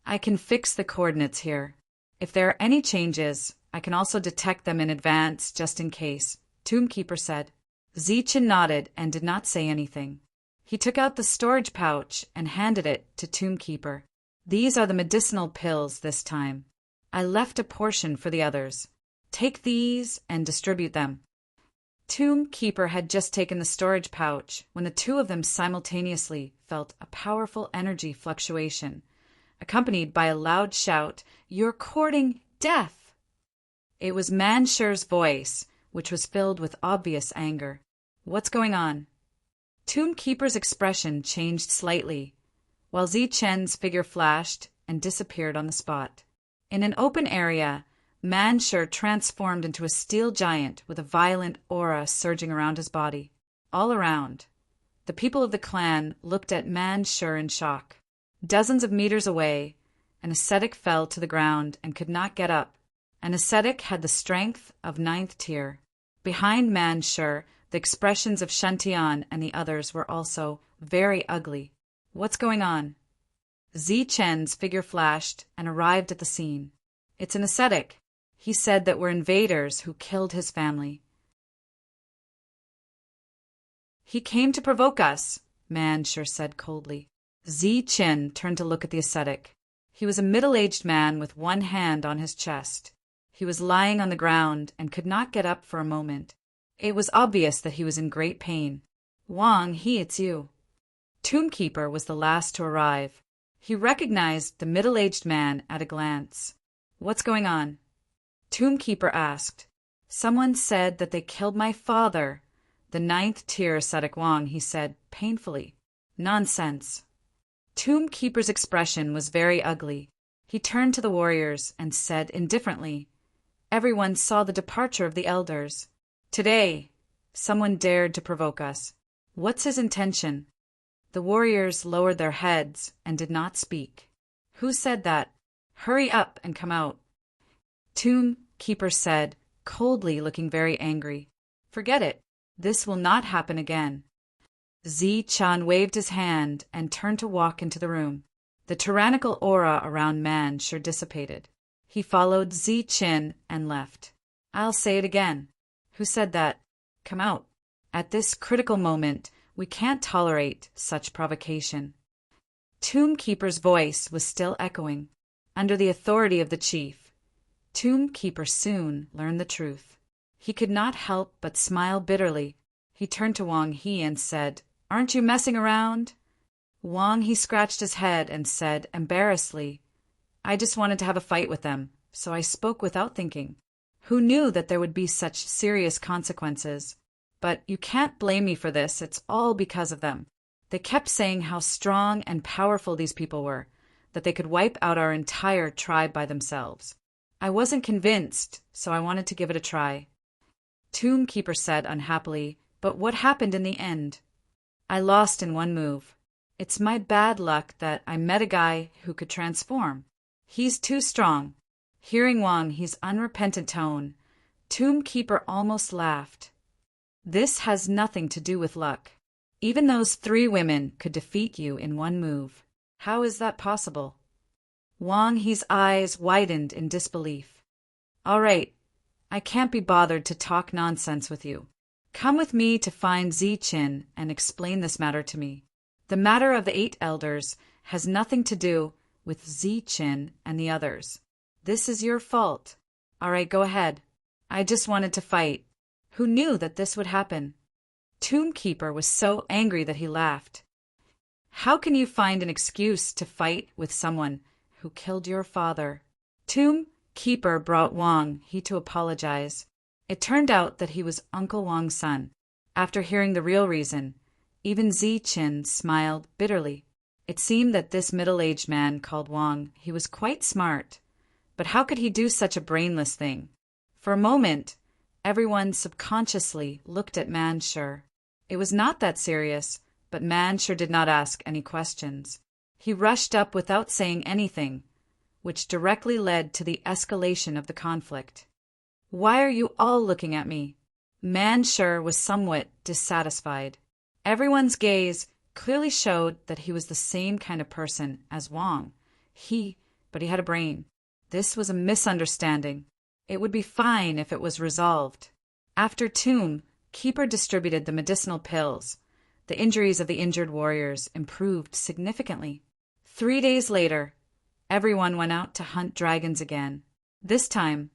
I can fix the coordinates here. If there are any changes, I can also detect them in advance just in case, Tombkeeper said. Zichen nodded and did not say anything. He took out the storage pouch and handed it to Tombkeeper. These are the medicinal pills this time. I left a portion for the others. Take these and distribute them. Tombkeeper had just taken the storage pouch when the two of them simultaneously felt a powerful energy fluctuation, accompanied by a loud shout, "You're courting death!" It was Mansher's voice, which was filled with obvious anger. What's going on? Tombkeeper's expression changed slightly, while Zichen's figure flashed and disappeared on the spot. In an open area, Mansher transformed into a steel giant with a violent aura surging around his body. All around, the people of the clan looked at Mansher in shock. Dozens of meters away, an ascetic fell to the ground and could not get up. An ascetic had the strength of 9th tier. Behind Mansher, the expressions of Shantian and the others were also very ugly. What's going on? Zichen's figure flashed and arrived at the scene. It's an ascetic. He said that we're invaders who killed his family. He came to provoke us, Mansher said coldly. Zichen turned to look at the ascetic. He was a middle-aged man with one hand on his chest. He was lying on the ground and could not get up for a moment. It was obvious that he was in great pain. Wang He, it's you. Tombkeeper was the last to arrive. He recognized the middle-aged man at a glance. What's going on? Tombkeeper asked. Someone said that they killed my father. The 9th tier ascetic Wang, he said painfully. Nonsense. Tombkeeper's expression was very ugly. He turned to the warriors and said indifferently, "Everyone saw the departure of the elders. Today, someone dared to provoke us. What's his intention?" The warriors lowered their heads and did not speak. Who said that? Hurry up and come out. Tombkeeper said, coldly, looking very angry. Forget it. This will not happen again. Zichan waved his hand and turned to walk into the room. The tyrannical aura around Mansher dissipated. He followed Zichen and left. I'll say it again. Who said that? Come out. At this critical moment, we can't tolerate such provocation. Tombkeeper's voice was still echoing. Under the authority of the chief, Tombkeeper soon learned the truth. He could not help but smile bitterly. He turned to Wang He and said, "Aren't you messing around?" Wang He scratched his head and said embarrassedly, "I just wanted to have a fight with them, so I spoke without thinking. Who knew that there would be such serious consequences? But you can't blame me for this, it's all because of them. They kept saying how strong and powerful these people were, that they could wipe out our entire tribe by themselves. I wasn't convinced, so I wanted to give it a try." Tombkeeper said unhappily, "But what happened in the end?" "I lost in one move. It's my bad luck that I met a guy who could transform. He's too strong." Hearing Wang He's unrepentant tone, Tombkeeper almost laughed. "This has nothing to do with luck. Even those 3 women could defeat you in one move. How is that possible?" Wang He's eyes widened in disbelief. "All right, I can't be bothered to talk nonsense with you. Come with me to find Zichen and explain this matter to me. The matter of the 8 elders has nothing to do with Zichen and the others. This is your fault. All right, go ahead. I just wanted to fight. Who knew that this would happen?" Tombkeeper was so angry that he laughed. "How can you find an excuse to fight with someone who killed your father?" Tombkeeper brought Wang He to apologize. It turned out that he was Uncle Wang's son. After hearing the real reason, even Zichen smiled bitterly. It seemed that this middle-aged man called Wang He was quite smart. But how could he do such a brainless thing? For a moment, everyone subconsciously looked at Mansher. It was not that serious, but Mansher did not ask any questions. He rushed up without saying anything, which directly led to the escalation of the conflict. "Why are you all looking at me?" Mansher was somewhat dissatisfied. Everyone's gaze clearly showed that he was the same kind of person as Wang. But he had a brain. This was a misunderstanding. It would be fine if it was resolved. After Tomb, Keeper distributed the medicinal pills. The injuries of the injured warriors improved significantly. 3 days later, everyone went out to hunt dragons again. This time,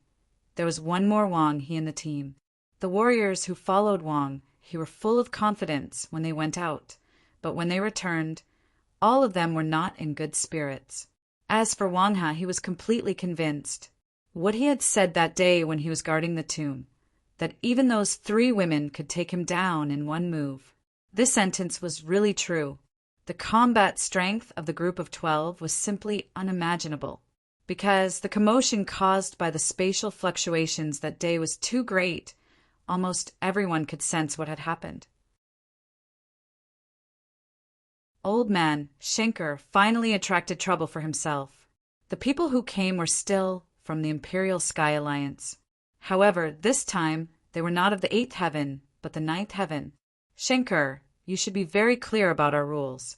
there was one more Wang He in the team. The warriors who followed Wang He were full of confidence when they went out, but when they returned, all of them were not in good spirits. As for Wang He, he was completely convinced. What he had said that day when he was guarding the tomb, that even those 3 women could take him down in one move. This sentence was really true. The combat strength of the group of 12 was simply unimaginable, because the commotion caused by the spatial fluctuations that day was too great. Almost everyone could sense what had happened. Old man Schenker finally attracted trouble for himself. The people who came were still from the Imperial Sky Alliance. However, this time they were not of the 8th heaven, but the 9th heaven. Schenker, you should be very clear about our rules.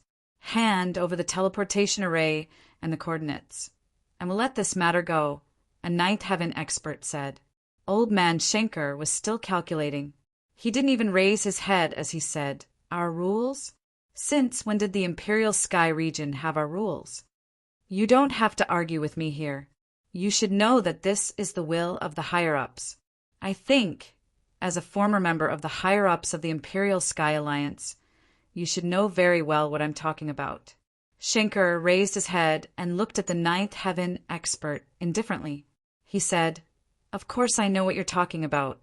Hand over the teleportation array and the coordinates, and we'll let this matter go, a 9th heaven expert said. Old man Schenker was still calculating. He didn't even raise his head as he said, "Our rules? Since when did the Imperial Sky region have our rules? You don't have to argue with me here. You should know that this is the will of the higher-ups. I think, as a former member of the higher-ups of the Imperial Sky Alliance, you should know very well what I'm talking about." Schenker raised his head and looked at the 9th heaven expert indifferently. He said, "Of course I know what you're talking about.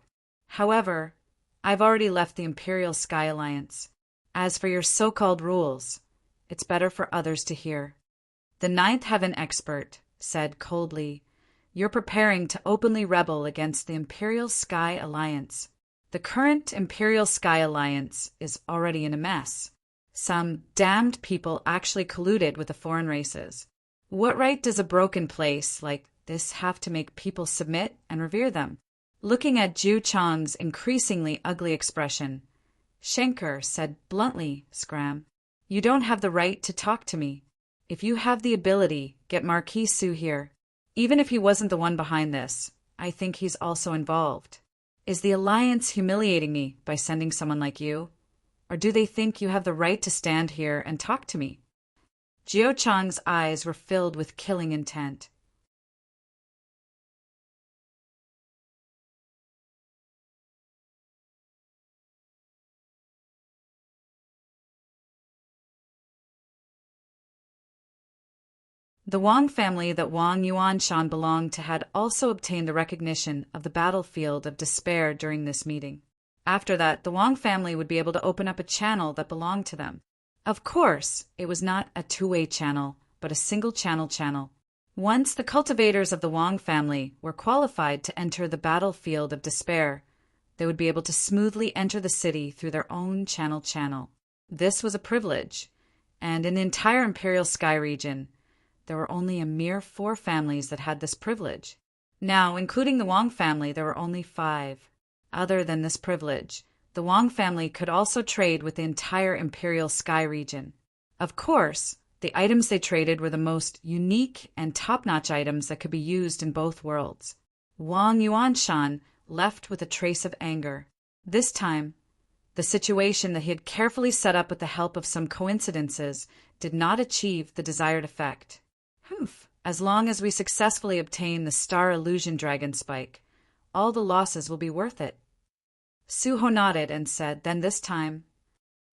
However, I've already left the Imperial Sky Alliance. As for your so-called rules, it's better for others to hear." The 9th heaven expert said coldly, "You're preparing to openly rebel against the Imperial Sky Alliance. The current Imperial Sky Alliance is already in a mess. Some damned people actually colluded with the foreign races. What right does a broken place like this have to make people submit and revere them?" Looking at Zhu Chang's increasingly ugly expression, Schenker said bluntly, "Scram, you don't have the right to talk to me. If you have the ability, get Marquis Su here. Even if he wasn't the one behind this, I think he's also involved. Is the Alliance humiliating me by sending someone like you? Or do they think you have the right to stand here and talk to me?" Zhu Chang's eyes were filled with killing intent. The Wang family that Wang Yuanshan belonged to had also obtained the recognition of the battlefield of despair during this meeting. After that, the Wang family would be able to open up a channel that belonged to them. Of course, it was not a two-way channel, but a single-channel channel. Once the cultivators of the Wang family were qualified to enter the battlefield of despair, they would be able to smoothly enter the city through their own channel. This was a privilege, and in the entire Imperial Sky region, there were only a mere 4 families that had this privilege. Now, including the Wang family, there were only 5. Other than this privilege, the Wang family could also trade with the entire Imperial Sky region. Of course, the items they traded were the most unique and top-notch items that could be used in both worlds. Wang Yuanshan left with a trace of anger. This time, the situation that he had carefully set up with the help of some coincidences did not achieve the desired effect. As long as we successfully obtain the Star Illusion Dragon Spike, all the losses will be worth it. Suho nodded and said, then this time,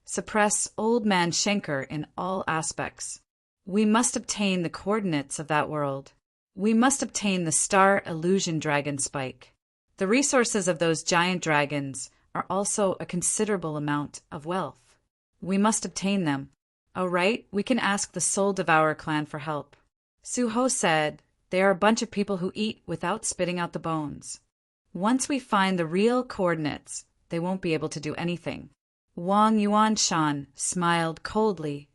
suppress Old Man Schenker in all aspects. We must obtain the coordinates of that world. We must obtain the Star Illusion Dragon Spike. The resources of those giant dragons are also a considerable amount of wealth. We must obtain them. All right, we can ask the Soul Devourer clan for help. Suho said, they are a bunch of people who eat without spitting out the bones. Once we find the real coordinates, they won't be able to do anything. Wang Yuanshan smiled coldly.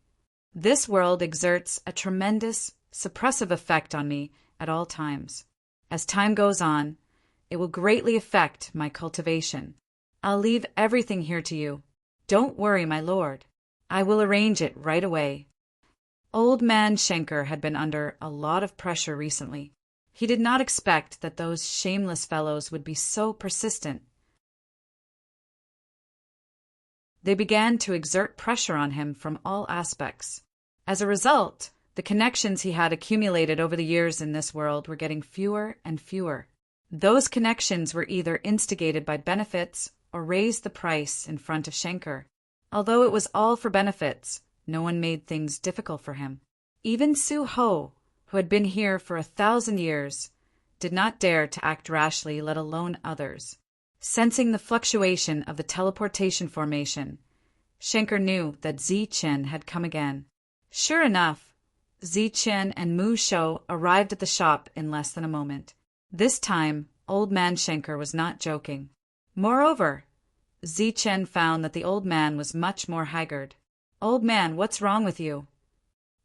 This world exerts a tremendous suppressive effect on me at all times. As time goes on, it will greatly affect my cultivation. I'll leave everything here to you. Don't worry, my lord. I will arrange it right away. Old man Shankar had been under a lot of pressure recently. He did not expect that those shameless fellows would be so persistent. They began to exert pressure on him from all aspects. As a result, the connections he had accumulated over the years in this world were getting fewer and fewer. Those connections were either instigated by benefits or raised the price in front of Shankar. Although it was all for benefits, no one made things difficult for him. Even Su-ho, who had been here for 1,000 years, did not dare to act rashly, let alone others. Sensing the fluctuation of the teleportation formation, Shankar knew that Zi-Chen had come again. Sure enough, Zi-Chen and Mu-Shou arrived at the shop in less than a moment. This time, old man Shankar was not joking. Moreover, Zi-Chen found that the old man was much more haggard. "Old man, what's wrong with you?"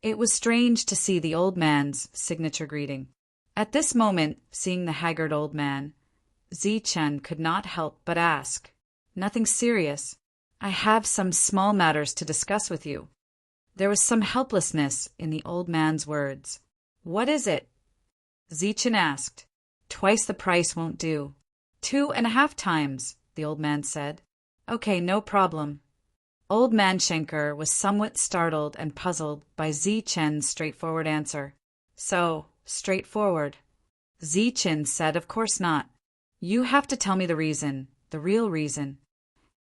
It was strange to see the old man's signature greeting. At this moment, seeing the haggard old man, Zi-Chen could not help but ask, "Nothing serious. I have some small matters to discuss with you." There was some helplessness in the old man's words. "What is it?" Zi-Chen asked. "Twice the price won't do." 2.5 times, the old man said. "Okay, no problem." Old man Shankar was somewhat startled and puzzled by Zi-Chen's straightforward answer. "So, straightforward." Zi-Chen said, "Of course not. You have to tell me the reason, the real reason."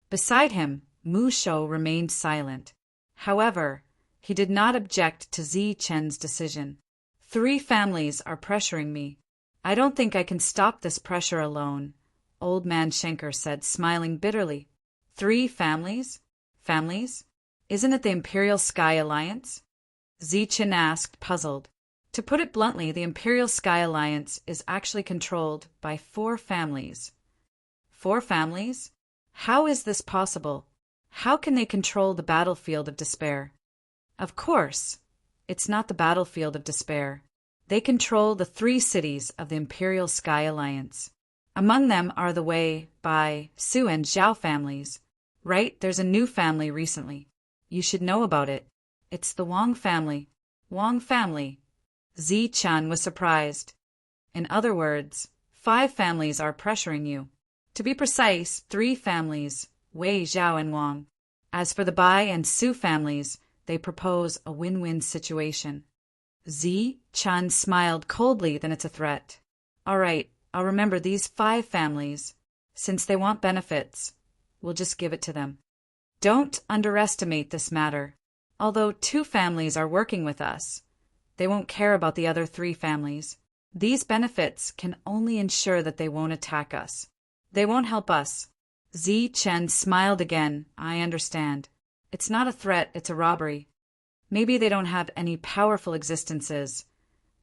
Beside him, Mu-Shou remained silent. However, he did not object to Zi-Chen's decision. 3 families are pressuring me. I don't think I can stop this pressure alone, old man Shankar said, smiling bitterly. 3 families? Families? Isn't it the Imperial Sky Alliance? Zi-Chen asked, puzzled. To put it bluntly, the Imperial Sky Alliance is actually controlled by 4 families. 4 families? How is this possible? How can they control the battlefield of despair? Of course, it's not the battlefield of despair. They control the 3 cities of the Imperial Sky Alliance. Among them are the Wei, Bai, Su and Zhao families. Right, there's a new family recently. You should know about it. It's the Wang family. Wang family. Zi-Chen was surprised. In other words, 5 families are pressuring you. To be precise, 3 families, Wei, Zhao and Wang. As for the Bai and Su families, they propose a win-win situation. Zi-Chen smiled coldly, then it's a threat. All right, I'll remember these 5 families. Since they want benefits, we'll just give it to them. Don't underestimate this matter. Although 2 families are working with us, they won't care about the other 3 families. These benefits can only ensure that they won't attack us. They won't help us. Zi-Chen smiled again. I understand. It's not a threat, it's a robbery. Maybe they don't have any powerful existences,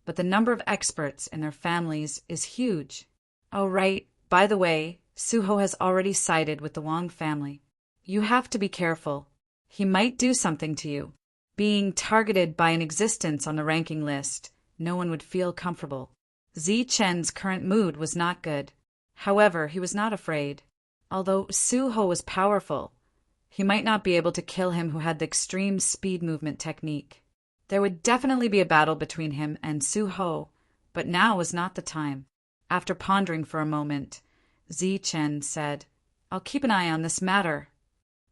but the number of experts in their families is huge. Oh, right. By the way, Su-ho has already sided with the Wang family. You have to be careful. He might do something to you. Being targeted by an existence on the ranking list, no one would feel comfortable. Zi-Chen's current mood was not good. However, he was not afraid. Although Su-ho was powerful, he might not be able to kill him who had the extreme speed movement technique. There would definitely be a battle between him and Su-ho, but now was not the time. After pondering for a moment, Zi-Chen said, "I'll keep an eye on this matter."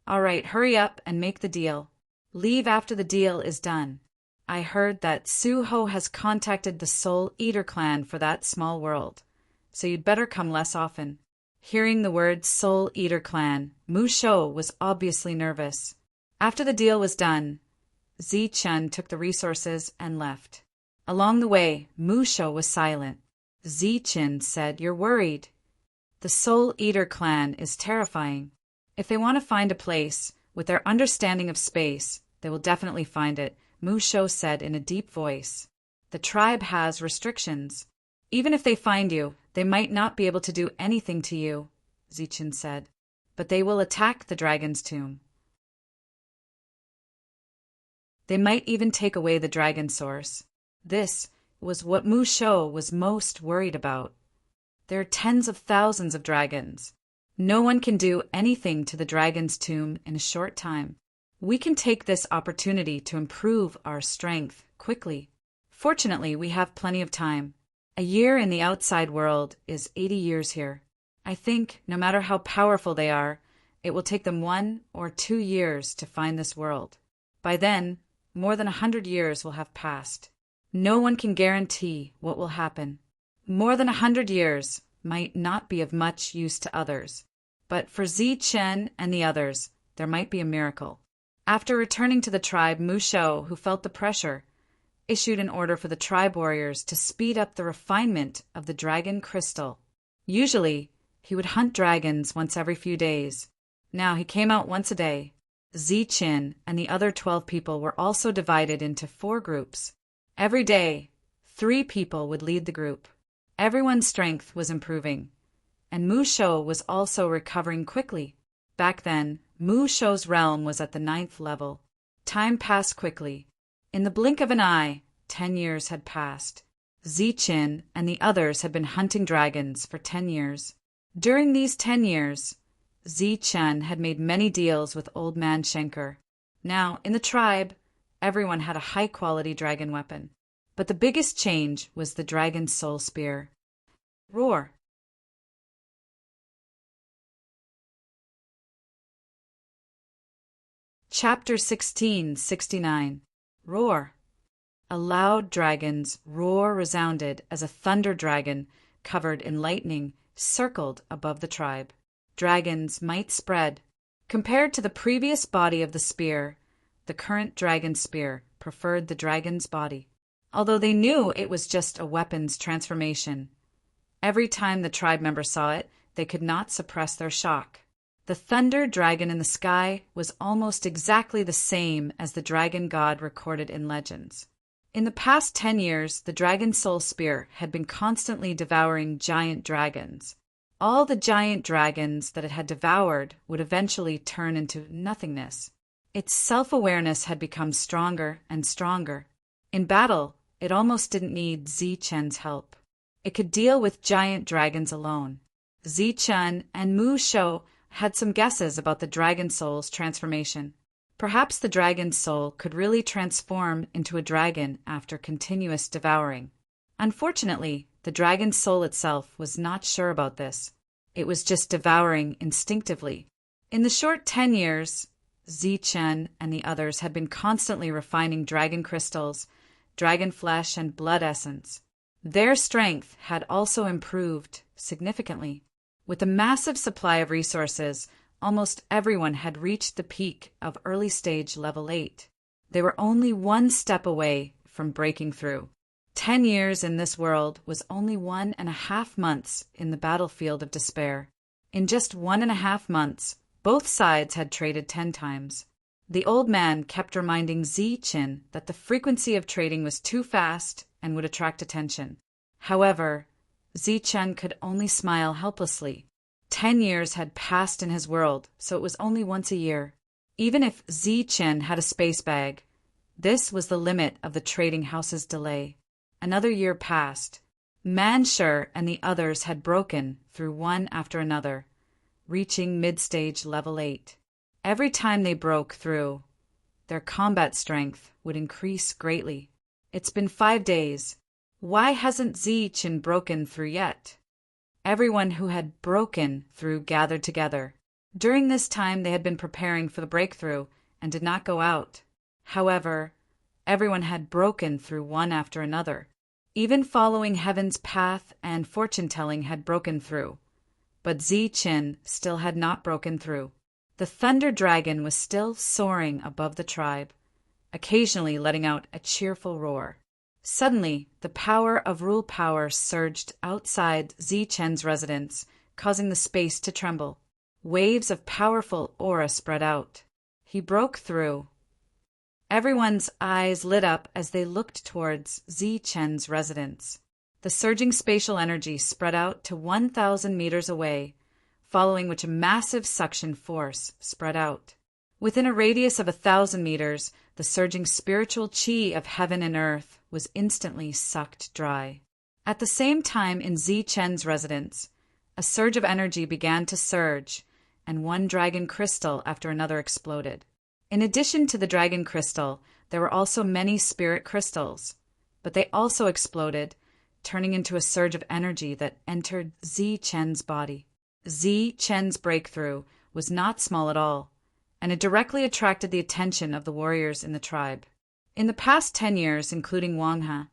"All right, hurry up and make the deal. Leave after the deal is done. I heard that Su-ho has contacted the Soul Eater clan for that small world, so you'd better come less often." Hearing the word Soul Eater clan, Mu-Shou was obviously nervous. After the deal was done, Zi-Chen took the resources and left. Along the way, Mu-Shou was silent. Zi-Chen said, "You're worried. The Soul Eater clan is terrifying. If they want to find a place, with their understanding of space, they will definitely find it," Mu-Shou said in a deep voice. "The tribe has restrictions. Even if they find you, they might not be able to do anything to you," Zi-Chen said. "But they will attack the dragon's tomb. They might even take away the dragon source." This was what Mu-Shou was most worried about. There are tens of thousands of dragons. No one can do anything to the dragon's tomb in a short time. We can take this opportunity to improve our strength quickly. Fortunately, we have plenty of time. A year in the outside world is 80 years here. I think, no matter how powerful they are, it will take them 1 or 2 years to find this world. By then, more than 100 years will have passed. No one can guarantee what will happen. More than 100 years might not be of much use to others, but for Zi Chen and the others, there might be a miracle. After returning to the tribe, Mu Shou, who felt the pressure, issued an order for the tribe warriors to speed up the refinement of the dragon crystal. Usually, he would hunt dragons once every few days. Now he came out once a day. Zi Chen and the other 12 people were also divided into 4 groups. Every day, 3 people would lead the group. Everyone's strength was improving, and Mu Shou was also recovering quickly. Back then, Mu Shou's realm was at the 9th level. Time passed quickly. In the blink of an eye, 10 years had passed. Zi Chen and the others had been hunting dragons for 10 years. During these 10 years, Zi Chen had made many deals with Old Man Shenker. Now, in the tribe, everyone had a high-quality dragon weapon. But the biggest change was the dragon's soul spear. Roar! Chapter 1669. Roar! A loud dragon's roar resounded as a thunder dragon, covered in lightning, circled above the tribe. Dragon's might spread. Compared to the previous body of the spear, the current dragon spear preferred the dragon's body. Although they knew it was just a weapon's transformation, every time the tribe members saw it, they could not suppress their shock. The thunder dragon in the sky was almost exactly the same as the dragon god recorded in legends. In the past 10 years, the dragon soul spear had been constantly devouring giant dragons. All the giant dragons that it had devoured would eventually turn into nothingness. Its self-awareness had become stronger and stronger. In battle, it almost didn't need Zi Chen's help. It could deal with giant dragons alone. Zi Chen and Mu Shou had some guesses about the dragon soul's transformation. Perhaps the dragon's soul could really transform into a dragon after continuous devouring. Unfortunately, the dragon's soul itself was not sure about this. It was just devouring instinctively. In the short 10 years, Zi Chen and the others had been constantly refining dragon crystals, dragon flesh, and blood essence. Their strength had also improved significantly. With a massive supply of resources, almost everyone had reached the peak of early stage level 8. They were only 1 step away from breaking through. 10 years in this world was only 1.5 months in the battlefield of despair. In just 1.5 months, both sides had traded 10 times. The old man kept reminding Zi Chen that the frequency of trading was too fast and would attract attention. However, Zi Chen could only smile helplessly. 10 years had passed in his world, so it was only once a year. Even if Zi Chen had a space bag, this was the limit of the trading house's delay. Another year passed. Mansher and the others had broken through one after another, reaching mid-stage level 8. Every time they broke through, their combat strength would increase greatly. It's been 5 days. Why hasn't Zi Chen broken through yet? Everyone who had broken through gathered together. During this time, they had been preparing for the breakthrough and did not go out. However, everyone had broken through one after another. Even following heaven's path and fortune-telling had broken through. But Zi Chen still had not broken through. The thunder dragon was still soaring above the tribe, occasionally letting out a cheerful roar. Suddenly, the power of rule power surged outside Zi Chen's residence, causing the space to tremble. Waves of powerful aura spread out. He broke through. Everyone's eyes lit up as they looked towards Zi Chen's residence. The surging spatial energy spread out to 1,000 meters away, following which a massive suction force spread out. Within a radius of 1,000 meters, the surging spiritual chi of heaven and earth was instantly sucked dry. At the same time in Zi Chen's residence, A surge of energy began to surge, and one dragon crystal after another exploded. In addition to the dragon crystal, there were also many spirit crystals, but they also exploded, turning into a surge of energy that entered Zi Chen's body. Zi Chen's breakthrough was not small at all, and it directly attracted the attention of the warriors in the tribe. In the past 10 years, including Wang He,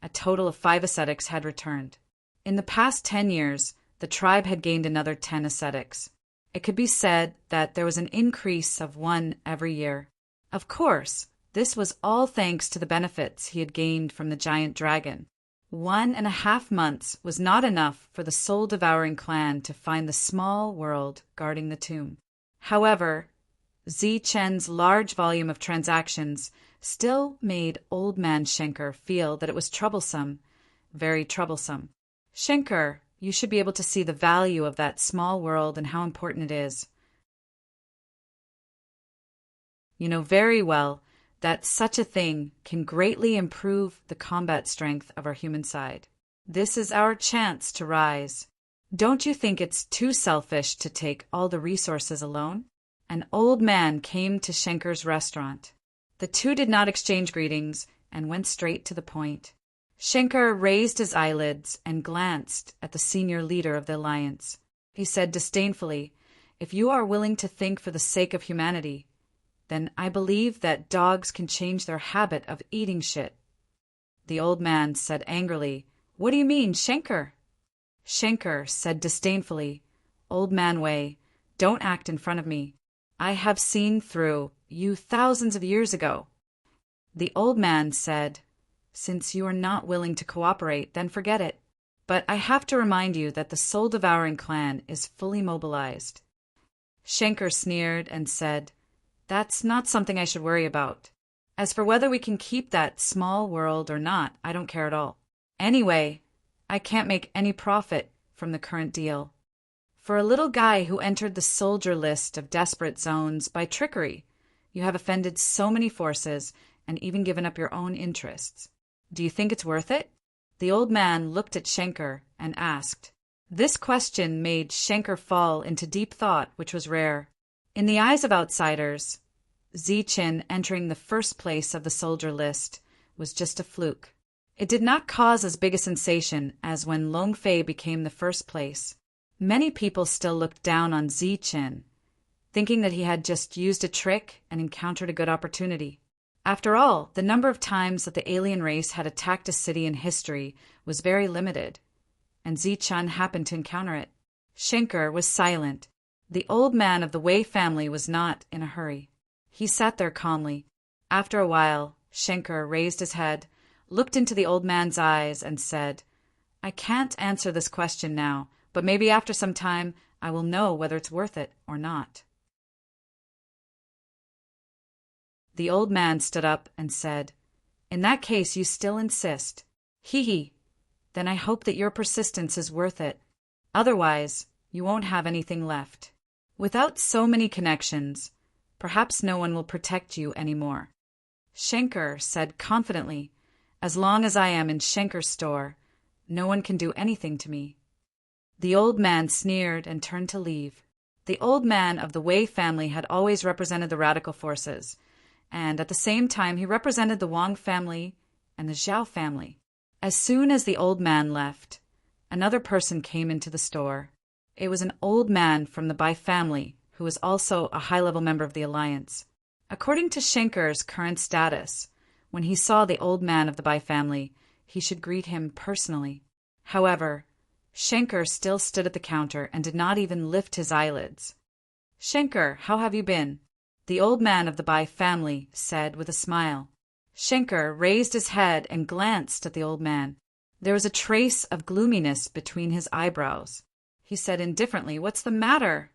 a total of 5 ascetics had returned. In the past 10 years, the tribe had gained another 10 ascetics. It could be said that there was an increase of 1 every year. Of course, this was all thanks to the benefits he had gained from the giant dragon. 1.5 months was not enough for the soul-devouring clan to find the small world guarding the tomb. However, Zi Chen's large volume of transactions still made Old Man Schenker feel that it was troublesome, very troublesome. Schenker, you should be able to see the value of that small world and how important it is. You know very well that such a thing can greatly improve the combat strength of our human side. This is our chance to rise. Don't you think it's too selfish to take all the resources alone? An old man came to Schenker's restaurant. The two did not exchange greetings and went straight to the point. Schenker raised his eyelids and glanced at the senior leader of the alliance. He said disdainfully, "If you are willing to think for the sake of humanity, then I believe that dogs can change their habit of eating shit." The old man said angrily, "What do you mean, Schenker?" Schenker said disdainfully, "Old man Wei, don't act in front of me. I have seen through you thousands of years ago." The old man said, "Since you are not willing to cooperate, then forget it. But I have to remind you that the soul-devouring clan is fully mobilized." Schenker sneered and said, "That's not something I should worry about. As for whether we can keep that small world or not, I don't care at all. Anyway, I can't make any profit from the current deal. For a little guy who entered the soldier list of desperate zones by trickery, you have offended so many forces and even given up your own interests. Do you think it's worth it?" The old man looked at Schenker and asked. This question made Schenker fall into deep thought, which was rare. In the eyes of outsiders, Zi Chen entering the first place of the soldier list was just a fluke. It did not cause as big a sensation as when Long Fei became the first place. Many people still looked down on Zi Chen, thinking that he had just used a trick and encountered a good opportunity. After all, the number of times that the alien race had attacked a city in history was very limited, and Zi Chen happened to encounter it. Schenker was silent. The old man of the Wei family was not in a hurry. He sat there calmly. After a while, Schenker raised his head, looked into the old man's eyes, and said, "I can't answer this question now, but maybe after some time I will know whether it's worth it or not." The old man stood up and said, "In that case you still insist. Hee. Then I hope that your persistence is worth it. Otherwise, you won't have anything left. Without so many connections, perhaps no one will protect you anymore." Schenker said confidently, "As long as I am in Schenker's store, no one can do anything to me." The old man sneered and turned to leave. The old man of the Wei family had always represented the radical forces, and at the same time he represented the Wang family and the Zhao family. As soon as the old man left, another person came into the store. It was an old man from the Bai family who was also a high-level member of the alliance. According to Schenker's current status, when he saw the old man of the Bai family, he should greet him personally. However, Schenker still stood at the counter and did not even lift his eyelids. "Schenker, how have you been?" the old man of the Bai family said with a smile. Schenker raised his head and glanced at the old man. There was a trace of gloominess between his eyebrows. He said indifferently, "What's the matter?"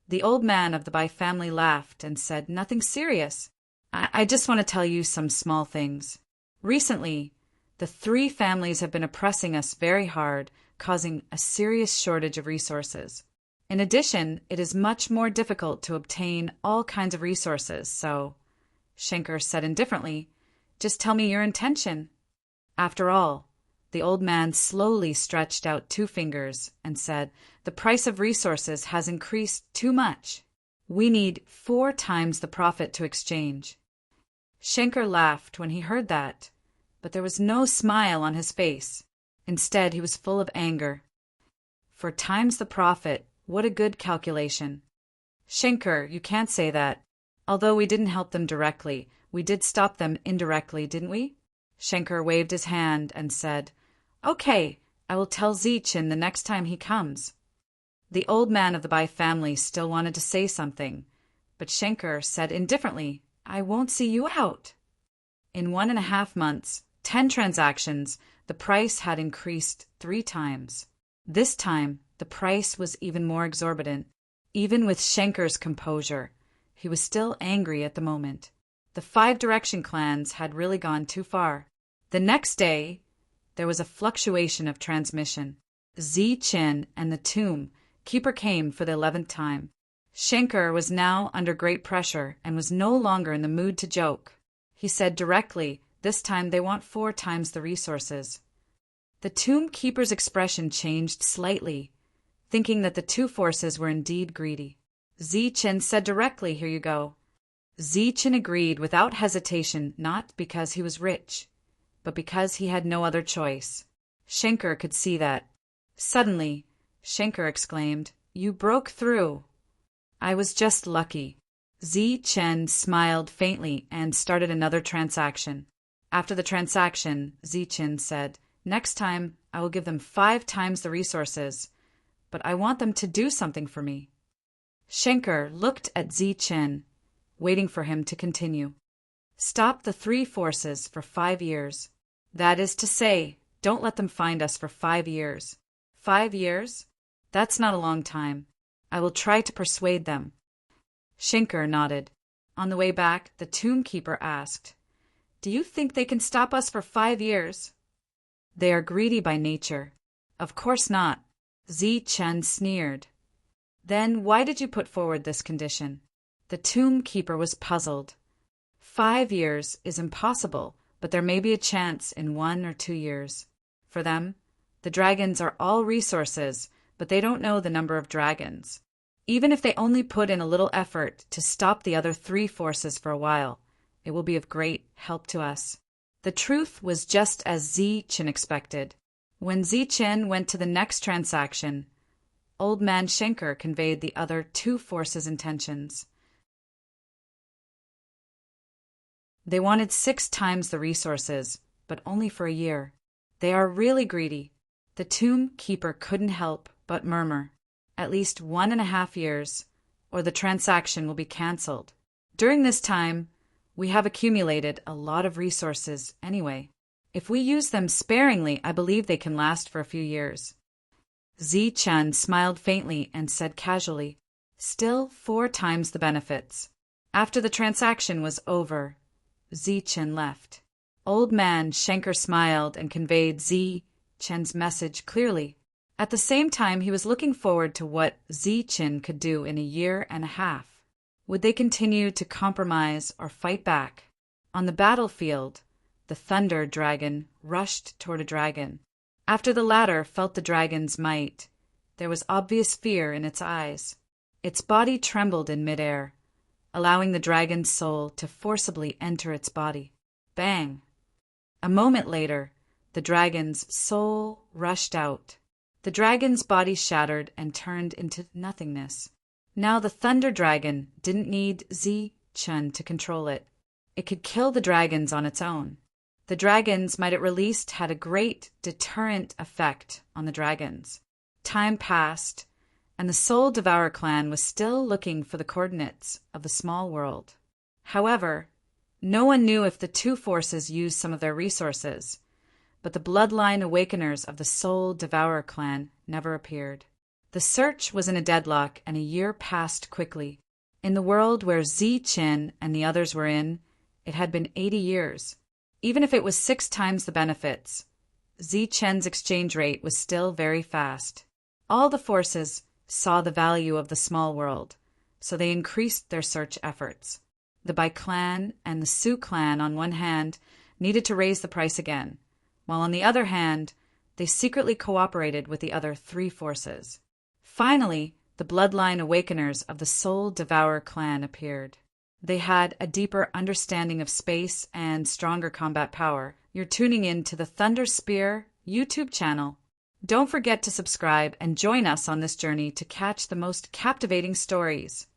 The old man of the Bai family laughed and said, "Nothing serious. I just want to tell you some small things. Recently, the 3 families have been oppressing us very hard, causing a serious shortage of resources. In addition, it is much more difficult to obtain all kinds of resources, so," Schenker said indifferently, "just tell me your intention. After all, The old man slowly stretched out 2 fingers and said, "The price of resources has increased too much. We need 4 times the profit to exchange." Schenker laughed when he heard that, but there was no smile on his face. Instead, he was full of anger. 4 times the profit, what a good calculation. Schenker, you can't say that. Although we didn't help them directly, we did stop them indirectly, didn't we? Schenker waved his hand and said, "Okay, I will tell Zietjen the next time he comes." The old man of the Bai family still wanted to say something, but Schenker said indifferently, "I won't see you out." In 1.5 months, 10 transactions, the price had increased 3 times. This time, the price was even more exorbitant. Even with Schenker's composure, he was still angry at the moment. The 5 Direction clans had really gone too far. The next day, there was a fluctuation of transmission. Zietjen and the tomb keeper came for the 11th time. Schenker was now under great pressure and was no longer in the mood to joke. He said directly, this time they want 4 times the resources. The tomb keeper's expression changed slightly, thinking that the 2 forces were indeed greedy. Zietjen said directly, "Here you go." Zietjen agreed without hesitation, not because he was rich, but because he had no other choice. Schenker could see that. Suddenly, Schenker exclaimed, "You broke through." "I was just lucky." Zietjen smiled faintly and started another transaction. After the transaction, Zietjen said, "Next time, I will give them 5 times the resources, but I want them to do something for me." Schenker looked at Zietjen, waiting for him to continue. "Stop the 3 forces for 5 years. That is to say, don't let them find us for 5 years. 5 years? That's not a long time. I will try to persuade them." Schenker nodded. On the way back, the tomb keeper asked, "Do you think they can stop us for 5 years?" "They are greedy by nature." "Of course not." Zietjen sneered. "Then why did you put forward this condition?" The tomb keeper was puzzled. 5 years is impossible, but there may be a chance in 1 or 2 years. For them, the dragons are all resources, but they don't know the number of dragons. Even if they only put in a little effort to stop the other 3 forces for a while, it will be of great help to us. The truth was just as Zietjen expected. When Zietjen went to the next transaction, old man Schenker conveyed the other 2 forces' intentions. They wanted 6 times the resources, but only for a year. They are really greedy. The tomb keeper couldn't help but murmur, "At least 1.5 years, or the transaction will be cancelled. During this time, we have accumulated a lot of resources anyway. If we use them sparingly, I believe they can last for a few years." Zietjen smiled faintly and said casually, "Still 4 times the benefits." After the transaction was over, Zietjen left. Old man Schenker smiled and conveyed Zietjen's message clearly. At the same time, he was looking forward to what Zietjen could do in a year and a half. Would they continue to compromise or fight back? On the battlefield, the Thunder Dragon rushed toward a dragon. After the latter felt the dragon's might, there was obvious fear in its eyes. Its body trembled in midair, allowing the dragon's soul to forcibly enter its body. Bang! A moment later, the dragon's soul rushed out. The dragon's body shattered and turned into nothingness. Now the Thunder Dragon didn't need Zietjen to control it. It could kill the dragons on its own. The dragons might it released had a great deterrent effect on the dragons. Time passed, and the Soul Devourer clan was still looking for the coordinates of the small world. However, no one knew if the 2 forces used some of their resources, but the bloodline awakeners of the Soul Devourer clan never appeared. The search was in a deadlock, and a year passed quickly. In the world where Zietjen and the others were in, it had been 80 years. Even if it was 6 times the benefits, Zietjen's exchange rate was still very fast. All the forces saw the value of the small world, so they increased their search efforts. The Bai clan and the Sioux clan, on one hand, needed to raise the price again, while on the other hand, they secretly cooperated with the other three forces. Finally, the bloodline awakeners of the Soul Devourer clan appeared. They had a deeper understanding of space and stronger combat power. You're tuning in to the Thunder Spear YouTube channel. Don't forget to subscribe and join us on this journey to catch the most captivating stories.